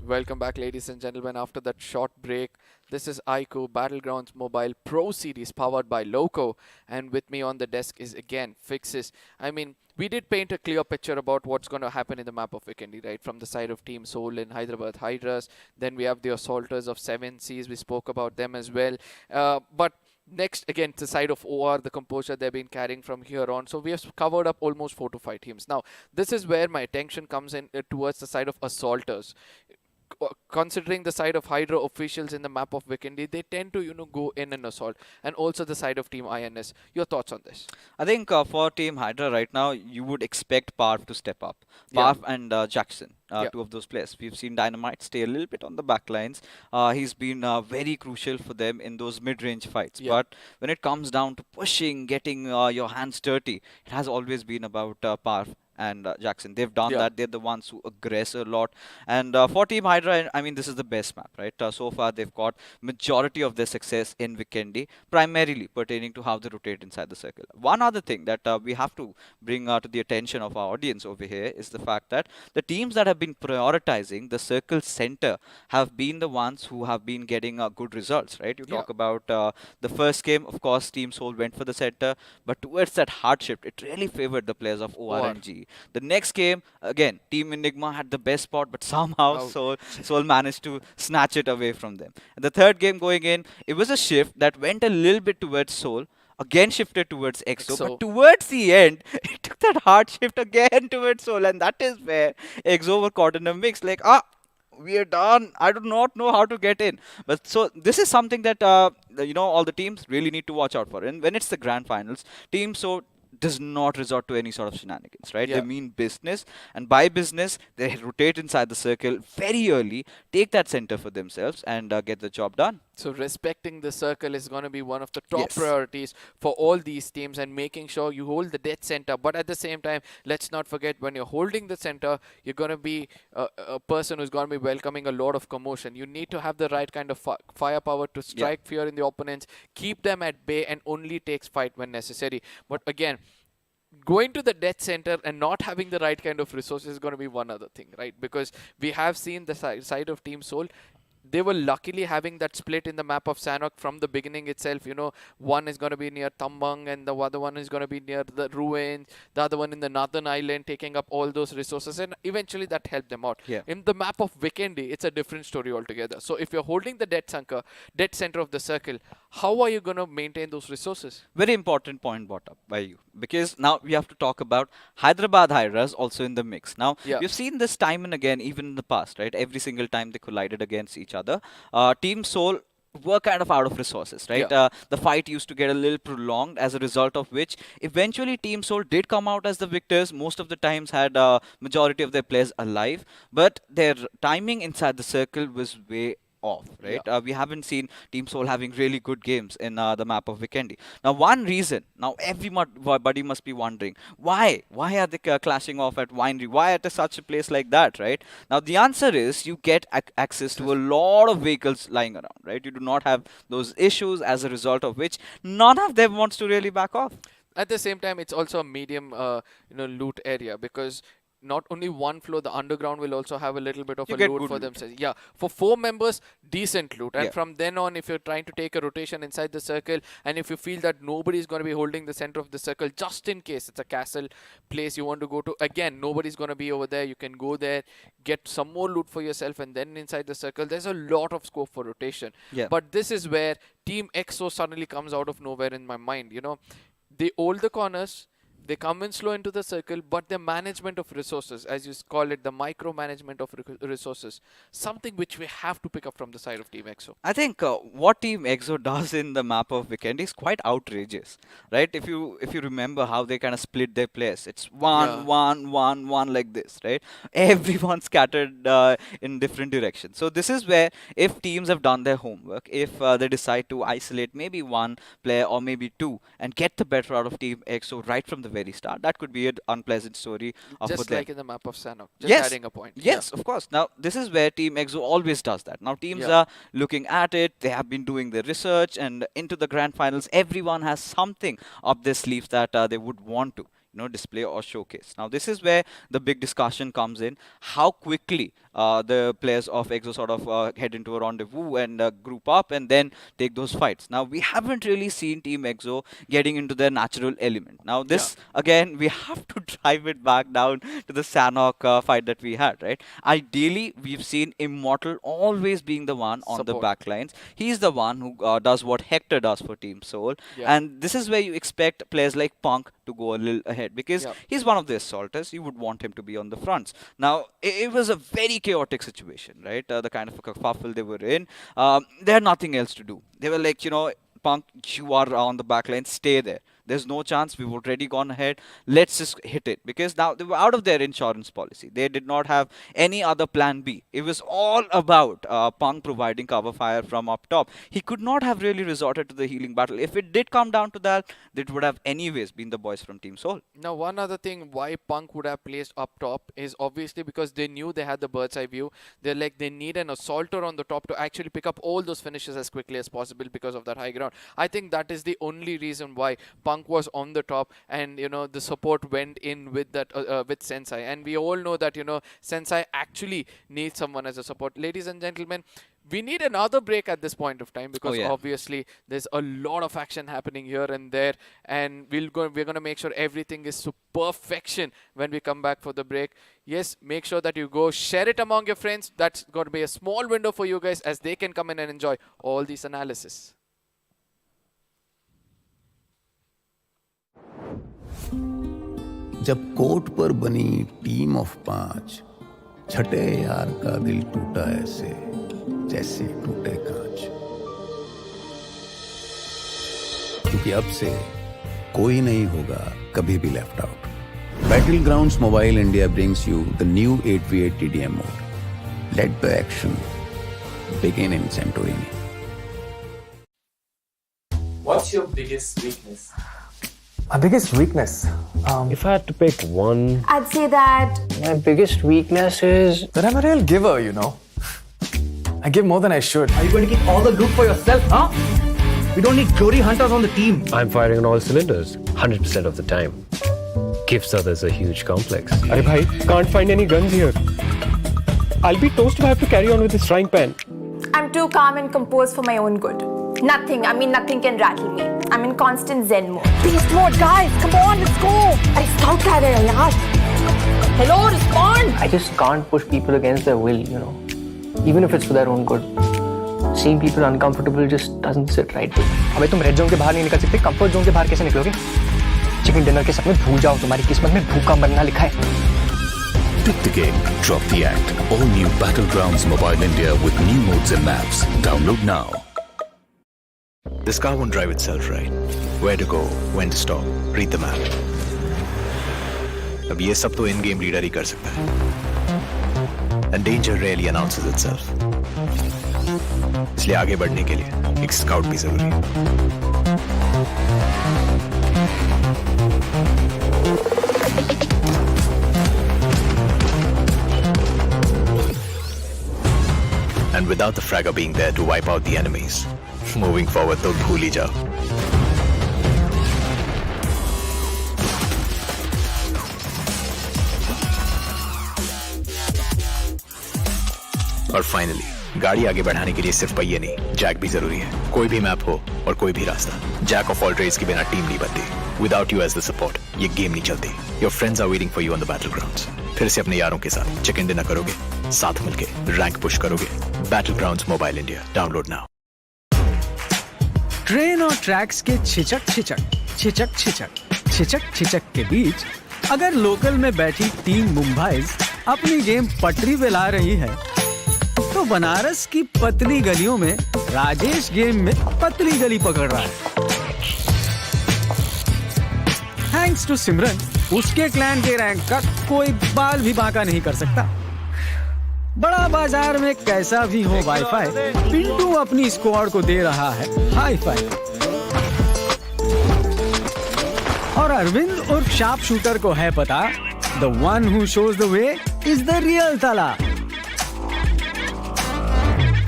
Welcome back, ladies and gentlemen. After that short break, this is iQOO Battlegrounds Mobile Pro Series powered by Loco, and with me on the desk is again Fixes. I mean, we did paint a clear picture about what's going to happen in the map of Vikendi, right? From the side of Team Soul in Hyderabad Hydras, then we have the Assaulters of 7 Seas. We spoke about them as well. But next, again, the side of OR, the composure they've been carrying from here on. So we have covered up almost 4 to 5 teams. Now, this is where my attention comes in towards the side of Assaulters. Considering the side of Hydra officials in the map of Vikendi, they tend to, go in and assault. And also the side of Team INS. Your thoughts on this? I think for Team Hydra right now, you would expect Parv to step up. Parv and Jackson, two of those players. We've seen Dynamite stay a little bit on the back lines. He's been very crucial for them in those mid-range fights. But when it comes down to pushing, getting your hands dirty, it has always been about Parv and Jackson. They've done that. They're the ones who aggress a lot. And for Team Hydra, I mean, this is the best map, right? So far, they've got majority of their success in Vikendi, primarily pertaining to how they rotate inside the circle. One other thing that we have to bring to the attention of our audience over here is the fact that the teams that have been prioritizing the circle center have been the ones who have been getting good results, right? You talk about the first game, of course, Team Soul went for the center, but towards that hard shift, it really favored the players of OR and G. The next game, again, Team Enigma had the best spot, but somehow Soul managed to snatch it away from them. And the third game going in, it was a shift that went a little bit towards Soul, again shifted towards EXO, but towards the end, it took that hard shift again towards Soul, and that is where EXO were caught in a mix, like, we are done. I do not know how to get in. But so this is something that, all the teams really need to watch out for. And when it's the grand finals, Team Soul does not resort to any sort of shenanigans, right? They mean business, and by business, they rotate inside the circle very early, take that center for themselves, and get the job done. So respecting the circle is going to be one of the top priorities for all these teams, and making sure you hold the dead center. But at the same time, let's not forget, when you're holding the center, you're going to be a person who's going to be welcoming a lot of commotion. You need to have the right kind of firepower to strike fear in the opponents, keep them at bay, and only takes fight when necessary. But again, going to the death center and not having the right kind of resources is going to be one other thing, right? Because we have seen the side of Team Soul. They were luckily having that split in the map of Sanok from the beginning itself. One is going to be near Tambang and the other one is going to be near the ruins. The other one in the northern island, taking up all those resources, and eventually that helped them out. In the map of Vikendi, it's a different story altogether. So if you're holding the dead center of the circle, how are you going to maintain those resources? Very important point brought up by you, because now we have to talk about Hyderabad Hydras also in the mix. Now, we've seen this time and again, even in the past, right? Every single time they collided against each other. Team Soul were kind of out of resources, right? The fight used to get a little prolonged, as a result of which eventually Team Soul did come out as the victors. Most of the times had majority of their players alive, but their timing inside the circle was way off, right? We haven't seen Team Soul having really good games in the map of Vikendi. Now, one reason, now everybody must be wondering, why are they clashing off at Winery? Why at such a place like that, right? Now, the answer is you get access to a lot of vehicles lying around, right? You do not have those issues, as a result of which none of them wants to really back off. At the same time, it's also a medium, loot area, because not only one floor, the underground will also have a little bit of You a get loot good for loot. themselves. Yeah, for 4 members, decent loot. And Yeah. from then on, if you're trying to take a rotation inside the circle, and if you feel that nobody is going to be holding the center of the circle, just in case it's a castle place you want to go to, again, nobody's going to be over there. You can go there, get some more loot for yourself, and then inside the circle, there's a lot of scope for rotation. Yeah. But this is where Team EXO suddenly comes out of nowhere in my mind. You know, they hold the corners. They come in slow into the circle, but their management of resources, as you call it, the micromanagement of resources, something which we have to pick up from the side of Team EXO. I think what Team EXO does in the map of Weekend is quite outrageous, right? If you remember how they kind of split their players, it's one like this, right? Everyone scattered in different directions. So this is where, if teams have done their homework, if they decide to isolate maybe one player or maybe two and get the better out of Team EXO right from the very start, that could be an unpleasant story for Just them. like in the map of Sanok. Just Yes. adding a point. Yes, of course. Now, this is where Team EXO always does that. Now, teams Yeah. are looking at it. They have been doing their research, and into the grand finals, everyone has something up their sleeves that they would want to, display or showcase. Now, this is where the big discussion comes in. How quickly the players of EXO sort of head into a rendezvous and group up and then take those fights. Now, we haven't really seen Team EXO getting into their natural element. Now, this, again, we have to drive it back down to the Sanok fight that we had, right? Ideally, we've seen Immortal always being the one on the back lines. He's the one who does what Hector does for Team Soul. Yeah. And this is where you expect players like Punk to go a little ahead, because he's one of the assaulters. You would want him to be on the fronts. Now, it was a very chaotic situation, right? The kind of a kerfuffle they were in. They had nothing else to do. They were like, Punk, you are on the back line, stay there. There's no chance. We've already gone ahead. Let's just hit it. Because now they were out of their insurance policy. They did not have any other plan B. It was all about Punk providing cover fire from up top. He could not have really resorted to the healing battle. If it did come down to that, it would have anyways been the boys from Team Soul. Now, one other thing why Punk would have placed up top is obviously because they knew they had the bird's eye view. They're like, they need an assaulter on the top to actually pick up all those finishes as quickly as possible because of that high ground. I think that is the only reason why Punk was on the top, and the support went in with that with Sensei. And we all know that Sensei actually needs someone as a support. Ladies and gentlemen, we need another break at this point of time, because obviously there's a lot of action happening here and there, and we're going to make sure everything is to perfection when we come back for the break. Yes, make sure that you go share it among your friends. That's going to be a small window for you guys, as they can come in and enjoy all these analysis. जब court पर बनी team of 5, छठे यार का दिल टूटा ऐसे जैसे टूटे कांच। क्योंकि अब से कोई नहीं होगा कभी भी left out. Battlegrounds Mobile India brings you the new 8v8 TDM mode. Let the action begin in Santorini. What's your biggest weakness? My biggest weakness? If I had to pick one, I'd say that My biggest weakness is that I'm a real giver, I give more than I should. Are you going to keep all the loot for yourself, huh? We don't need glory hunters on the team. I'm firing on all cylinders 100% of the time. Gives others a huge complex. Arey bhai, can't find any guns here. I'll be toast if I have to carry on with this frying pan. I'm too calm and composed for my own good. Nothing can rattle me. I'm in constant zen mode. Beast mode, guys. Come on, let's go. अरे scout कर रहे हैं यार. Hello, respond. I just can't push people against their will, even if it's for their own good. Seeing people uncomfortable just doesn't sit right with me. अबे तुम red zone के बाहर नहीं निकल सकते, कंफर्ट जोन के बाहर कैसे निकलोगे? चिकन डिनर के सपने भूल जाओ, तुम्हारी किस्मत में भूखा मरना लिखा है। Pick the game, drop the act. All new Battlegrounds Mobile India with new modes and maps. Download now. This car won't drive itself, right? Where to go, when to stop, read the map. अब ये सब तो in-game reader ही कर सकता है. And danger rarely announces itself. इसलिए आगे बढ़ने के लिए एक स्काउट भी जरूरी है. And without the fragger being there to wipe out the enemies, moving forward तो भूल ही जाओ. और फाइनली गाड़ी आगे बढ़ाने के लिए सिर्फ पहिए नहीं, जैक भी जरूरी है। कोई भी मैप हो और कोई भी रास्ता, जैक ऑफ ऑल ट्रेड्स के बिना टीम नहीं बनती। Without you as the support ये गेम नहीं चलती। Your friends are waiting for you on the battlegrounds. फिर से अपने यारों के साथ चिकन डिनर करोगे, साथ मिलके रैंक पुश करोगे। Battlegrounds mobile India, download now. Train और ट्रैक्स के छिचक के बीच अगर लोकल में बैठी टीम मुंबईज अपनी गेम पटरी पे ला रही है, तो बनारस की पतली गलियों में राजेश गेम में पतली गली पकड़ रहा है। थैंक्स टू सिमरन, उसके क्लैन के रैंक का कोई बाल भी बांका नहीं कर सकता। बड़ा बाजार में कैसा भी हो वाईफाई, पिंटू अपनी स्क्वाड को दे रहा है हाई फाई। और अरविंद और शार्प शूटर को है पता, the one who shows the way is the real ताला।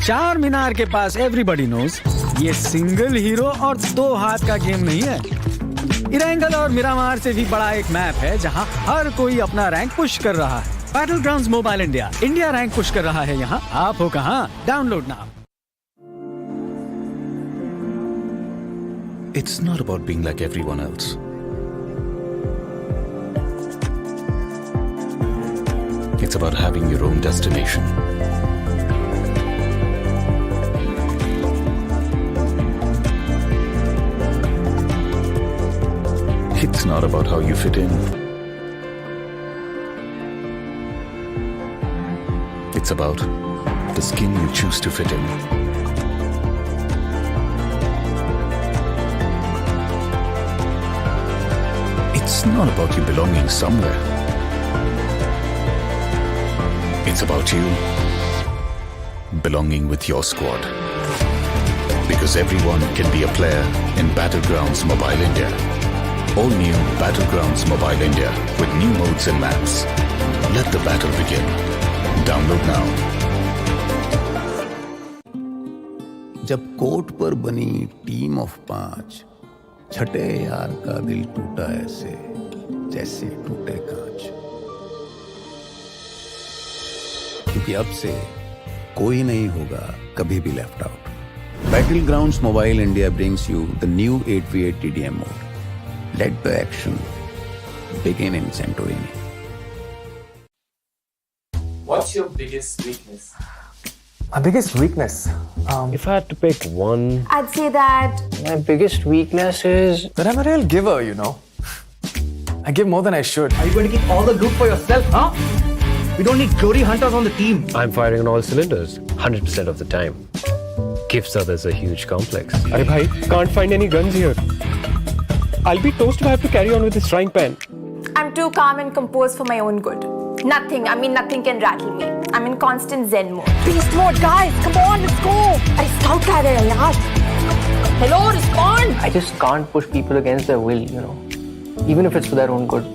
चार मीनार के पास एवरीबॉडी नोज ये सिंगल हीरो और दो हाथ का गेम नहीं है। इरेंगल और मिरामार से भी बड़ा एक मैप है जहां हर कोई अपना रैंक पुश कर रहा है। Battlegrounds mobile India, India rank push कर रहा है यहाँ। आप हो कहाँ? Download now. It's not about being like everyone else. It's about having your own destination. It's not about how you fit in. It's about the skin you choose to fit in. It's not about you belonging somewhere. It's about you belonging with your squad. Because everyone can be a player in Battlegrounds Mobile India. All new Battlegrounds Mobile India with new modes and maps. Let the battle begin. Download now. जब court पर बनी team of 5, छठे यार का दिल टूटा ऐसे जैसे टूटे कांच। क्योंकि अब से कोई नहीं होगा कभी भी left out. Battlegrounds Mobile India brings you the new 8v8 TDM mode. Let the action begin in Santorini. What's your biggest weakness? My biggest weakness? If I had to pick one, I'd say that My biggest weakness is that I'm a real giver, you know. I give more than I should. Are you going to keep all the loot for yourself, huh? We don't need glory hunters on the team. I'm firing on all cylinders 100% of the time. Gives others a huge complex. Arey bhai, can't find any guns here. I'll be toast if I have to carry on with this frying pan. I'm too calm and composed for my own good. Nothing can rattle me. I'm in constant zen mode. Beast mode, guys. Come on, let's go. अरे scout कह रहे हैं यार. Hello, respond. I just can't push people against their will, you know. Even if it's for their own good.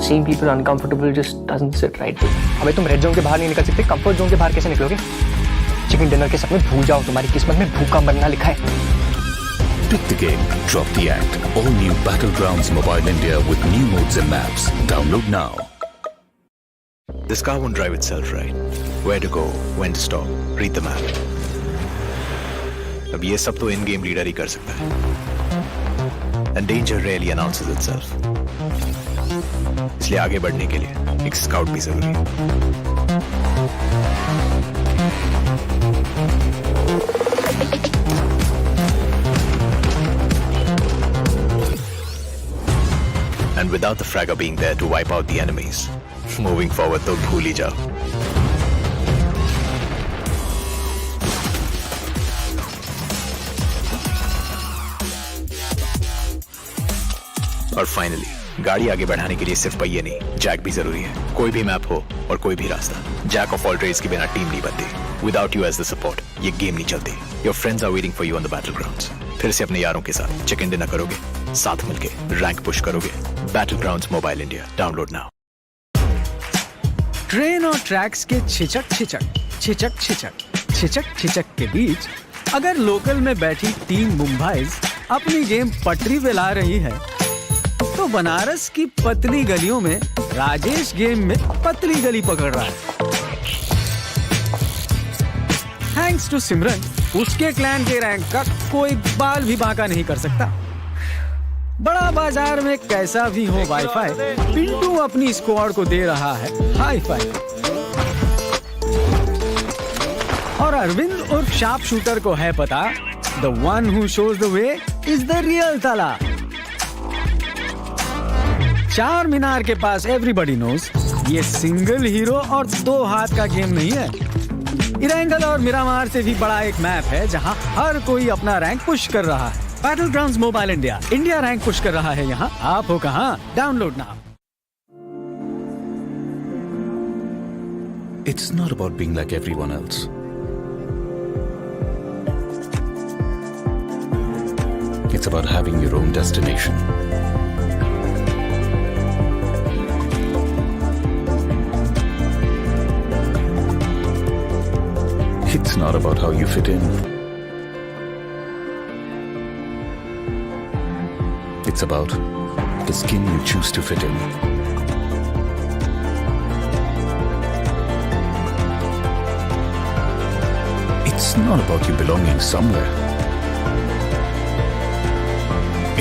Seeing people uncomfortable just doesn't sit right with me. अबे तुम red zone के बाहर नहीं निकल सकते, कंफर्ट जोन के बाहर कैसे निकलोगे? चिकन डिनर के सपने भूल जाओ, तुम्हारी किस्मत में भूखा मरना लिखा है। Pick the game, drop the act. All new Battlegrounds Mobile India with new modes and maps. Download now. This car won't drive itself, right? Where to go, when to stop, read the map. अब ये सब तो in-game reader ही कर सकता है. And danger rarely announces itself. इसलिए आगे बढ़ने के लिए एक स्काउट भी जरूरी है. And without the fragger being there to wipe out the enemies, moving forward तो भूल ही जाओ. और फाइनली गाड़ी आगे बढ़ाने के लिए सिर्फ पहिए नहीं, जैक भी जरूरी है. कोई भी मैप हो और कोई भी रास्ता, जैक ऑफ ऑल ट्रेड्स के बिना टीम नहीं बनती. Without you as the support ये गेम नहीं चलती. Your friends are waiting for you on the battlegrounds. फिर से अपने यारों के साथ चिकन डिनर करोगे, साथ मिलके रैंक पुश करोगे. Battlegrounds mobile India, download now. Train और ट्रैक्स के छिचक के बीच अगर लोकल में बैठी टीम मुंबईज अपनी गेम पटरी पे ला रही है, तो बनारस की पतली गलियों में राजेश गेम में पतली गली पकड़ रहा है। थैंक्स टू सिमरन, उसके क्लैन के रैंक का कोई बाल भी बांका नहीं कर सकता। बड़ा बाजार में कैसा भी हो वाईफाई, पिंटू अपनी स्क्वाड को दे रहा है हाई फाई। और अरविंद उर्फ शार्प शूटर को है पता, the one who shows the way is the real ताला। चार मीनार के पास एवरीबॉडी नोज, ये सिंगल हीरो और दो हाथ का गेम नहीं है। इरेंगल और मिरामार से भी बड़ा एक मैप है जहां हर कोई अपना रैंक पुश कर रहा है। Battlegrounds mobile India, India rank push कर रहा है यहाँ। आप हो कहां? Download now. It's not about being like everyone else. It's about having your own destination. It's not about how you fit in. It's about the skin you choose to fit in. It's not about you belonging somewhere.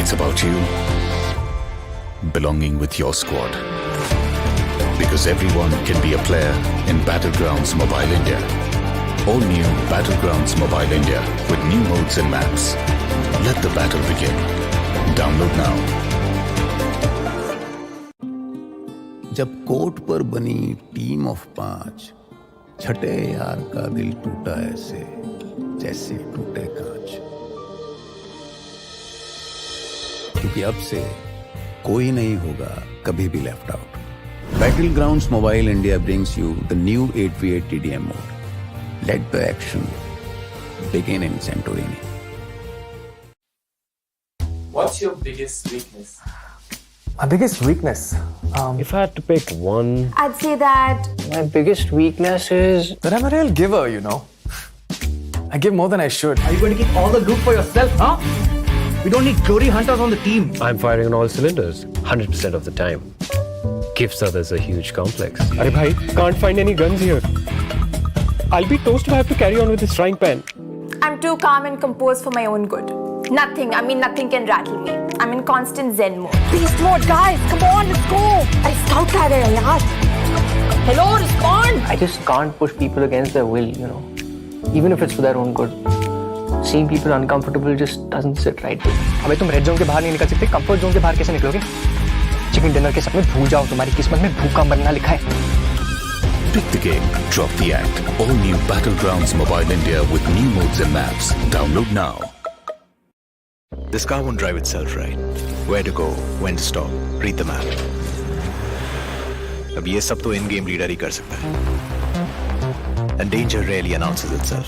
It's about you belonging with your squad. Because everyone can be a player in Battlegrounds Mobile India. All new Battlegrounds Mobile India with new modes and maps. Let the battle begin. Download now. जब court पर बनी team of 5, छठे यार का दिल टूटा ऐसे जैसे टूटे कांच। क्योंकि अब से कोई नहीं होगा कभी भी left out. Battlegrounds Mobile India brings you the new 8v8 TDM mode. Let the action begin in Santorini. What's your biggest weakness? My biggest weakness? If I had to pick one, I'd say that My biggest weakness is that I'm a real giver, you know. I give more than I should. Are you going to keep all the loot for yourself, huh? We don't need glory hunters on the team. I'm firing on all cylinders 100% of the time. Gives others a huge complex. Arey bhai, can't find any guns here. I'll be toast if I have to carry on with this frying pan. I'm too calm and composed for my own good. Nothing can rattle me. I'm in constant zen mode. Beast mode, guys. Come on, let's go. I scout कर रहे हैं यार. Hello, respond. I just can't push people against their will, you know. Even if it's for their own good. Seeing people uncomfortable just doesn't sit right with me. अबे तुम red zone के बाहर नहीं निकल सकते, कंफर्ट जोन के बाहर कैसे निकलोगे? चिकन डिनर के सपने भूल जाओ, तुम्हारी किस्मत में भूखा मरना लिखा है। Pick the game, drop the act. All new Battlegrounds Mobile India with new modes and maps. Download now. This car won't drive itself, right? Where to go, when to stop, read the map. अब ये सब तो in-game leader ही कर सकता है. And danger rarely announces itself.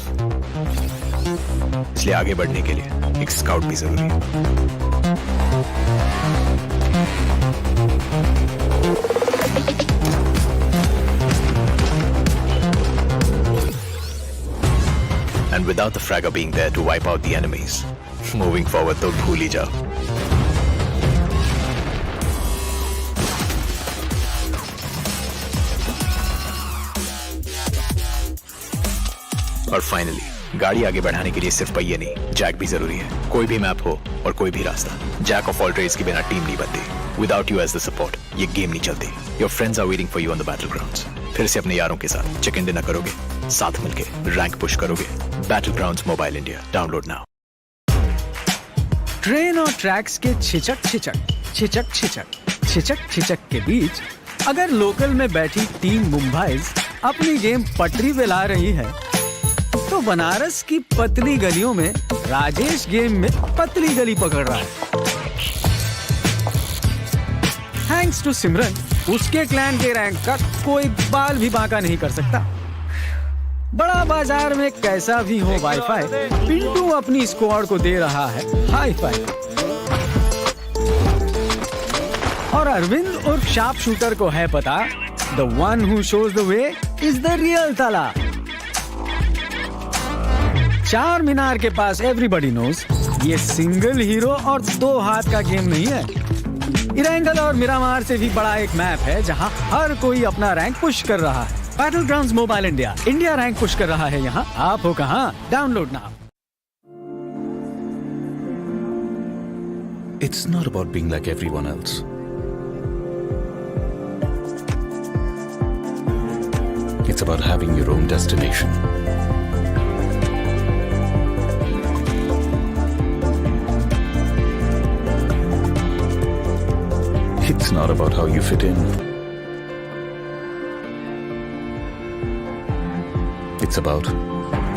इसलिए आगे बढ़ने के लिए एक स्काउट भी जरूरी है. And without the fragger being there to wipe out the enemies, moving forward तो भूल ही जाओ. और फाइनली गाड़ी आगे बढ़ाने के लिए सिर्फ पहिए नहीं, जैक भी जरूरी है. कोई भी मैप हो और कोई भी रास्ता, जैक ऑफ ऑल ट्रेड्स के बिना टीम नहीं बनती. Without you as the support, ये गेम नहीं चलती. Your friends are waiting for you on the battlegrounds. फिर से अपने यारों के साथ चिकन डिनर करोगे, साथ मिलके रैंक पुश करोगे. Battlegrounds Mobile India. Download now. Train और ट्रैक्स के छिचक के बीच अगर लोकल में बैठी टीम मुंबईज अपनी गेम पटरी पे ला रही है, तो बनारस की पतली गलियों में राजेश गेम में पतली गली पकड़ रहा है. थैंक्स टू सिमरन, उसके क्लैन के रैंक का कोई बाल भी बांका नहीं कर सकता. बड़ा बाजार में कैसा भी हो वाईफाई, पिंटू अपनी स्क्वाड को दे रहा है हाई फाई. और अरविंद उर्फ शार्प शूटर को है पता, the one who shows the way is the real ताला. चार मीनार के पास एवरीबॉडी नोज, ये सिंगल हीरो और दो हाथ का गेम नहीं है. इरेंगल और मिरामार से भी बड़ा एक मैप है जहां हर कोई अपना रैंक पुश कर रहा है. Battlegrounds Mobile India. India rank push कर रहा है यहाँ. आप हो कहाँ? Download now. It's not about being like everyone else. It's about having your own destination. It's not about how you fit in. It's about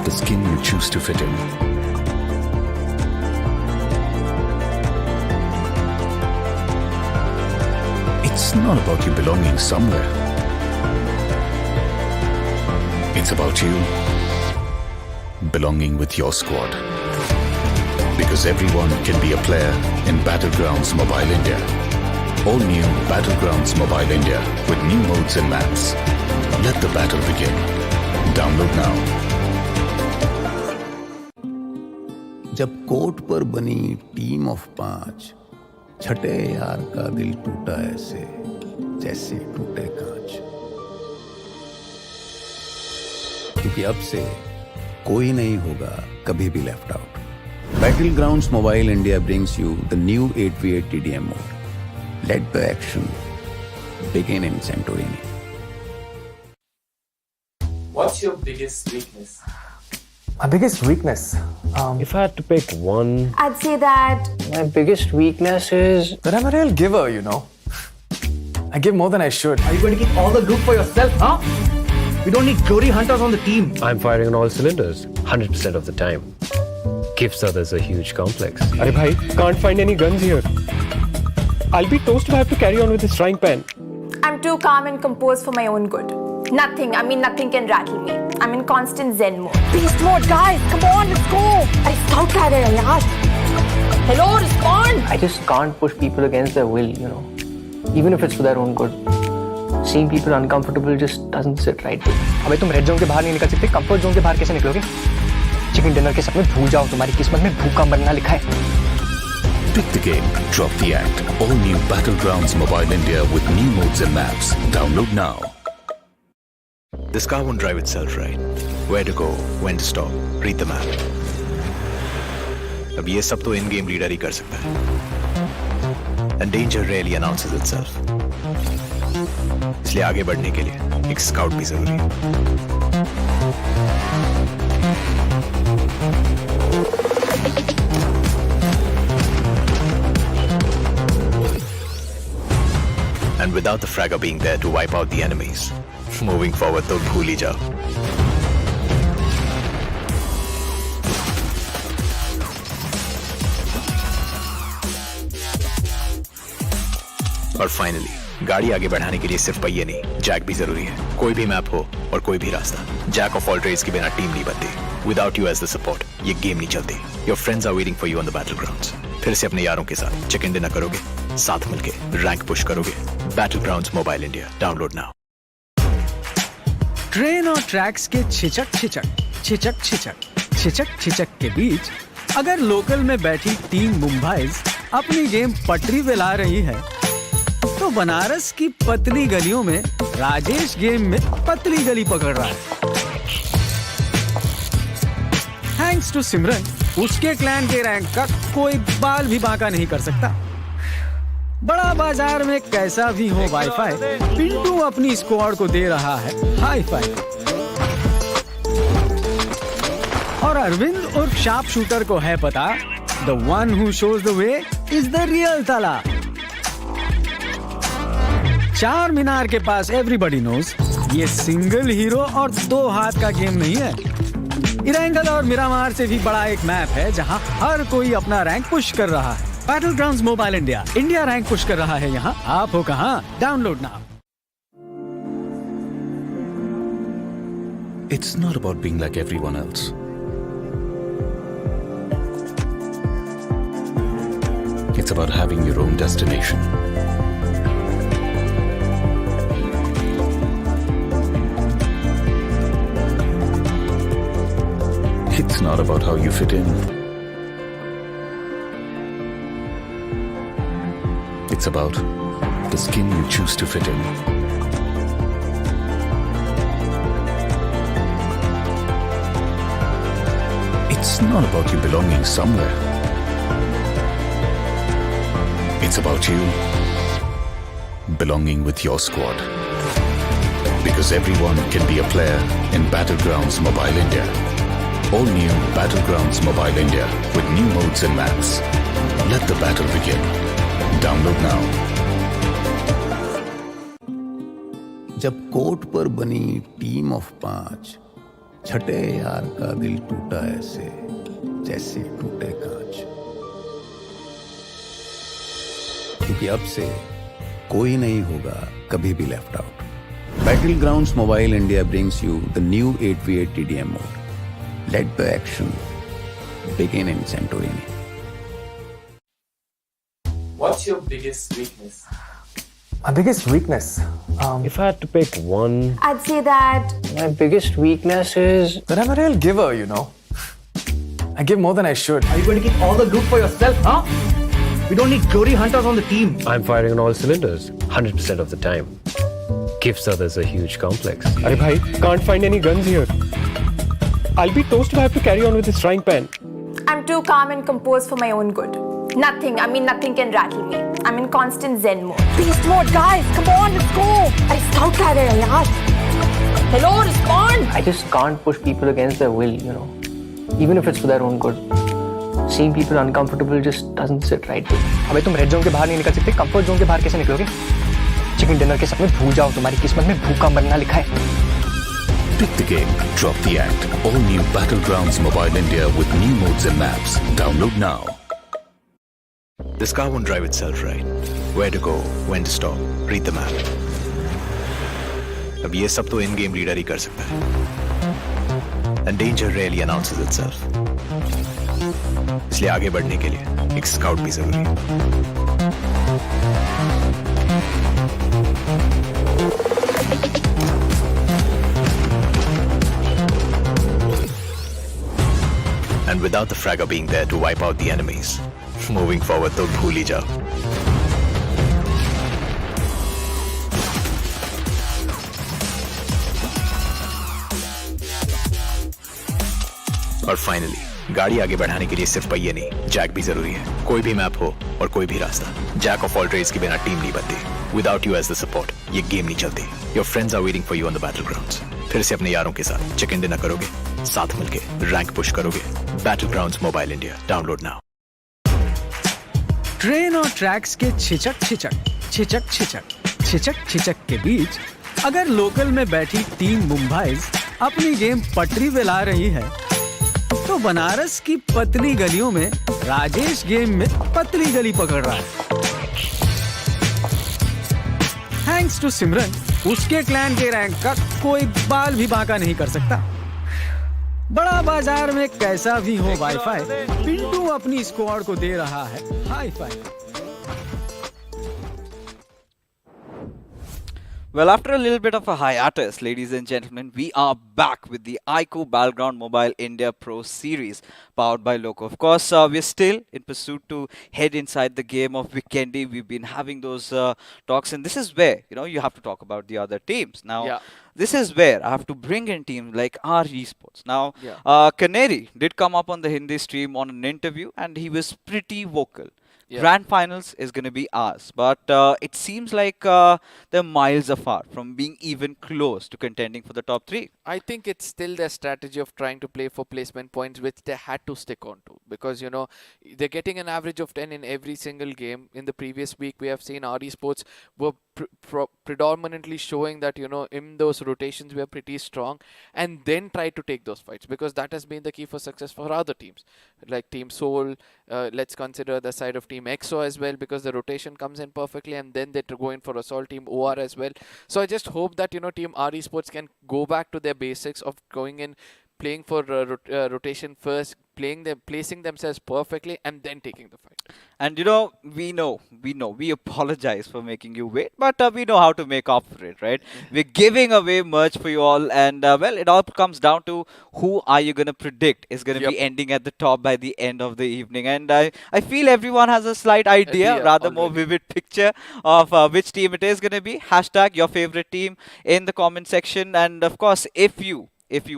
the skin you choose to fit in. It's not about you belonging somewhere. It's about you belonging with your squad. Because everyone can be a player in Battlegrounds Mobile India. All new Battlegrounds Mobile India with new modes and maps. Let the battle begin. Download now. जब court पर बनी team of 5, छठे यार का दिल टूटा ऐसे जैसे टूटे कांच. क्योंकि अब से कोई नहीं होगा कभी भी left out. Battlegrounds Mobile India brings you the new 8v8 TDM mode. Let the action begin in Santorini. What's your biggest weakness? My biggest weakness? If I had to pick one, I'd say that My biggest weakness is that I'm a real giver, you know. I give more than I should. Are you going to keep all the loot for yourself, huh? We don't need glory hunters on the team. I'm firing on all cylinders 100% of the time. Gives others a huge complex. Arey bhai, can't find any guns here. I'll be toast if I have to carry on with this frying pan. I'm too calm and composed for my own good. Nothing can rattle me. I'm in constant zen mode. Beast mode, guys. Come on, let's go. अरे scout कह रहे हैं यार. Hello, respond. I just can't push people against their will, you know. Even if it's for their own good. Seeing people uncomfortable just doesn't sit right with me. अबे तुम red zone के बाहर नहीं निकल सकते, कंफर्ट जोन के बाहर कैसे निकलोगे? चिकन डिनर के सपने भूल जाओ, तुम्हारी किस्मत में भूखा मरना लिखा है. Pick the game, drop the act. All new Battlegrounds Mobile India with new modes and maps. Download now. This car won't drive itself, right? Where to go, when to stop, read the map. अब ये सब तो in-game reader ही कर सकता है. And danger rarely announces itself. इसलिए आगे बढ़ने के लिए एक स्काउट भी जरूरी है. And without the fragger being there to wipe out the enemies, moving forward तो भूल ही जाओ. और फाइनली गाड़ी आगे बढ़ाने के लिए सिर्फ पहिए नहीं, जैक भी जरूरी है. कोई भी मैप हो और कोई भी रास्ता, जैक ऑफ ऑल ट्रेड्स के बिना टीम नहीं बनती. Without you as the support ये गेम नहीं चलती. Your friends are waiting for you on the battlegrounds. फिर से अपने यारों के साथ चिकन डिनर करोगे, साथ मिलके रैंक पुश करोगे. Battlegrounds mobile India, download now. Train और ट्रैक्स के छिचक के बीच अगर लोकल में बैठी टीम मुंबईज अपनी गेम पटरी पे ला रही है, तो बनारस की पतली गलियों में राजेश गेम में पतली गली पकड़ रहा है. थैंक्स टू सिमरन, उसके क्लैन के रैंक का कोई बाल भी बांका नहीं कर सकता. बड़ा बाजार में कैसा भी हो वाईफाई, पिंटू अपनी स्क्वाड को दे रहा है हाई फाई. और अरविंद और शार्प शूटर को है पता, the one who shows the way is the real ताला. चार मीनार के पास एवरीबॉडी नोज ये सिंगल हीरो और 2 हाथ का गेम नहीं है. इरेंगल और मिरामार से भी बड़ा एक मैप है जहां हर कोई अपना रैंक पुश कर रहा है. Battlegrounds mobile India, India rank push कर रहा है यहाँ. आप हो कहाँ? Download now. It's not about being like everyone else. It's about having your own destination. It's not about how you fit in. It's about the skin you choose to fit in. not about you belonging somewhere. It's about you belonging with your squad. Because everyone can be a player in Battlegrounds Mobile India. All new Battlegrounds Mobile India with new modes and maps. Let the battle begin. Download now. जब court पर बनी team of 5, छठे यार का दिल टूटा ऐसे जैसे टूटे कांच। क्योंकि अब से कोई नहीं होगा कभी भी left out. Battlegrounds Mobile India brings you the new 8v8 TDM mode. Let the action begin in Santorini. What's your biggest weakness? My biggest weakness? If I had to pick one, I'd say that My biggest weakness is that I'm a real giver, you know. I give more than I should. Are you going to keep all the loot for yourself, huh? We don't need glory hunters on the team. I'm firing on all cylinders 100% of the time. Gives others a huge complex. Arey bhai, can't find any guns here. I'll be toast if I have to carry on with this frying pan. I'm too calm and composed for my own good. Nothing can rattle me. I'm in constant zen mode. Beast mode, guys. Come on, let's go. अरे scout कर रहे हैं यार. Hello, respond. I just can't push people against their will, you know. Even if it's for their own good. Seeing people uncomfortable just doesn't sit right with me. अबे तुम red zone के बाहर नहीं निकल सकते, कंफर्ट जोन के बाहर कैसे निकलोगे? चिकन डिनर के सपने भूल जाओ, तुम्हारी किस्मत में भूखा मरना लिखा है। Pick the game, drop the act. All new Battlegrounds Mobile India with new modes and maps. Download now. This car won't drive itself, right? Where to go, when to stop, read the map. अब ये सब तो in-game reader ही कर सकता है. And danger rarely announces itself. इसलिए आगे बढ़ने के लिए एक स्काउट भी जरूरी है. And without the fragger being there to wipe out the enemies, moving forward तो भूल ही जाओ. और फाइनली गाड़ी आगे बढ़ाने के लिए सिर्फ पहिए नहीं, जैक भी जरूरी है. कोई भी मैप हो और कोई भी रास्ता, जैक ऑफ ऑल ट्रेड्स के बिना टीम नहीं बनती. Without you as the support ये गेम नहीं चलती. Your friends are waiting for you on the battlegrounds. फिर से अपने यारों के साथ चिकन डिनर करोगे, साथ मिलके रैंक पुश करोगे. Battlegrounds mobile India, download now. Train और ट्रैक्स के छिचक छिचक के बीच अगर लोकल में बैठी टीम मुंबई अपनी गेम पटरी पे ला रही है, तो बनारस की पतली गलियों में राजेश गेम में पतली गली पकड़ रहा है. थैंक्स टू सिमरन, उसके क्लैन के रैंक का कोई बाल भी बांका नहीं कर सकता. बड़ा बाजार में कैसा भी हो वाईफाई, पिंटू अपनी स्क्वाड को दे रहा है hi fi. Well, after a little bit of a hiatus, ladies and gentlemen, we are back with the iQOO Battleground Mobile India Pro Series powered by Loco. Of course, we're still in pursuit to head inside the game of Weekendy. We've been having those talks, and this is where, you have to talk about the other teams. Now, this is where I have to bring in teams like our Esports. Now, Kinetic did come up on the Hindi stream on an interview, and he was pretty vocal. Grand finals is going to be ours, but it seems like they're miles apart from being even close to contending for the top 3. I think it's still their strategy of trying to play for placement points, which they had to stick on to, because they're getting an average of 10 in every single game. In the previous week, we have seen our Esports were predominantly showing that in those rotations we are pretty strong, and then try to take those fights, because that has been the key for success for other teams like Team Seoul. Let's consider the side of Team EXO as well, because the rotation comes in perfectly, and then they go in for Assault Team OR as well. So I just hope that Team R Esports can go back to their basics of going in, playing for rotation first, placing themselves perfectly, and then taking the fight. And we apologize for making you wait, but we know how to make up for it, right? We're giving away merch for you all, and well, it all comes down to who are you going to predict is going to be ending at the top by the end of the evening. And I feel everyone has a slight idea, rather more vivid picture of which team it is going to be. Hashtag your favorite team in the comment section, and of course, if you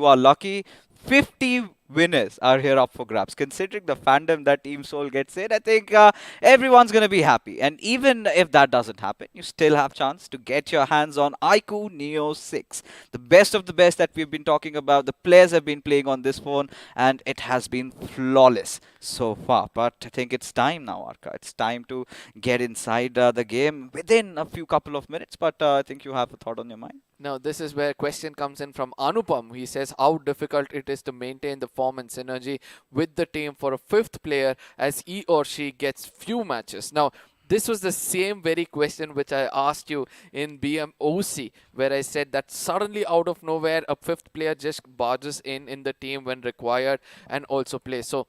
are lucky, 50 winners are here up for grabs. Considering the fandom that Team Soul gets in, I think everyone's going to be happy. And even if that doesn't happen, you still have chance to get your hands on iQOO Neo 6. The best of the best that we've been talking about. The players have been playing on this phone and it has been flawless so far. But I think it's time now, Arka. It's time to get inside the game within a few couple of minutes. But I think you have a thought on your mind. Now, this is where question comes in from Anupam. He says how difficult it is to maintain the form and synergy with the team for a fifth player as he or she gets few matches. Now, this was the same very question which I asked you in BMOC, where I said that suddenly out of nowhere, a fifth player just barges in the team when required and also plays. So,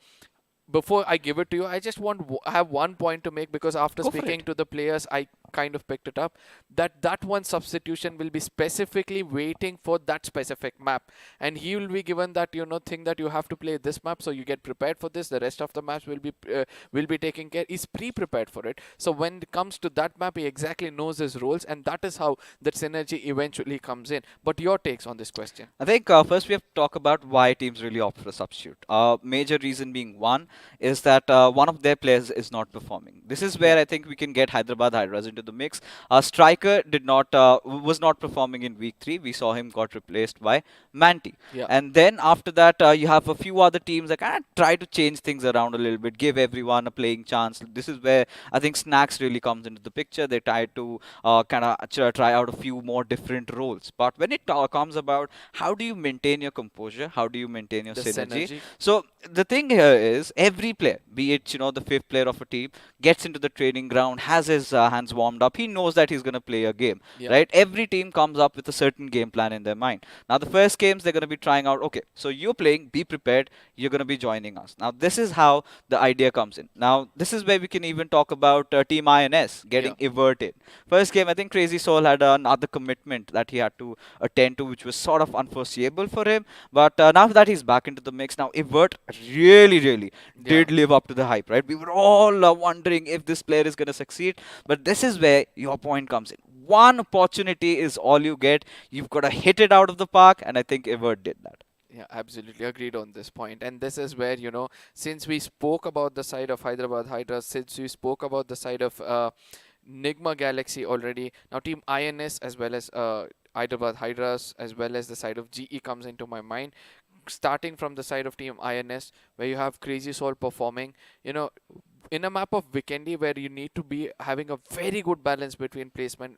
before I give it to you, I just have one point to make, because after speaking to the players, I kind of picked it up that one substitution will be specifically waiting for that specific map, and he will be given that thing that you have to play this map, so you get prepared for this. The rest of the maps will be taken care. He's pre-prepared for it, so when it comes to that map, he exactly knows his roles, and that is how that synergy eventually comes in. But your takes on this question? I think first we have to talk about why teams really opt for a substitute. Major reason being one is that one of their players is not performing. This is where I think we can get Hyderabad Hydras into the mix. Striker was not performing in week 3. We saw him got replaced by Manti. Yeah. And then after that, you have a few other teams that kind of try to change things around a little bit, give everyone a playing chance. This is where I think Snacks really comes into the picture. They try to try out a few more different roles. But when it comes about how do you maintain your composure, how do you maintain your synergy? So the thing here is every player, be it the fifth player of a team, gets into the training ground, has his hands warmed up. He knows that he's going to play a game, right? Every team comes up with a certain game plan in their mind. Now the first games they're going to be trying out. Okay, so you're playing, be prepared. You're going to be joining us. Now this is how the idea comes in. Now this is where we can even talk about Team INS getting everted. First game, I think Crazy Soul had another commitment that he had to attend to, which was sort of unforeseeable for him. But now that he's back into the mix, now Evert really did live up to the hype, right? We were all wondering if this player is going to succeed. But this is where your point comes in. One opportunity is all you get. You've got to hit it out of the park, and I think Evert did that. Yeah, absolutely agreed on this point. And this is where, since we spoke about the side of Hyderabad Hydras, since we spoke about the side of Nigma Galaxy already, now Team INS as well as Hyderabad Hydras as well as the side of GE comes into my mind. Starting from the side of Team INS, where you have Crazy Soul performing, in a map of Vikendi, where you need to be having a very good balance between placement,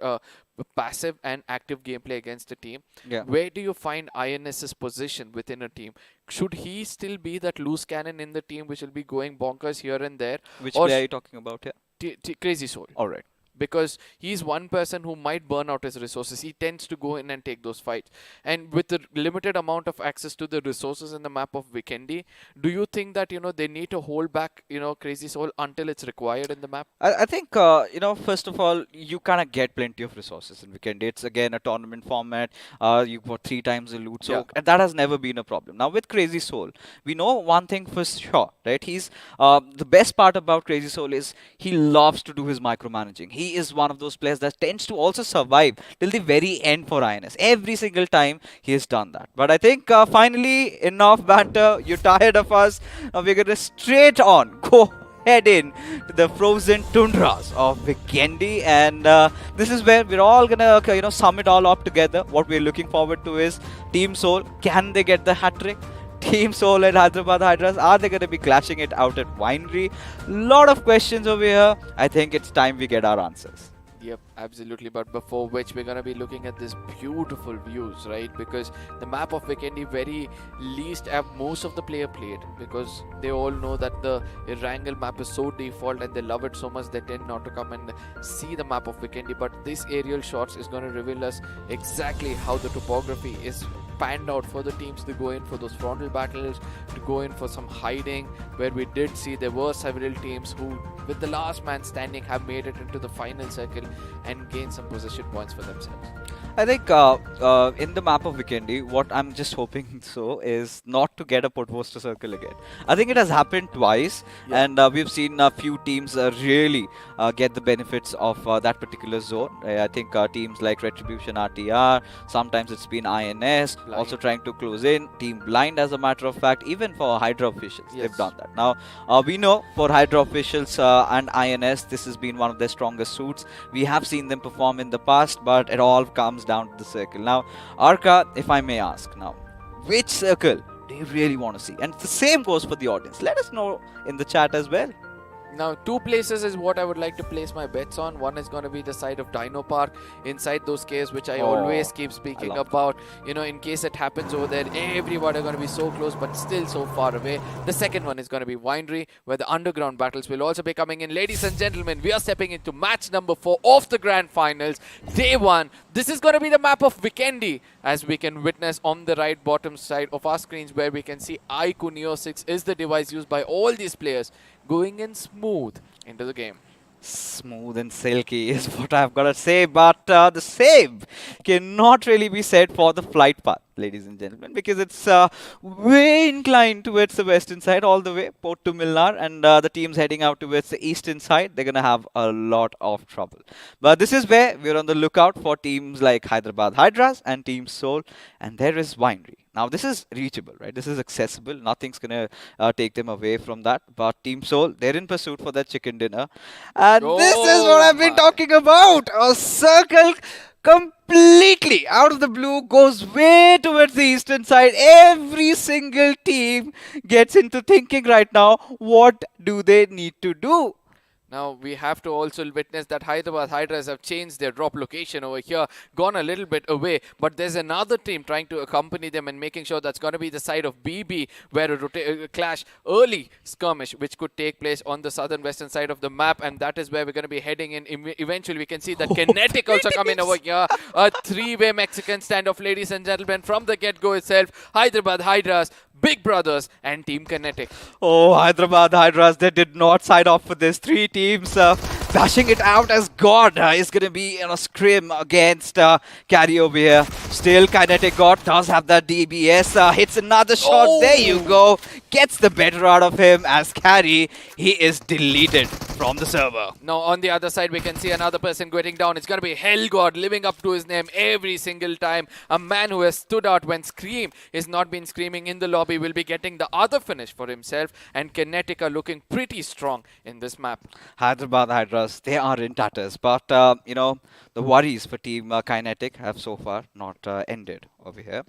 passive and active gameplay against the team. Where do you find INS's position within a team? Should he still be that loose cannon in the team which will be going bonkers here and there? Which player are you talking about here? Crazy Soul. All right. Because he's one person who might burn out his resources. He tends to go in and take those fights. And with the limited amount of access to the resources in the map of Vikendi, do you think that, they need to hold back, Crazy Soul until it's required in the map? I think, first of all, you kind of get plenty of resources in Vikendi. It's, again, a tournament format. You've got 3 times the loot. So that has never been a problem. Now, with Crazy Soul, we know one thing for sure, right? He's the best part about Crazy Soul is he loves to do his micromanaging. He is one of those players that tends to also survive till the very end for INS. Every single time he has done that. But I think finally, enough banter. You're tired of us. We're going to straight on go head in to the frozen tundras of Vikendi, and this is where we're all gonna sum it all up together. What we're looking forward to is Team Soul. Can they get the hat trick? Team Soul and Hyderabad Hydras, are they going to be clashing it out at Winery? Lot of questions over here. I think it's time we get our answers. Yep, absolutely. But before which, we're going to be looking at this beautiful views, right? Because the map of Vikendi very least have most of the player played, because they all know that the Erangel map is so default and they love it so much they tend not to come and see the map of Vikendi. But this aerial shots is going to reveal us exactly how the topography is panned out for the teams to go in for those frontal battles, to go in for some hiding, where we did see there were several teams who, with the last man standing, have made it into the final circle and gained some position points for themselves. I think in the map of Vikendi, what I'm just hoping so is not to get a poster circle again. I think it has happened twice, and we've seen a few teams really get the benefits of that particular zone. I think teams like Retribution RTR, sometimes it's been INS, also trying to close in. Team Blind, as a matter of fact, even for Hydra officials, they've done that. Now, we know for Hydra officials and INS, this has been one of their strongest suits. We have seen them perform in the past, but it all comes down to the circle. Now, Arka, if I may ask now, which circle do you really want to see? And the same goes for the audience. Let us know in the chat as well. Now, two places is what I would like to place my bets on. One is going to be the side of Dino Park, inside those caves, which I always keep speaking about. You know, in case it happens over there, everybody are going to be so close, but still so far away. The second one is going to be Winery, where the underground battles will also be coming in. Ladies and gentlemen, we are stepping into match number 4 of the Grand Finals, Day 1. This is going to be the map of Vikendi, as we can witness on the right bottom side of our screens, where we can see iQOO Neo 6 is the device used by all these players, going in smooth into the game. Smooth and silky is what I've got to say, but the same cannot really be said for the flight path, ladies and gentlemen, because it's way inclined towards the western side, all the way, Port to Milnar, and the teams heading out towards the eastern side, they're going to have a lot of trouble. But this is where we're on the lookout for teams like Hyderabad Hydras and Team Soul, and there is Winery. Now, this is reachable, right? This is accessible. Nothing's going to take them away from that. But Team Soul, they're in pursuit for that chicken dinner. And this is what I've been talking about. A circle completely out of the blue goes way towards the eastern side. Every single team gets into thinking right now, what do they need to do? Now, we have to also witness that Hyderabad Hydras have changed their drop location over here, gone a little bit away, but there's another team trying to accompany them and making sure that's going to be the side of BB, where a clash, early skirmish, which could take place on the southern western side of the map, and that is where we're going to be heading in. Eventually, we can see that Kinetic also come in over here. A three-way Mexican standoff, ladies and gentlemen, from the get-go itself. Hyderabad Hydras, Big Brothers, and Team Kinetic. Oh, Hyderabad Hydras, they did not side off for this. 3 teams bashing it out as God is going to be in a scrim against Carry over here. Still, Kinetic God does have that DBS. Hits another shot. There you go. Gets the better out of him as Carry. He is deleted from the server. Now, on the other side, we can see another person going down. It's going to be Hellgod, living up to his name every single time. A man who has stood out when Scream is not been screaming in the lobby will be getting the other finish for himself. And Kinetic are looking pretty strong in this map. Hyderabad Hydras, they are in tatters. But, you know, the worries for Team Kinetic have so far not ended over here.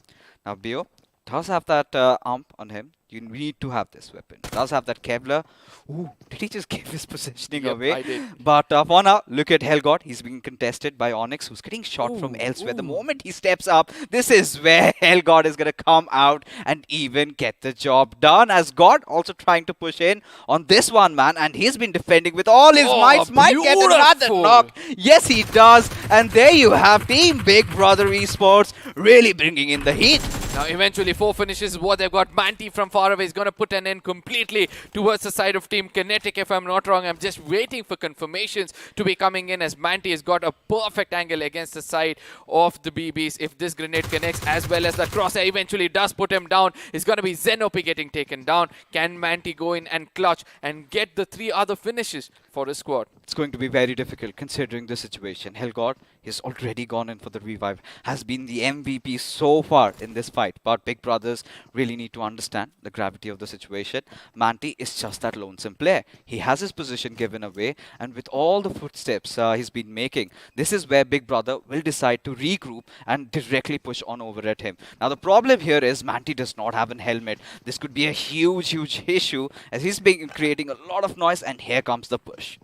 Now, Bio does have that ump on him. You need to have this weapon. Does have that Kevlar. Ooh, did he just give his positioning away? I did. But for now, look at Hellgod. He's being contested by Onyx, who's getting shot from elsewhere. The moment he steps up, this is where Hellgod is going to come out and even get the job done. As God also trying to push in on this one, man. And he's been defending with all his might. Might get another knock. Yes, he does. And there you have Team Big Brother Esports really bringing in the heat. Now, eventually, 4 finishes is what they've got. Manti from far away is going to put an end completely towards the side of Team Kinetic, if I'm not wrong. I'm just waiting for confirmations to be coming in, as Manti has got a perfect angle against the side of the BBs. If this grenade connects, as well as the crosshair eventually does put him down, it's going to be Zenopi getting taken down. Can Manti go in and clutch and get the 3 other finishes for his squad? It's going to be very difficult considering the situation. Hellgod is already gone in for the revive. Has been the MVP so far in this fight. But Big Brothers really need to understand the gravity of the situation. Manti is just that lonesome player. He has his position given away. And with all the footsteps he's been making, this is where Big Brother will decide to regroup and directly push on over at him. Now, the problem here is Manti does not have an helmet. This could be a huge, huge issue, as he's been creating a lot of noise. And here comes the push.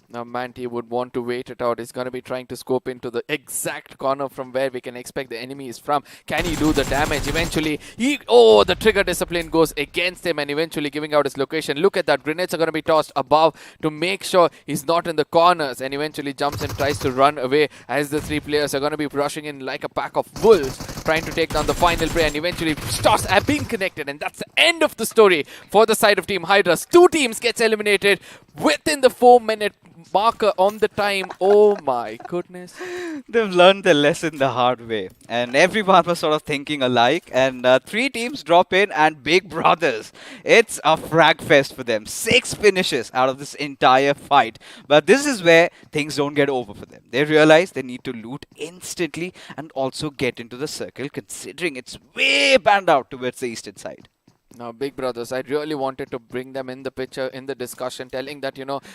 Now, Manti would want to wait it out. He's going to be trying to scope into the exact corner from where we can expect the enemy is from. Can he do the damage? Eventually, the trigger discipline goes against him and eventually giving out his location. Look at that. Grenades are going to be tossed above to make sure he's not in the corners, and eventually jumps and tries to run away as the 3 players are going to be rushing in like a pack of wolves, trying to take down the final prey, and eventually stars have been connected, and that's the end of the story for the side of Team Hydras. 2 teams gets eliminated within the 4-minute marker on the time. Oh my goodness. They've learned their lesson the hard way, and everyone was sort of thinking alike. And three teams drop in, and big brothers. It's a frag fest for them. 6 finishes out of this entire fight. But this is where things don't get over for them. They realize they need to loot instantly and also get into the circle, considering it's way banned out towards the eastern side. Now, big brothers, I really wanted to bring them in the picture, in the discussion, telling that,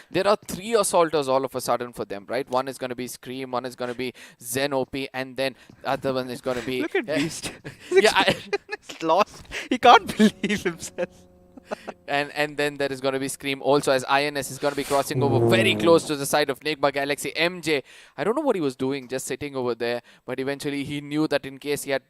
there are 3 assaulters all of a sudden for them, right? One is going to be Scream, one is going to be Zen OP, and then the other one is going to be... Look at Beast. Yeah, He's lost. He can't believe himself. and then there is going to be Scream also, as INS is going to be crossing over very close to the side of Nigma Galaxy. MJ, I don't know what he was doing, just sitting over there, but eventually he knew that in case he had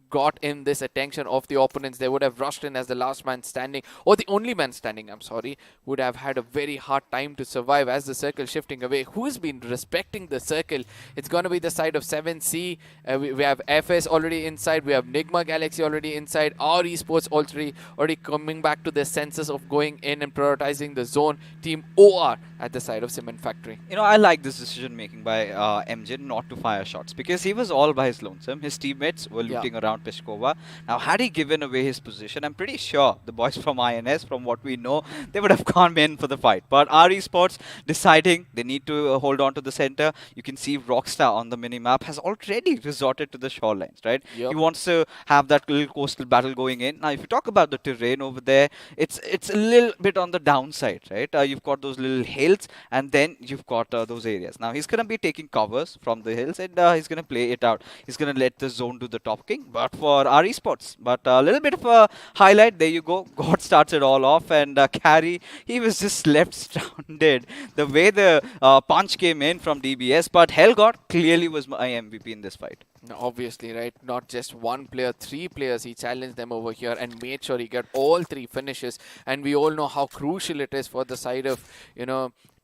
got in this attention of the opponents, they would have rushed in as the last man standing, or the only man standing, I'm sorry, would have had a very hard time to survive as the circle shifting away. Who's been respecting the circle? It's going to be the side of 7C. We have FS already inside. We have Nigma Galaxy already inside. Our Esports already coming back to their senses of going in and prioritizing the zone. Team OR at the side of Cement Factory. I like this decision making by MJ not to fire shots, because he was all by his lonesome. His teammates were looting around Peshkova. Now, had he given away his position, I'm pretty sure the boys from INS, from what we know, they would have gone in for the fight. But our Esports deciding they need to hold on to the center. You can see Rockstar on the minimap has already resorted to the shorelines, right? Yep. He wants to have that little coastal battle going in. Now, if you talk about the terrain over there, it's a little bit on the downside, right? You've got those little hills, and then you've got those areas. Now, he's going to be taking covers from the hills, and he's going to play it out. He's going to let the zone do the talking, but for our Esports. But a little bit of a highlight, there you go. God starts it all off, and Carry, he was just left stranded. The way the punch came in from DBS, but Hellgod clearly was my MVP in this fight. Obviously, right? Not just one player, 3 players. He challenged them over here and made sure he got all 3 finishes. And we all know how crucial it is for the side of,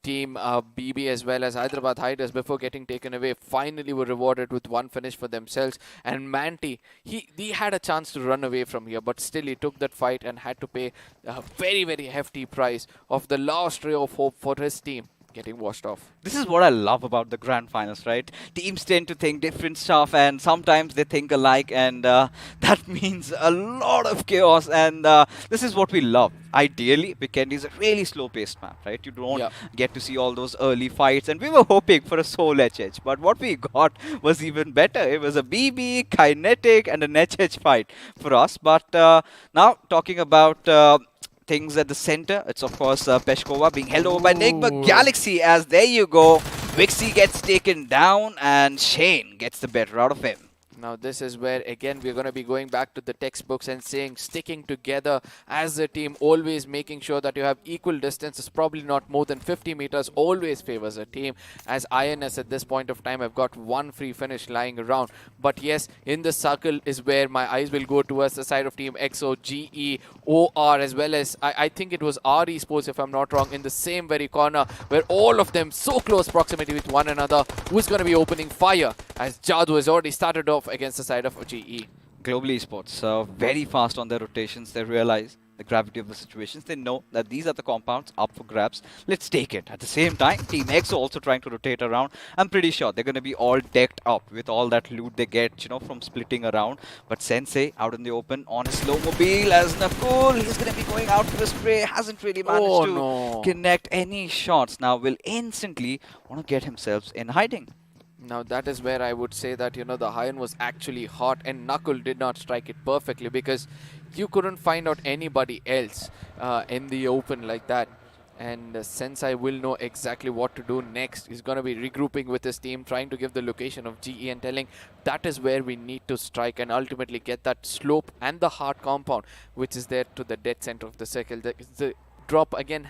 Team BB as well as Hyderabad Hydras before getting taken away. Finally were rewarded with 1 finish for themselves. And Manti, he had a chance to run away from here, but still he took that fight and had to pay a very, very hefty price of the last ray of hope for his team getting washed off. This is what I love about the grand finals, right? Teams tend to think different stuff, and sometimes they think alike, and that means a lot of chaos, and this is what we love. Ideally, Weekend is a really slow-paced map, right? You don't get to see all those early fights, and we were hoping for a Soul HH, but what we got was even better. It was a BB, Kinetic, and an HH fight for us. But now, talking about things at the center, it's of course Peshkova being held over by Nigma Galaxy, as there you go, Vixie gets taken down and Shane gets the better out of him. Now this is where again we're going to be going back to the textbooks and saying sticking together as a team, always making sure that you have equal distances, probably not more than 50 meters, always favors a team, as INS at this point of time have got 1 free finish lying around. But yes, in the circle is where my eyes will go towards the side of Team EXO, GE, OR, as well as I think it was our Esports, if I'm not wrong, in the same very corner, where all of them so close proximity with one another. Who's going to be opening fire, as Jadoo has already started off against the side of GE. Global Esports, very fast on their rotations. They realize the gravity of the situations. They know that these are the compounds up for grabs. Let's take it. At the same time, Team EXO also trying to rotate around. I'm pretty sure they're going to be all decked up with all that loot they get, from splitting around. But Sensei out in the open on his slow mobile as Nakul. He's going to be going out for a spray. Hasn't really managed to connect any shots. Now will instantly want to get himself in hiding. Now that is where I would say that, the Iron was actually hot and Knuckle did not strike it perfectly, because you couldn't find out anybody else in the open like that. And Sensei will know exactly what to do next. He's going to be regrouping with his team, trying to give the location of GE and telling that is where we need to strike and ultimately get that slope and the hard compound, which is there to the dead center of the circle. The drop again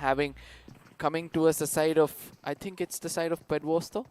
coming towards the side of, I think it's the side of Pedwosto.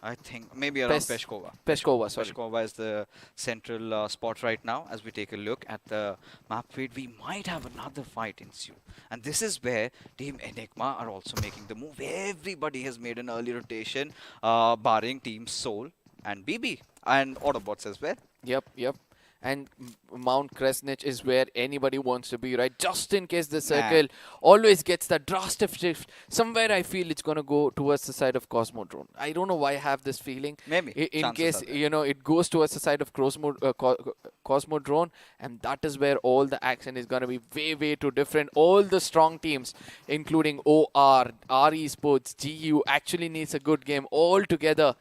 I think maybe around Peshkova. Peshkova, sorry. Peshkova is the central spot right now. As we take a look at the map feed, we might have another fight ensue. And this is where Team Enigma are also making the move. Everybody has made an early rotation, barring Team Soul and BB and Autobotz as well. Yep. and Mount Kresnich is where anybody wants to be, right? Just in case the circle always gets that drastic shift. Somewhere I feel it's going to go towards the side of Cosmodrome. I don't know why I have this feeling. Maybe. In case, it goes towards the side of Cosmodrome, and that is where all the action is going to be way too different. All the strong teams, including OR, Esports, GU, actually needs a good game all together.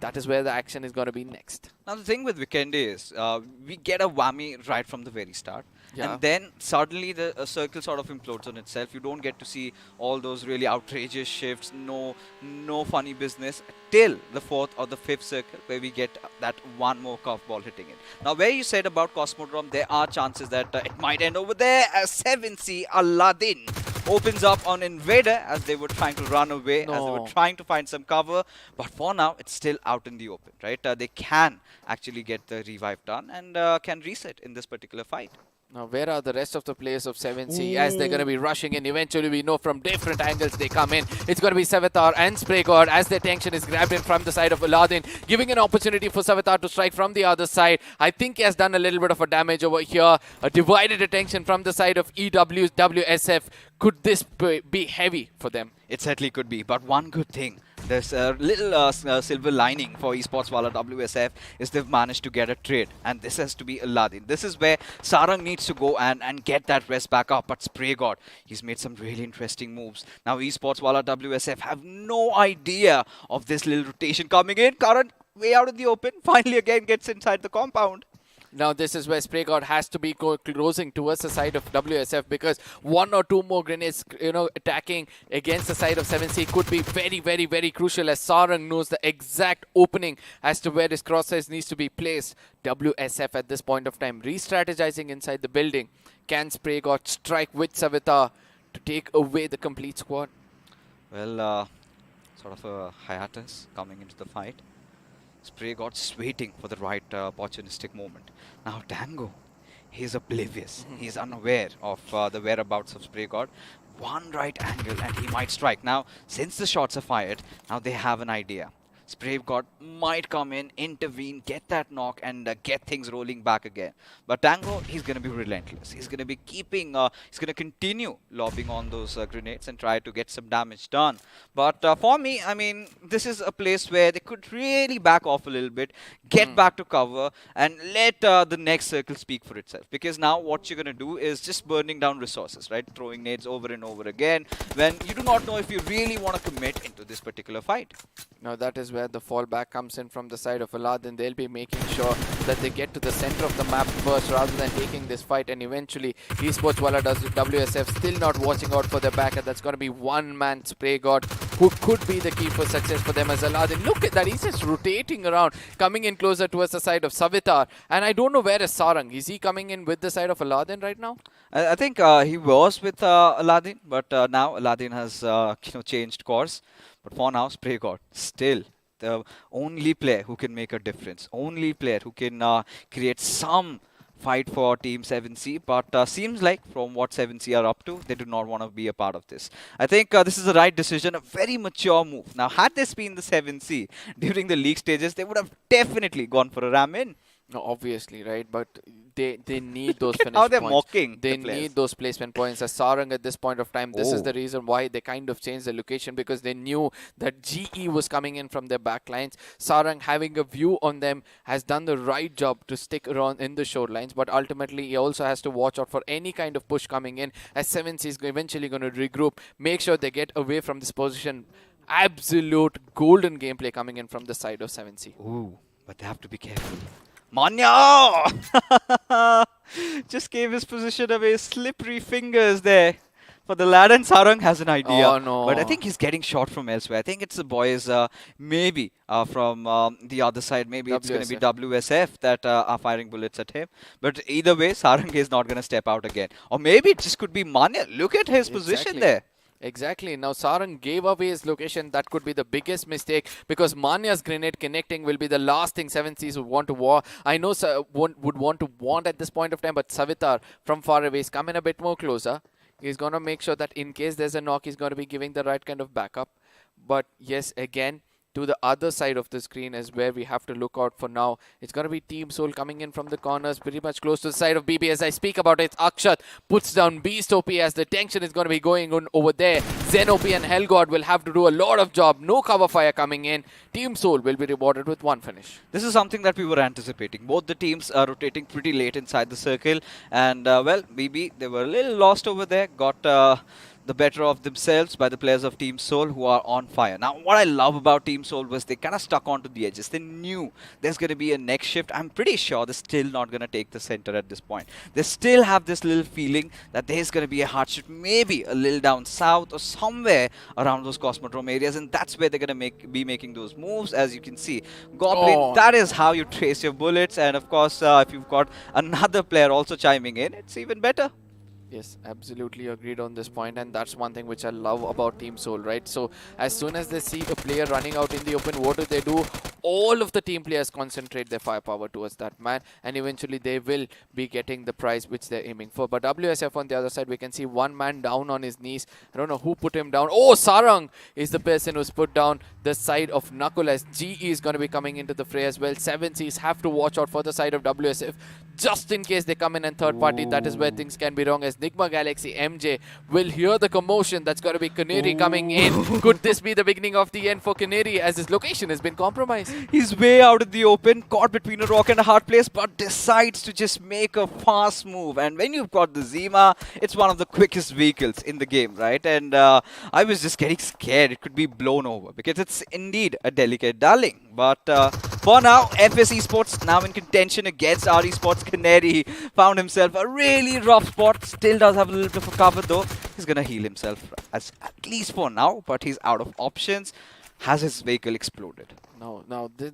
That is where the action is going to be next. Now the thing with Weekend is, we get a whammy right from the very start. Yeah. And then suddenly the circle sort of implodes on itself. You don't get to see all those really outrageous shifts, no funny business, till the 4th or the 5th circle where we get that one more curveball hitting it. Now where you said about Cosmodrome, there are chances that it might end over there as 7C Aladdin opens up on Invader as they were trying to run away, as they were trying to find some cover. But for now, it's still out in the open, right? They can actually get the revive done and can reset in this particular fight. Now, where are the rest of the players of 7C as they're going to be rushing in? Eventually, we know from different angles they come in. It's going to be Savitar and Spraygod as their attention is grabbed in from the side of Aladdin, giving an opportunity for Savitar to strike from the other side. I think he has done a little bit of a damage over here. A divided attention from the side of WSF. Could this be heavy for them? It certainly could be, but one good thing, there's a little silver lining for Esports Wala WSF is they've managed to get a trade, and this has to be Aladdin. This is where Sarang needs to go and get that rest back up, but Spraygod, he's made some really interesting moves. Now Esports Wala WSF have no idea of this little rotation coming in. Karan, way out in the open, finally again gets inside the compound. Now this is where Spraygod has to be closing towards the side of WSF because one or two more grenades, attacking against the side of 7C could be very crucial as Sarang knows the exact opening as to where his crosshairs needs to be placed. WSF at this point of time re-strategizing inside the building. Can Spraygod strike with Savitar to take away the complete squad? Well, sort of a hiatus coming into the fight. Spraygod's waiting for the right opportunistic moment. Now Tango, he's oblivious. He's unaware of the whereabouts of Spraygod. One right angle and he might strike. Now, since the shots are fired, now they have an idea. Spraygod might come in, intervene, get that knock and get things rolling back again. But Tango, he's going to be relentless. He's going to be keeping, he's going to continue lobbing on those grenades and try to get some damage done. But for me, I mean, this is a place where they could really back off a little bit, get back to cover and let the next circle speak for itself. Because now what you're going to do is just burning down resources, right? Throwing nades over and over again when you do not know if you really want to commit into this particular fight. Now that is where the fallback comes in from the side of Aladdin. They'll be making sure that they get to the center of the map first rather than taking this fight, and eventually Esports Wala does WSF still not watching out for their back, and that's going to be one man Spraygod who could be the key for success for them as Aladdin. Look at that, he's just rotating around, coming in closer towards the side of Savitar, and I don't know where is Sarang. Is he coming in with the side of Aladdin right now? I think he was with Aladdin, but now Aladdin has changed course. But for now, Spraygod still the only player who can make a difference, only player who can create some fight for Team 7C. But seems like from what 7C are up to, they do not want to be a part of this. I think this is the right decision, a very mature move. Now, had this been the 7C during the league stages, they would have definitely gone for a ram in. No, obviously, right? But they need those Look at finish how they're points. mocking They the players. need those placement points. As Sarang at this point of time, this is Oh. the reason why they kind of changed the location, because they knew that GE was coming in from their backlines. Sarang, having a view on them, has done the right job to stick around in the shorelines, but ultimately he also has to watch out for any kind of push coming in, as 7C is eventually going to regroup, make sure they get away from this position. Absolute golden gameplay coming in from the side of 7C. Ooh, but they have to be careful. Manya! Just gave his position away. Slippery fingers there for the lad, and Sarang has an idea. Oh, no. But I think he's getting shot from elsewhere. I think it's the boys maybe from the other side. Maybe it's going to be WSF that are firing bullets at him. But either way, Sarang is not going to step out again. Or maybe it just could be Manya. Look at his position there. Exactly. Now Sarang gave away his location. That could be the biggest mistake, because Manya's grenade connecting will be the last thing 7Cs would want to war. I know would want to want at this point of time, but Savitar from far away is coming a bit more closer. He's going to make sure that in case there's a knock, he's going to be giving the right kind of backup. But yes, again, to the other side of the screen is where we have to look out for now. It's going to be Team Soul coming in from the corners, pretty much close to the side of BB. As I speak about it, Akshat puts down Beast OP as the tension is going to be going on over there. Zen OP and Hellgod will have to do a lot of job. No cover fire coming in. Team Soul will be rewarded with one finish. This is something that we were anticipating. Both the teams are rotating pretty late inside the circle. And, well, BB, they were a little lost over there. Got the better of themselves by the players of Team Soul, who are on fire. Now, what I love about Team Soul was they kind of stuck onto the edges. They knew there's going to be a next shift. I'm pretty sure they're still not going to take the center at this point. They still have this little feeling that there's going to be a hard shift, maybe a little down south or somewhere around those Cosmodrome areas, and that's where they're going to be making those moves. As you can see, Goblin, that is how you trace your bullets. And of course, if you've got another player also chiming in, it's even better. Yes, absolutely agreed on this point, and that's one thing which I love about Team Soul, right? So as soon as they see a player running out in the open, what do? All of the team players concentrate their firepower towards that man, and eventually they will be getting the prize which they're aiming for. But WSF on the other side, we can see one man down on his knees. I don't know who put him down. Oh, Sarang is the person who's put down the side of Knuckle, as GE is going to be coming into the fray as well. 7Cs have to watch out for the side of WSF just in case they come in and third party. That is where things can be wrong, as Nigma Galaxy MJ will hear the commotion. That's got to be Kinetic coming in. Could this be the beginning of the end for Kinetic, as his location has been compromised? He's way out in the open, caught between a rock and a hard place, but decides to just make a fast move. And when you've got the Zima, it's one of the quickest vehicles in the game, right? And I was just getting scared it could be blown over, because it's indeed a delicate darling. But for now, FS Esports now in contention against our Esports. Kinetic found himself a really rough spot. Still does have a little bit of a cover though. He's going to heal himself, at least for now, but he's out of options. Has his vehicle exploded? No,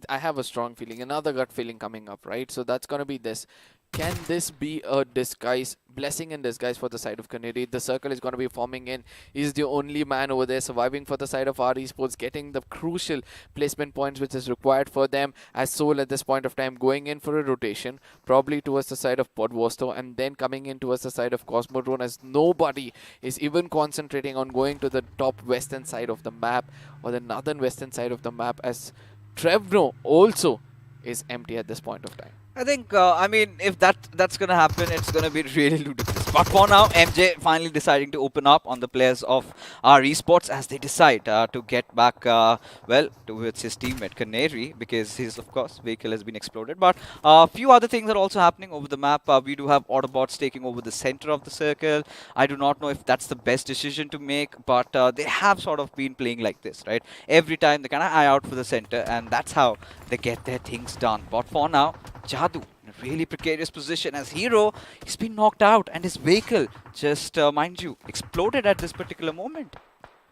I have a strong feeling, another gut feeling coming up, right? So that's going to be this. Can this be a disguise, blessing in disguise for the side of Kinetic? The circle is going to be forming in. He's the only man over there surviving for the side of our Esports, getting the crucial placement points which is required for them, as Soul at this point of time going in for a rotation, probably towards the side of Podvosto, and then coming in towards the side of Cosmodrome, as nobody is even concentrating on going to the top western side of the map or the northern western side of the map, as Trevno also is empty at this point of time. I think, I mean, if that's going to happen, it's going to be really ludicrous. But for now, MJ finally deciding to open up on the players of our Esports as they decide to get back, well, towards his teammate Kinetic, because his, of course, vehicle has been exploded. But a few other things are also happening over the map. We do have Autobotz taking over the center of the circle. I do not know if that's the best decision to make, but they have sort of been playing like this, right? Every time they kind of eye out for the center, and that's how they get their things done. But for now, Jadu in a really precarious position, as Hero, he's been knocked out and his vehicle just, mind you, exploded at this particular moment.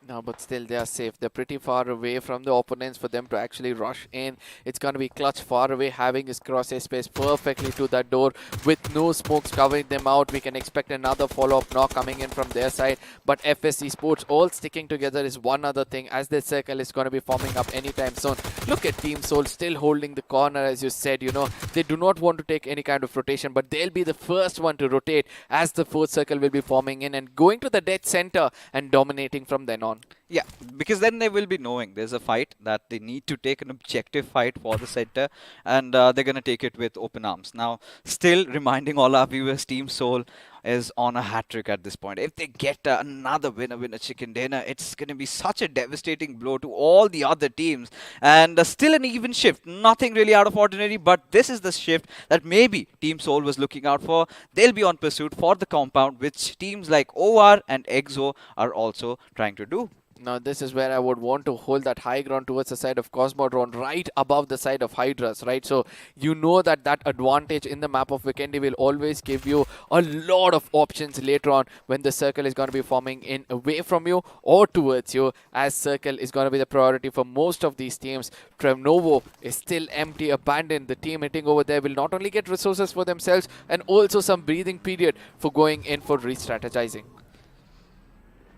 No, but still they are safe. They're pretty far away from the opponents for them to actually rush in. It's going to be Clutch far away, having his crosshair space perfectly to that door with no smokes covering them out. We can expect another follow-up knock coming in from their side. But FS Esports all sticking together is one other thing, as the circle is going to be forming up anytime soon. Look at Team Soul still holding the corner, as you said. You know, they do not want to take any kind of rotation, but they'll be the first one to rotate, as the fourth circle will be forming in and going to the dead center and dominating from then on. Yeah, because then they will be knowing there's a fight that they need to take, an objective fight for the center, and they're going to take it with open arms. Now, still reminding all our viewers, Team Soul is on a hat-trick at this point. If they get another winner chicken dinner, it's going to be such a devastating blow to all the other teams. And still an even shift, nothing really out of ordinary, but this is the shift that maybe Team Soul was looking out for. They'll be on pursuit for the compound, which teams like OR and EXO are also trying to do. Now this is where I would want to hold that high ground towards the side of Cosmodrome, right above the side of Hydras, right? So you know that advantage in the map of Vikendi will always give you a lot of options later on when the circle is going to be forming in away from you or towards you, as circle is going to be the priority for most of these teams. Trevnovo is still empty, abandoned. The team hitting over there will not only get resources for themselves and also some breathing period for going in for re-strategizing.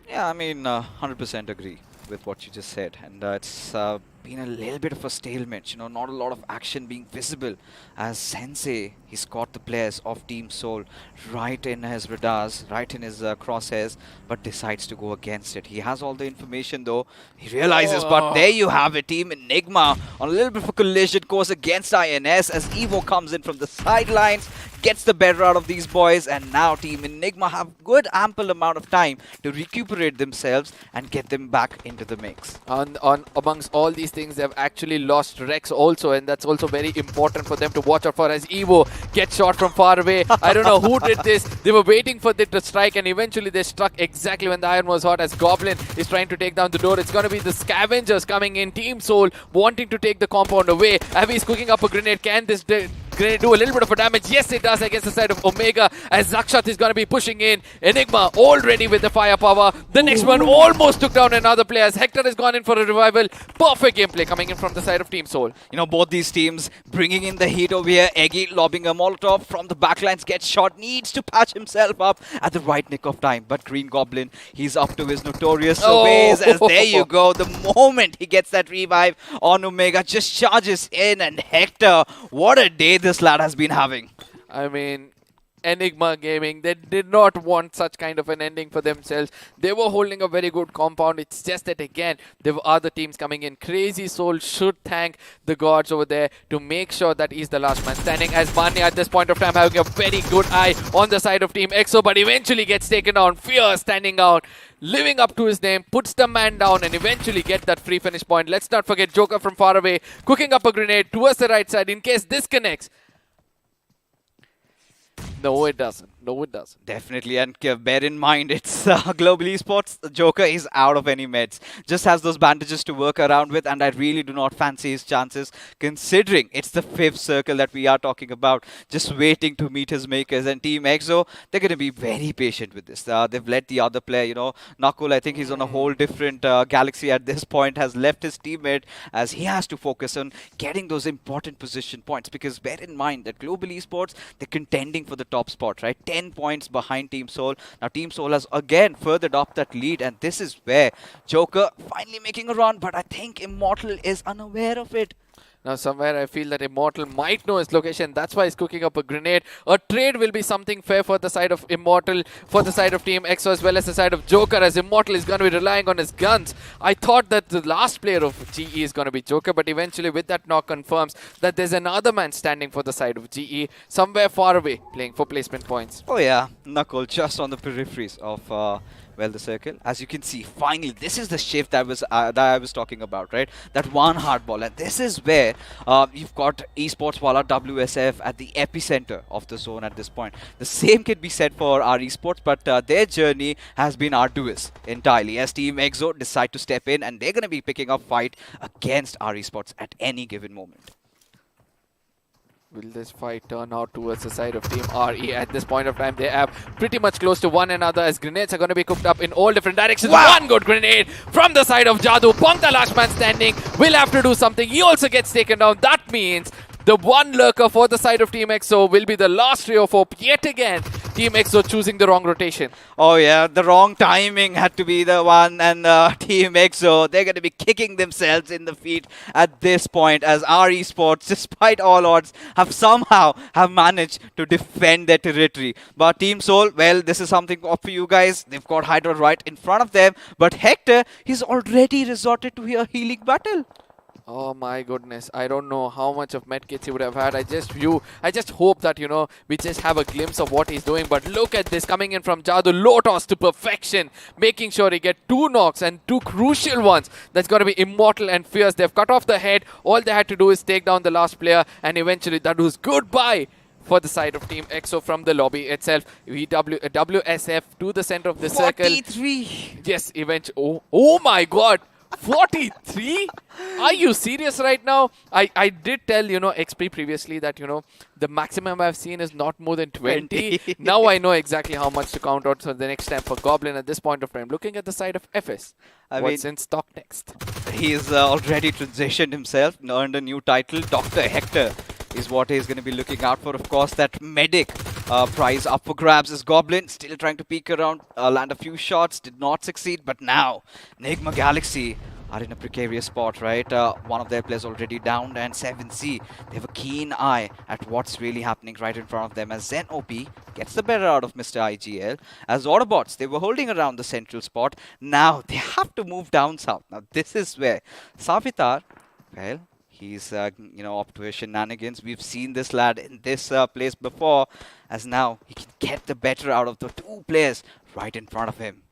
Yeah, I mean, 100% agree. with what you just said, and it's been a little bit of a stalemate. You know, not a lot of action being visible as Sensei, he's caught the players of Team Soul right in his radars, right in his crosshairs, but decides to go against it. He has all the information though. He realizes, but there you have it. Team Enigma on a little bit of a collision course against INS as Evo comes in from the sidelines, gets the better out of these boys, and now Team Enigma have good ample amount of time to recuperate themselves and get them back into the mix. On amongst all these things, they've actually lost Rex also, and that's also very important for them to watch out for as Evo gets shot from far away. I don't know who did this. They were waiting for it to strike, and eventually they struck exactly when the iron was hot as Goblin is trying to take down the door. It's going to be the Scavengers coming in. Team Soul wanting to take the compound away. Abby's cooking up a grenade. Can this grenade do a little bit of a damage? Yes, it does against the side of Omega as Zakshat is going to be pushing in. Enigma already with the firepower. The next one almost took down another player as Hector has gone in for a revival. Perfect gameplay coming in from the side of Team Soul. You know, both these teams bringing in the heat over here. Eggy lobbing a Molotov from the backlines, gets shot, needs to patch himself up at the right nick of time. But Green Goblin, he's up to his notorious ways as there you go. The moment he gets that revive on Omega, just charges in, and Hector, what a day this lad has been having. I mean, Enigma Gaming, they did not want such kind of an ending for themselves. They were holding a very good compound. It's just that, again, there were other teams coming in. Crazy Soul should thank the gods over there to make sure that he's the last man standing, as Manya at this point of time having a very good eye on the side of Team EXO, but eventually gets taken down. Fear standing out, living up to his name, puts the man down and eventually get that free finish point. Let's not forget Joker from far away, cooking up a grenade towards the right side in case this connects. No, it doesn't. No, it doesn't. Definitely, and bear in mind, it's Global Esports. The Joker is out of any meds. Just has those bandages to work around with, and I really do not fancy his chances, considering it's the 5th circle that we are talking about, just waiting to meet his makers. And Team EXO, they're going to be very patient with this. They've let the other player, you know, Nakul, I think he's on a whole different galaxy at this point, has left his teammate as he has to focus on getting those important position points. Because bear in mind that Global Esports, they're contending for the top spot, right? 10 points behind Team Soul. Now Team Soul has again furthered up that lead, and this is where Joker finally making a run, but I think Immortal is unaware of it. Now somewhere I feel that Immortal might know his location. That's why he's cooking up a grenade. A trade will be something fair for the side of Immortal, for the side of Team EXO, as well as the side of Joker, as Immortal is going to be relying on his guns. I thought that the last player of GE is going to be Joker, but eventually with that knock confirms that there's another man standing for the side of GE, somewhere far away, playing for placement points. Oh yeah, Knuckle just on the peripheries of well, the circle. As you can see, finally, this is the shift that I was talking about, right? That one hardball, and this is where you've got Esports Wala WSF at the epicenter of the zone at this point. The same can be said for our Esports, but their journey has been arduous entirely as Team EXO decide to step in, and they're going to be picking up fight against our Esports at any given moment. Will this fight turn out towards the side of Team RE? At this point of time, they have pretty much close to one another as grenades are going to be cooked up in all different directions. Wow. One good grenade from the side of Jadoo. Punk, the last man standing, will have to do something. He also gets taken down. That means the one lurker for the side of Team EXO will be the last ray of hope yet again. Team EXO choosing the wrong rotation. Oh yeah, the wrong timing had to be the one, and Team EXO, they're going to be kicking themselves in the feet at this point as our Esports, despite all odds, have somehow managed to defend their territory. But Team Soul, well, this is something for you guys. They've got Hydra right in front of them, but Hector, he's already resorted to a healing battle. Oh my goodness, I don't know how much of medkits he would have had. I just hope that, you know, we just have a glimpse of what he's doing. But look at this coming in from Jadoo. Low toss to perfection, making sure he get 2 knocks and 2 crucial ones. That's got to be Immortal and Fierce. They've cut off the head. All they had to do is take down the last player, and eventually that was goodbye for the side of Team EXO from the lobby itself. WSF to the center of the 43. circle. Yes, eventually. Oh my god. 43? Are you serious right now? I did tell, you know, XP previously that, you know, the maximum I've seen is not more than 20. Now I know exactly how much to count out for the next time for Goblin at this point of time. Looking at the side of FS. What's in stock next? He's already transitioned himself, earned a new title. Dr. Hector is what he's going to be looking out for. Of course, that medic Prize up for grabs is Goblin, still trying to peek around, land a few shots, did not succeed, but now Enigma Galaxy are in a precarious spot, right? One of their players already downed, and 7C, they have a keen eye at what's really happening right in front of them as Zen OP gets the better out of Mr. IGL. As Autobotz, they were holding around the central spot. Now they have to move down south. Now this is where Savitar, well, he's, up to his shenanigans. We've seen this lad in this place before, as now he can get the better out of the two players right in front of him.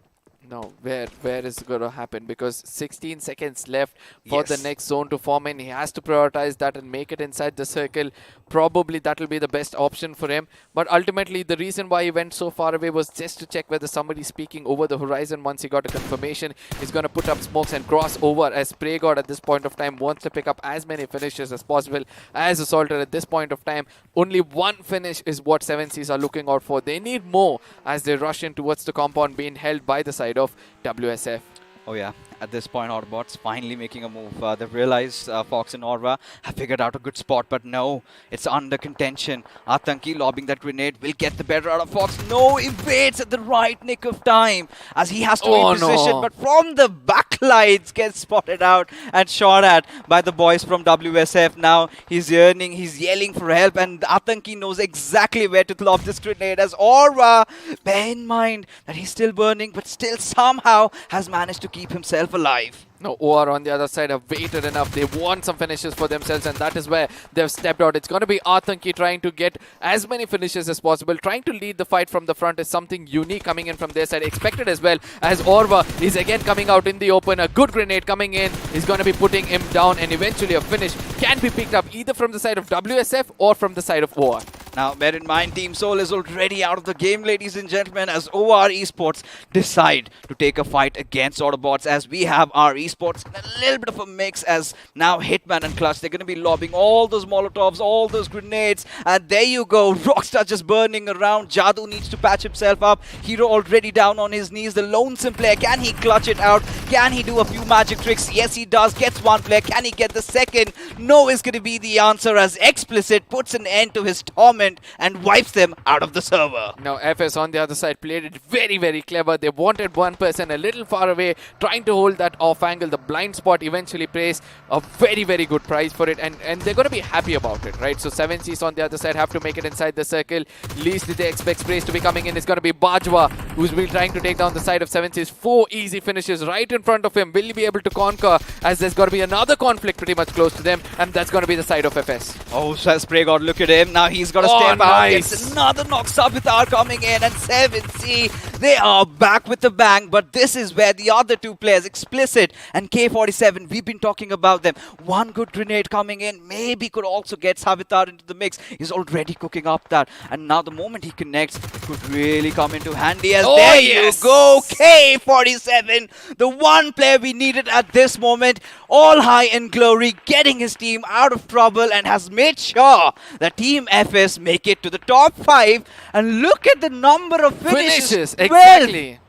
No, where is it going to happen? Because 16 seconds left for the next zone to form in. He has to prioritize that and make it inside the circle. Probably that will be the best option for him. But ultimately, the reason why he went so far away was just to check whether somebody's peeking over the horizon. Once he got a confirmation, he's going to put up smokes and cross over, as Spray God at this point of time wants to pick up as many finishes as possible. As Assaulter at this point of time, only one finish is what 7Cs are looking out for. They need more as they rush in towards the compound being held by the side of WSF. Oh yeah, at this point Autobotz finally making a move. They've realized Fox and Orva have figured out a good spot, but no, it's under contention. Atanki lobbing that grenade will get the better out of Fox. No, evades at the right nick of time as he has to reposition, but from the backlights gets spotted out and shot at by the boys from WSF. Now he's yearning, he's yelling for help, and Atanki knows exactly where to lob this grenade as Orva, bear in mind that he's still burning, but still somehow has managed to keep himself alive. No, OR on the other side have waited enough. They want some finishes for themselves, and that is where they've stepped out. It's going to be Atanki trying to get as many finishes as possible. Trying to lead the fight from the front is something unique coming in from their side. Expected as well, as Orva is again coming out in the open. A good grenade coming in is going to be putting him down, and eventually a finish can be picked up either from the side of WSF or from the side of OR. Now, bear in mind, Team Soul is already out of the game, ladies and gentlemen, as OR Esports decide to take a fight against Autobotz, as we have our Esports in a little bit of a mix, as now Hitman and Clutch, they're going to be lobbing all those Molotovs, all those grenades, and there you go, Rockstar just burning around. Jadoo needs to patch himself up. Hero already down on his knees. The lonesome player, can he clutch it out? Can he do a few magic tricks? Yes, he does. Gets one player. Can he get the second? No is going to be the answer, as Explicit puts an end to his torment and wipes them out of the server. Now FS on the other side played it very, very clever. They wanted one person a little far away, trying to hold that off angle. The blind spot eventually pays a very, very good price for it, and they're going to be happy about it, right? So 7Cs on the other side have to make it inside the circle. Least they expect Sprays to be coming in is going to be Bajwa, who's been trying to take down the side of 7Cs. 4 easy finishes right in front of him. Will he be able to conquer, as there's going to be another conflict pretty much close to them, and that's going to be the side of FS. Oh, Spray God, look at him. Now he's got to step out. Gets another knock. Sabitar coming in, and 7C, they are back with the bang. But this is where the other two players, Explicit and K47, we've been talking about them. One good grenade coming in, maybe could also get Sabitar into the mix. He's already cooking up that. And now the moment he connects, it could really come into handy, as there you go, K47, the one player we needed at this moment, all high in glory, getting his team out of trouble, and has made sure that Team FS make it to the top 5. And look at the number of finishes. Exactly.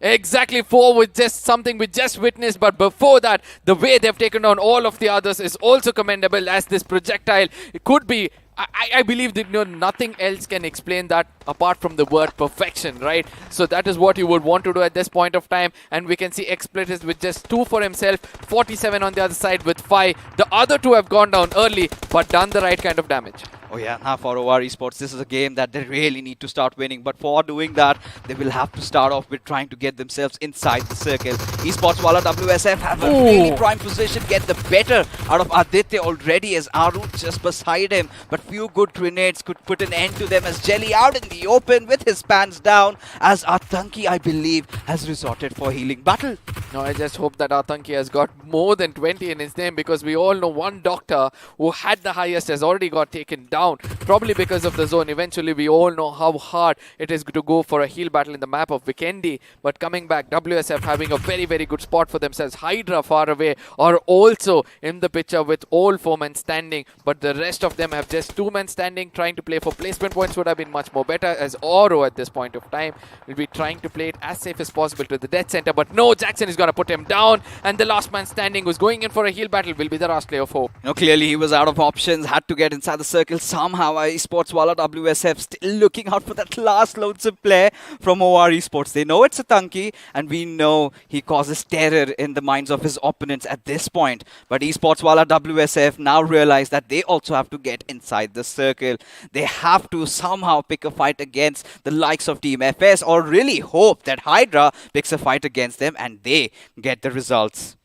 Exactly, 4 with just something we just witnessed, but before that, the way they've taken on all of the others is also commendable, as this projectile, it could be, I believe that nothing else can explain that apart from the word perfection, right? So that is what you would want to do at this point of time, and we can see Explicit with just 2 for himself, 47 on the other side with 5. The other 2 have gone down early, but done the right kind of damage. Oh yeah, now for OR Esports, this is a game that they really need to start winning. But for doing that, they will have to start off with trying to get themselves inside the circle. Esports Wala WSF have a really prime position, get the better out of Aditya already, as Aru just beside him. But few good grenades could put an end to them, as Jelly out in the open with his pants down, as Atanki, I believe, has resorted for healing battle. No, I just hope that Atanki has got more than 20 in his name, because we all know one doctor who had the highest has already got taken down, probably because of the zone. Eventually, we all know how hard it is to go for a heal battle in the map of Vikendi. But coming back, WSF having a very, very good spot for themselves. Hydra far away are also in the picture with all 4 men standing, but the rest of them have just 2 men standing. Trying to play for placement points would have been much more better, as Oro at this point of time will be trying to play it as safe as possible to the death center. But no, Jackson is going to put him down, and the last man standing who's going in for a heal battle will be the last player of 4. Clearly he was out of options, had to get inside the circle somehow, now. Esports Wala WSF still looking out for that last lonesome player from OR Esports. They know it's a Tanki, and we know he causes terror in the minds of his opponents at this point. But Esports Wala WSF now realize that they also have to get inside the circle. They have to somehow pick a fight against the likes of Team FS, or really hope that Hydra picks a fight against them and they get the results.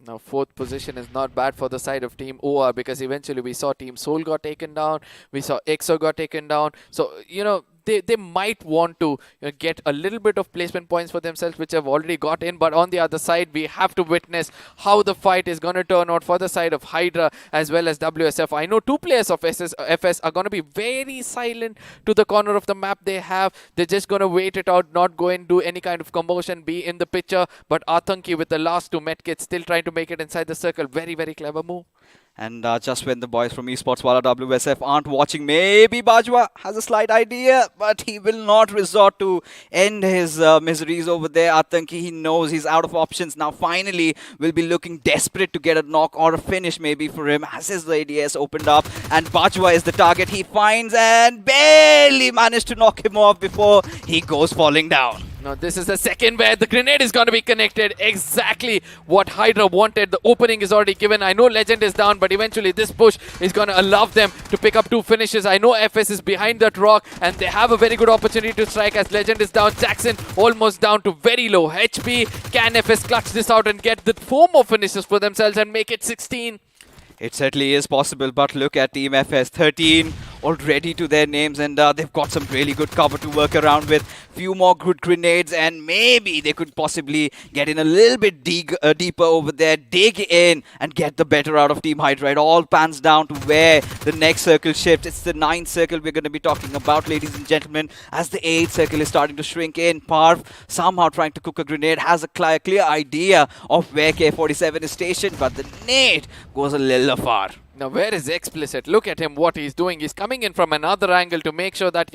Now, fourth position is not bad for the side of Team OR, because eventually we saw Team Soul got taken down, we saw EXO got taken down. So, they might want to get a little bit of placement points for themselves, which have already got in. But on the other side, we have to witness how the fight is going to turn out for the side of Hydra as well as WSF. I know two players of FS are going to be very silent to the corner of the map they have. They're just going to wait it out, not go and do any kind of commotion, be in the picture. But Atanki with the last two medkits still trying to make it inside the circle. Very, very clever move. And just when the boys from Esports Wala WSF aren't watching, maybe Bajwa has a slight idea, but he will not resort to end his miseries over there. Atanki, he knows he's out of options now. Finally, will be looking desperate to get a knock or a finish maybe for him, as his ADS opened up. And Bajwa is the target he finds and barely managed to knock him off before he goes falling down. Now, this is the second where the grenade is going to be connected. Exactly what Hydra wanted. The opening is already given. I know Legend is down, but eventually this push is going to allow them to pick up two finishes. I know FS is behind that rock, and they have a very good opportunity to strike as Legend is down. Jackson almost down to very low HP. Can FS clutch this out and get the 4 more finishes for themselves and make it 16? It certainly is possible, but look at Team FS, 13 already to their names, and they've got some really good cover to work around with. Few more good grenades, and maybe they could possibly get in a little bit deeper over there, dig in and get the better out of Team Hydra. It all pans down to where the next circle shifts. It's the 9th circle we're going to be talking about, ladies and gentlemen, as the 8th circle is starting to shrink in. Parv, somehow trying to cook a grenade, has a clear idea of where K47 is stationed, but the nade goes a little far. Now, where is Explicit? Look at him, what he's doing. He's coming in from another angle to make sure that,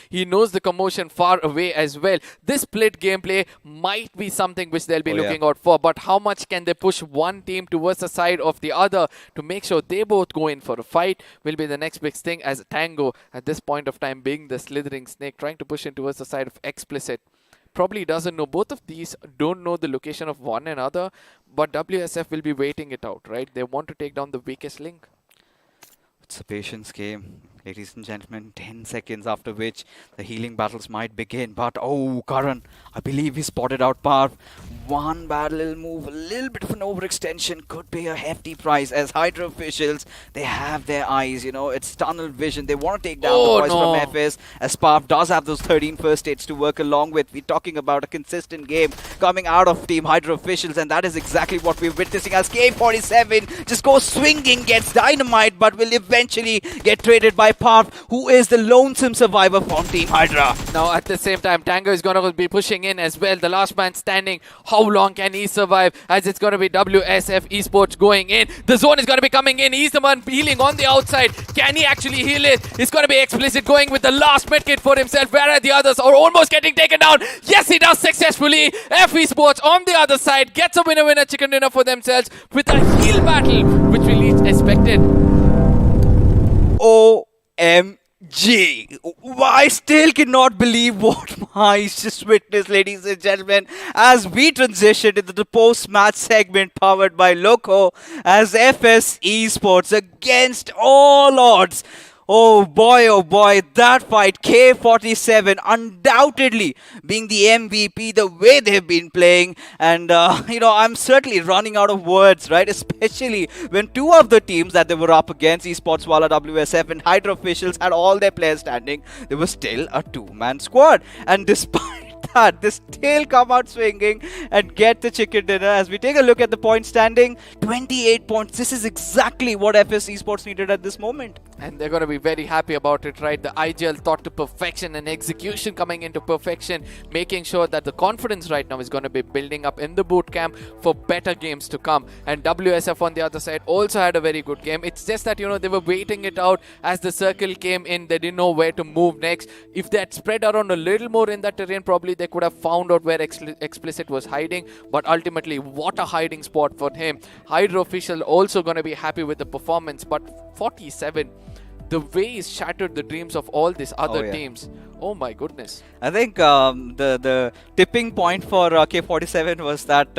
he knows the commotion far away as well. This split gameplay might be something which they'll be looking out for. But how much can they push one team towards the side of the other to make sure they both go in for a fight will be the next big thing, as Tango, at this point of time, being the slithering snake, trying to push in towards the side of Explicit. Probably doesn't know. Both of these don't know the location of one another, but WSF will be waiting it out, right? They want to take down the weakest link. It's a patience game, ladies and gentlemen. 10 seconds after which the healing battles might begin. But, oh, Karan, I believe he spotted out Parv. One bad little move, a little bit of an overextension could pay a hefty price, as Hydra officials, they have their eyes, it's tunnel vision. They want to take down the boys from FS, as Parv does have those 13 first aids to work along with. We're talking about a consistent game coming out of Team Hydra officials, and that is exactly what we're witnessing, as K47 just goes swinging, gets dynamite, but will eventually get traded by Parv, who is the lonesome survivor from Team Hydra. Now, at the same time, Tango is going to be pushing in as well. The last man standing. How long can he survive? As it's going to be WSF Esports going in. The zone is going to be coming in. He's the one healing on the outside. Can he actually heal it? It's going to be Explicit going with the last medkit for himself. Where are the others? Are almost getting taken down. Yes, he does successfully. F Esports on the other side gets a winner chicken dinner for themselves with a heal battle, which we least expected. OMG. I still cannot believe what my eyes just witnessed, ladies and gentlemen, as we transition into the post-match segment powered by Loco, as FS Esports, against all odds. Oh boy, that fight, K47 undoubtedly being the MVP the way they've been playing. And, I'm certainly running out of words, right? Especially when two of the teams that they were up against, Esports Wala WSF and Hydra officials, had all their players standing. They were still a 2-man squad. And despite that, they still come out swinging and get the chicken dinner. As we take a look at the point standing, 28 points. This is exactly what FS Esports needed at this moment. And they're going to be very happy about it, right? The IGL thought to perfection and execution coming into perfection, making sure that the confidence right now is going to be building up in the boot camp for better games to come. And WSF on the other side also had a very good game. It's just that, they were waiting it out as the circle came in. They didn't know where to move next. If they had spread around a little more in that terrain, probably they could have found out where Explicit was hiding. But ultimately, what a hiding spot for him. Hydra official also going to be happy with the performance, but 47. the way he's shattered the dreams of all these other yeah. teams. Oh my goodness. I think the tipping point for K47 was that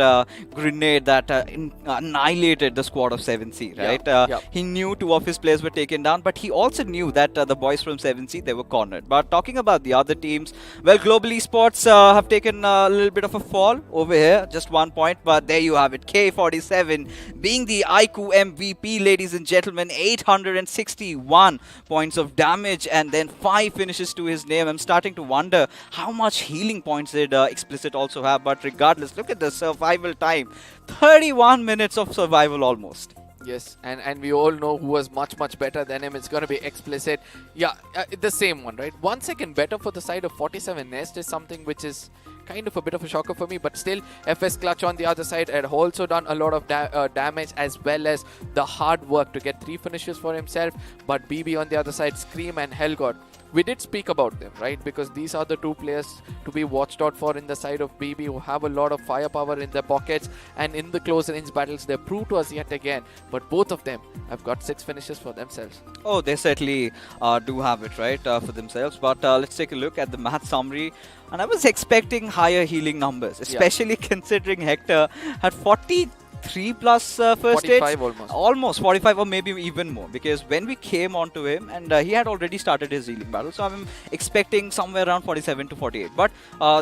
grenade that annihilated the squad of 7C, right? He knew 2 of his players were taken down, but he also knew that the boys from 7C, they were cornered. But talking about the other teams, well, Global Esports have taken a little bit of a fall over here, just 1 point, but there you have it. K47 being the iQOO MVP, ladies and gentlemen, 861 points of damage and then 5 finishes to his name. I'm starting to wonder how much healing points did Explicit also have, but regardless, look at the survival time. 31 minutes of survival almost. Yes, and we all know who was much better than him. It's going to be Explicit. Yeah, the same one, right? 1 second better for the side of 47 Nest is something which is kind of a bit of a shocker for me, but still FS Clutch on the other side had also done a lot of damage, as well as the hard work to get 3 finishes for himself. But BB on the other side, Scream and Hellgod, we did speak about them, right? Because these are the 2 players to be watched out for in the side of BB, who have a lot of firepower in their pockets, and in the close range battles they prove to us yet again. But both of them have got 6 finishes for themselves. Oh, they certainly do have it, right, for themselves. But let's take a look at the match summary. And I was expecting higher healing numbers, especially considering Hector had 43 plus first 45 hits. almost 45 or maybe even more, because when we came onto him, and he had already started his healing battle, so I'm expecting somewhere around 47 to 48. But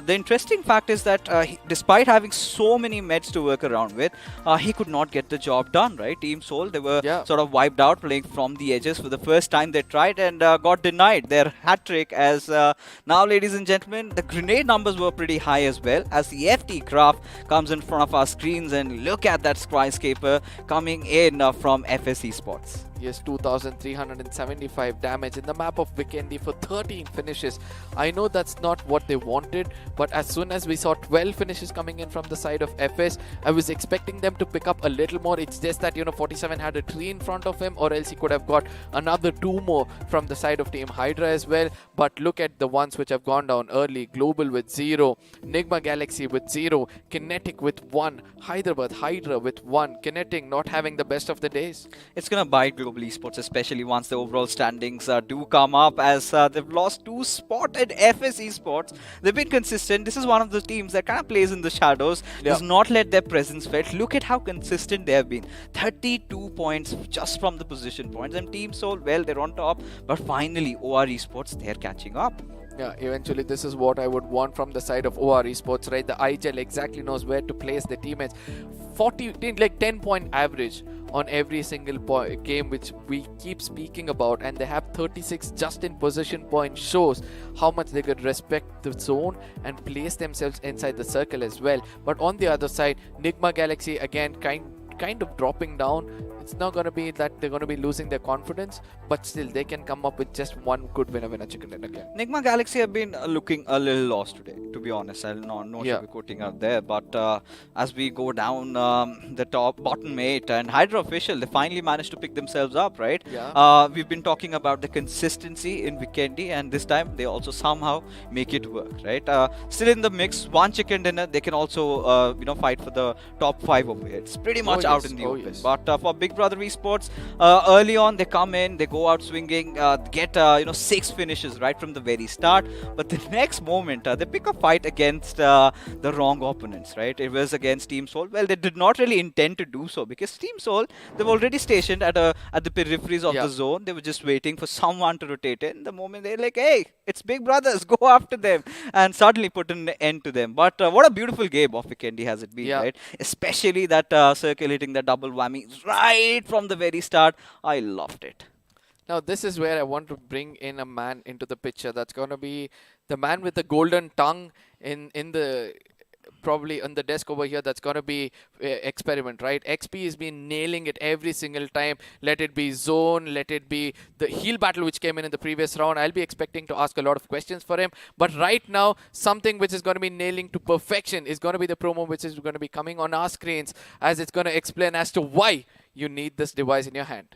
the interesting fact is that despite having so many meds to work around with, he could not get the job done, right? Team Soul, they were sort of wiped out, playing from the edges for the first time they tried, and got denied their hat trick. As now, ladies and gentlemen, the grenade numbers were pretty high as well, as the FT craft comes in front of our screens, and look at that skyscraper coming in from FS Esports. Yes, 2,375 damage in the map of Vikendi for 13 finishes. I know that's not what they wanted, but as soon as we saw 12 finishes coming in from the side of FS, I was expecting them to pick up a little more. It's just that, 47 had a tree in front of him, or else he could have got another 2 more from the side of Team Hydra as well. But look at the ones which have gone down early. Global with 0, Nigma Galaxy with 0, Kinetic with 1, Hyderabad Hydra with 1, Kinetic not having the best of the days. It's going to bite Global Esports, especially once the overall standings do come up, as they've lost 2 spots at FS Esports. They've been consistent. This is one of the teams that kind of plays in the shadows, does not let their presence felt. Look at how consistent they have been. 32 points just from the position points. And Team Soul, well, they're on top, but finally OR Esports, they're catching up. Yeah, eventually this is what I would want from the side of OR Esports, right? The IGL exactly knows where to place the teammates. 10-point average on every single game, which we keep speaking about, and they have 36 just in possession points, shows how much they could respect the zone and place themselves inside the circle as well. But on the other side, Nigma Galaxy again kind of dropping down. It's not going to be that they're going to be losing their confidence, but still they can come up with just one good winner chicken dinner game. Nigma Galaxy have been looking a little lost today, to be honest. I'll no sugarcoating out there. But as we go down the bottom 8 and Hydra official, they finally managed to pick themselves up, right? Yeah. We've been talking about the consistency in Vikendi, and this time they also somehow make it work, right? Still in the mix, one chicken dinner, they can also fight for the top 5 over here. It's pretty much out in the open. Yes. But for Big Brother Esports, early on they come in, they go out swinging, get 6 finishes right from the very start. But the next moment they pick a fight against the wrong opponents, right? It was against Team Soul. Well, they did not really intend to do so, because Team Soul, they've already stationed at the peripheries of the zone. They were just waiting for someone to rotate in. The moment they're like, hey, it's Big Brothers, go after them, and suddenly put an end to them. But what a beautiful game of Vikendi has it been, right? Especially that circle hitting the double whammy right from the very start. I loved it. Now this is where I want to bring in a man into the picture. That's going to be the man with the golden tongue in the probably on the desk over here. That's going to be Experiment, right? XP has been nailing it every single time. Let it be zone, let it be the heal battle which came in the previous round. I'll be expecting to ask a lot of questions for him. But right now, something which is going to be nailing to perfection is going to be the promo which is going to be coming on our screens, as it's going to explain as to why you need this device in your hand.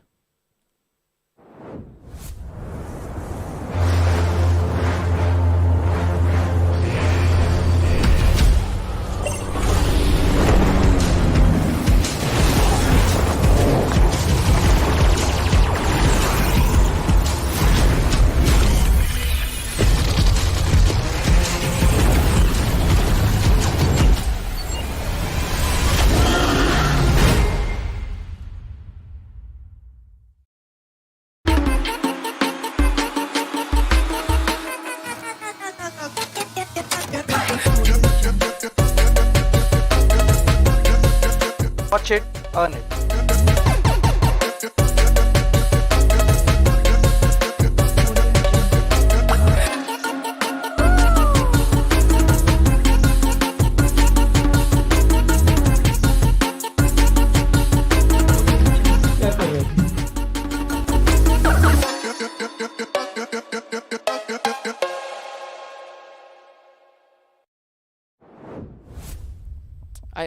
Watch it, earn it.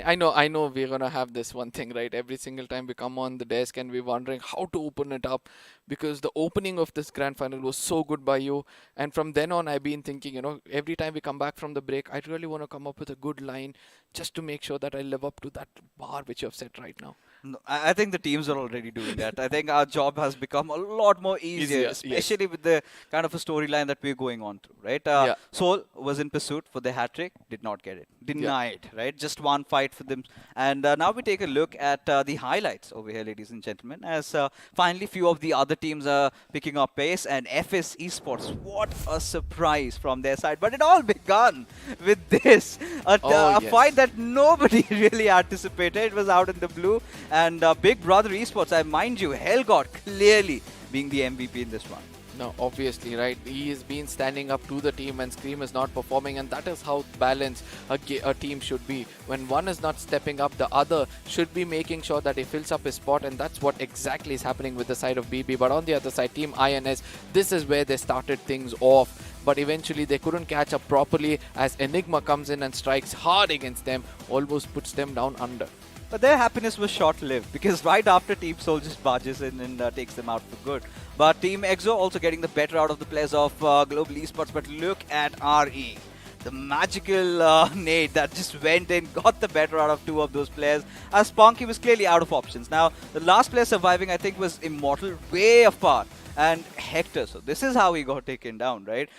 I know we're gonna have this one thing, right? Every single time we come on the desk and we're wondering how to open it up, because the opening of this grand final was so good by you. And from then on, I've been thinking, every time we come back from the break, I really want to come up with a good line just to make sure that I live up to that bar which you have set right now. No, I think the teams are already doing that. I think our job has become a lot more easier, especially with the kind of a storyline that we're going on through, right? Seoul was in pursuit for the hat-trick, did not get it. Denied, right? Just one fight for them. And now we take a look at the highlights over here, ladies and gentlemen, as finally few of the other teams are picking up pace. And FS Esports, what a surprise from their side. But it all begun with this, a fight that nobody really anticipated. It was out in the blue. And Big Brother Esports, I mind you, Hellgod clearly being the MVP in this one. No, obviously, right? He has been standing up to the team and Scream is not performing, and that is how balanced a team should be. When one is not stepping up, the other should be making sure that he fills up his spot, and that's what exactly is happening with the side of BB. But on the other side, Team INS, this is where they started things off. But eventually they couldn't catch up properly as Enigma comes in and strikes hard against them, almost puts them down under. But their happiness was short-lived, because right after Team Soul just barges in and takes them out for good. But Team EXO also getting the better out of the players of Global Esports. But look at RE. The magical nade that just went in, got the better out of two of those players, as Spunky was clearly out of options. Now, the last player surviving, I think, was Immortal, way apart. And Hector. So this is how he got taken down, right?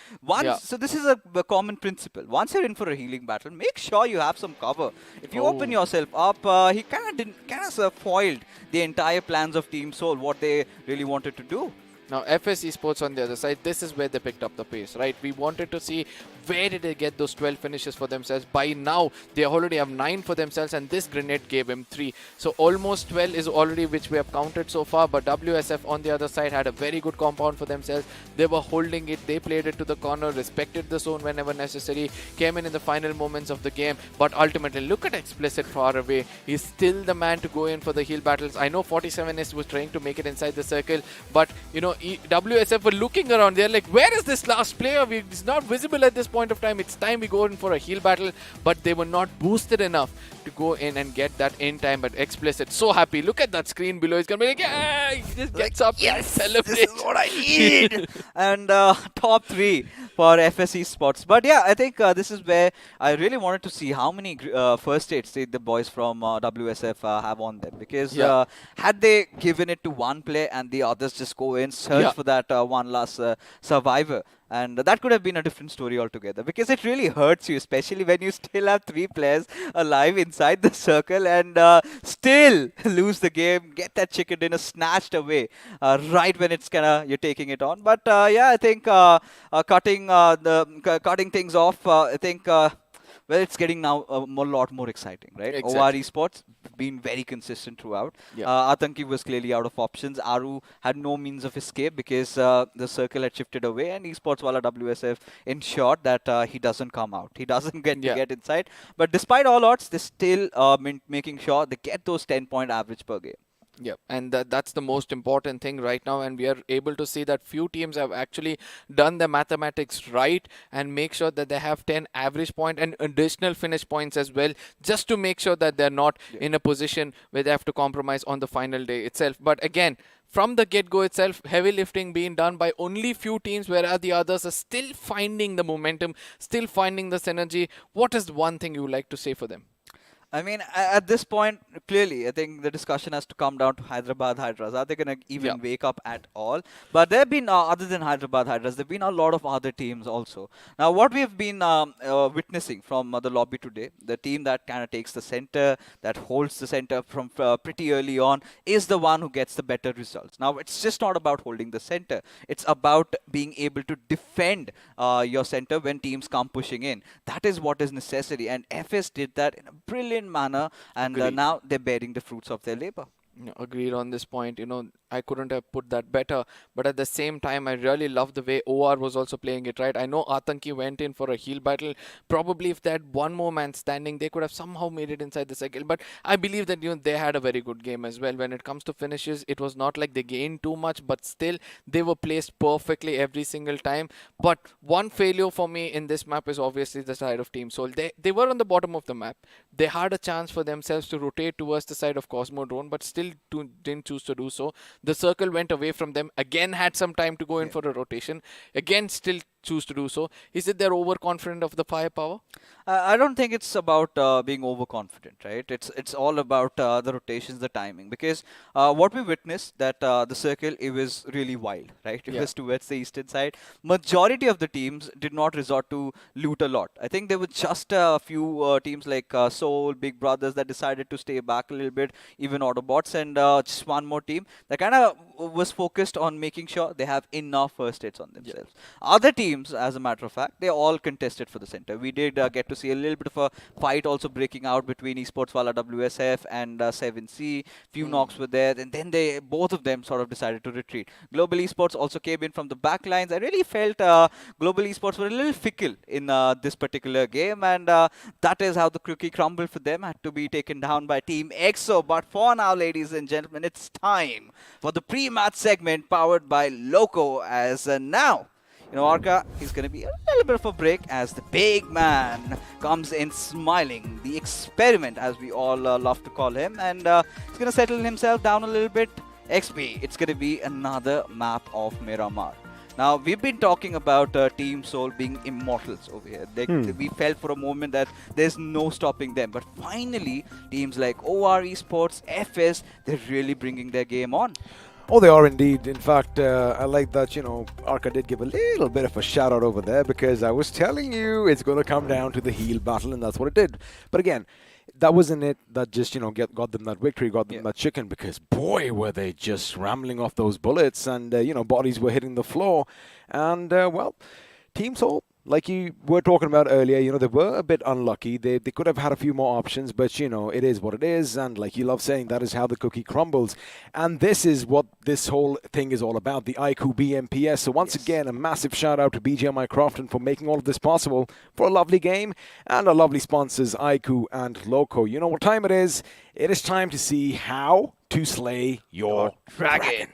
So this is a common principle. Once you're in for a healing battle, make sure you have some cover. If you open yourself up, he kind of foiled the entire plans of Team Soul, what they really wanted to do. Now, FS Esports on the other side, this is where they picked up the pace, right? We wanted to see where did they get those 12 finishes for themselves. By now, they already have 9 for themselves, and this grenade gave him 3. So almost 12 is already which we have counted so far. But WSF on the other side had a very good compound for themselves. They were holding it. They played it to the corner, respected the zone whenever necessary, came in the final moments of the game. But ultimately, look at Explicit far away. He's still the man to go in for the heal battles. I know 47S was trying to make it inside the circle, but, WSF were looking around. They're like, where is this last player? It's not visible at this point of time. It's time we go in for a heal battle. But they were not boosted enough to go in and get that in time. But Explicit, so happy. Look at that screen below. He's going to be like, yeah! He just gets up and celebrates. This is what I need! And top 3 for FS Esports. But yeah, I think this is where I really wanted to see how many first aids the boys from WSF have on them. Because had they given it to one player and the others just go in, search for that one last survivor, and that could have been a different story altogether, because it really hurts you, especially when you still have 3 players alive inside the circle and still lose the game, get that chicken dinner snatched away right when it's you're taking it on. But yeah, I think cutting things off, I think well, it's getting now a lot more exciting, right? Exactly. OR Esports been very consistent throughout. Atanki was clearly out of options. Aru had no means of escape because the circle had shifted away, and Esports Wala WSF ensured that he doesn't come out. He doesn't get to get inside. But despite all odds, they're still making sure they get those 10-point average per game. Yeah, and that's the most important thing right now, and we are able to see that few teams have actually done the mathematics right and make sure that they have 10 average point and additional finish points as well, just to make sure that they're not in a position where they have to compromise on the final day itself. But again, from the get-go itself, heavy lifting being done by only few teams, whereas the others are still finding the momentum, still finding the synergy. What is one thing you would like to say for them? I mean, at this point, clearly, I think the discussion has to come down to Hyderabad Hydras. Are they going to even wake up at all? But there have been, other than Hyderabad Hydras, there have been a lot of other teams also. Now, what we have been witnessing from the lobby today, the team that kind of takes the center, that holds the center from pretty early on, is the one who gets the better results. Now, it's just not about holding the center. It's about being able to defend your center when teams come pushing in. That is what is necessary. And FS did that in a brilliant disciplined manner, and now they're bearing the fruits of their labor. Agreed on this point. I couldn't have put that better. But at the same time, I really love the way OR was also playing it, right? I know Atanki went in for a heal battle. Probably if they had one more man standing, they could have somehow made it inside the circle. But I believe that they had a very good game as well. When it comes to finishes, it was not like they gained too much, but still they were placed perfectly every single time. But one failure for me in this map is obviously the side of Team Soul. They were on the bottom of the map. They had a chance for themselves to rotate towards the side of Cosmodrome, but still didn't choose to do so. The circle went away from them. Again, had some time to go in for a rotation. Again, still choose to do so. Is it they're overconfident of the firepower? I don't think it's about being overconfident, right? It's all about the rotations, the timing. Because what we witnessed that the circle, it was really wild, right? It was towards the eastern side. Majority of the teams did not resort to loot a lot. I think there were just a few teams like Soul, Big Brothers that decided to stay back a little bit. Even Autobotz and just one more team that kind of was focused on making sure they have enough first hits on themselves. Other teams, as a matter of fact, they all contested for the center. We did get to see a little bit of a fight also breaking out between Esports Wala WSF and 7C. Few knocks were there, and then both of them sort of decided to retreat. Global Esports also came in from the back lines. I really felt Global Esports were a little fickle in this particular game, and that is how the cookie crumbled for them. Had to be taken down by Team EXO. But for now, ladies and gentlemen, it's time for the pre-match segment powered by Loco. As now, Orca is going to be a little bit of a break as the big man comes in smiling. The experiment, as we all love to call him, and he's going to settle himself down a little bit. XP, it's going to be another map of Miramar. Now, we've been talking about Team Soul being immortals over here. We felt for a moment that there's no stopping them. But finally, teams like OR Esports, FS, they're really bringing their game on. Oh, they are indeed. In fact, I like that, Arca did give a little bit of a shout out over there, because I was telling you it's going to come down to the heal battle, and that's what it did. But again, that wasn't it that just, got them that victory, got them that chicken, because boy, were they just rambling off those bullets, and, bodies were hitting the floor. And, well, Team Soul, like you were talking about earlier, they were a bit unlucky. They could have had a few more options, but, it is what it is. And like you love saying, that is how the cookie crumbles. And this is what this whole thing is all about, the iQOO BMPS. So once again, a massive shout out to BGMI Crofton for making all of this possible, for a lovely game, and our lovely sponsors, iQOO and Loco. You know what time it is? It is time to see how to slay your dragon.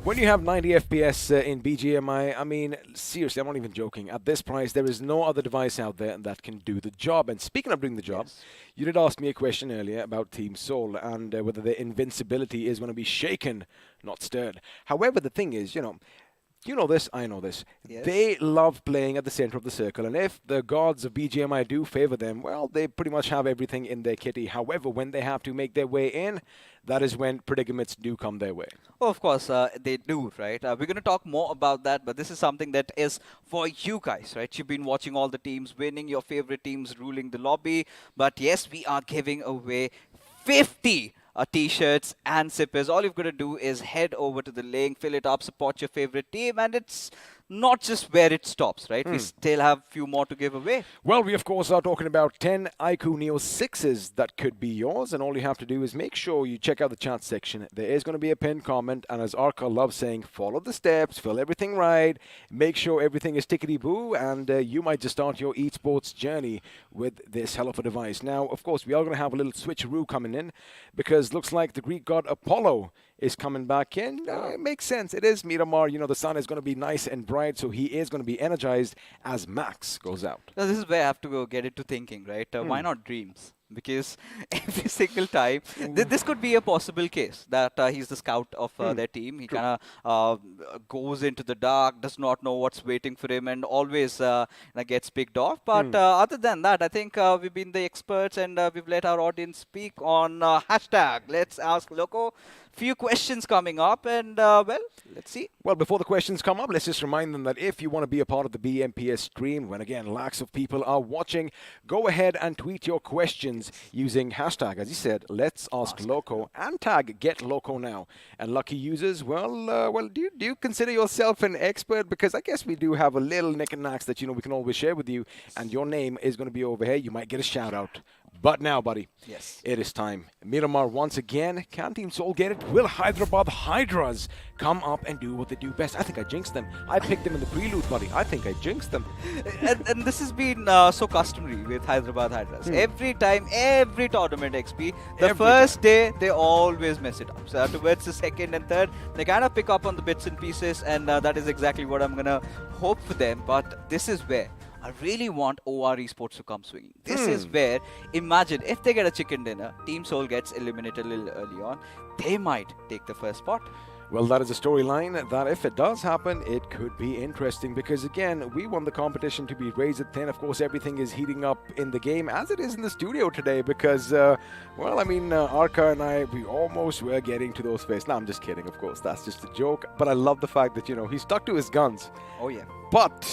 When you have 90 FPS in BGMI, I mean, seriously, I'm not even joking. At this price, there is no other device out there that can do the job. And speaking of doing the job, you did ask me a question earlier about Team Soul and whether their invincibility is going to be shaken, not stirred. However, the thing is, you know this, I know this. Yes. They love playing at the center of the circle, and if the gods of BGMI do favor them, well, they pretty much have everything in their kitty. However, when they have to make their way in, that is when predicaments do come their way. Oh, of course, they do, right? We're going to talk more about that, but this is something that is for you guys, right? You've been watching all the teams winning, your favorite teams ruling the lobby, but yes, we are giving away 50 T-shirts and zippers. All you've got to do is head over to the link, fill it up, support your favorite team, and it's not just where it stops, right? We still have a few more to give away. Well, we of course are talking about 10 iQOO Neo 6s that could be yours, and all you have to do is make sure you check out the chat section. There is going to be a pinned comment, and as Arca loves saying, follow the steps, fill everything right, make sure everything is tickety-boo, and you might just start your esports journey with this hell of a device. Now, of course, we are going to have a little switcheroo coming in, because looks like the Greek god Apollo is coming back in. It makes sense. It is Miramar. The sun is going to be nice and bright, so he is going to be energized as Max goes out. Now, this is where I have to go get it to thinking, right? Why not dreams? because every single time this could be a possible case that he's the scout of their team. He kind of goes into the dark, does not know what's waiting for him, and always gets picked off. But other than that, I think we've been the experts, and we've let our audience speak on hashtag Let's Ask Loco. Few questions coming up, and well, let's see. Well, before the questions come up, let's just remind them that if you want to be a part of the BMPS stream, when again lakhs of people are watching, go ahead and tweet your questions using hashtag, as you said, Let's Ask Loco, and tag Get Loco Now. And lucky users, well, do you consider yourself an expert? Because I guess we do have a little knick and knacks that we can always share with you, and your name is going to be over here. You might get a shout out. But now, buddy, yes, it is time. Miramar once again. Can Team Soul get it? Will Hyderabad Hydras come up and do what they do best? I think I jinxed them. I picked them in the prelude, buddy. I think I jinxed them. And this has been so customary with Hyderabad Hydras. Every time, every tournament XP, the first day, they always mess it up. So towards the second and third, they kind of pick up on the bits and pieces, and that is exactly what I'm going to hope for them. But this is where I really want OR Esports to come swinging. This is where, imagine if they get a chicken dinner, Team Soul gets eliminated a little early on, they might take the first spot. Well, that is a storyline that if it does happen, it could be interesting because, again, we want the competition to be razor thin. Of course, everything is heating up in the game as it is in the studio today because, well, I mean, Arka and I, we almost were getting to those phases. No, I'm just kidding, of course. That's just a joke. But I love the fact that, he stuck to his guns. Oh, yeah. But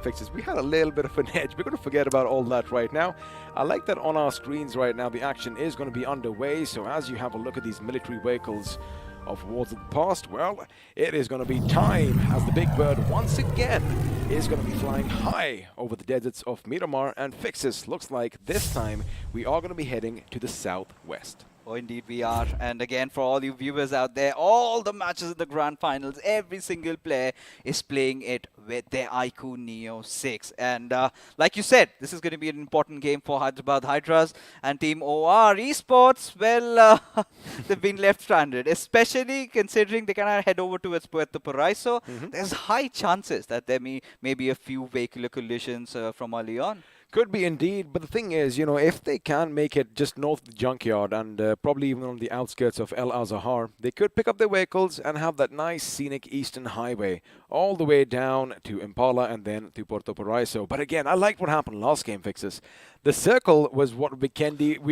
fixes, we had a little bit of an edge. We're going to forget about all that right now. I like that on our screens right now, the action is going to be underway. So as you have a look at these military vehicles of Wars of the Past, well, it is going to be time as the Big Bird once again is going to be flying high over the deserts of Miramar, and fixes looks like this time we are going to be heading to the southwest. Oh, indeed we are. And again, for all you viewers out there, all the matches in the grand finals, every single player is playing it with their iQOO Neo 6. And like you said, this is going to be an important game for Hyderabad Hydras and Team OR Esports. Well, they've been left stranded, especially considering they can head over towards Puerto Paraiso. There's high chances that there may be a few vehicular collisions from early on. Could be indeed, but the thing is, if they can make it just north of the junkyard and probably even on the outskirts of El Azahar, they could pick up their vehicles and have that nice scenic eastern highway all the way down to Impala and then to Puerto Paraiso. But again, I liked what happened last game, Fixes. The circle was what we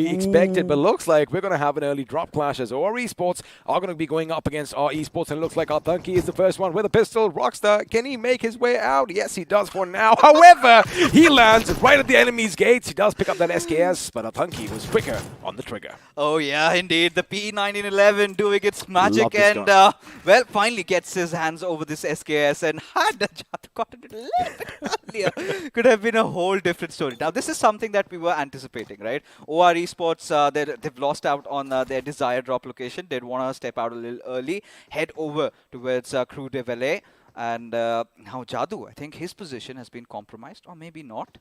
expected, but looks like we're going to have an early drop clash as OR Esports are going to be going up against our Esports, and it looks like our Thunky is the first one with a pistol. Rockstar, can he make his way out? Yes, he does for now. However, he lands right at the enemy's gates. He does pick up that SKS, but Thunky was quicker on the trigger. Oh, yeah, indeed. The P1911 doing its magic and, well, finally gets his hands over this SKS and had got it a little bit earlier. Could have been a whole different story. Now, this is something that we were anticipating, right? OR Esports, they've lost out on their desired drop location. They'd want to step out a little early, head over towards Crew de Valet. And now Jadoo, I think his position has been compromised, or maybe not.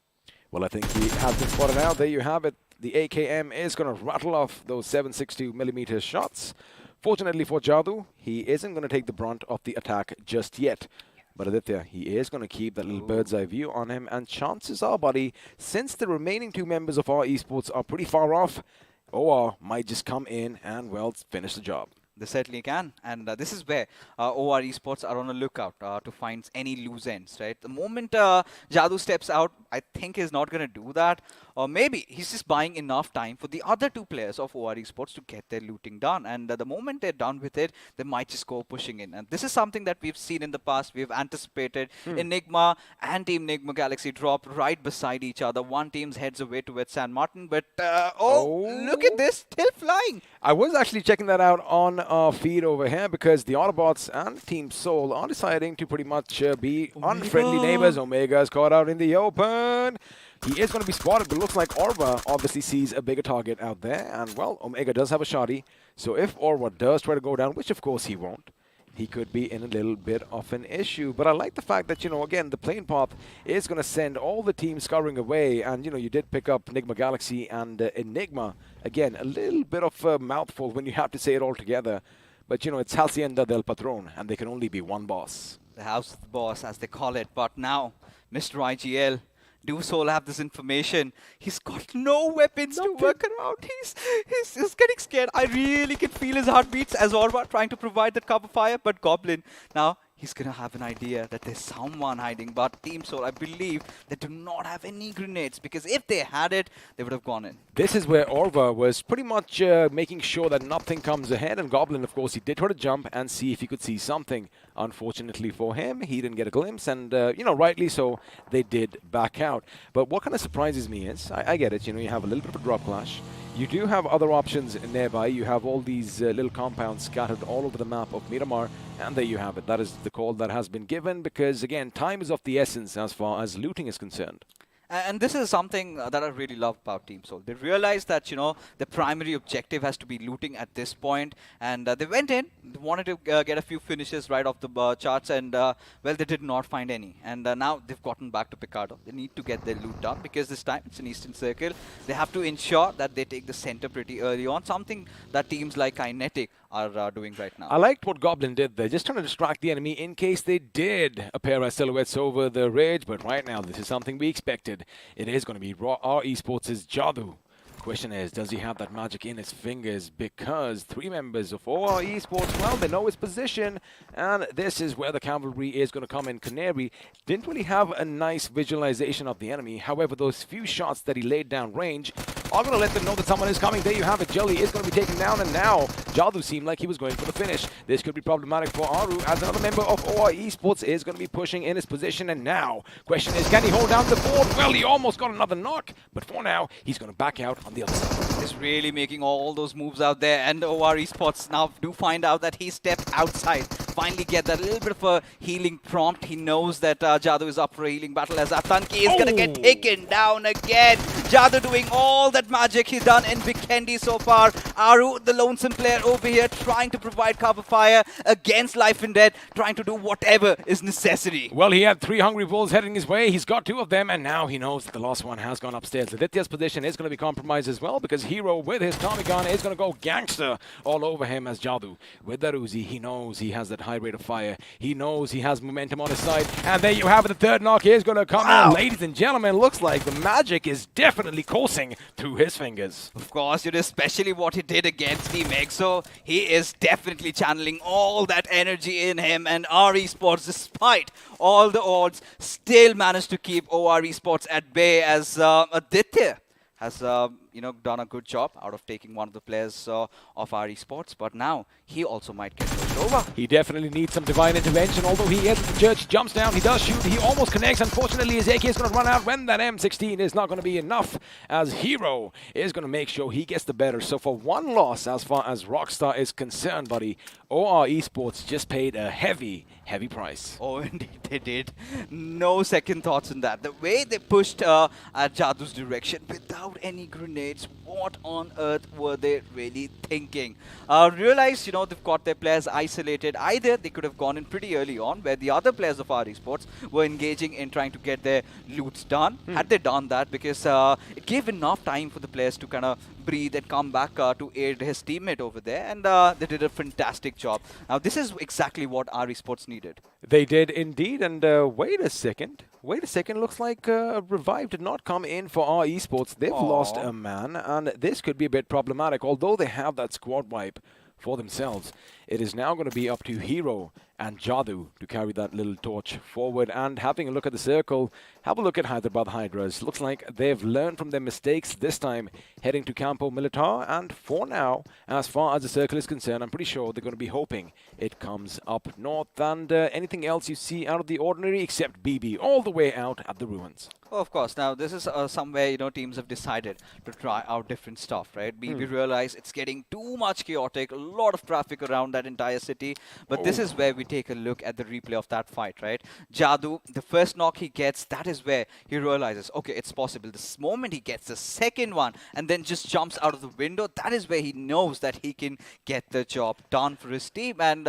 Well, I think he has been spotted out. There you have it. The AKM is going to rattle off those 7.62mm shots. Fortunately for Jadoo, he isn't going to take the brunt of the attack just yet. But Aditya, he is going to keep that little bird's eye view on him. And chances are, buddy, since the remaining two members of our esports are pretty far off, OR might just come in and, well, finish the job. They certainly can. And this is where OR Esports are on a lookout to find any loose ends, right? The moment Jadoo steps out, I think he's not going to do that. Or maybe he's just buying enough time for the other two players of OR Esports to get their looting done. And the moment they're done with it, they might just go pushing in. And this is something that we've seen in the past. We've anticipated. Enigma and Team Nigma Galaxy drop right beside each other. One team heads away towards San Martin. But, look at this, still flying. I was actually checking that out on our feed over here because the Autobotz and Team Soul are deciding to pretty much be unfriendly neighbors. Omega is caught out in the open. He is going to be spotted, but looks like Orva obviously sees a bigger target out there. And, well, Omega does have a shotty. So if Orva does try to go down, which of course he won't, he could be in a little bit of an issue. But I like the fact that, again, the plane path is going to send all the teams scurrying away. And, you did pick up Nigma Galaxy and Enigma. Again, a little bit of a mouthful when you have to say it all together. But, it's Hacienda del Patron, and there can only be one boss. The house of the boss, as they call it. But now, Mr. IGL Do Soul have this information? He's got no weapons to work around. He's getting scared. I really can feel his heartbeats as Orba trying to provide that cover fire. But Goblin, now he's going to have an idea that there's someone hiding. But Team Soul, I believe, they do not have any grenades. Because if they had it, they would have gone in. This is where Orva was pretty much making sure that nothing comes ahead. And Goblin, of course, he did try to jump and see if he could see something. Unfortunately for him, he didn't get a glimpse. And, rightly so, they did back out. But what kind of surprises me is, I get it, you have a little bit of a drop clash. You do have other options nearby. You have all these little compounds scattered all over the map of Miramar. And there you have it. That is the call that has been given because, again, time is of the essence as far as looting is concerned. And this is something that I really love about Team Soul. They realized that, the primary objective has to be looting at this point. And they went in, they wanted to get a few finishes right off the charts. And, well, they did not find any. And now they've gotten back to Picardo. They need to get their loot done because this time it's an Eastern Circle. They have to ensure that they take the center pretty early on. Something that teams like Kinetic are doing right now. I liked what Goblin did there, just trying to distract the enemy in case they did appear as silhouettes over the ridge. But right now, this is something we expected. It is going to be our Esports' Jadu. Question is, does he have that magic in his fingers? Because 3 members of our Esports, well, they know his position, and this is where the cavalry is going to come in. Canary didn't really have a nice visualization of the enemy. However, those few shots that he laid down range are going to let them know that someone is coming. There you have it. Jelly is going to be taken down, and now Jadu seemed like he was going for the finish. This could be problematic for Aru, as another member of OR Esports is going to be pushing in his position, and now, question is, can he hold down the board? Well, he almost got another knock, but for now, he's going to back out on the other side. He's really making all those moves out there, and OR Esports now do find out that he stepped outside. Finally get that little bit of a healing prompt. He knows that Jadu is up for a healing battle as Atanki is going to get taken down again. Jadu doing all that magic he's done in Vikendi so far. Aru, the lonesome player over here, trying to provide cover fire against Life and Death, trying to do whatever is necessary. Well, he had 3 hungry wolves heading his way. He's got 2 of them, and now he knows that the last one has gone upstairs. Aditya's position is going to be compromised as well because Hero with his Tommy gun is going to go gangster all over him as Jadu. With the Uzi, he knows he has that high rate of fire. He knows he has momentum on his side. And there you have it. The third knock is going to come in. Ladies and gentlemen, looks like the magic is definitely coursing through his fingers. Of course, especially what he did against Team EXO. He is definitely channeling all that energy in him. And our Esports, despite all the odds, still managed to keep OR Esports at bay as Aditya has done a good job out of taking one of the players of our Esports, but now he also might get pushed over. He definitely needs some divine intervention, although he enters the church, jumps down, he does shoot, he almost connects. Unfortunately, his AK is going to run out when that M16 is not going to be enough, as Hero is going to make sure he gets the better. So for one loss, as far as Rockstar is concerned, buddy, OR Esports just paid a heavy price. Oh, indeed, they did. No second thoughts in that. The way they pushed at Jadu's direction without any grenades, what on earth were they really thinking? Realize, they've got their players isolated. Either they could have gone in pretty early on, where the other players of our Esports were engaging in trying to get their loots done. Had they done that, because it gave enough time for the players to kind of breathe and come back to aid his teammate over there, and they did a fantastic job. Now, this is exactly what our Esports needed. They did indeed, and wait a second, looks like Revive did not come in for our Esports. They've lost a man, and this could be a bit problematic, although they have that squad wipe for themselves. It is now going to be up to Hero and Jadu to carry that little torch forward. And having a look at the circle, have a look at Hyderabad Hydras. Looks like they've learned from their mistakes this time, heading to Campo Militar. And for now, as far as the circle is concerned, I'm pretty sure they're going to be hoping it comes up north. And anything else you see out of the ordinary except BB all the way out at the ruins. Oh, of course. Now, this is somewhere, teams have decided to try out different stuff, right? BB realize it's getting too much chaotic, a lot of traffic around that entire city. But this is where we take a look at the replay of that fight, right? Jadu, the first knock he gets, that is where he realizes, okay, it's possible. The moment he gets the second one and then just jumps out of the window, that is where he knows that he can get the job done for his team. And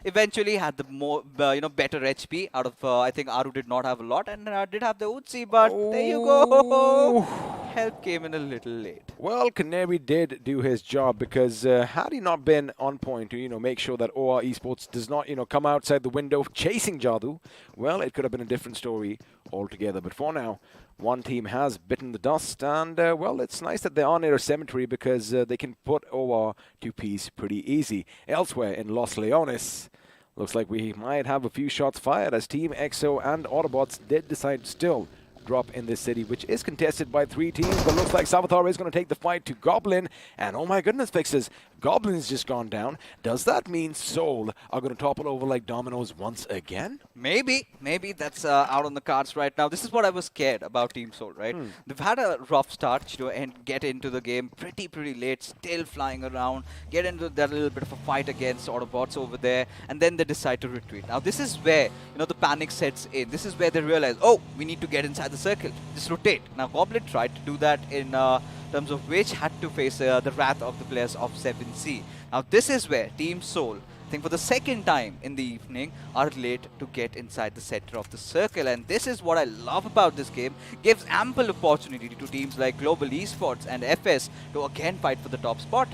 eventually had the more, better HP out of, I think Aru did not have a lot and did have the Uzi, but there you go. help came in a little late. Well, Canary did do his job because had he not been on point to, make sure that OR Esports does not, come outside the window chasing Jadoo, well, it could have been a different story altogether. But for now, one team has bitten the dust, and, well, it's nice that they are near a cemetery because they can put OR to peace pretty easy. Elsewhere in Los Leones, looks like we might have a few shots fired as Team EXO and Autobotz did decide still drop in this city, which is contested by 3 teams, but looks like Salvatore is going to take the fight to Goblin, and oh my goodness, Fixes, Goblin's just gone down. Does that mean Seoul are going to topple over like dominoes once again? Maybe that's out on the cards right now. This is what I was scared about Team Seoul, right? They've had a rough start, and get into the game pretty late, still flying around, get into that little bit of a fight against Autobotz over there, and then they decide to retreat. Now this is where, the panic sets in. This is where they realize, oh, we need to get inside the circle, just rotate. Now Goblin tried to do that in terms of which had to face the wrath of the players of 7C. Now this is where Team Seoul, I think for the second time in the evening, are late to get inside the center of the circle, and this is what I love about this game. Gives ample opportunity to teams like Global Esports and FS to again fight for the top spot.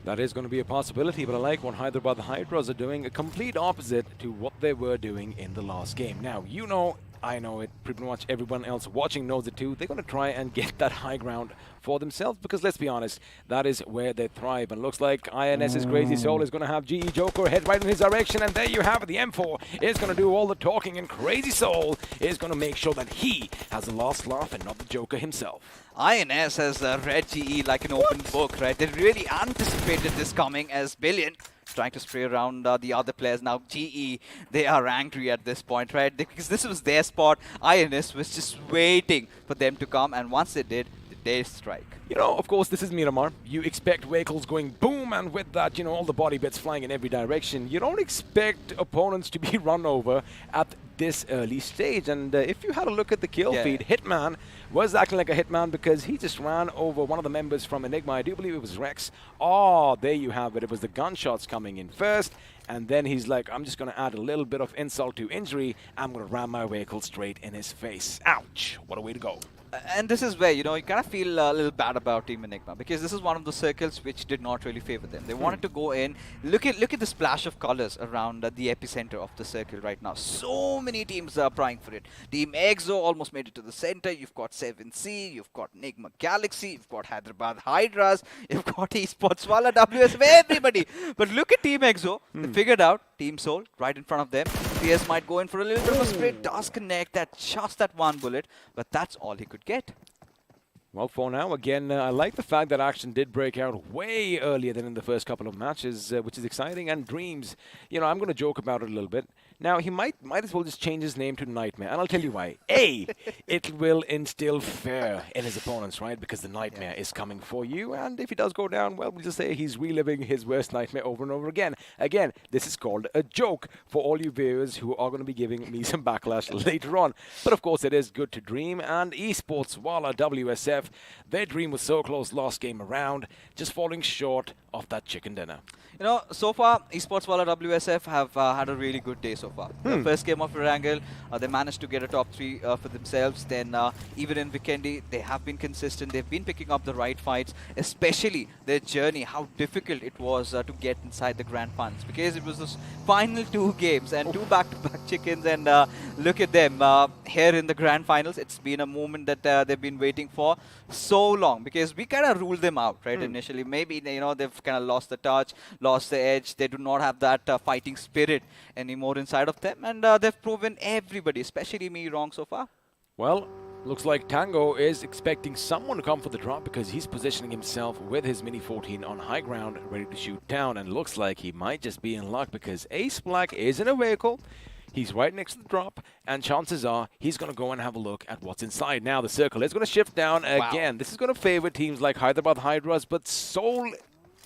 That is going to be a possibility, but I like what Hyderabad Hydras are doing, a complete opposite to what they were doing in the last game. Now, I know it, pretty much everyone else watching knows it too. They're going to try and get that high ground for themselves because, let's be honest, that is where they thrive. And looks like INS's Crazy Soul is going to have GE Joker head right in his direction, and there you have it. The M4 is going to do all the talking, and Crazy Soul is going to make sure that he has the last laugh and not the Joker himself. INS has read GE like an open book, right? They really anticipated this coming as Billion trying to spray around the other players. Now GE, they are angry at this point, right? Because this was their spot. INS was just waiting for them to come, and once they did, they strike. Of course, this is Miramar. You expect vehicles going boom, and with that, all the body bits flying in every direction. You don't expect opponents to be run over at this early stage. And if you had a look at the kill feed, Hitman was acting like a Hitman because he just ran over one of the members from Enigma. I do believe it was Rex. Oh, there you have it. It was the gunshots coming in first. And then he's like, I'm just going to add a little bit of insult to injury. I'm going to ram my vehicle straight in his face. Ouch. What a way to go. And this is where, you kind of feel a little bad about Team Enigma because this is one of the circles which did not really favor them. They wanted to go in. Look at the splash of colors around the epicenter of the circle right now. So many teams are prying for it. Team EXO almost made it to the center. You've got 7C, you've got Nigma Galaxy, you've got Hyderabad Hydras, you've got Esports Wala, WSF, everybody. But look at Team EXO. They figured out Team Seoul right in front of them. PS might go in for a little bit of a spray. Does connect just that one bullet, but that's all he could get. Well, for now, again, I like the fact that action did break out way earlier than in the first couple of matches, which is exciting. And Dreams, I'm going to joke about it a little bit. Now, he might as well just change his name to Nightmare, and I'll tell you why. A, it will instill fear in his opponents, right? Because the Nightmare is coming for you, and if he does go down, well, we'll just say he's reliving his worst nightmare over and over again. Again, this is called a joke for all you viewers who are going to be giving me some backlash later on. But of course, it is good to dream, and Esports Wala WSF, their dream was so close last game around, just falling short of that chicken dinner. So far, Esports Wala WSF have had a really good day so far. The first game of Erangel, they managed to get a top 3 for themselves. Then even in Vikendi, they have been consistent. They've been picking up the right fights, especially their journey, how difficult it was to get inside the grand finals. Because it was those final 2 games and 2 back-to-back chickens. And look at them here in the grand finals. It's been a moment that they've been waiting for so long. Because we kind of ruled them out, right, initially. Maybe, they've kind of lost the touch, lost the edge. They do not have that fighting spirit anymore inside of them, and they've proven everybody, especially me, wrong so far. Well, looks like Tango is expecting someone to come for the drop because he's positioning himself with his Mini 14 on high ground, ready to shoot down, and looks like he might just be in luck because Ace Black is in a vehicle. He's right next to the drop, and chances are he's going to go and have a look at what's inside. Now the circle is going to shift down again. This is going to favor teams like Hyderabad Hydras, but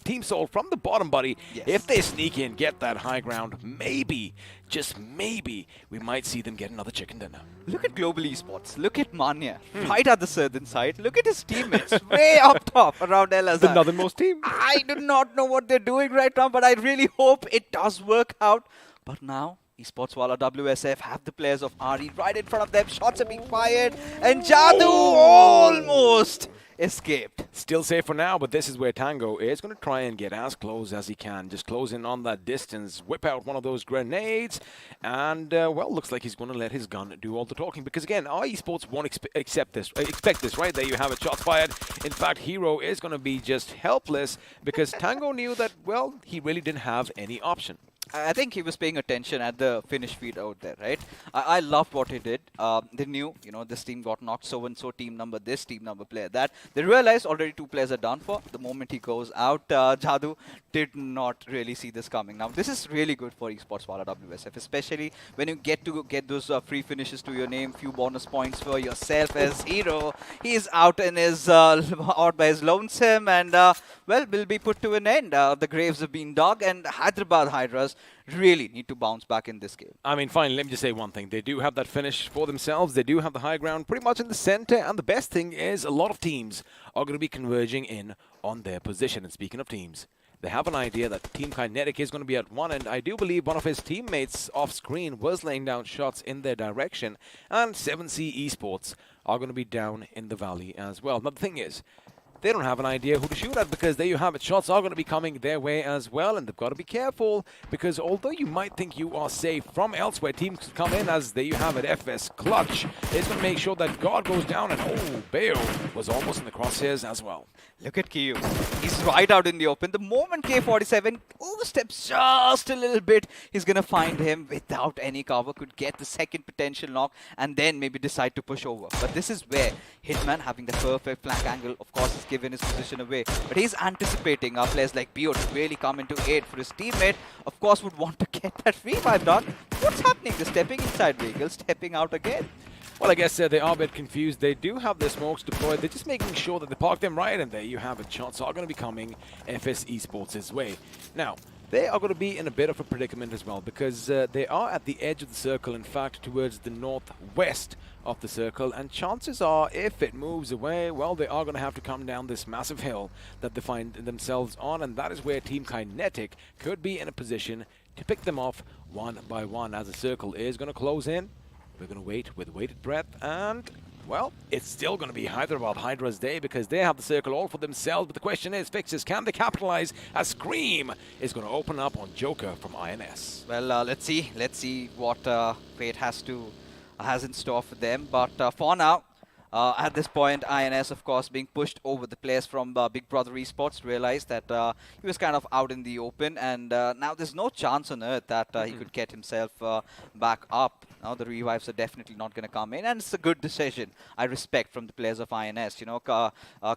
Team Seoul from the bottom, buddy. Yes. If they sneak in, get that high ground, maybe, just maybe, we might see them get another chicken dinner. Look at Global Esports. Look at Manya, right at the southern side. Look at his teammates, way up top around El The northernmost team. I do not know what they're doing right now, but I really hope it does work out. But now, Esports Wala WSF have the players of RE right in front of them. Shots are being fired, and Jadoo almost escaped. Still safe for now, but this is where Tango is going to try and get as close as he can. Just close in on that distance, whip out one of those grenades, and, well, looks like he's going to let his gun do all the talking. Because, again, our Esports won't expect this, right? There you have it, shots fired. In fact, Hero is going to be just helpless because Tango knew that, well, he really didn't have any option. I think he was paying attention at the finish feed out there, right? I loved what he did. They knew, you know, this team got knocked, so-and-so team number, this team number player, that. They realized already 2 players are done for. The moment he goes out, Jadoo did not really see this coming. Now, this is really good for Esports Wala WSF, especially when you get to get those free finishes to your name, few bonus points for yourself as Hero. He is out in his, out by his lonesome, and, well, will be put to an end. The graves have been dug, and Hyderabad Hydras really need to bounce back in this game. I mean, fine, let me just say one thing. They do have that finish for themselves. They do have the high ground pretty much in the center. And the best thing is a lot of teams are going to be converging in on their position. And speaking of teams, they have an idea that Team Kinetic is going to be at one end. I do believe one of his teammates off screen was laying down shots in their direction. And 7C Esports are going to be down in the valley as well. Now, the thing is, they don't have an idea who to shoot at because there you have it. Shots are going to be coming their way as well, and they've got to be careful because although you might think you are safe from elsewhere, teams come in as there you have it. FS Clutch is going to make sure that God goes down, and oh, Bayo was almost in the crosshairs as well. Look at Kiyu. He's right out in the open. The moment K47 oversteps just a little bit, he's going to find him without any cover, could get the second potential knock, and then maybe decide to push over. But this is where Hitman, having the perfect flank angle, of course, is given his position away. But he's anticipating players like Bio to really come into aid for his teammate. Of course, would want to get that revive done. What's happening? They're stepping inside vehicle, stepping out again. Well, I guess they are a bit confused. They do have their smokes deployed. They're just making sure that they park them right, and there you have it. Shots are going to be coming FS Esports' way. Now, they are going to be in a bit of a predicament as well because they are at the edge of the circle, in fact, towards the northwest of the circle, and chances are if it moves away, well, they are going to have to come down this massive hill that they find themselves on, and that is where Team Kinetic could be in a position to pick them off one by one as the circle is going to close in. We're going to wait with bated breath, and, well, it's still going to be Hyderabad Hydra's day because they have the circle all for themselves. But the question is, Fixes, can they capitalize as Scream is going to open up on Joker from INS? Well, let's see what fate has in store for them. But for now, at this point, INS, of course, being pushed over. The players from Big Brother Esports realized that he was kind of out in the open, and now there's no chance on earth that he could get himself back up. Now the revives are definitely not going to come in, and it's a good decision, I respect, from the players of INS. You know,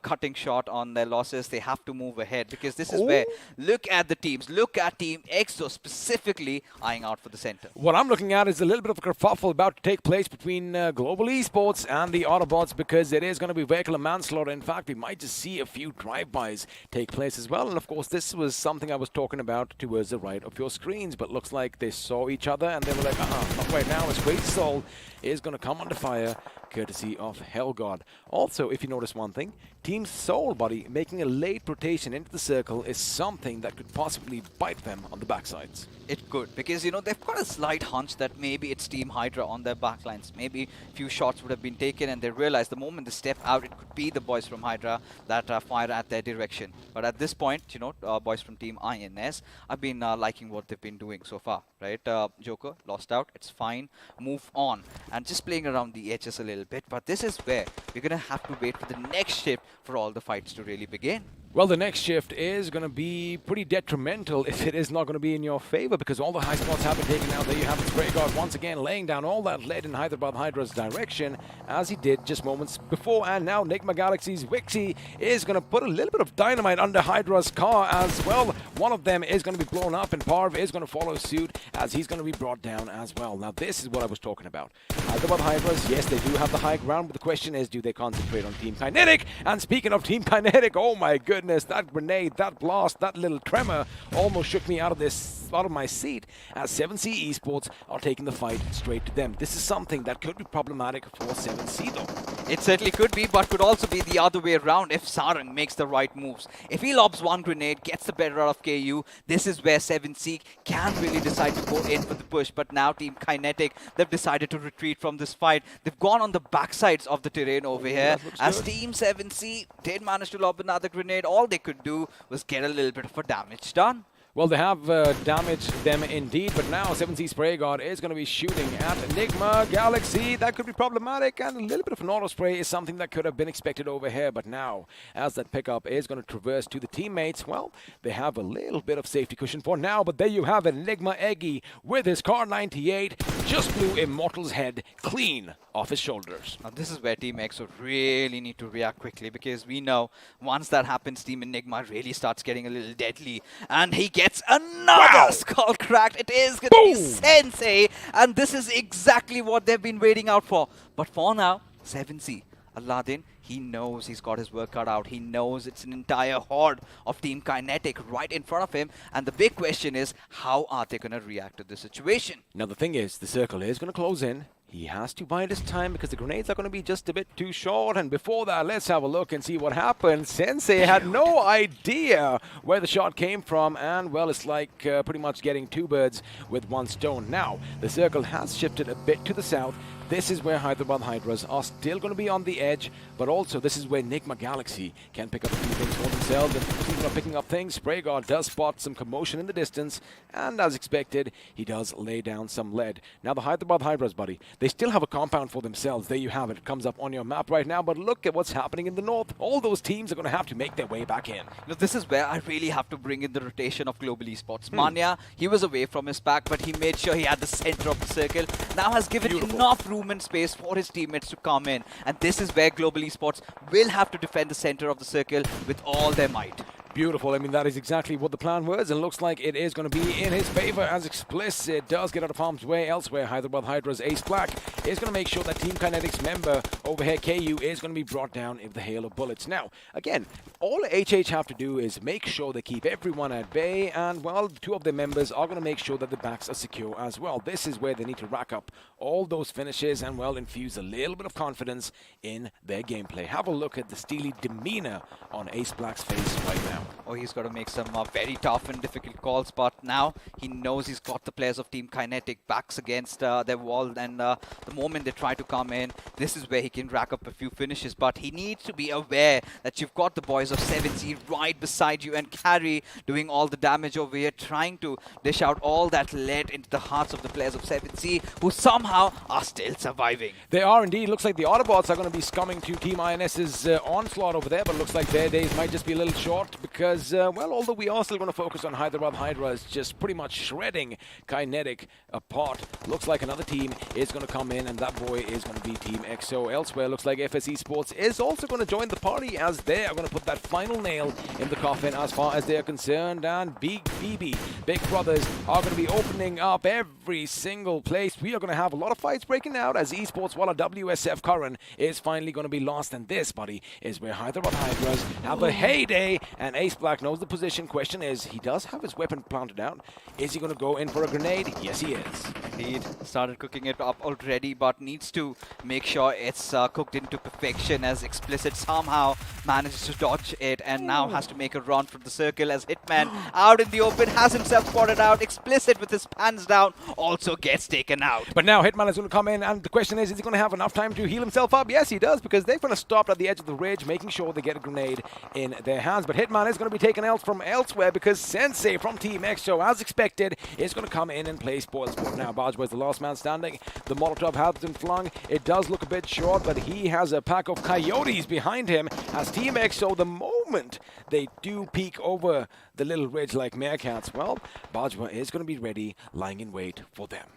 cutting short on their losses, they have to move ahead because this is where, look at the teams. Look at Team EXO specifically eyeing out for the center. What I'm looking at is a little bit of a kerfuffle about to take place between Global Esports and the Autobotz because it is going to be vehicular manslaughter. In fact, we might just see a few drive-bys take place as well. And of course, this was something I was talking about towards the right of your screens, but looks like they saw each other and they were like, not right now. Crazy Soul is going to come under fire, courtesy of Hellgod. Also, if you notice one thing, Team Soul Buddy making a late rotation into the circle is something that could possibly bite them on the backsides. It could, because, you know, they've got a slight hunch that maybe it's Team Hydra on their backlines. Maybe a few shots would have been taken, and they realize the moment they step out, it could be the boys from Hydra that fire at their direction. But at this point, you know, boys from Team INS, I've been liking what they've been doing so far, right? Joker lost out, it's fine, move on, and just playing around the edges a little bit. But this is where we're going to have to wait for the next shift for all the fights to really begin. Well, the next shift is going to be pretty detrimental if it is not going to be in your favor because all the high spots have been taken out. There you have it, Spray God once again laying down all that lead in Hyderabad Hydra's direction as he did just moments before. And now Nigma Galaxy's Wixie is going to put a little bit of dynamite under Hydra's car as well. One of them is going to be blown up and Parv is going to follow suit as he's going to be brought down as well. Now, this is what I was talking about. Hyderabad Hydras, yes, they do have the high ground, but the question is, do they concentrate on Team Kinetic? And speaking of Team Kinetic, oh my goodness, that grenade, that blast, that little tremor almost shook me out of my seat as 7C Esports are taking the fight straight to them. This is something that could be problematic for 7C though. It certainly could be, but could also be the other way around if Sarang makes the right moves. If he lobs one grenade, gets the better out of KU, this is where 7C can really decide to go in for the push. But now Team Kinetic, they've decided to retreat from this fight. They've gone on the backsides of the terrain over here. As Team 7C did manage to lob another grenade, all they could do was get a little bit of a damage done. Well, they have damaged them indeed, but now 7C Spray God is going to be shooting at Enigma Galaxy. That could be problematic, and a little bit of an auto spray is something that could have been expected over here. But now, as that pickup is going to traverse to the teammates, well, they have a little bit of safety cushion for now. But there you have it, Enigma Eggy with his Car 98 just blew Immortal's head clean off his shoulders. Now, this is where Team EXO really need to react quickly, because we know once that happens, Team Enigma really starts getting a little deadly, and he gets another skull cracked. It is going to be Sensei, and this is exactly what they've been waiting out for. But for now, 7C, Aladdin, he knows he's got his work cut out. He knows it's an entire horde of Team Kinetic right in front of him. And the big question is, how are they going to react to this situation? Now, the thing is, the circle is going to close in. He has to bide his time because the grenades are going to be just a bit too short. And before that, let's have a look and see what happened. Sensei had no idea where the shot came from. And, well, it's like pretty much getting two birds with one stone. Now, the circle has shifted a bit to the south. This is where Hyderabad Hydras are still going to be on the edge, but also this is where Nigma Galaxy can pick up a few things for themselves. And speaking of picking up things, Spray God does spot some commotion in the distance, and as expected, he does lay down some lead. Now the Hyderabad Hydras, buddy, they still have a compound for themselves. There you have it. It comes up on your map right now, but look at what's happening in the north. All those teams are going to have to make their way back in. Now, this is where I really have to bring in the rotation of Global Esports. Manya, he was away from his pack, but he made sure he had the center of the circle. Now has given enough room and space for his teammates to come in. And this is where Global Esports will have to defend the center of the circle with all their might. Beautiful. I mean, that is exactly what the plan was, and looks like it is going to be in his favor as Explicit does get out of harm's way elsewhere. Hyderabad Hydra's Ace Black is going to make sure that Team Kinetic's member over here, KU, is going to be brought down in the hail of bullets. Now, again, all HH have to do is make sure they keep everyone at bay, and, well, two of their members are going to make sure that the backs are secure as well. This is where they need to rack up all those finishes and, well, infuse a little bit of confidence in their gameplay. Have a look at the steely demeanor on Ace Black's face right now. Oh, he's got to make some very tough and difficult calls, but now he knows he's got the players of Team Kinetic backs against their wall, and the moment they try to come in, this is where he can rack up a few finishes. But he needs to be aware that you've got the boys of 7C right beside you, and Carry doing all the damage over here, trying to dish out all that lead into the hearts of the players of 7C, who somehow are still surviving. They are indeed. Looks like the Autobotz are going to be scumming to Team INS's onslaught over there, but looks like their days might just be a little short because, well, although we are still going to focus on Hyderabad Hydras just pretty much shredding Kinetic apart, looks like another team is going to come in, and that boy is going to be Team EXO. Elsewhere, looks like FS Esports is also going to join the party as they are going to put that final nail in the coffin as far as they are concerned, and Big BB, Big Brothers, are going to be opening up every single place. We are going to have a lot of fights breaking out as Esports while a WSF current is finally going to be lost, and this, buddy, is where Hyderabad Hydras have a heyday, and Ace Black knows the position. Question is, he does have his weapon planted out. Is he going to go in for a grenade? Yes, he is. Indeed, started cooking it up already, but needs to make sure it's cooked into perfection, as Explicit somehow manages to dodge it and now has to make a run from the circle as Hitman out in the open has himself spotted out. Explicit with his pants down also gets taken out. But now Hitman is going to come in, and the question is he going to have enough time to heal himself up? Yes, he does, because they're going to stop at the edge of the ridge, making sure they get a grenade in their hands. But Hitman is going to be taken out from elsewhere because Sensei from Team EXO, as expected, is going to come in and play spoil sport. Now, Baj was the last man standing. The Molotov has been flung. It does look a bit short, but he has a pack of coyotes behind him as Team EXO, the moment they do peek over the little ridge like meerkats, well, Bajwa is going to be ready, lying in wait for them.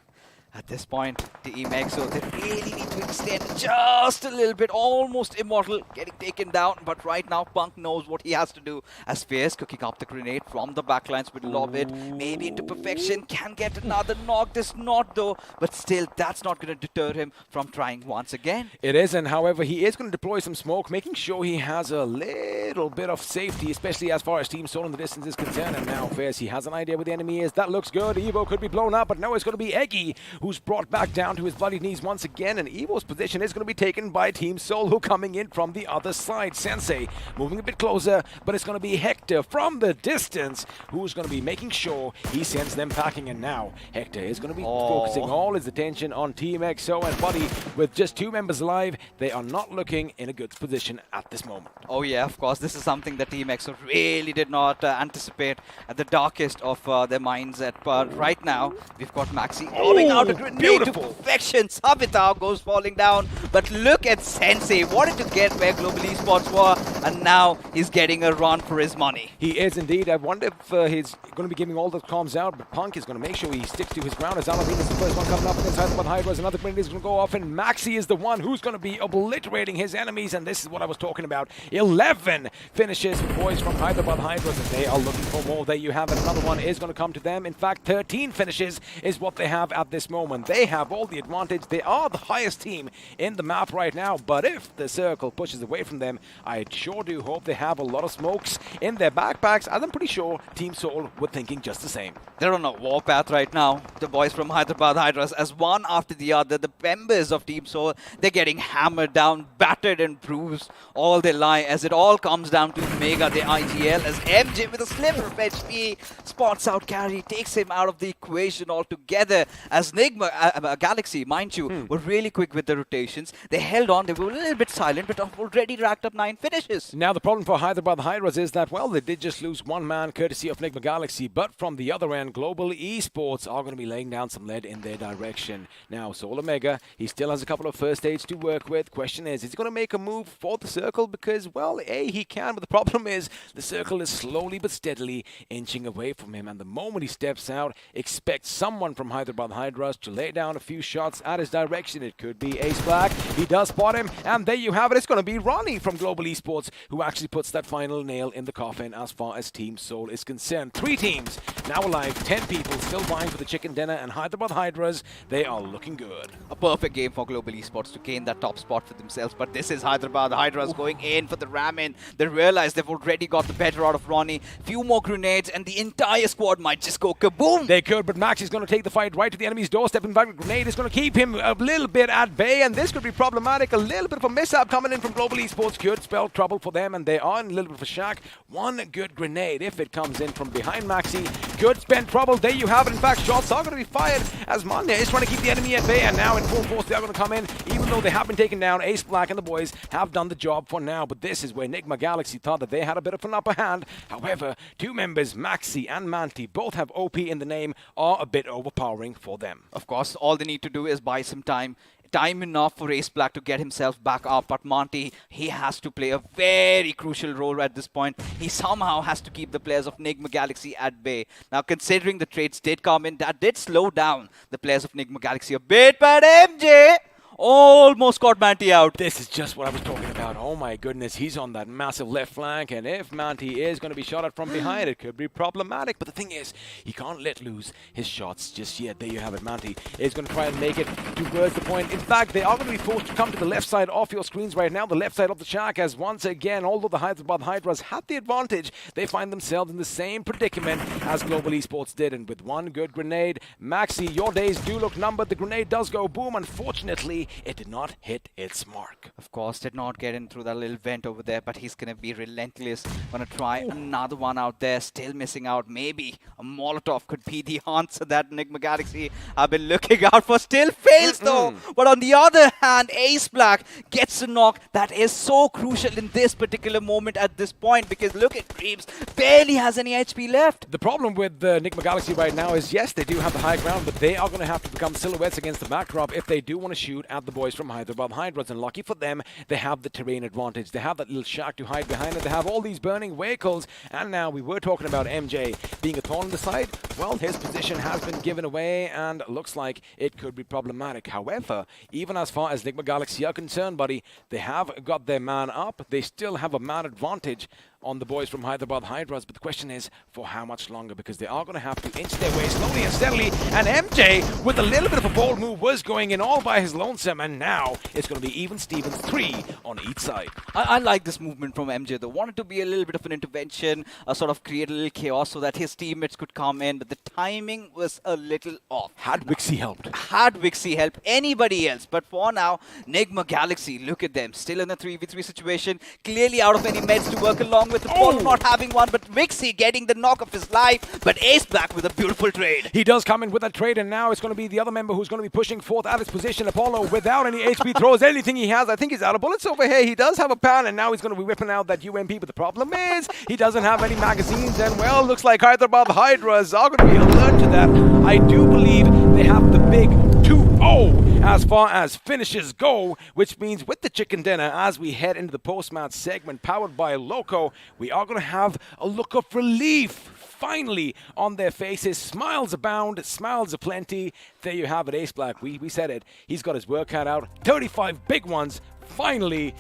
At this point, Team EXO, they really need to extend just a little bit. Almost Immortal getting taken down, but right now Punk knows what he has to do as Fierce cooking up the grenade from the backlines with lob it, maybe into perfection, can get another knock. This not though, but still that's not going to deter him from trying once again. It isn't, however, he is going to deploy some smoke, making sure he has a little bit of safety, especially as far as Team Soul in the distance is concerned. And now Fierce, he has an idea where the enemy is. That looks good. Evo could be blown up, but no, it's going to be Eggy who's brought back down to his bloody knees once again, and Evo's position is going to be taken by Team Soul, who coming in from the other side. Sensei moving a bit closer, but it's going to be Hector from the distance who's going to be making sure he sends them packing, and now Hector is going to be focusing all his attention on Team EXO, and Buddy, with just 2 members alive, they are not looking in a good position at this moment. Oh yeah, of course, this is something that Team EXO really did not anticipate at the darkest of their minds. Right now, we've got Maxi rolling out a grenade to perfection. Sabitao goes falling down, but look at Sensei, wanted to get where Global Esports were, and now he's getting a run for his money. He is indeed. I wonder if he's going to be giving all the comms out, but Punk is going to make sure he sticks to his ground, as Alavine is the first one coming up against Hyderabad Hydras. Another grenade is going to go off, and Maxi is the one who's going to be obliterating his enemies, and this is what I was talking about. 11 finishes for boys from Hyderabad Hydras, and they are looking for more. There you have it. Another one is going to come to them. In fact, 13 finishes is what they have at this moment. They have all the advantage. They are the highest team in the map right now, but if the circle pushes away from them, I sure do hope they have a lot of smokes in their backpacks, as I'm pretty sure Team Soul were thinking just the same. They're on a warpath right now, the boys from Hyderabad Hydras, as one after the other, the members of Team Soul, they're getting hammered down, battered and bruised all they lie, as it all comes down to Mega, the IGL, as MJ with a sliver of HP spots out carry, takes him out of the equation altogether, as Nigma, Galaxy, mind you, were really quick with the rotations. They held on, they were a little bit silent, but have already racked up 9 finishes. Now the problem for Hyderabad Hydras is that, well, they did just lose 1 man courtesy of Enigma Galaxy, but from the other end, Global Esports are going to be laying down some lead in their direction. Now, Soul Omega, he still has a couple of first aids to work with. Question is he going to make a move for the circle? Because, well, he can, but the problem is the circle is slowly but steadily inching away from him, and the moment he steps out, expect someone from Hyderabad Hydras to lay down a few shots at his direction. It could be Ace Black. He does spot him, and there you have it. It's going to be Ronnie from Global Esports who actually puts that final nail in the coffin as far as Team Soul is concerned. 3 teams now alive, 10 people still vying for the chicken dinner, and Hyderabad Hydras, they are looking good. A perfect game for Global Esports to gain that top spot for themselves, but this is Hyderabad Hydras going in for the ramen. They realize they've already got the better out of Ronnie. Few more grenades, and the entire squad might just go kaboom. They could, but Max is going to take the fight right to the enemy's doorstep. In fact, the grenade is going to keep him a little bit at bay, and this could be problematic. A little bit of a mishap coming in from Global Esports could spell trouble for them, and they are in a little bit of a shack. 1 good grenade, if it comes in from behind Maxi, could spell trouble. There you have it. In fact, shots are going to be fired as Manya is trying to keep the enemy at bay, and now in full force they are going to come in, even though they have been taken down. Ace Black and the boys have done the job for now, but this is where Enigma Galaxy thought that they had a bit of an upper hand. However, 2 members, Maxi and Manti, both have OP in the name, are a bit overpowering for them. Of course, all they need to do is buy some time enough for Ace Black to get himself back up, but Monty, he has to play a very crucial role at this point. He somehow has to keep the players of Enigma Galaxy at bay. Now, considering the trades did come in, that did slow down the players of Enigma Galaxy a bit, but MJ almost got Manti out. This is just what I was talking about. Oh my goodness, he's on that massive left flank, and if Manti is going to be shot at from behind, it could be problematic. But the thing is, he can't let loose his shots just yet. There you have it. Manti is going to try and make it towards the point. In fact, they are going to be forced to come to the left side of your screens right now, the left side of the shack, as once again, although the Hyderabad Hydras had the advantage, they find themselves in the same predicament as Global Esports did. And with 1 good grenade, Maxi, your days do look numbered. The grenade does go boom. Unfortunately, it did not hit its mark. Of course, did not get in through that little vent over there, but he's going to be relentless. Going to try another one out there, still missing out. Maybe a Molotov could be the answer that Enigma Galaxy have been looking out for. Still fails though. But on the other hand, Ace Black gets a knock that is so crucial in this particular moment at this point, because look at Dreams, barely has any HP left. The problem with Enigma Galaxy right now is, yes, they do have the high ground, but they are going to have to become silhouettes against the backdrop if they do want to shoot at the boys from Hyderabad Hydras. And lucky for them, they have the terrain advantage. They have that little shack to hide behind it. They have all these burning vehicles. And now we were talking about MJ being a thorn in the side. Well, his position has been given away, and looks like it could be problematic. However, even as far as Enigma Galaxy are concerned, buddy, they have got their man up. They still have a man advantage. on the boys from Hyderabad Hydras, but the question is for how much longer, because they are going to have to inch their way slowly and steadily. And MJ, with a little bit of a bold move, was going in all by his lonesome, and now it's going to be even Stevens 3 on each side. I like this movement from MJ, though. Wanted to be a little bit of an intervention, sort of create a little chaos so that his teammates could come in, but the timing was a little off. Had Wixie helped? Had Wixie helped anybody else, but for now, Nigma Galaxy, look at them, still in a 3v3 situation, clearly out of any meds to work along with, Apollo not having one, but Wixie getting the knock of his life, but Ace back with a beautiful trade. He does come in with a trade, and now it's going to be the other member who's going to be pushing forth at his position. Apollo, without any HP, throws anything he has. I think he's out of bullets over here. He does have a pan, and now he's going to be whipping out that UMP, but the problem is he doesn't have any magazines, and well, looks like Hyderabad Hydras are going to be alert to that. I do believe they have the big 2-0 as far as finishes go, which means with the chicken dinner, as we head into the post-match segment powered by Loco, we are going to have a look of relief finally on their faces. Smiles abound, smiles aplenty. There you have it, Ace Black. We said it. He's got his work cut out. 35 big ones. Finally,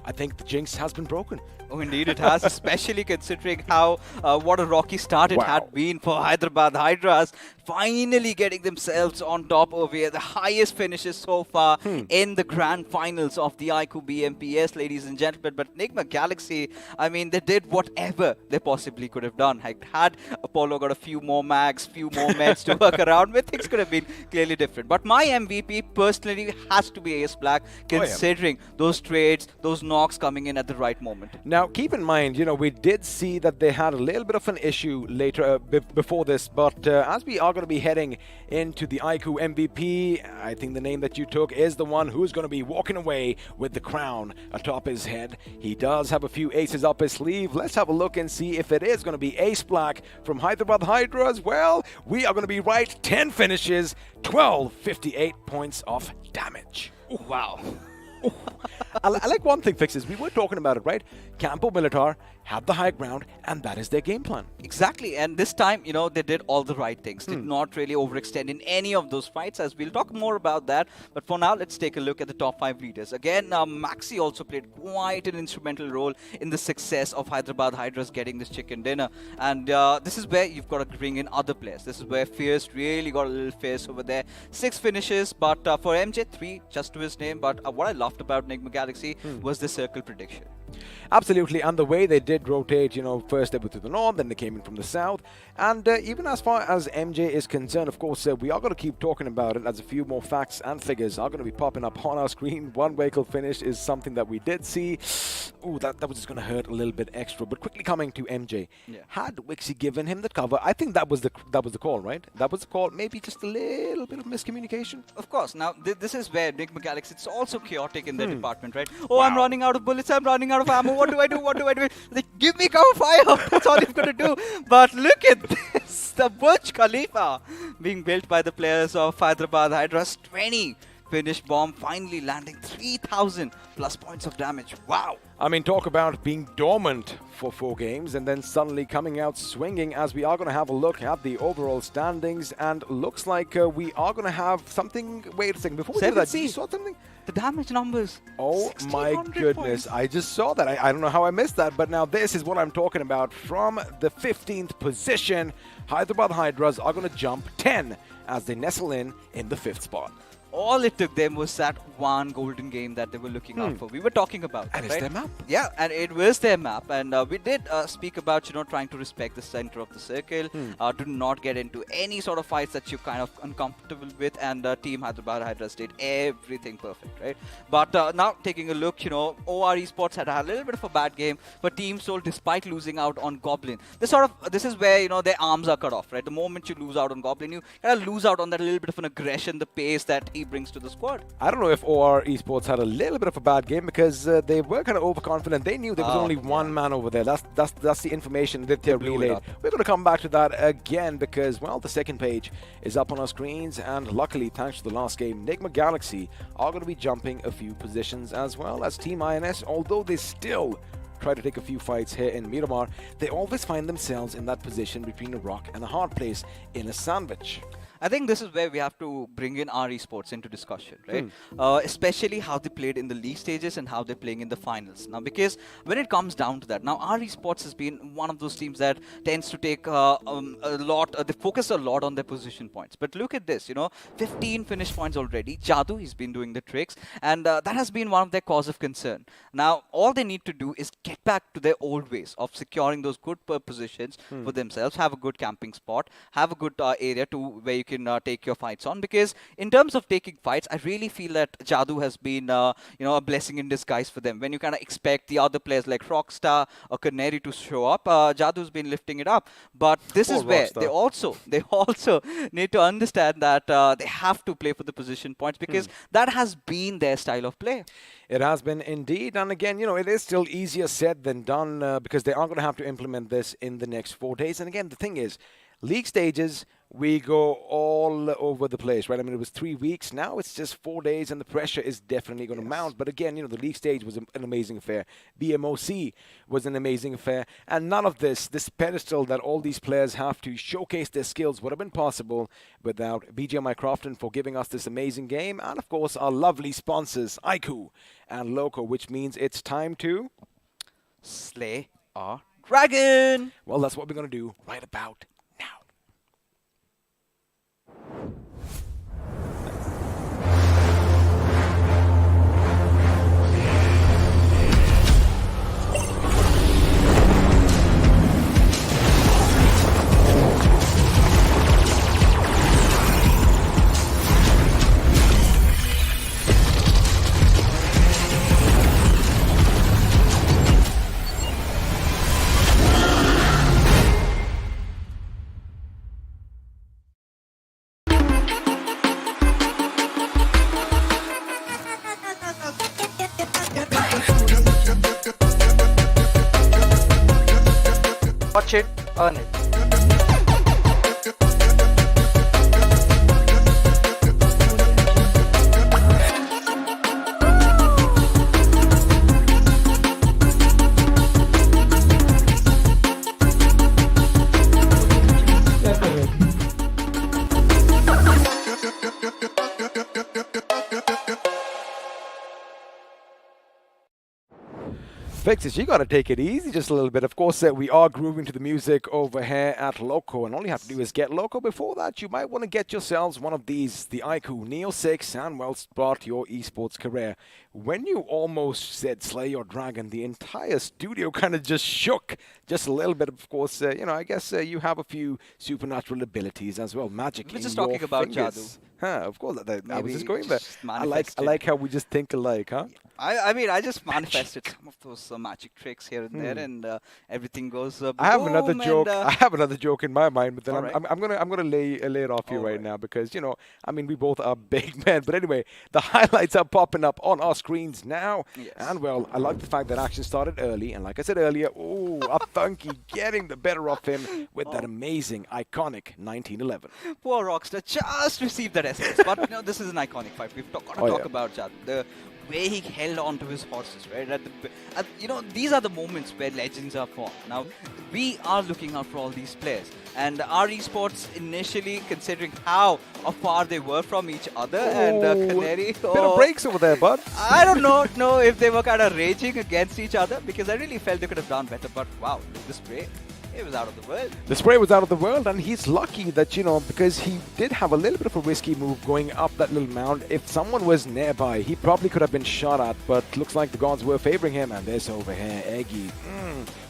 I think the jinx has been broken. Oh, indeed it has, especially considering how what a rocky start it had been for Hyderabad Hydras. Finally getting themselves on top over here. The highest finishes so far in the grand finals of the iQOO BMPS, ladies and gentlemen. But Nigma Galaxy, I mean, they did whatever they possibly could have done. Had Apollo got a few more mags, few more meds to work around with, things could have been clearly different. But my MVP personally has to be Ace Black, considering those trades, those knocks coming in at the right moment. Now, keep in mind, we did see that they had a little bit of an issue later before this, but as we are going to be heading into the iQOO MVP, I think the name that you took is the one who's going to be walking away with the crown atop his head. He does have a few aces up his sleeve. Let's have a look and see if it is going to be Ace Black from Hyderabad Hydras. Well, we are going to be right. 10 finishes, 58 points of damage. Ooh, wow. I like one thing, Fixes. We were talking about it, right? Campo Militar had the high ground, and that is their game plan. Exactly, and this time, they did all the right things. Did not really overextend in any of those fights, as we'll talk more about that. But for now, let's take a look at the top 5 leaders. Again, Maxi also played quite an instrumental role in the success of Hyderabad Hydras getting this chicken dinner. And this is where you've got to bring in other players. This is where Fierce really got a little fierce over there. 6 finishes, but for MJ, 3 just to his name. But what I loved about Nigma Galaxy was the circle prediction. Absolutely, and the way they did rotate, first they were to the north, then they came in from the south, and even as far as MJ is concerned, of course, we are going to keep talking about it as a few more facts and figures are going to be popping up on our screen. One vehicle finish is something that we did see. Ooh, that was just going to hurt a little bit extra, but quickly coming to MJ. Had Wixie given him the cover, I think that was the call, right? That was the call, maybe just a little bit of miscommunication. Of course, now this is where Nigma Galaxy, it's also chaotic in their department, right? Oh, I'm running out of bullets, I'm running out of ammo, what do I do? What do I do? Like, give me cover fire. That's all you've got to do. But look at this. The Burj Khalifa being built by the players of Hyderabad Hydras. 20 finish bomb finally landing 3,000 plus points of damage. Wow. I mean, talk about being dormant for 4 games and then suddenly coming out swinging, as we are going to have a look at the overall standings, and looks like we are going to have something. Wait a second, before we do that, you saw something? The damage numbers. Oh my goodness, points. I just saw that. I don't know how I missed that, but now this is what I'm talking about. From the 15th position, Hyderabad Hydras are going to jump 10 as they nestle in the 5th spot. All it took them was that one golden game that they were looking out for. We were talking about and it, it's right? their map. Yeah, and it was their map. And we did speak about, trying to respect the center of the circle, do not get into any sort of fights that you're kind of uncomfortable with. And Team Hyderabad Hydras did everything perfect, right? But now taking a look, OR Esports had a little bit of a bad game for Team Soul despite losing out on Goblin. This is where, their arms are cut off, right? The moment you lose out on Goblin, you kind of lose out on that little bit of an aggression, the pace that he brings to the squad. I don't know if OR Esports had a little bit of a bad game, because they were kind of overconfident. They knew there was only one man over there. That's the information that they relayed. We're going to come back to that again because, well, the second page is up on our screens, and luckily, thanks to the last game, Nigma Galaxy are going to be jumping a few positions as well as Team INS, although they still try to take a few fights here in Miramar. They always find themselves in that position between a rock and a hard place in a sandwich. I think this is where we have to bring in our esports into discussion, right? Especially how they played in the league stages and how they're playing in the finals. Now, because when it comes down to that, now our esports has been one of those teams that tends to take a lot, they focus a lot on their position points. But look at this, 15 finish points already. Jadoo, he's been doing the tricks, and that has been one of their cause of concern. Now, all they need to do is get back to their old ways of securing those good positions for themselves, have a good camping spot, have a good area to where you can take your fights on. Because in terms of taking fights, I really feel that Jadoo has been a blessing in disguise for them. When you kind of expect the other players like Rockstar or Canary to show up, Jadoo's been lifting it up. But this is where they also need to understand that they have to play for the position points, because that has been their style of play. It has been indeed. And again, it is still easier said than done because they are going to have to implement this in the next 4 days. And again, the thing is, league stages, we go all over the place, right? I mean, it was 3 weeks. Now it's just 4 days, and the pressure is definitely going to mount. But again, the league stage was an amazing affair. BMOC was an amazing affair. And none of this pedestal that all these players have to showcase their skills would have been possible without BGMI Crofton for giving us this amazing game. And, of course, our lovely sponsors, iQOO and Loco, which means it's time to slay our dragon. Well, that's what we're going to do right about now. Watch it, earn it. Fixes, you got to take it easy just a little bit. Of course, we are grooving to the music over here at Loco, and all you have to do is get Loco. Before that, you might want to get yourselves one of these, the iQOO Neo 6, and well, start your esports career. When you almost said slay your dragon, the entire studio kind of just shook just a little bit. Of course, I guess you have a few supernatural abilities as well. Magic We're in just your talking about fingers. Jadoo. Of course, I was just going there. Just I like how we just think alike, huh? I mean, I just manifested some of those magic tricks here and there, and everything goes. I have another joke. I have another joke in my mind, but then Alright. I'm gonna lay it off you right now because I mean, we both are big men. But anyway, the highlights are popping up on our screens now, and well, I like the fact that action started early, and like I said earlier, up Funky getting the better of him with that amazing, iconic 1911. Poor Rockstar just received that SS, but this is an iconic fight. We've got to talk about Jadoo. The way he held on to his horses, right? These are the moments where legends are formed. Now, we are looking out for all these players. And our esports, initially, considering how far they were from each other, and Canary... Bit of breaks over there, bud. I don't know if they were kind of raging against each other, because I really felt they could have done better. But wow, look, the spray. It was out of the world. The spray was out of the world, and he's lucky that, because he did have a little bit of a risky move going up that little mound. If someone was nearby, he probably could have been shot at, but looks like the gods were favoring him. And this over here, Eggy.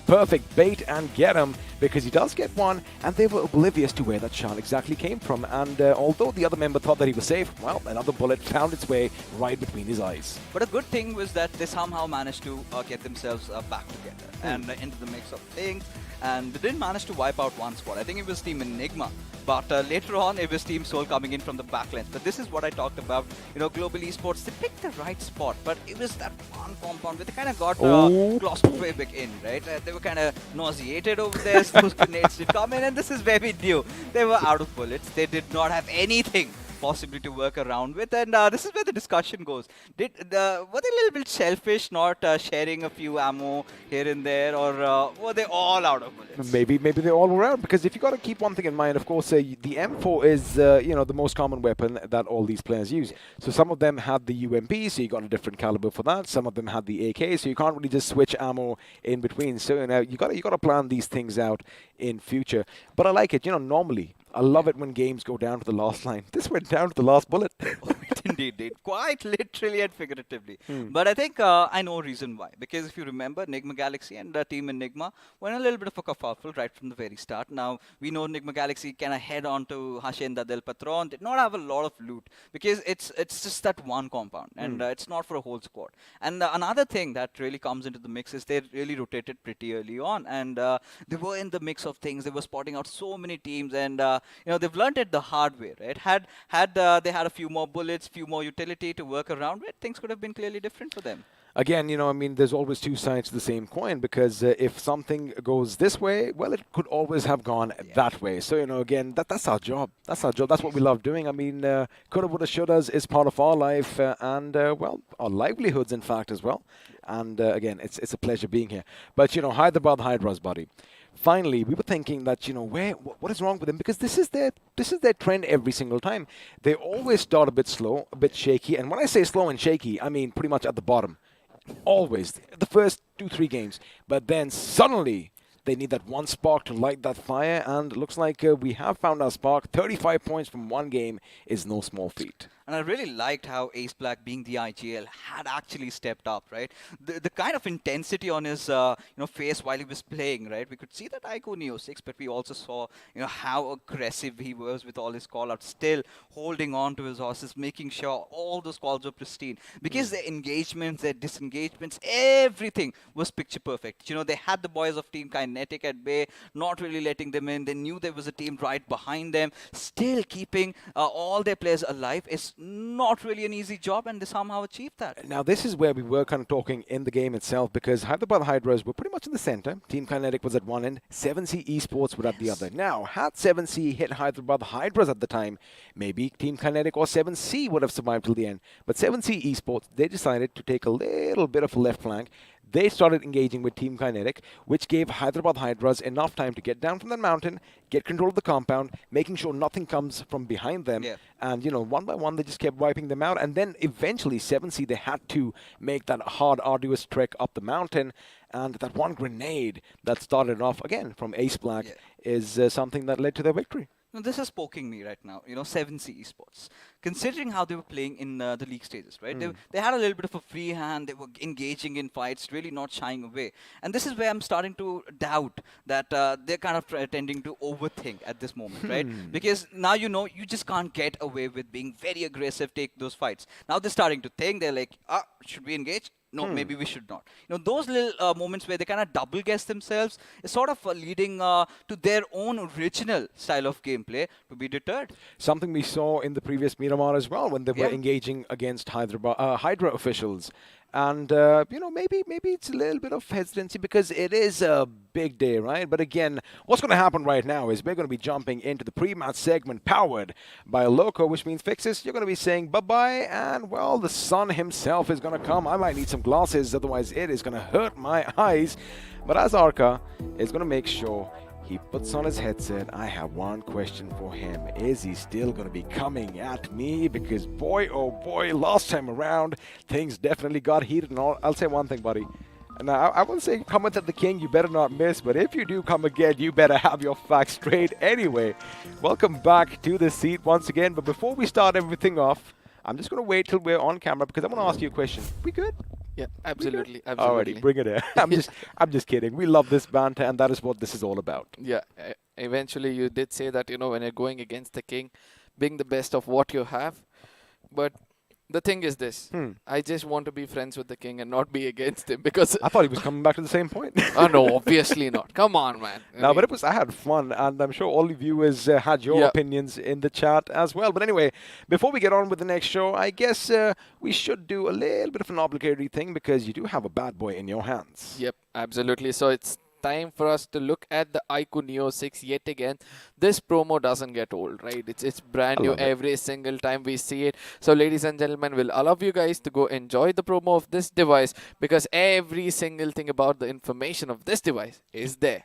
Perfect bait and get him, because he does get one, and they were oblivious to where that shot exactly came from. And although the other member thought that he was safe, well, another bullet found its way right between his eyes. But a good thing was that they somehow managed to get themselves back together and into the mix of things. And they didn't manage to wipe out one squad. I think it was Team Enigma. But later on, it was Team Soul coming in from the backlines. But this is what I talked about. Global esports, they picked the right spot. But it was that one compound where they kind of got claustrophobic in, right? They were kind of nauseated over there. Those grenades did come in. And this is where we knew they were out of bullets. They did not have anything possibly to work around with. And this is where the discussion goes. Were they a little bit selfish, not sharing a few ammo here and there, or were they all out of bullets? Maybe they all were out, because if you got to keep one thing in mind, of course, the M4 is the most common weapon that all these players use. So some of them had the UMP, so you got a different caliber for that. Some of them had the AK, so you can't really just switch ammo in between. So you got to plan these things out in future. But I like it. Normally I love it when games go down to the last line. This went down to the last bullet. It indeed did, quite literally and figuratively. But I think I know a reason why. Because if you remember, Nigma Galaxy and Team Enigma were in a little bit of a kerfuffle right from the very start. Now, we know Nigma Galaxy kind of head on to Hacienda del Patron, did not have a lot of loot, because it's just that one compound, and it's not for a whole squad. And another thing that really comes into the mix is they really rotated pretty early on, and they were in the mix of things. They were spotting out so many teams, and they've learned it the hard way, right? Had they had a few more bullets, few more utility to work around with, things could have been clearly different for them. Again, there's always two sides to the same coin, because if something goes this way, well, it could always have gone that way. So, again, that's our job. That's our job. That's what we love doing. I mean, coulda, woulda, shouldas is part of our life, and, well, our livelihoods, in fact, as well. And, again, it's a pleasure being here. But, Hyderabad Hydras, buddy. Finally, we were thinking that, what is wrong with them? Because this is their trend every single time. They always start a bit slow, a bit shaky. And when I say slow and shaky, I mean pretty much at the bottom. Always. The first 2-3 games. But then suddenly, they need that one spark to light that fire. And it looks like we have found our spark. 35 points from one game is no small feat. And I really liked how Ace Black, being the IGL, had actually stepped up, right? The kind of intensity on his face while he was playing, right? We could see that iQOO Neo 6, but we also saw how aggressive he was with all his call-outs, still holding on to his horses, making sure all those calls were pristine. Because their engagements, their disengagements, everything was picture perfect. They had the boys of Team Kinetic at bay, not really letting them in. They knew there was a team right behind them, still keeping all their players alive. It's not really an easy job, and they somehow achieved that. Now, this is where we were kind of talking in the game itself, because Hyderabad Hydras were pretty much in the center. Team Kinetic was at one end, 7C Esports were at the other. Now, had 7C hit Hyderabad Hydras at the time, maybe Team Kinetic or 7C would have survived till the end. But 7C Esports, they decided to take a little bit of a left flank. They started engaging with Team Kinetic, which gave Hyderabad Hydras enough time to get down from the mountain, get control of the compound, making sure nothing comes from behind them. Yeah. And, one by one, they just kept wiping them out. And then eventually, 7C, they had to make that hard, arduous trek up the mountain. And that one grenade that started off, again, from Ace Black is something that led to their victory. Now, this is poking me right now, 7C Esports. Considering how they were playing in the league stages, right? They had a little bit of a free hand. They were engaging in fights, really not shying away. And this is where I'm starting to doubt that they're kind of tending to overthink at this moment, right? Because now you just can't get away with being very aggressive, take those fights. Now they're starting to think, they're like, should we engage? No, maybe we should not. Those little moments where they kind of double guess themselves is sort of leading to their own original style of gameplay to be deterred. Something we saw in the previous Miramar as well, when they were engaging against Hydra officials. And, maybe it's a little bit of hesitancy because it is a big day, right? But again, what's going to happen right now is we're going to be jumping into the pre-match segment powered by Loco, which means Fixes, you're going to be saying bye-bye, and, well, the sun himself is going to come. I might need some glasses, otherwise it is going to hurt my eyes. But as Arca is going to make sure he puts on his headset, I have one question for him. Is he still going to be coming at me? Because boy, oh boy, last time around, things definitely got heated. And I'll say one thing, buddy. And I won't say comment at the king, you better not miss. But if you do come again, you better have your facts straight. Anyway, welcome back to the seat once again. But before we start everything off, I'm just going to wait till we're on camera because I want to ask you a question. We good? Yeah, absolutely. Alrighty, bring it in. I'm just kidding. We love this banter, and that is what this is all about. Yeah, eventually you did say that, when you're going against the king, being the best of what you have. But the thing is this, I just want to be friends with the king and not be against him because... I thought he was coming back to the same point. Oh, no, obviously not. Come on, man. But I had fun, and I'm sure all the viewers had your opinions in the chat as well. But anyway, before we get on with the next show, I guess we should do a little bit of an obligatory thing because you do have a bad boy in your hands. Yep, absolutely. So it's time for us to look at the iQOO Neo 6 yet again. This promo doesn't get old, right? It's brand new every single time we see it. So ladies and gentlemen, we'll allow you guys to go enjoy the promo of this device, because every single thing about the information of this device is there.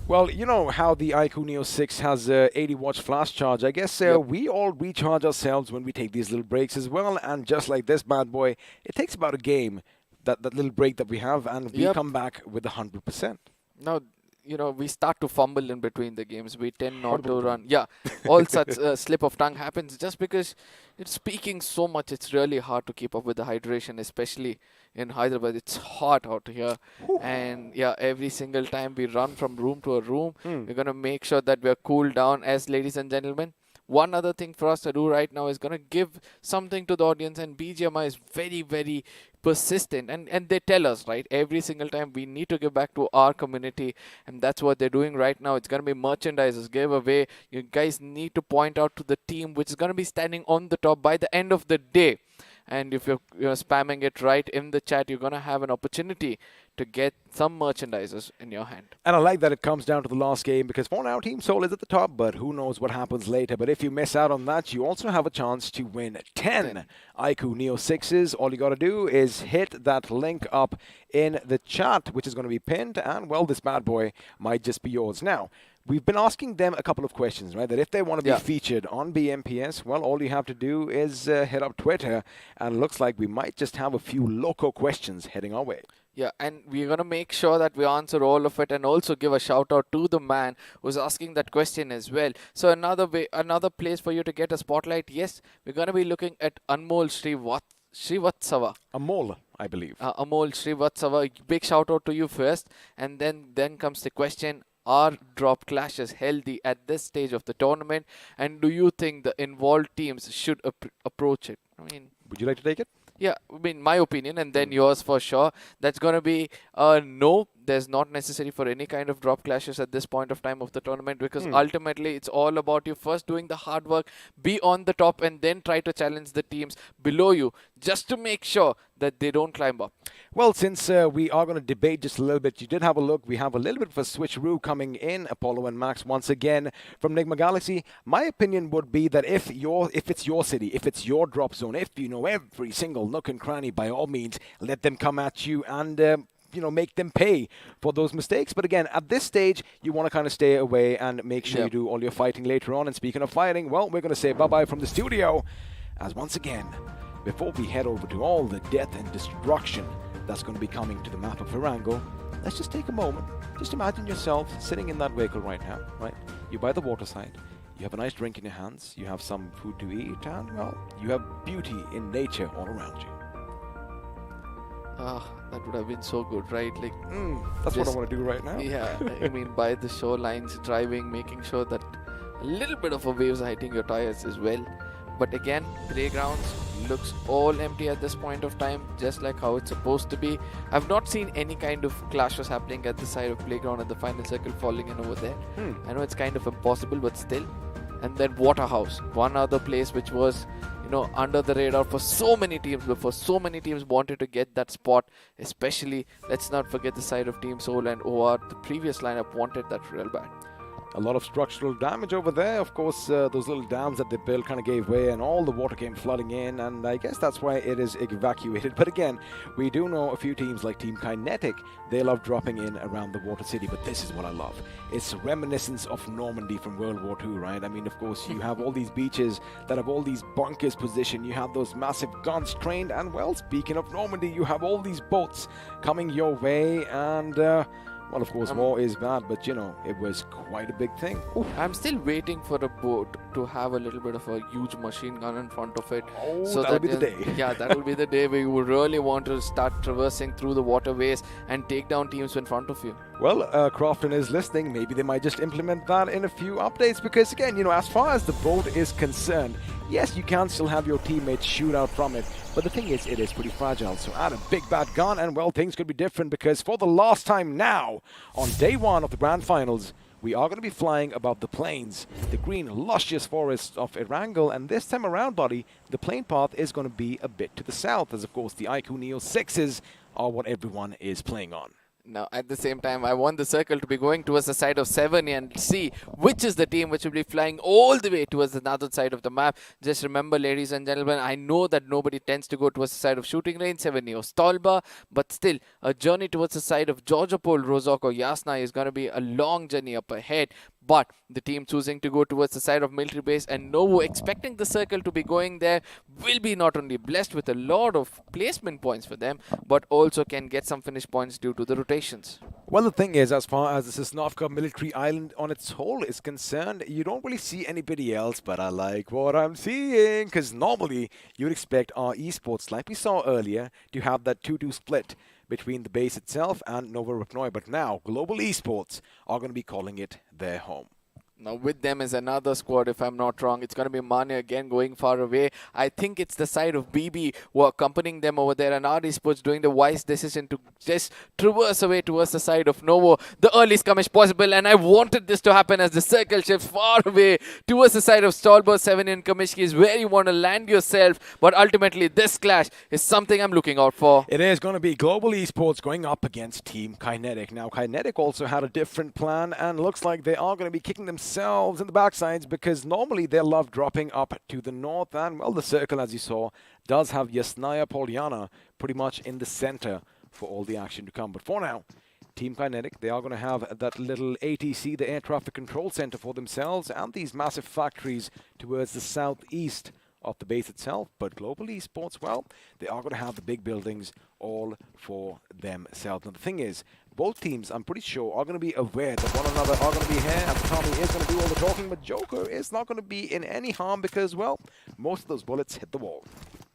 Well, you know how the iQOO Neo 6 has 80 watts flash charge. I guess we all recharge ourselves when we take these little breaks as well. And just like this bad boy, it takes about a game, that little break that we have, and we come back with 100%. Now, you know, we start to fumble in between the games. We tend not to run. Yeah, all such slip of tongue happens just because it's speaking so much. It's really hard to keep up with the hydration, especially in Hyderabad. It's hot out here. And yeah, every single time we run from room to a room, we're going to make sure that we're cooled down. As ladies and gentlemen, one other thing for us to do right now is going to give something to the audience, and BGMI is very, very persistent, and they tell us, right, every single time we need to give back to our community, and that's what they're doing right now. It's going to be merchandises giveaway. You guys need to point out to the team which is going to be standing on the top by the end of the day. And if you're spamming it right in the chat, you're going to have an opportunity to get some merchandises in your hand. And I like that it comes down to the last game, because for now Team Soul is at the top, but who knows what happens later. But if you miss out on that, you also have a chance to win 10 iQOO Neo 6s. All you got to do is hit that link up in the chat, which is going to be pinned, and well, this bad boy might just be yours. Now, we've been asking them a couple of questions, right? That if they want to be featured on BMPS, well, all you have to do is hit up Twitter, and it looks like we might just have a few loco questions heading our way. Yeah, and we're going to make sure that we answer all of it, and also give a shout out to the man who's asking that question as well. So another place for you to get a spotlight. Yes, we're going to be looking at Anmol Srivatsava. Amol, I believe. Amol Srivatsava. Big shout out to you first, and then comes the question: are drop clashes healthy at this stage of the tournament, and do you think the involved teams should approach it? I mean, would you like to take it? Yeah, I mean, my opinion, and then yours for sure. That's going to be no. There's not necessary for any kind of drop clashes at this point of time of the tournament, because ultimately it's all about you first doing the hard work, be on the top, and then try to challenge the teams below you just to make sure that they don't climb up. Well, since we are going to debate just a little bit, you did have a look. We have a little bit of a switcheroo coming in. Apollo and Max once again from Nigma Galaxy. My opinion would be that if it's your city, if it's your drop zone, if you know every single nook and cranny, by all means, let them come at you and make them pay for those mistakes. But again, at this stage, you want to kind of stay away and make sure you do all your fighting later on. And speaking of fighting, well, we're going to say bye-bye from the studio, as once again, before we head over to all the death and destruction that's going to be coming to the map of Firango, let's just take a moment. Just imagine yourself sitting in that vehicle right now, right? You're by the waterside. You have a nice drink in your hands. You have some food to eat, and, well, you have beauty in nature all around you. That would have been so good, right? Like, that's what I want to do right now. Yeah, I mean, by the shorelines, driving, making sure that a little bit of a waves are hitting your tires as well. But again, playgrounds looks all empty at this point of time, just like how it's supposed to be. I've not seen any kind of clashes happening at the side of playground and the final circle falling in over there. I know it's kind of impossible, but still. And then Waterhouse, one other place which was, under the radar for so many teams before. So many teams wanted to get that spot, especially, let's not forget the side of Team Soul and OR. The previous lineup wanted that real bad. A lot of structural damage over there. Of course, those little dams that they built kind of gave way and all the water came flooding in, and I guess that's why it is evacuated. But again, we do know a few teams like Team Kinetic, they love dropping in around the water city, but this is what I love. It's reminiscence of Normandy from World War II, right? I mean, of course, you have all these beaches that have all these bunkers positioned. You have those massive guns trained, and, well, speaking of Normandy, you have all these boats coming your way, and Well, of course, more is bad, but you know, it was quite a big thing. Ooh. I'm still waiting for a boat to have a little bit of a huge machine gun in front of it. Oh, so that'll be the day. Yeah, that'll be the day where you would really want to start traversing through the waterways and take down teams in front of you. Well, Crofton is listening. Maybe they might just implement that in a few updates because, again, you know, as far as the boat is concerned, yes, you can still have your teammates shoot out from it. But the thing is, it is pretty fragile. So add a big bad gun and, well, things could be different because for the last time now, on day one of the Grand Finals, we are going to be flying above the plains, the green, luscious forests of Erangel, and this time around, buddy, the plane path is going to be a bit to the south, as of course the iQOO Neo 6s are what everyone is playing on. Now, at the same time, I want the circle to be going towards the side of 7 and see which is the team which will be flying all the way towards the northern side of the map. Just remember, ladies and gentlemen, I know that nobody tends to go towards the side of shooting range, 7 or Stolba, but still, a journey towards the side of Georgiopol, Rozhok or Yasna is going to be a long journey up ahead. But the team choosing to go towards the side of military base and Novo expecting the circle to be going there will be not only blessed with a lot of placement points for them, but also can get some finish points due to the rotations. Well, the thing is, as far as the Sosnovka military island on its whole is concerned, you don't really see anybody else, but I like what I'm seeing, because normally you'd expect our esports, like we saw earlier, to have that 2-2 split between the base itself and Novorupnoy, but now Global Esports are going to be calling it their home. Now with them is another squad, if I'm not wrong. It's going to be Mane again going far away. I think it's the side of BB who are accompanying them over there, and our esports doing the wise decision to just traverse away towards the side of Novo. The earliest skirmish possible, and I wanted this to happen as the circle shifts far away towards the side of Stolberg. 7 in Kamishki is where you want to land yourself, but ultimately this clash is something I'm looking out for. It is going to be Global Esports going up against Team Kinetic. Now, Kinetic also had a different plan, and looks like they are going to be kicking themselves in the backsides because normally they love dropping up to the north, and well, the circle, as you saw, does have Yasnaya Polyana pretty much in the center for all the action to come. But for now, Team Kinetic, they are going to have that little ATC, the Air Traffic Control Center, for themselves and these massive factories towards the southeast of the base itself. But Global Esports, well, they are going to have the big buildings all for themselves. Now, the thing is, both teams, I'm pretty sure, are going to be aware that one another are going to be here, and Tommy is going to do all the talking, but Joker is not going to be in any harm because, well, most of those bullets hit the wall.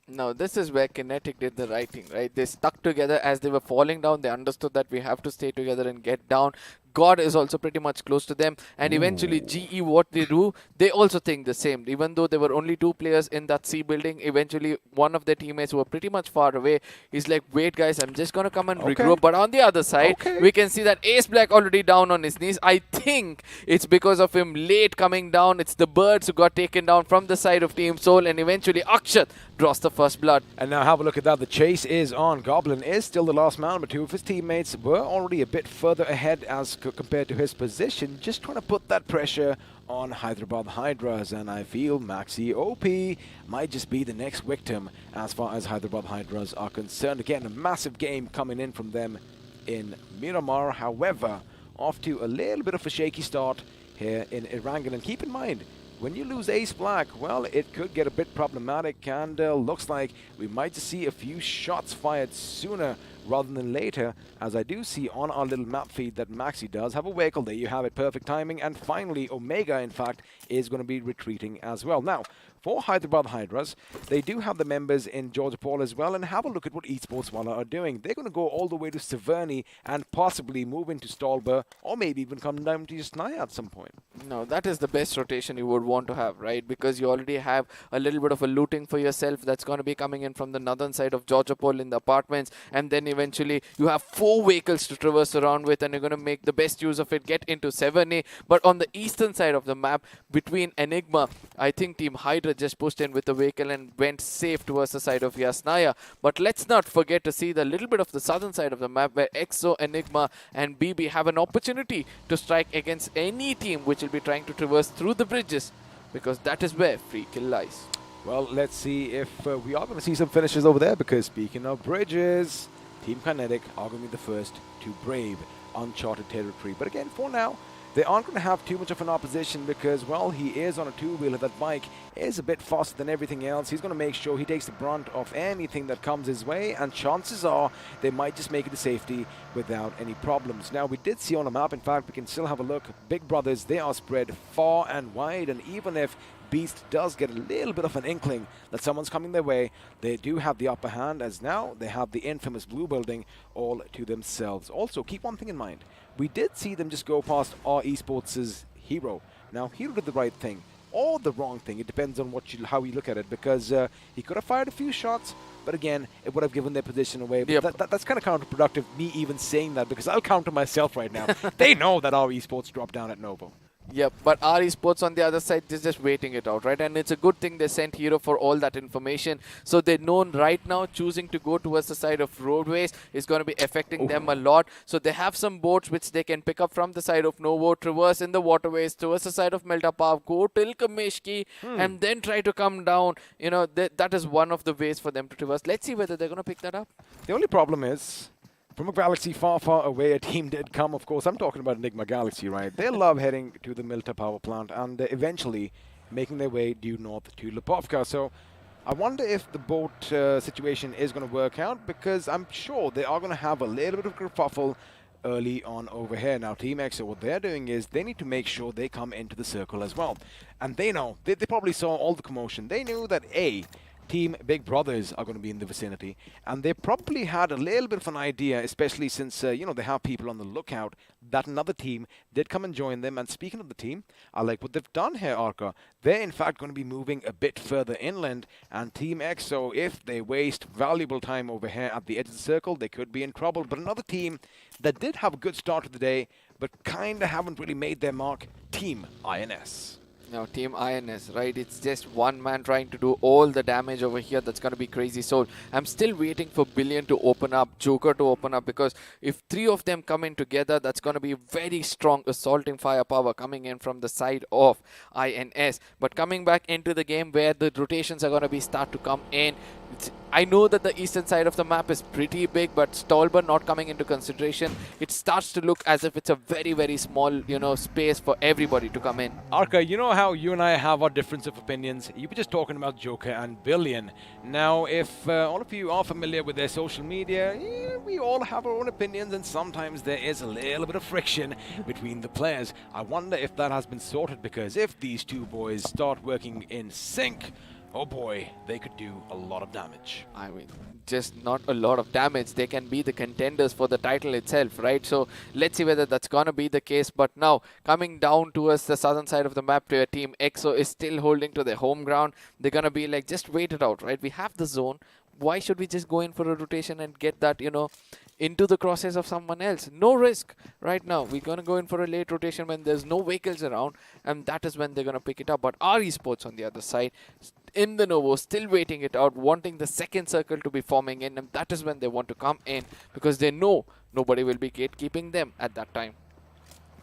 Now, this is where Kinetic did the right thing, right? They stuck together as they were falling down. They understood that we have to stay together and get down. God is also pretty much close to them. And eventually, GE, what they do, they also think the same. Even though there were only 2 players in that C building, eventually one of their teammates who were pretty much far away, he's like, wait guys, I'm just going to come and regroup. But on the other side, we can see that Ace Black already down on his knees. I think it's because of him late coming down. It's the birds who got taken down from the side of Team Soul. And eventually, Akshat draws the first blood. And now have a look at that. The chase is on. Goblin is still the last man, but 2 of his teammates were already a bit further ahead as compared to his position, just trying to put that pressure on Hyderabad Hydras, and I feel Maxi OP might just be the next victim as far as Hyderabad Hydras are concerned. Again, a massive game coming in from them in Miramar. However, off to a little bit of a shaky start here in Erangel, and keep in mind, when you lose Ace Black, well, it could get a bit problematic, and looks like we might just see a few shots fired sooner rather than later, as I do see on our little map feed that Maxi does have a vehicle. There you have it, perfect timing. And finally, Omega, in fact, is going to be retreating as well. Now, for Hyderabad Hydras, they do have the members in Georgiopol as well, and have a look at what Esports Walla are doing. They're going to go all the way to Severny and possibly move into Stolber, or maybe even come down to Yasnaya at some point. No, that is the best rotation you would want to have, right? Because you already have a little bit of a looting for yourself that's going to be coming in from the northern side of Georgiopol in the apartments, and then eventually you have 4 vehicles to traverse around with, and you're going to make the best use of it, get into Severny. But on the eastern side of the map, between Enigma, I think Team Hydra just pushed in with the vehicle and went safe towards the side of Yasnaya. But let's not forget to see the little bit of the southern side of the map where EXO, Enigma and BB have an opportunity to strike against any team which will be trying to traverse through the bridges, because that is where free kill lies. Well, let's see if we are going to see some finishes over there, because speaking of bridges, Team Kinetic are going to be the first to brave uncharted territory. But again, for now, they aren't going to have too much of an opposition because, well, he is on a two-wheeler. That bike is a bit faster than everything else. He's going to make sure he takes the brunt of anything that comes his way, and chances are they might just make it to safety without any problems. Now, we did see on the map, in fact, we can still have a look. Big Brothers, they are spread far and wide, and even if Beast does get a little bit of an inkling that someone's coming their way, they do have the upper hand, as now they have the infamous blue building all to themselves. Also, keep one thing in mind. We did see them just go past our Esports' Hero. Now, Hero did the right thing or the wrong thing. It depends on how you look at it, because he could have fired a few shots, but again, it would have given their position away. But that's kind of counterproductive, me even saying that, because I'll counter myself right now. They know that our Esports dropped down at Novo. Yep, but our Esports on the other side is just waiting it out, right? And it's a good thing they sent Hero for all that information. So they know right now choosing to go towards the side of roadways is going to be affecting them a lot. So they have some boats which they can pick up from the side of Novo, traverse in the waterways, towards the side of Meltapav, go till Kameshki, and then try to come down. You know, that is one of the ways for them to traverse. Let's see whether they're going to pick that up. The only problem is, from a galaxy far, far away, a team did come, of course. I'm talking about Enigma Galaxy, right? They love heading to the Milta power plant and eventually making their way due north to Lipovka. So I wonder if the boat situation is going to work out, because I'm sure they are going to have a little bit of kerfuffle early on over here. Now, Team X, so what they're doing is they need to make sure they come into the circle as well. And they know, they probably saw all the commotion. They knew that, Team Big Brothers are going to be in the vicinity, and they probably had a little bit of an idea, especially since, you know, they have people on the lookout, that another team did come and join them. And speaking of the team, I like what they've done here, Arca. They're, in fact, going to be moving a bit further inland, and Team EXO, if they waste valuable time over here at the edge of the circle, they could be in trouble. But another team that did have a good start to the day, but kind of haven't really made their mark, Team INS. Now, Team INS, right? It's just one man trying to do all the damage over here. That's going to be crazy. So I'm still waiting for Billion to open up, Joker to open up, because if three of them come in together, that's going to be very strong assaulting firepower coming in from the side of INS. But coming back into the game where the rotations are going to start to come in, I know that the eastern side of the map is pretty big, but Stolber not coming into consideration, it starts to look as if it's a very, very small, you know, space for everybody to come in. Arca, you know how you and I have our difference of opinions? You were just talking about Joker and Billion. Now, if all of you are familiar with their social media, we all have our own opinions, and sometimes there is a little bit of friction between the players. I wonder if that has been sorted, because if these two boys start working in sync, oh boy, they could do a lot of damage. I mean, just not a lot of damage. They can be the contenders for the title itself, right? So let's see whether that's going to be the case. But now, coming down towards the southern side of the map, to a Team EXO is still holding to their home ground. They're going to be like, just wait it out, right? We have the zone. Why should we just go in for a rotation and get that, you know, into the crosshairs of someone else? No risk right now. We're going to go in for a late rotation when there's no vehicles around, and that is when they're going to pick it up. But our Esports on the other side, in the Novo, still waiting it out, wanting the second circle to be forming in, and that is when they want to come in, because they know nobody will be gatekeeping them at that time.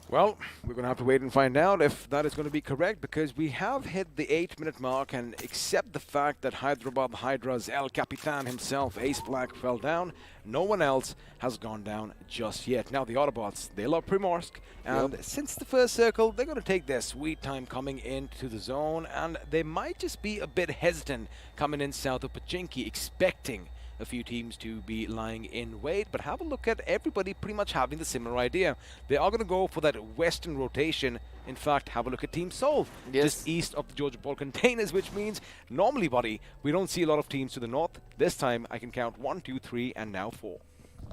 Well, we're going to have to wait and find out if that is going to be correct, because we have hit the 8-minute mark, and except the fact that Hyderabad Hydras El Capitan himself, Ace Black, fell down, no one else has gone down just yet. Now, the Autobotz, they love Primorsk, and since the first circle, they're going to take their sweet time coming into the zone, and they might just be a bit hesitant coming in south of Pachinki, expecting a few teams to be lying in wait, but have a look at everybody pretty much having the similar idea. They are going to go for that western rotation. In fact, have a look at Team Solve, just east of the Georgia Ball containers, which means normally, buddy, we don't see a lot of teams to the north. This time, I can count 1, 2, 3, and now 4.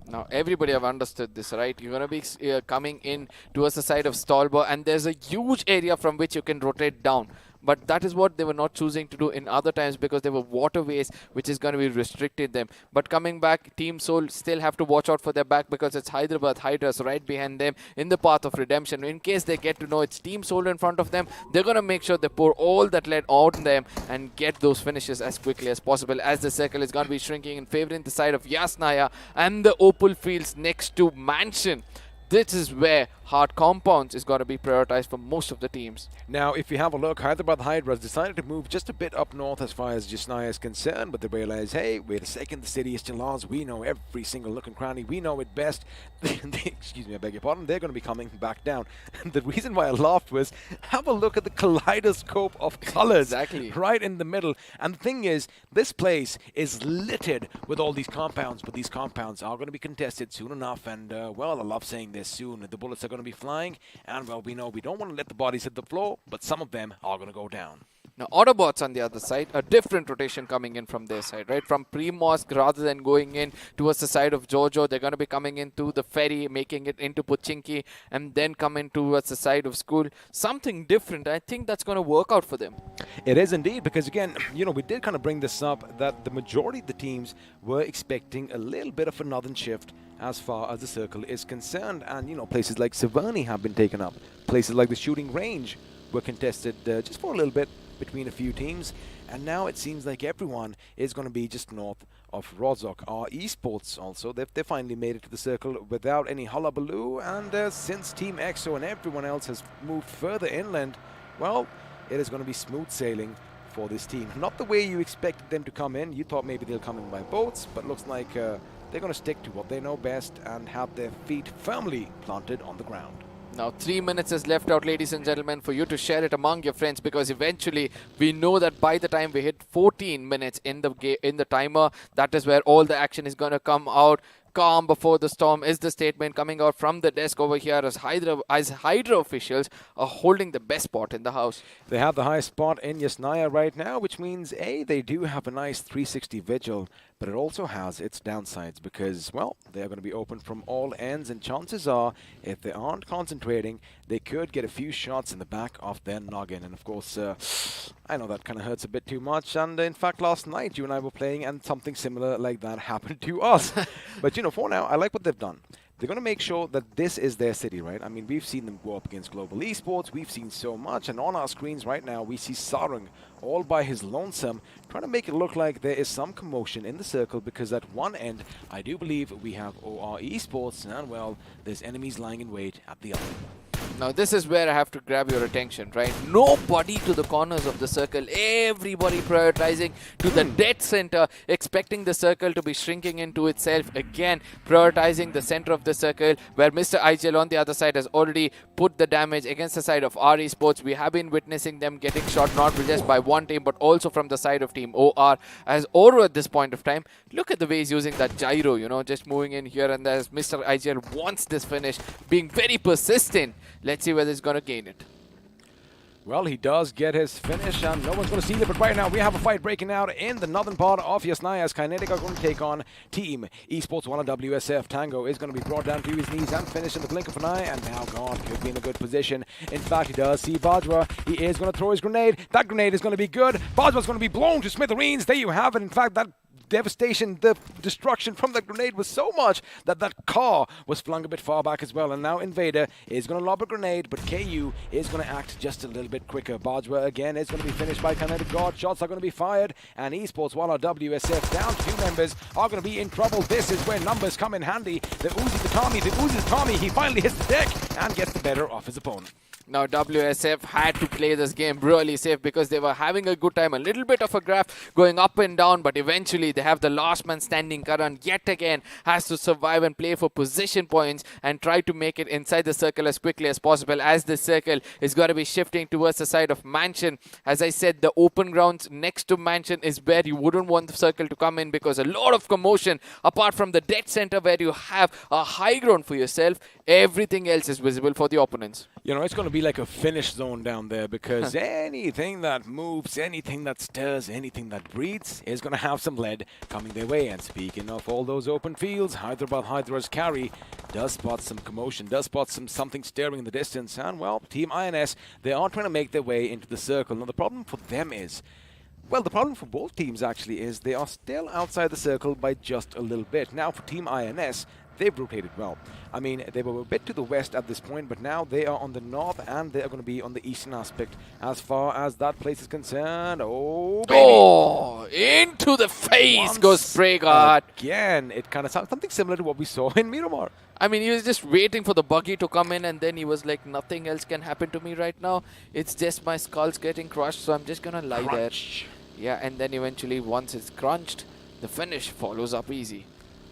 Now, everybody have understood this, right? You're going to be coming in towards the side of Stolber, and there's a huge area from which you can rotate down. But that is what they were not choosing to do in other times, because there were waterways which is going to be restricted them. But coming back, Team Soul still have to watch out for their back, because it's Hyderabad Hydras right behind them in the path of redemption. In case they get to know it's Team Soul in front of them, they're going to make sure they pour all that lead on them and get those finishes as quickly as possible, as the circle is going to be shrinking in favoring the side of Yasnaya and the Opal Fields next to Mansion. This is where hard compounds is going to be prioritized for most of the teams. Now, if you have a look, Hyderabad Hydras decided to move just a bit up north as far as Jasnaya is concerned, but they realize, hey, wait a second, the city is still ours. We know every single nook and cranny. We know it best. Excuse me, I beg your pardon. They're going to be coming back down. And the reason why I laughed was, have a look at the kaleidoscope of colors. Exactly. Right in the middle. And the thing is, this place is littered with all these compounds, but these compounds are going to be contested soon enough. And, well, I love saying this soon. The bullets are going to be flying. And, well, we know we don't want to let the bodies hit the floor, but some of them are going to go down. Now, Autobotz on the other side, a different rotation coming in from their side, right? From pre-mosque, rather than going in towards the side of Jojo, they're going to be coming into the ferry, making it into Puchinki, and then coming towards the side of school. Something different. I think that's going to work out for them. It is indeed, because again, you know, we did kind of bring this up, that the majority of the teams were expecting a little bit of a northern shift as far as the circle is concerned. And, you know, places like Savani have been taken up. Places like the shooting range were contested just for a little bit between a few teams, and now it seems like everyone is going to be just north of Rozhok. Our Esports also, they finally made it to the circle without any hullabaloo, and since Team EXO and everyone else has moved further inland, well, it is going to be smooth sailing for this team. Not the way you expected them to come in. You thought maybe they'll come in by boats, but looks like they're going to stick to what they know best and have their feet firmly planted on the ground. Now 3 minutes is left out, ladies and gentlemen, for you to share it among your friends, because eventually we know that by the time we hit 14 minutes in the timer, that is where all the action is going to come out. Calm before the storm is the statement coming out from the desk over here as Hydra officials are holding the best spot in the house. They have the highest spot in Yasnaya right now, which means, A, they do have a nice 360 vigil, but it also has its downsides because, well, they're going to be open from all ends, and chances are, if they aren't concentrating, they could get a few shots in the back of their noggin. And of course, I know that kind of hurts a bit too much, and in fact, last night you and I were playing and something similar like that happened to us. But, you know, for now, I like what they've done. They're going to make sure that this is their city, right? I mean, we've seen them go up against global esports. We've seen so much. And on our screens right now, we see Sarang all by his lonesome, trying to make it look like there is some commotion in the circle, because at one end, I do believe we have OR Esports, and, well, there's enemies lying in wait at the other. Now this is where I have to grab your attention, right? Nobody to the corners of the circle. Everybody prioritizing to the dead center, expecting the circle to be shrinking into itself. Again, prioritizing the center of the circle, where Mr. IGL on the other side has already put the damage against the side of our Esports. We have been witnessing them getting shot not just by one team, but also from the side of Team OR. As Oro at this point of time, look at the way he's using that gyro, you know, just moving in here and there. As Mr. IGL wants this finish, being very persistent. Let's see whether he's going to gain it. Well, he does get his finish, and no one's going to steal it. But right now, we have a fight breaking out in the northern part of Yasnaya as Kinetic are going to take on Team Esports 1 WSF. Tango is going to be brought down to his knees and finished in the blink of an eye, and now gone. Could be in a good position. In fact, he does see Bajra. He is going to throw his grenade. That grenade is going to be good. Bajra's going to be blown to smithereens. There you have it. In fact, that devastation, the destruction from the grenade was so much that that car was flung a bit far back as well. And now Invader is going to lob a grenade, but KU is going to act just a little bit quicker. Bajra again is going to be finished by Kinetic God. Shots are going to be fired, and Esports, while our WSF down 2 members, are going to be in trouble. This is where numbers come in handy. The Uzi Tommy, he finally hits the deck and gets the better of his opponent. Now WSF had to play this game really safe because they were having a good time. A little bit of a graph going up and down, but eventually they have the last man standing. Karan yet again has to survive and play for position points and try to make it inside the circle as quickly as possible, as the circle is going to be shifting towards the side of Mansion. As I said, the open grounds next to Mansion is where you wouldn't want the circle to come in, because a lot of commotion. Apart from the dead center where you have a high ground for yourself, everything else is visible for the opponents. You know, it's going to be like a finish zone down there, because anything that moves, anything that stirs, anything that breathes is going to have some lead coming their way. And speaking of all those open fields, Hyderabad Hydra's carry does spot some commotion, does spot something stirring in the distance. And, well, Team INS, they are trying to make their way into the circle. Now, the problem for them is, well, the problem for both teams actually is they are still outside the circle by just a little bit. Now, for Team INS, they've rotated well. I mean, they were a bit to the west at this point, but now they are on the north, and they are going to be on the eastern aspect as far as that place is concerned. Oh, baby. Oh, into the face goes Spray God. Again, it kind of sounds something similar to what we saw in Miramar. I mean, he was just waiting for the buggy to come in, and then he was like, nothing else can happen to me right now. It's just my skull's getting crushed, so I'm just gonna lie there. Yeah, and then eventually, once it's crunched, the finish follows up easy.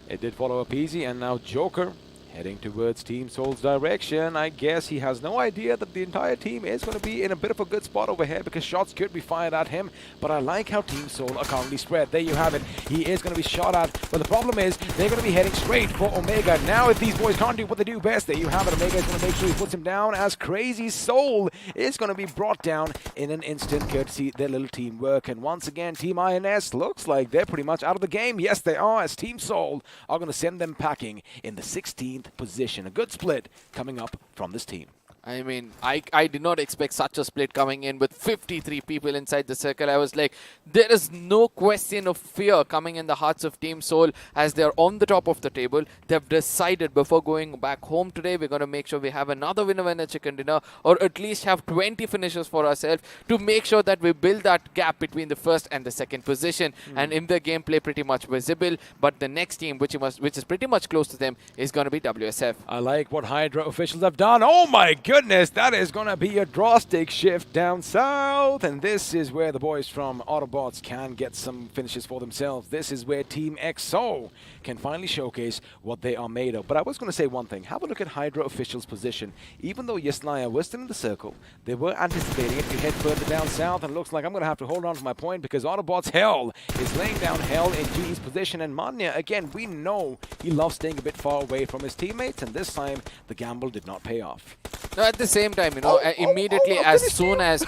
It did follow up easy, and now Joker heading towards Team Soul's direction. I guess he has no idea that the entire team is going to be in a bit of a good spot over here because shots could be fired at him. But I like how Team Soul are currently spread. There you have it. He is going to be shot at. But the problem is they're going to be heading straight for Omega. Now if these boys can't do what they do best, there you have it. Omega is going to make sure he puts him down as Crazy Soul is going to be brought down in an instant courtesy their little teamwork. And once again, Team INS looks like they're pretty much out of the game. Yes, they are, as Team Soul are going to send them packing in the 16th position. A good split coming up from this team. I mean, I did not expect such a split coming in with 53 people inside the circle. I was like, there is no question of fear coming in the hearts of Team Soul as they're on the top of the table. They've decided before going back home today, we're going to make sure we have another winner chicken dinner, or at least have 20 finishes for ourselves to make sure that we build that gap between the first and the second position. And in the gameplay, pretty much visible. But the next team, which is pretty much close to them, is going to be WSF. I like what Hydra officials have done. Oh my goodness, that is going to be a drastic shift down south. And this is where the boys from Autobotz can get some finishes for themselves. This is where Team XO can finally showcase what they are made of. But I was going to say one thing. Have a look at Hydra officials' position. Even though Yesnaya was still in the circle, they were anticipating it to head further down south. And it looks like I'm going to have to hold on to my point because Autobotz Hell is laying down hell in GE's position. And Manya, again, we know he loves staying a bit far away from his teammates. And this time, the gamble did not pay off. No, at the same time, you know, immediately as soon as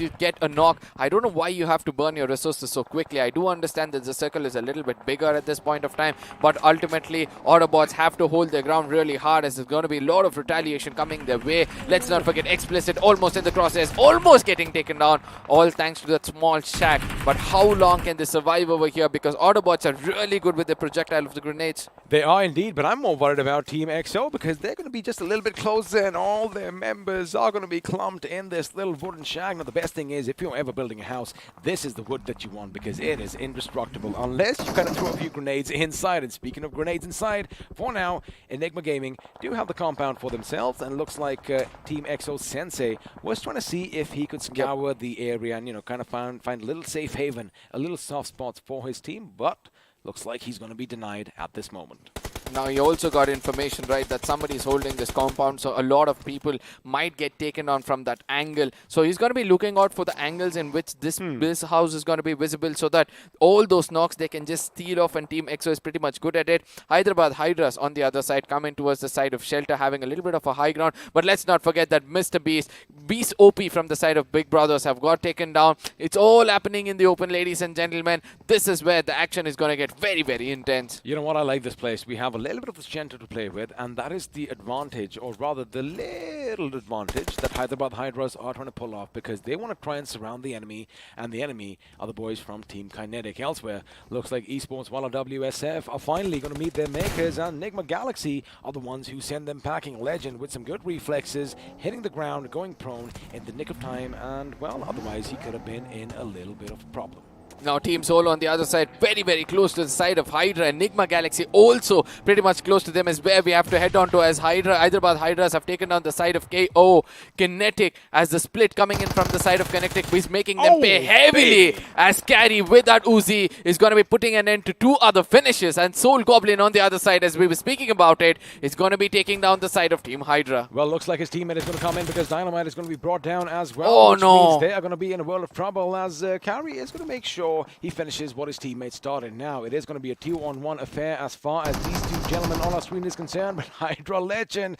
you get a knock, I don't know why you have to burn your resources so quickly. I do understand that the circle is a little bit bigger at this point of time, but ultimately Autobots have to hold their ground really hard as there's going to be a lot of retaliation coming their way. Let's not forget Explicit almost in the crosshairs, almost getting taken down, all thanks to that small shack. But how long can they survive over here? Because Autobots are really good with the projectile of the grenades. They are indeed, but I'm more worried about Team XO because they're going to be just a little bit closer and all their members are going to be clumped in this little wooden shack. Now, the best thing is, if you're ever building a house, this is the wood that you want because it is indestructible unless you kind of throw a few grenades inside. And speaking of grenades inside, for now, Enigma Gaming do have the compound for themselves, and it looks like Team XO Sensei was trying to see if he could scour the area and, you know, kind of find a little safe haven, a little soft spots for his team, but looks like he's going to be denied at this moment. Now, he also got information, right, that somebody is holding this compound, so a lot of people might get taken on from that angle. So he's going to be looking out for the angles in which this house is going to be visible so that all those knocks they can just steal off, and Team XO is pretty much good at it. Hyderabad Hydras on the other side coming towards the side of Shelter, having a little bit of a high ground. But let's not forget that Mr. Beast OP from the side of Big Brothers have got taken down. It's all happening in the open, ladies and gentlemen. This is where the action is going to get very, very intense. You know what? I like this place. We have a little bit of the center to play with, and that is the advantage, or rather the little advantage that Hyderabad Hydras are trying to pull off because they want to try and surround the enemy, and the enemy are the boys from Team Kinetic. Elsewhere, looks like Esports while WSF are finally going to meet their makers, and Nigma Galaxy are the ones who send them packing. Legend with some good reflexes, hitting the ground, going prone in the nick of time, and well, otherwise he could have been in a little bit of a problem. Now Team Soul on the other side, very, very close to the side of Hydra. Enigma Galaxy also pretty much close to them is where we have to head on to, as Hyderabad Hydras have taken down the side of KO. Kinetic, as the split coming in from the side of Kinetic is making them pay heavily, as Carry with that Uzi is going to be putting an end to two other finishes. And Soul Goblin on the other side, as we were speaking about it, is going to be taking down the side of Team Hydra. Well, looks like his teammate is going to come in because Dynamite is going to be brought down as well. Oh, which no. means they are going to be in a world of trouble, as Carry is going to make sure he finishes what his teammates started. Now, it is going to be a 2-on-1 affair as far as these two gentlemen on our screen is concerned, but Hydra Legend,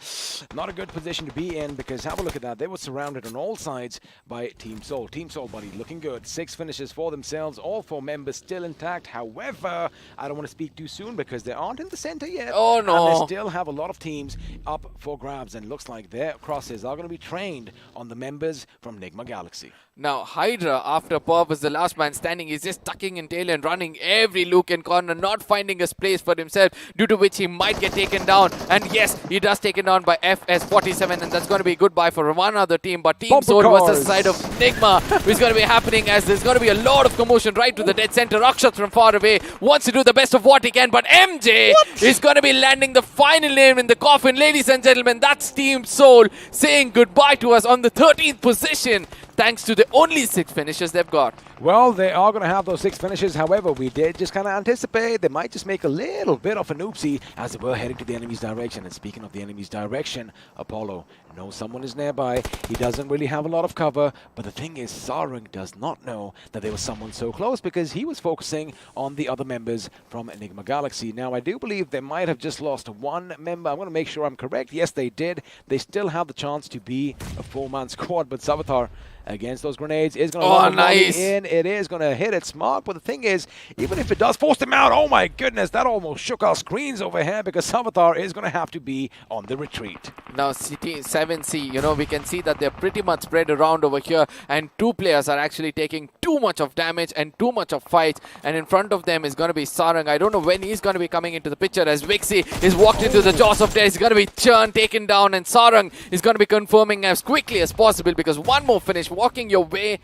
not a good position to be in because have a look at that. They were surrounded on all sides by Team Soul. Team Soul, buddy, looking good. 6 finishes for themselves, all 4 members still intact. However, I don't want to speak too soon because they aren't in the center yet. Oh, no. And they still have a lot of teams up for grabs, and looks like their crosses are going to be trained on the members from Nigma Galaxy. Now, Hydra, after Perv was the last man standing, He's just tucking in tail and running every look and corner, not finding a space for himself, due to which he might get taken down. And yes, he does taken down by FS47, and that's going to be goodbye for one other team. But Team Soul versus the side of Nigma is going to be happening, as there's going to be a lot of commotion right to the dead center. Rakshat from far away wants to do the best of what he can, but MJ is going to be landing the final name in the coffin. Ladies and gentlemen, that's Team Soul saying goodbye to us on the 13th position, thanks to the only 6 finishes they've got. Well, they are going to have those 6 finishes. However, we did just kind of anticipate they might just make a little bit of an oopsie as they were heading to the enemy's direction. And speaking of the enemy's direction, Apollo knows someone is nearby. He doesn't really have a lot of cover, but the thing is, Sarang does not know that there was someone so close because he was focusing on the other members from Enigma Galaxy. Now, I do believe they might have just lost 1 member. I'm going to make sure I'm correct. Yes, they did. They still have the chance to be a 4-man squad, but Savitar against those grenades is going to run nice in. It is going to hit its mark, but the thing is, even if it does force them out, oh my goodness, that almost shook our screens over here because Savitar is going to have to be on the retreat. Now, 7C, you know, we can see that they're pretty much spread around over here, and 2 players are actually taking too much of damage and too much of fights, and in front of them is going to be Sarang. I don't know when he's going to be coming into the picture, as Vixie is walked into the jaws of death. He's going to be churned, taken down, and Sarang is going to be confirming as quickly as possible, because one more finish walking your way,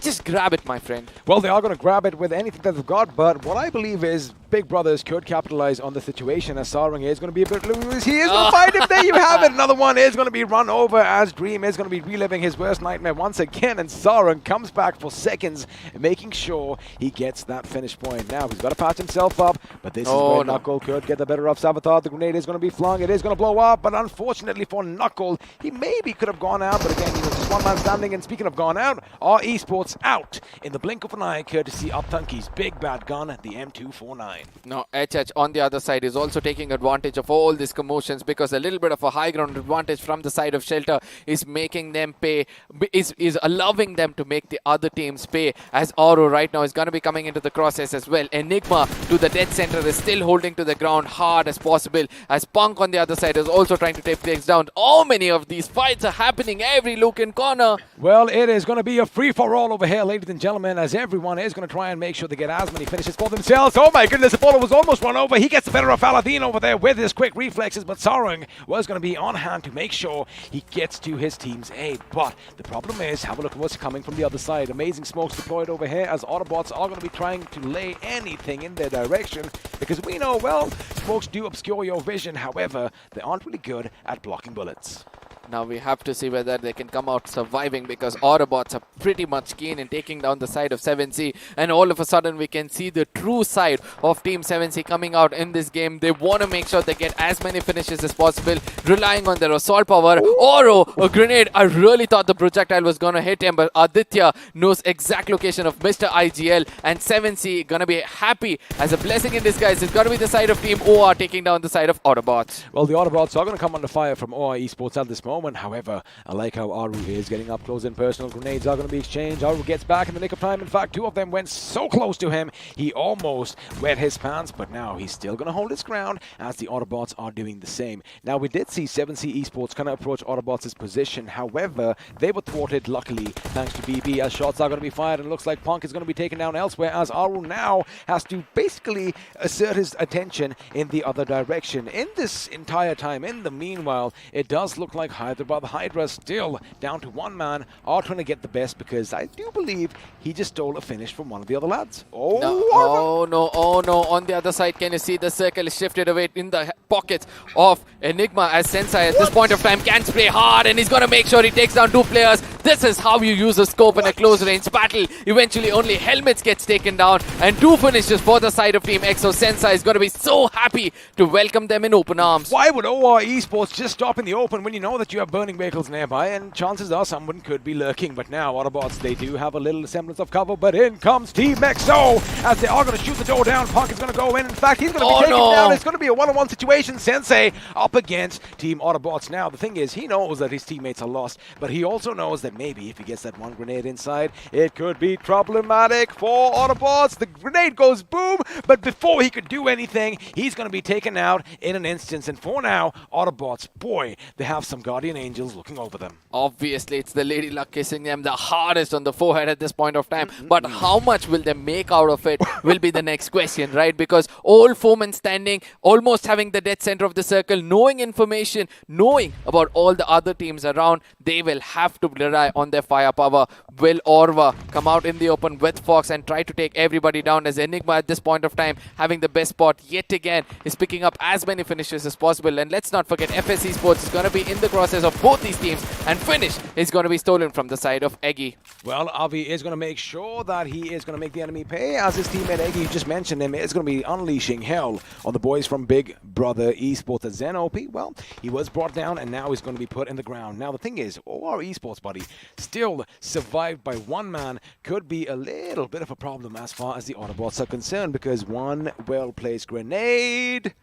just grab it, my friend. Well, they are going to grab it with anything that they've got, but what I believe is Big Brothers could capitalize on the situation, as Sarang is going to be a bit loose. He is going to fight him. There you have it. Another one is going to be run over, as Dream is going to be reliving his worst nightmare once again, and Sarang comes back for seconds, making sure he gets that finish point. Now, he's got to patch himself up, but this is where Knuckle could get the better of Savitar. The grenade is going to be flung. It is going to blow up, but unfortunately for Knuckle, he maybe could have gone out, but again, he was just one man standing. And speaking of gone out, our Esports out in the blink of an eye, courtesy of Tunke's big bad gun, the M249. Now, HH on the other side is also taking advantage of all these commotions, because a little bit of a high ground advantage from the side of Shelter is making them pay, is allowing them to make the other teams pay, as Oro right now is going to be coming into the crosshairs as well. Enigma to the dead center is still holding to the ground hard as possible, as Punk on the other side is also trying to take things down. How many of these fights are happening every look and corner? Well, it is going to be a free-for-all over here, ladies and gentlemen, as everyone is going to try and make sure they get as many finishes for themselves. Oh my goodness, Apollo was almost run over. He gets the better of Aladdin over there with his quick reflexes, but Sarang was going to be on hand to make sure he gets to his team's aid. But the problem is, have a look at what's coming from the other side. Amazing smokes deployed over here, as Autobotz are going to be trying to lay anything in their direction, because we know, well, smokes do obscure your vision. However, they aren't really good at blocking bullets. Now we have to see whether they can come out surviving, because Autobots are pretty much keen in taking down the side of 7C, and all of a sudden we can see the true side of Team 7C coming out in this game. They want to make sure they get as many finishes as possible, relying on their assault power. Oro, a grenade. I really thought the projectile was going to hit him, but Aditya knows exact location of Mr. IGL, and 7C going to be happy as a blessing in disguise. It's going to be the side of Team OR taking down the side of Autobots. Well, the Autobots are going to come under fire from OR Esports at this moment. However, I like how Aru is getting up close and personal. Grenades are going to be exchanged. Aru gets back in the nick of time. In fact, 2 of them went so close to him, he almost wet his pants, but now he's still going to hold his ground, as the Autobots are doing the same. Now, we did see 7C Esports kind of approach Autobots' position. However, they were thwarted, luckily, thanks to BB, as shots are going to be fired, and it looks like Punk is going to be taken down elsewhere, as Aru now has to basically assert his attention in the other direction. In this entire time, in the meanwhile, it does look like Hyderabad Hydras still down to 1 man, are trying to get the best, because I do believe he just stole a finish from one of the other lads. Oh no. On the other side, can you see the circle is shifted away in the pockets of Enigma, as Sensei at this point of time can spray hard, and he's going to make sure he takes down 2 players. This is how you use a scope in a close range battle. Eventually only helmets gets taken down, and 2 finishes for the side of Team EXO. Sensei is going to be so happy to welcome them in open arms. Why would OR Esports just stop in the open when you know that you have burning vehicles nearby, and chances are someone could be lurking? But now Autobots, they do have a little semblance of cover, but in comes Team EXO, as they are going to shoot the door down. Punk is going to go in. In fact, he's going to be taken down. It's going to be a one-on-one situation. Sensei up against Team Autobots. Now, the thing is, he knows that his teammates are lost, but he also knows that that maybe if he gets that one grenade inside, it could be problematic for Autobotz. The grenade goes boom, but before he could do anything, he's going to be taken out in an instance. And for now, Autobotz, boy, they have some guardian angels looking over them. Obviously, it's the Lady Luck kissing them the hardest on the forehead at this point of time. But how much will they make out of it will be the next question, right? Because all foemen standing, almost having the dead center of the circle, knowing information, knowing about all the other teams around, they will have to rely on their firepower. Will Orva come out in the open with Fox and try to take everybody down, as Enigma at this point of time, having the best spot yet again, is picking up as many finishes as possible. And let's not forget, FS Esports is going to be in the crosshairs of both these teams, and finish is going to be stolen from the side of Eggy. Well, Avi is going to make sure that he is going to make the enemy pay, as his teammate Eggy, just mentioned him, is going to be unleashing hell on the boys from Big Brother Esports. At Zen OP, well, he was brought down and now he's going to be put in the ground. Now, the thing is, OR Esports, buddy, still survived by one man, could be a little bit of a problem as far as the Autobots are concerned, because one well-placed grenade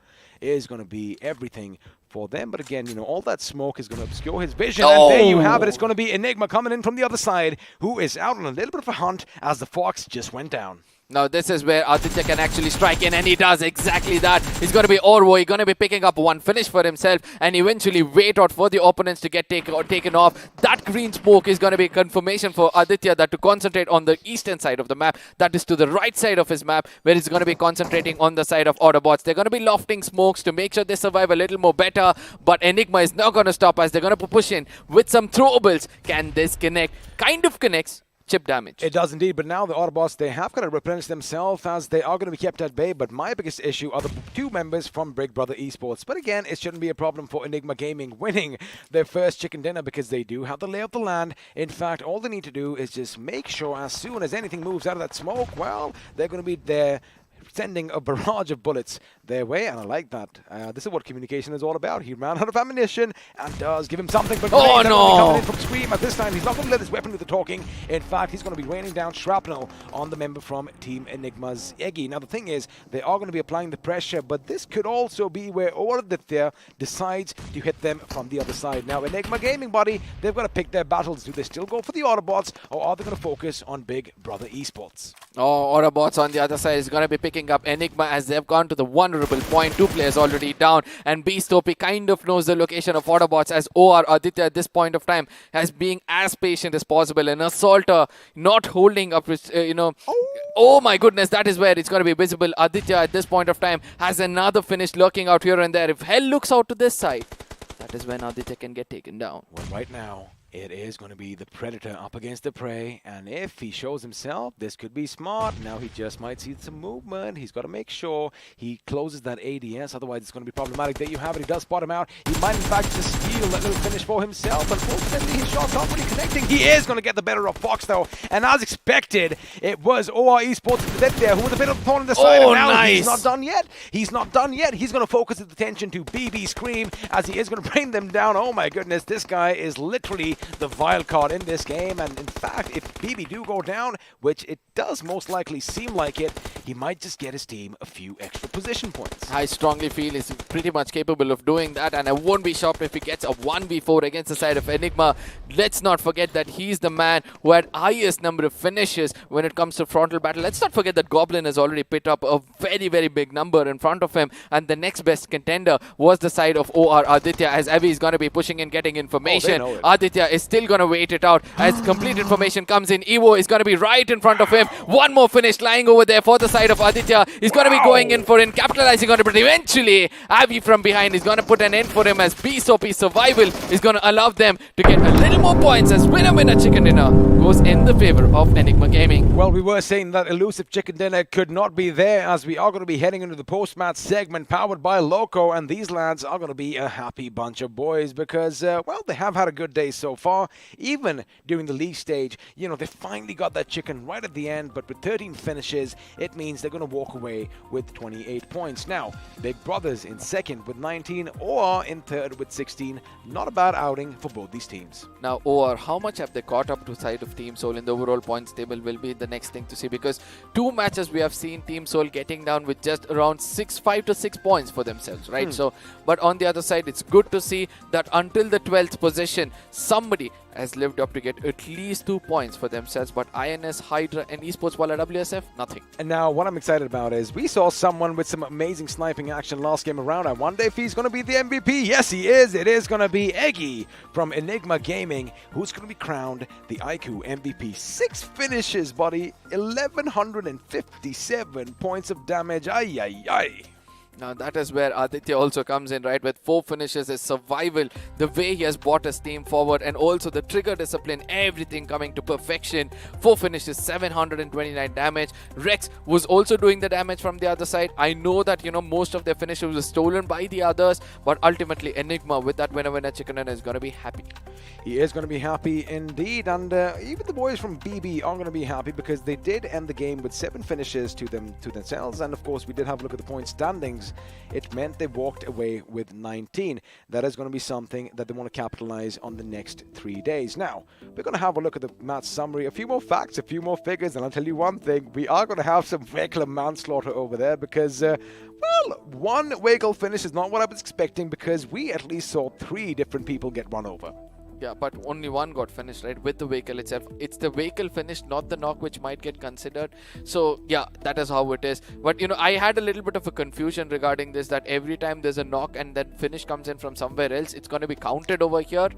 is going to be everything for them. But again, you know, all that smoke is going to obscure his vision. And there you have it. It's going to be Enigma coming in from the other side, who is out on a little bit of a hunt as the Fox just went down. Now this is where Aditya can actually strike in, and he does exactly that. He's going to be Orvo. He's going to be picking up one finish for himself and eventually wait out for the opponents to get taken off. That green smoke is going to be confirmation for Aditya that to concentrate on the eastern side of the map. That is to the right side of his map, where he's going to be concentrating on the side of Autobots. They're going to be lofting smokes to make sure they survive a little more better, but Enigma is not going to stop us. They're going to push in with some throwables. Can this connect? Kind of connects. Chip damage. It does indeed, but now the Autobots, they have got to replenish themselves, as they are going to be kept at bay. But my biggest issue are the two members from Big Brother Esports. But again, it shouldn't be a problem for Enigma Gaming winning their first chicken dinner, because they do have the lay of the land. In fact, all they need to do is just make sure as soon as anything moves out of that smoke, well, they're going to be there, sending a barrage of bullets their way, and I like that. This is what communication is all about. He ran out of ammunition and does give him something, but oh no! Coming in from Scream at this time. He's not going to let his weapon do the talking. In fact, he's going to be raining down shrapnel on the member from Team Enigma's Eggy. Now, the thing is, they are going to be applying the pressure, but this could also be where Aditya decides to hit them from the other side. Now, Enigma Gaming, buddy, they've got to pick their battles. Do they still go for the Autobots, or are they going to focus on Big Brother Esports? Oh, Autobots on the other side is going to be picking up Enigma, as they've gone to the vulnerable point. Two players already down, and Beast OP kind of knows the location of Autobots, as OR Aditya at this point of time has being as patient as possible. An assaulter not holding up, oh my goodness, that is where it's going to be visible. Aditya at this point of time has another finish lurking out here and there. If hell looks out to this side, that is when Aditya can get taken down. Well, right now, it is going to be the Predator up against the Prey, and if he shows himself, this could be smart. Now he just might see some movement. He's got to make sure he closes that ADS, otherwise it's going to be problematic. There you have it. He does spot him out. He might in fact just steal that little finish for himself. Unfortunately, his shots aren't really connecting. He is going to get the better of Fox, though, and as expected, it was OR Esports there who was a bit of a thorn in the side. Oh, and now nice. He's not done yet. He's not done yet. He's going to focus his attention to BB Scream, as he is going to bring them down. Oh my goodness, this guy is literally the wild card in this game, and in fact, if BB do go down, which it does most likely seem like it, he might just get his team a few extra position points. I strongly feel he's pretty much capable of doing that, and I won't be shocked if he gets a 1v4 against the side of Enigma. Let's not forget that he's the man who had highest number of finishes when it comes to frontal battle. Let's not forget that Goblin has already picked up a very, very big number in front of him, and the next best contender was the side of OR Aditya, as Avi is going to be pushing in, getting information. Aditya is still going to wait it out as complete information comes in. Evo is going to be right in front of him. One more finish lying over there for the side of Aditya. He's going to be going in for it, capitalizing on it, but eventually Avi from behind is going to put an end for him, as Beast OP survival is going to allow them to get a little more points, as winner chicken dinner goes in the favor of Enigma Gaming. Well, we were saying that elusive chicken dinner could not be there, as we are going to be heading into the post-match segment powered by Loco, and these lads are going to be a happy bunch of boys because, well, they have had a good day so far. Even during the league stage, you know, they finally got that chicken right at the end, but with 13 finishes, it means they're going to walk away with 28 28 points. Now, Big Brothers in second with 19, OR in third with 16. Not a bad outing for both these teams. Now, OR, how much have they caught up to side of Team Soul in the overall points table will be the next thing to see, because 2 matches we have seen Team Soul getting down with just around 5 to 6 points for themselves, right? So, but on the other side, it's good to see that until the 12th position, somebody has lived up to get at least 2 points for themselves, but INS, Hydra and Esports Walla WSF, nothing. And now what I'm excited about is we saw someone with some amazing sniping action last game around. I wonder if he's going to be the MVP. Yes, he is. It is going to be Eggy from Enigma Gaming, who's going to be crowned the iQOO MVP. 6 finishes, buddy. 1,157 points of damage. Ay, ay, ay. Now that is where Aditya also comes in, right? With 4 finishes, his survival, the way he has brought his team forward, and also the trigger discipline, everything coming to perfection. 4 finishes, 729 damage. Rex was also doing the damage from the other side. I know that, you know, most of their finishes were stolen by the others, but ultimately Enigma with that winner chicken dinner is going to be happy. He is going to be happy indeed, and even the boys from BB are going to be happy because they did end the game with 7 finishes to themselves, and of course we did have a look at the point standings. It meant they walked away with 19. That is going to be something that they want to capitalize on the next 3 days. Now, we're going to have a look at the match summary, a few more facts, a few more figures, and I'll tell you one thing, we are going to have some regular manslaughter over there because, well, 1 vehicle finish is not what I was expecting because we at least saw 3 different people get run over. Yeah, but only 1 got finished, right, with the vehicle itself. It's the vehicle finish, not the knock, which might get considered. So, yeah, that is how it is. But, you know, I had a little bit of a confusion regarding this, that every time there's a knock and that finish comes in from somewhere else, it's going to be counted over here.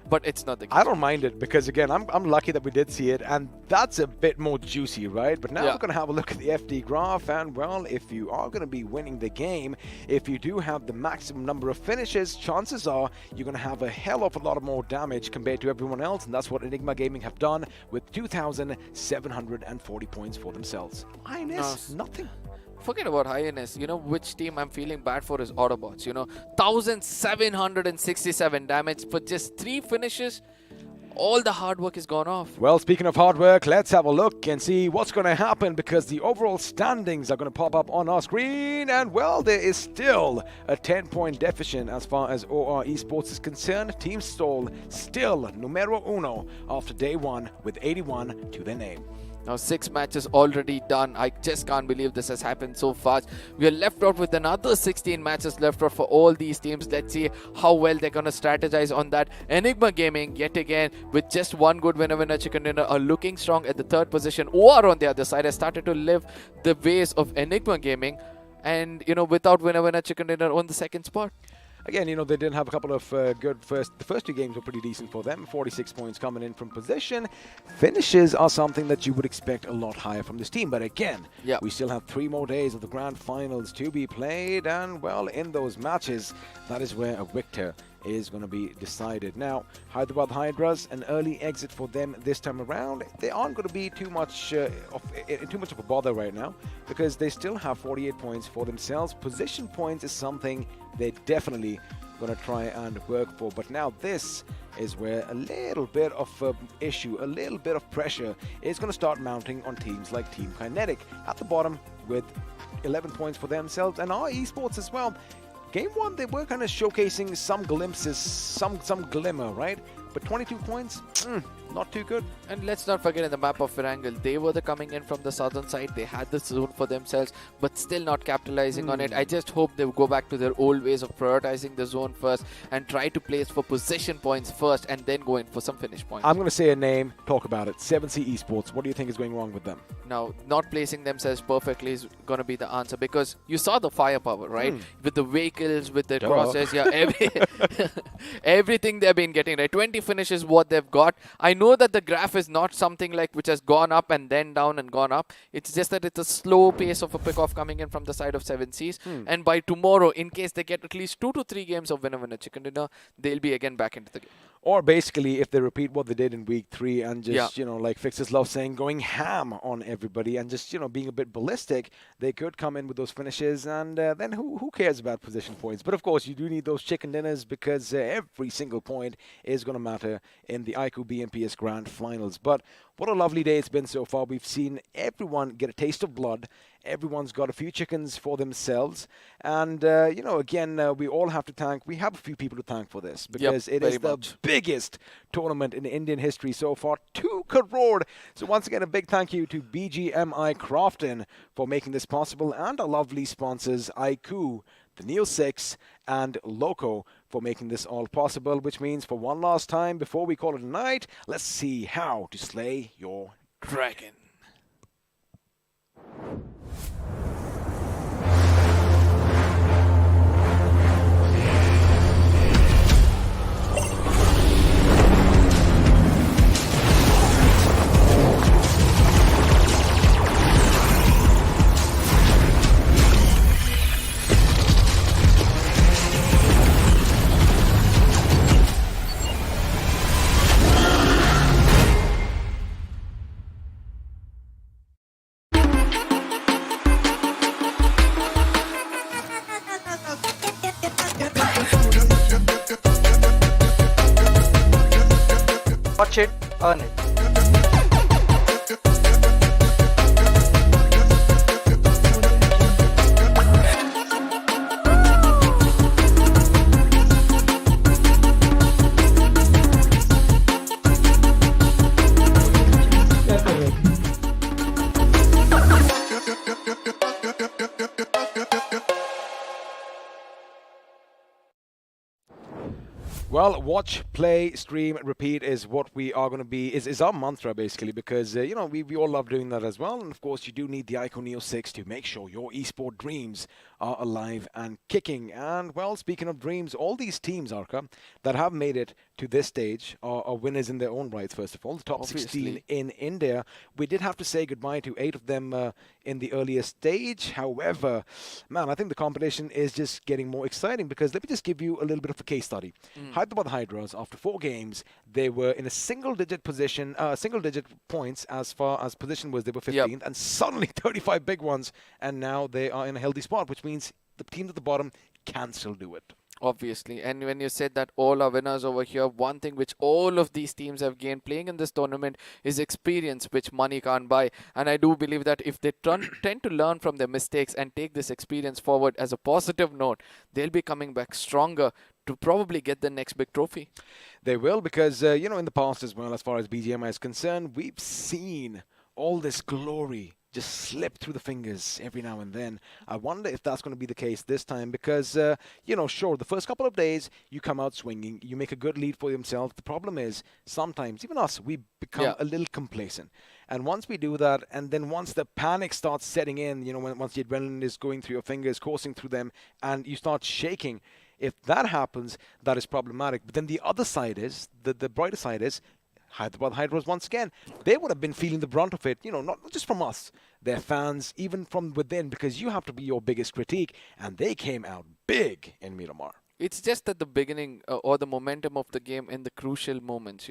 But it's not the case. I don't mind it because, again, I'm lucky that we did see it, and that's a bit more juicy, right? But now we're going to have a look at the FD graph, and, well, if you are going to be winning the game, if you do have the maximum number of finishes, chances are you're going to have a hell of a lot of more damage compared to everyone else, and that's what Enigma Gaming have done with 2,740 points for themselves. INS, nothing. Forget about INS. You know which team I'm feeling bad for is Autobotz. You know, 1,767 damage for just 3 finishes. All the hard work is gone off. Well, speaking of hard work, let's have a look and see what's going to happen because the overall standings are going to pop up on our screen. And, well, there is still a 10-point deficit as far as OR Esports is concerned. Team Soul still numero uno after day 1 with 81 to their name. Now 6 matches already done. I just can't believe this has happened so fast. We are left out with another 16 matches left out for all these teams. Let's see how well they're going to strategize on that. Enigma Gaming, yet again, with just 1 good winner chicken dinner, are looking strong at the 3rd position. OR on the other side has started to live the ways of Enigma Gaming. And, you know, without winner chicken dinner on the 2nd spot. Again, you know, they did have a couple of good the first 2 games were pretty decent for them. 46 points coming in from position. Finishes are something that you would expect a lot higher from this team. But again, we still have 3 more days of the grand finals to be played. And, well, in those matches, that is where a victor is going to be decided. Now, Hyderabad Hydras, an early exit for them this time around. They aren't going to be too much of a bother right now because they still have 48 points for themselves. Position points is something they're definitely going to try and work for. But now this is where a little bit of issue, a little bit of pressure is going to start mounting on teams like Team Kinetic at the bottom with 11 points for themselves, and our Esports as well. Game 1, they were kind of showcasing some glimpses, some glimmer, right? But 22 points, not too good. And let's not forget in the map of Virangal, they were coming in from the southern side. They had the zone for themselves, but still not capitalizing on it. I just hope they will go back to their old ways of prioritizing the zone first and try to place for position points first and then go in for some finish points. I'm going to say a name, talk about it. 7C Esports. What do you think is going wrong with them? Now, not placing themselves perfectly is going to be the answer because you saw the firepower, right? With the vehicles, with the crosses, everything they've been getting, right? 20 finishes what they've got. I know that the graph is not something like which has gone up and then down and gone up. It's just that it's a slow pace of a pick-off coming in from the side of 7Cs. And by tomorrow, in case they get at least 2 to 3 games of winner chicken dinner, they'll be again back into the game. Or basically, if they repeat what they did in week 3 and just, you know, like Fixers love saying, going ham on everybody and just, you know, being a bit ballistic, they could come in with those finishes and then who cares about position points? But of course, you do need those chicken dinners because every single point is going to matter in the iQOO BMPS Grand Finals. But what a lovely day it's been so far. We've seen everyone get a taste of blood. Everyone's got a few chickens for themselves. And, again, we all have to thank, we have a few people to thank for this because it is the biggest tournament in Indian history so far, 2 crore. So once again, a big thank you to BGMI Crofton for making this possible and our lovely sponsors, iQOO, the Neo 6, and Loco for making this all possible, which means for one last time before we call it a night, let's see how to slay your dragon. Watch it, earn it. Well, watch, play, stream, repeat is what we are going to be, is our mantra basically, because, we all love doing that as well. And of course, you do need the iQOO Neo 6 to make sure your esport dreams are alive and kicking. And, well, speaking of dreams, all these teams, Arka, that have made it to this stage are winners in their own rights, first of all. The top 16 in India. We did have to say goodbye to 8 of them in the earlier stage. However, man, I think the competition is just getting more exciting because let me just give you a little bit of a case study. Hyderabad Hydras, after 4 games, they were in a single-digit position, single-digit points as far as position was. They were 15th, and suddenly 35 big ones, and now they are in a healthy spot, which means the teams at the bottom can still do it. Obviously, and when you said that all are winners over here, one thing which all of these teams have gained playing in this tournament is experience, which money can't buy. And I do believe that if they tend to learn from their mistakes and take this experience forward as a positive note, they'll be coming back stronger to probably get the next big trophy. They will, because, in the past as well, as far as BGMI is concerned, we've seen all this glory just slip through the fingers every now and then. I wonder if that's going to be the case this time because, sure, the first couple of days you come out swinging, you make a good lead for yourself. The problem is sometimes, even us, we become a little complacent. And once we do that, and then once the panic starts setting in, once the adrenaline is going through your fingers, coursing through them, and you start shaking, if that happens, that is problematic. But then the other side is, the brighter side is, Hyderabad Hydras, once again, they would have been feeling the brunt of it, not just from us, their fans, even from within, because you have to be your biggest critique, and they came out big in Miramar. It's just at the beginning or the momentum of the game in the crucial moments,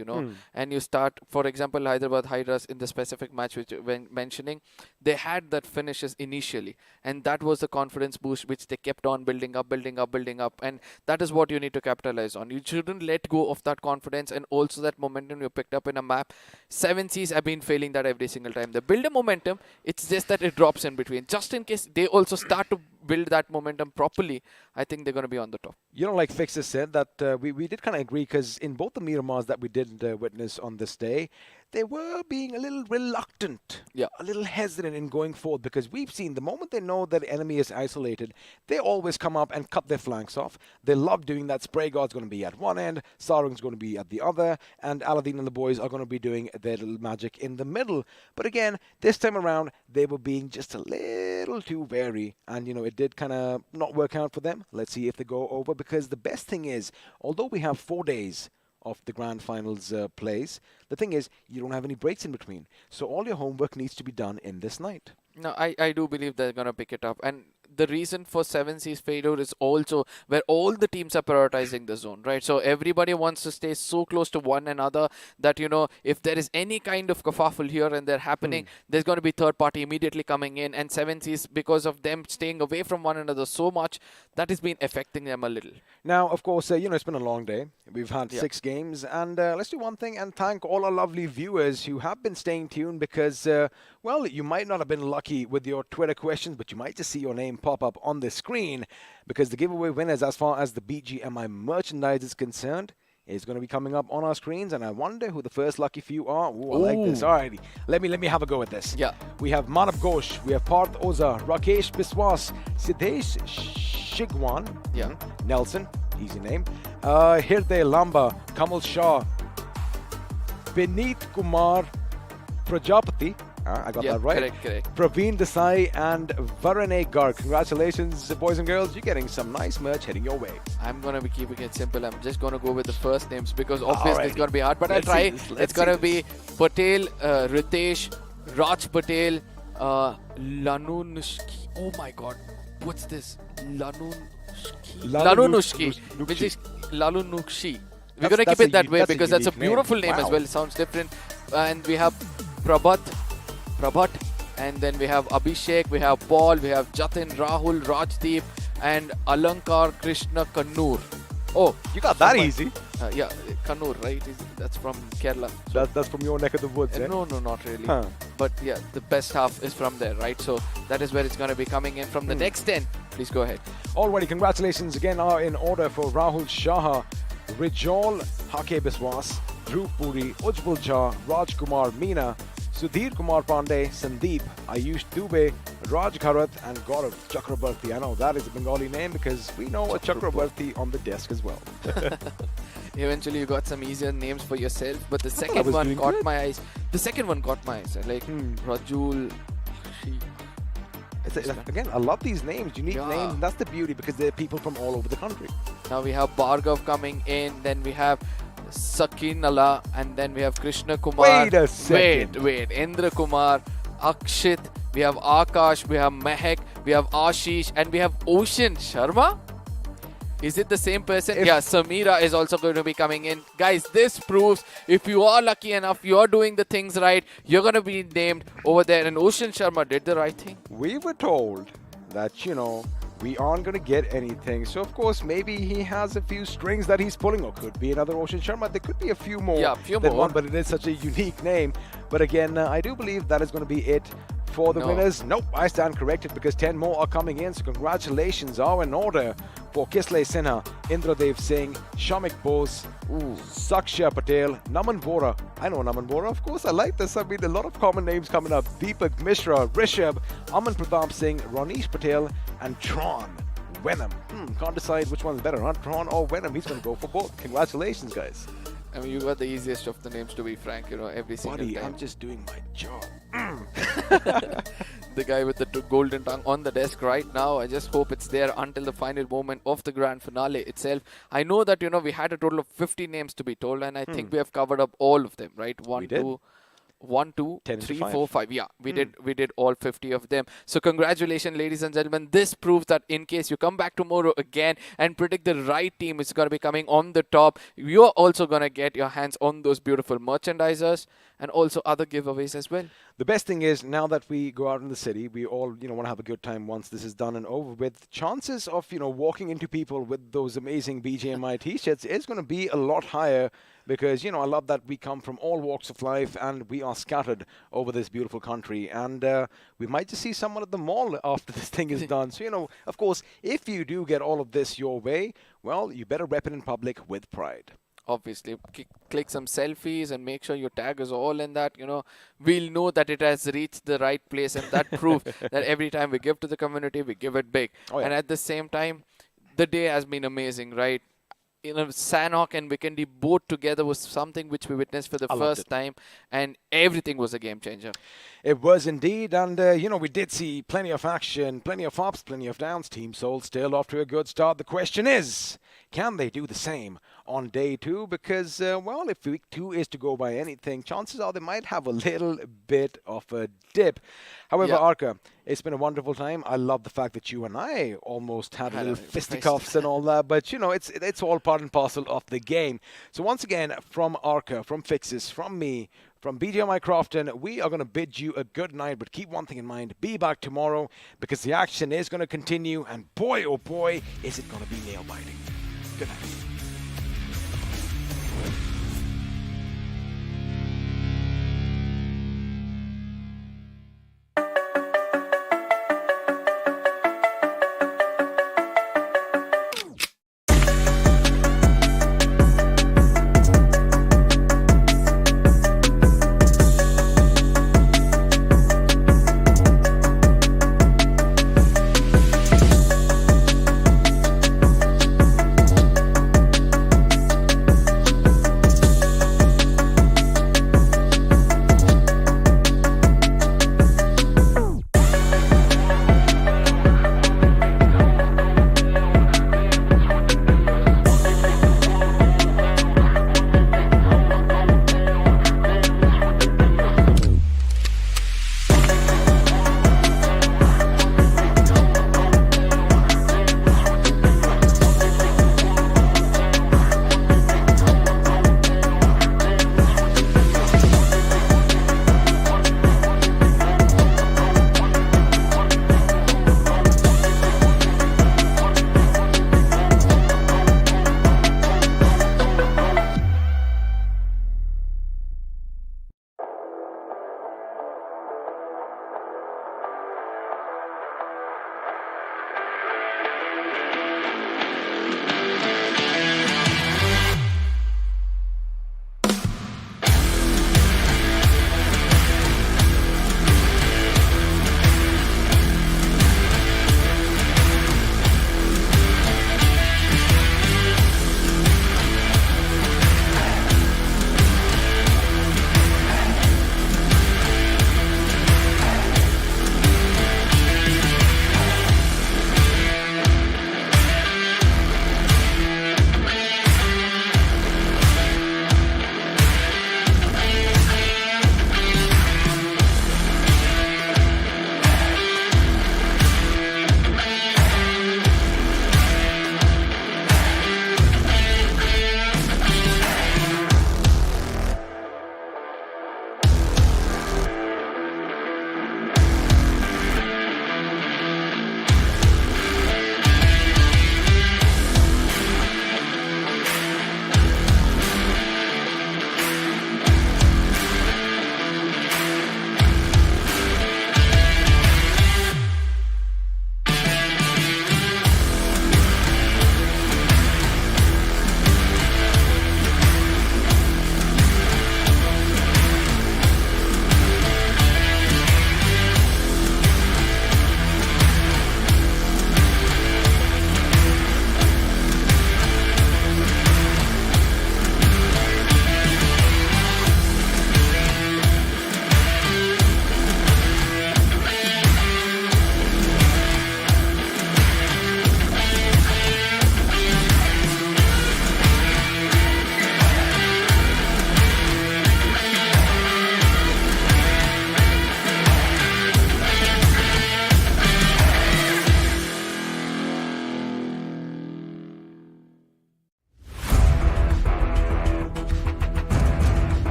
and you start, for example, Hyderabad Hydras in the specific match which when mentioning, they had that finishes initially, and that was the confidence boost which they kept on building up, and that is what you need to capitalize on. You shouldn't let go of that confidence and also that momentum you picked up in a map. 7Cs have been failing that every single time. They build a momentum, it's just that it drops in between. Just in case they also start to build that momentum properly, I think they're going to be on the top. Like Fixer said, that we did kind of agree because in both the Miramars that we did witness on this day, they were being a little reluctant, a little hesitant in going forward because we've seen the moment they know that the enemy is isolated, they always come up and cut their flanks off. They love doing that. Spray God's going to be at one end, Sarung's going to be at the other, and Aladdin and the boys are going to be doing their little magic in the middle. But again, this time around, they were being just a little too wary, and it did kind of not work out for them. Let's see if they go over, because the best thing is, although we have 4 days of the grand finals plays, the thing is you don't have any breaks in between, so all your homework needs to be done in this night. No, I do believe they're going to pick it up, and the reason for 7 Seas failure is also where all the teams are prioritizing the zone, right? So everybody wants to stay so close to one another that, you know, if there is any kind of kerfuffle here and there happening, there's going to be third party immediately coming in, and 7 Seas, because of them staying away from one another so much, that has been affecting them a little. Now, of course, you know, it's been a long day. We've had 6 games, and let's do one thing and thank all our lovely viewers who have been staying tuned because, well, you might not have been lucky with your Twitter questions, but you might just see your name pop up on the screen because the giveaway winners, as far as the BGMI merchandise is concerned, is going to be coming up on our screens, and I wonder who the first lucky few are. Ooh, I like this. Alrighty, let me have a go at this. Yeah. We have Manav Ghosh, we have Parth Oza, Rakesh Biswas, Siddesh Shigwan, Nelson, easy name, Hirday Lamba, Kamal Shah, Beneet Kumar Prajapati, I got that right. Correct. Praveen Desai and Varane Garg. Congratulations, boys and girls. You're getting some nice merch heading your way. I'm going to be keeping it simple. I'm just going to go with the first names because obviously it's going to be hard. But I'll try. It's going to be Patel, Ritesh, Raj Patel, Lanunushki. Oh my God. What's this? Lanunushki. Which is Lanunushki. We're going to keep it that way because that's a beautiful name as well. It sounds different. And we have Prabhat, and then we have Abhishek, we have Paul, we have Jatin, Rahul, Rajdeep, and Alankar Krishna Kannur. Oh, you got that easy. Yeah, Kannur, right? That's from Kerala. So that's from your neck of the woods, eh? No, not really. But yeah, the best half is from there, right? So that is where it's going to be coming in from the next 10. Please go ahead. Alrighty, congratulations again are in order for Rahul Shah, Rijol Hake Biswas, Dhruv Puri, Ujjwal Jha, Raj Kumar Meena, Sudhir Kumar Pandey, Sandeep, Ayush Dubey, Raj Kharat, and Gaurav Chakrabarti. I know that is a Bengali name because we know a Chakrabarti on the desk as well. Eventually you got some easier names for yourself, but the second one caught my eyes. The second one caught my eyes. Like Rajul. Again, I love these names, unique names, and that's the beauty because they're people from all over the country. Now we have Bhargav coming in, then we have Sakinala, and then we have Krishna Kumar. Wait a second. Wait. Indra Kumar, Akshit, we have Akash, we have Mehak, we have Ashish, and we have Ocean Sharma. Is it the same person? Yeah, Samira is also going to be coming in. Guys, this proves if you are lucky enough, you are doing the things right, you're going to be named over there. And Ocean Sharma did the right thing. We were told that, you know, we aren't going to get anything. So, of course, maybe he has a few strings that he's pulling, or could be another Ocean Sharma. There could be a few more than one, but it is such a unique name. But again, I do believe that is going to be it for the winners. Nope, I stand corrected because 10 more are coming in. So congratulations are in order for Kisley Sinha, Indradev Singh, Shamik Bose, Saksha Patel, Naman Vora. I know Naman Vora, of course. I like this. I mean, a lot of common names coming up. Deepak Mishra, Rishabh, Aman Pratap Singh, Ronish Patel, and Tron Venom. Can't decide which one's better, huh? Tron or Venom. He's going to go for both. Congratulations, guys. I mean, you got the easiest of the names, to be frank, you know, every single time. I'm just doing my job. The guy with the golden tongue on the desk right now. I just hope it's there until the final moment of the grand finale itself. I know that, you know, we had a total of 50 names to be told, and I think we have covered up all of them, right? 1, 2, 3, 4, 5. Yeah, we did all 50 of them. So congratulations, ladies and gentlemen. This proves that in case you come back tomorrow again and predict the right team is going to be coming on the top, you're also going to get your hands on those beautiful merchandisers and also other giveaways as well. The best thing is, now that we go out in the city, we all, you know, want to have a good time once this is done and over with. Chances of, you know, walking into people with those amazing BGMI t-shirts is going to be a lot higher because, you know, I love that we come from all walks of life and we are scattered over this beautiful country. And we might just see someone at the mall after this thing is done. So, you know, of course, if you do get all of this your way, well, you better rep it in public with pride. Obviously, click some selfies and make sure your tag is all in that, you know, we'll know that it has reached the right place, and that proves that every time we give to the community, we give it big. And at the same time, the day has been amazing, right? You know, Sanhok and Vikendi both together was something which we witnessed for the first time, and everything was a game changer. It was indeed, and you know, we did see plenty of action, plenty of ups, plenty of downs. Team Soul still off to a good start. The question is, can they do the same on day 2? Because, well, if week 2 is to go by anything, chances are they might have a little bit of a dip. However, Arca, it's been a wonderful time. I love the fact that you and I almost had a little fisticuffs and all that, but you know, it's all part and parcel of the game. So once again, from Arca, from Fixes, from me, from BGMI Crofton, we are going to bid you a good night, but keep one thing in mind, be back tomorrow because the action is going to continue, and boy, oh boy, is it going to be nail-biting. Good night.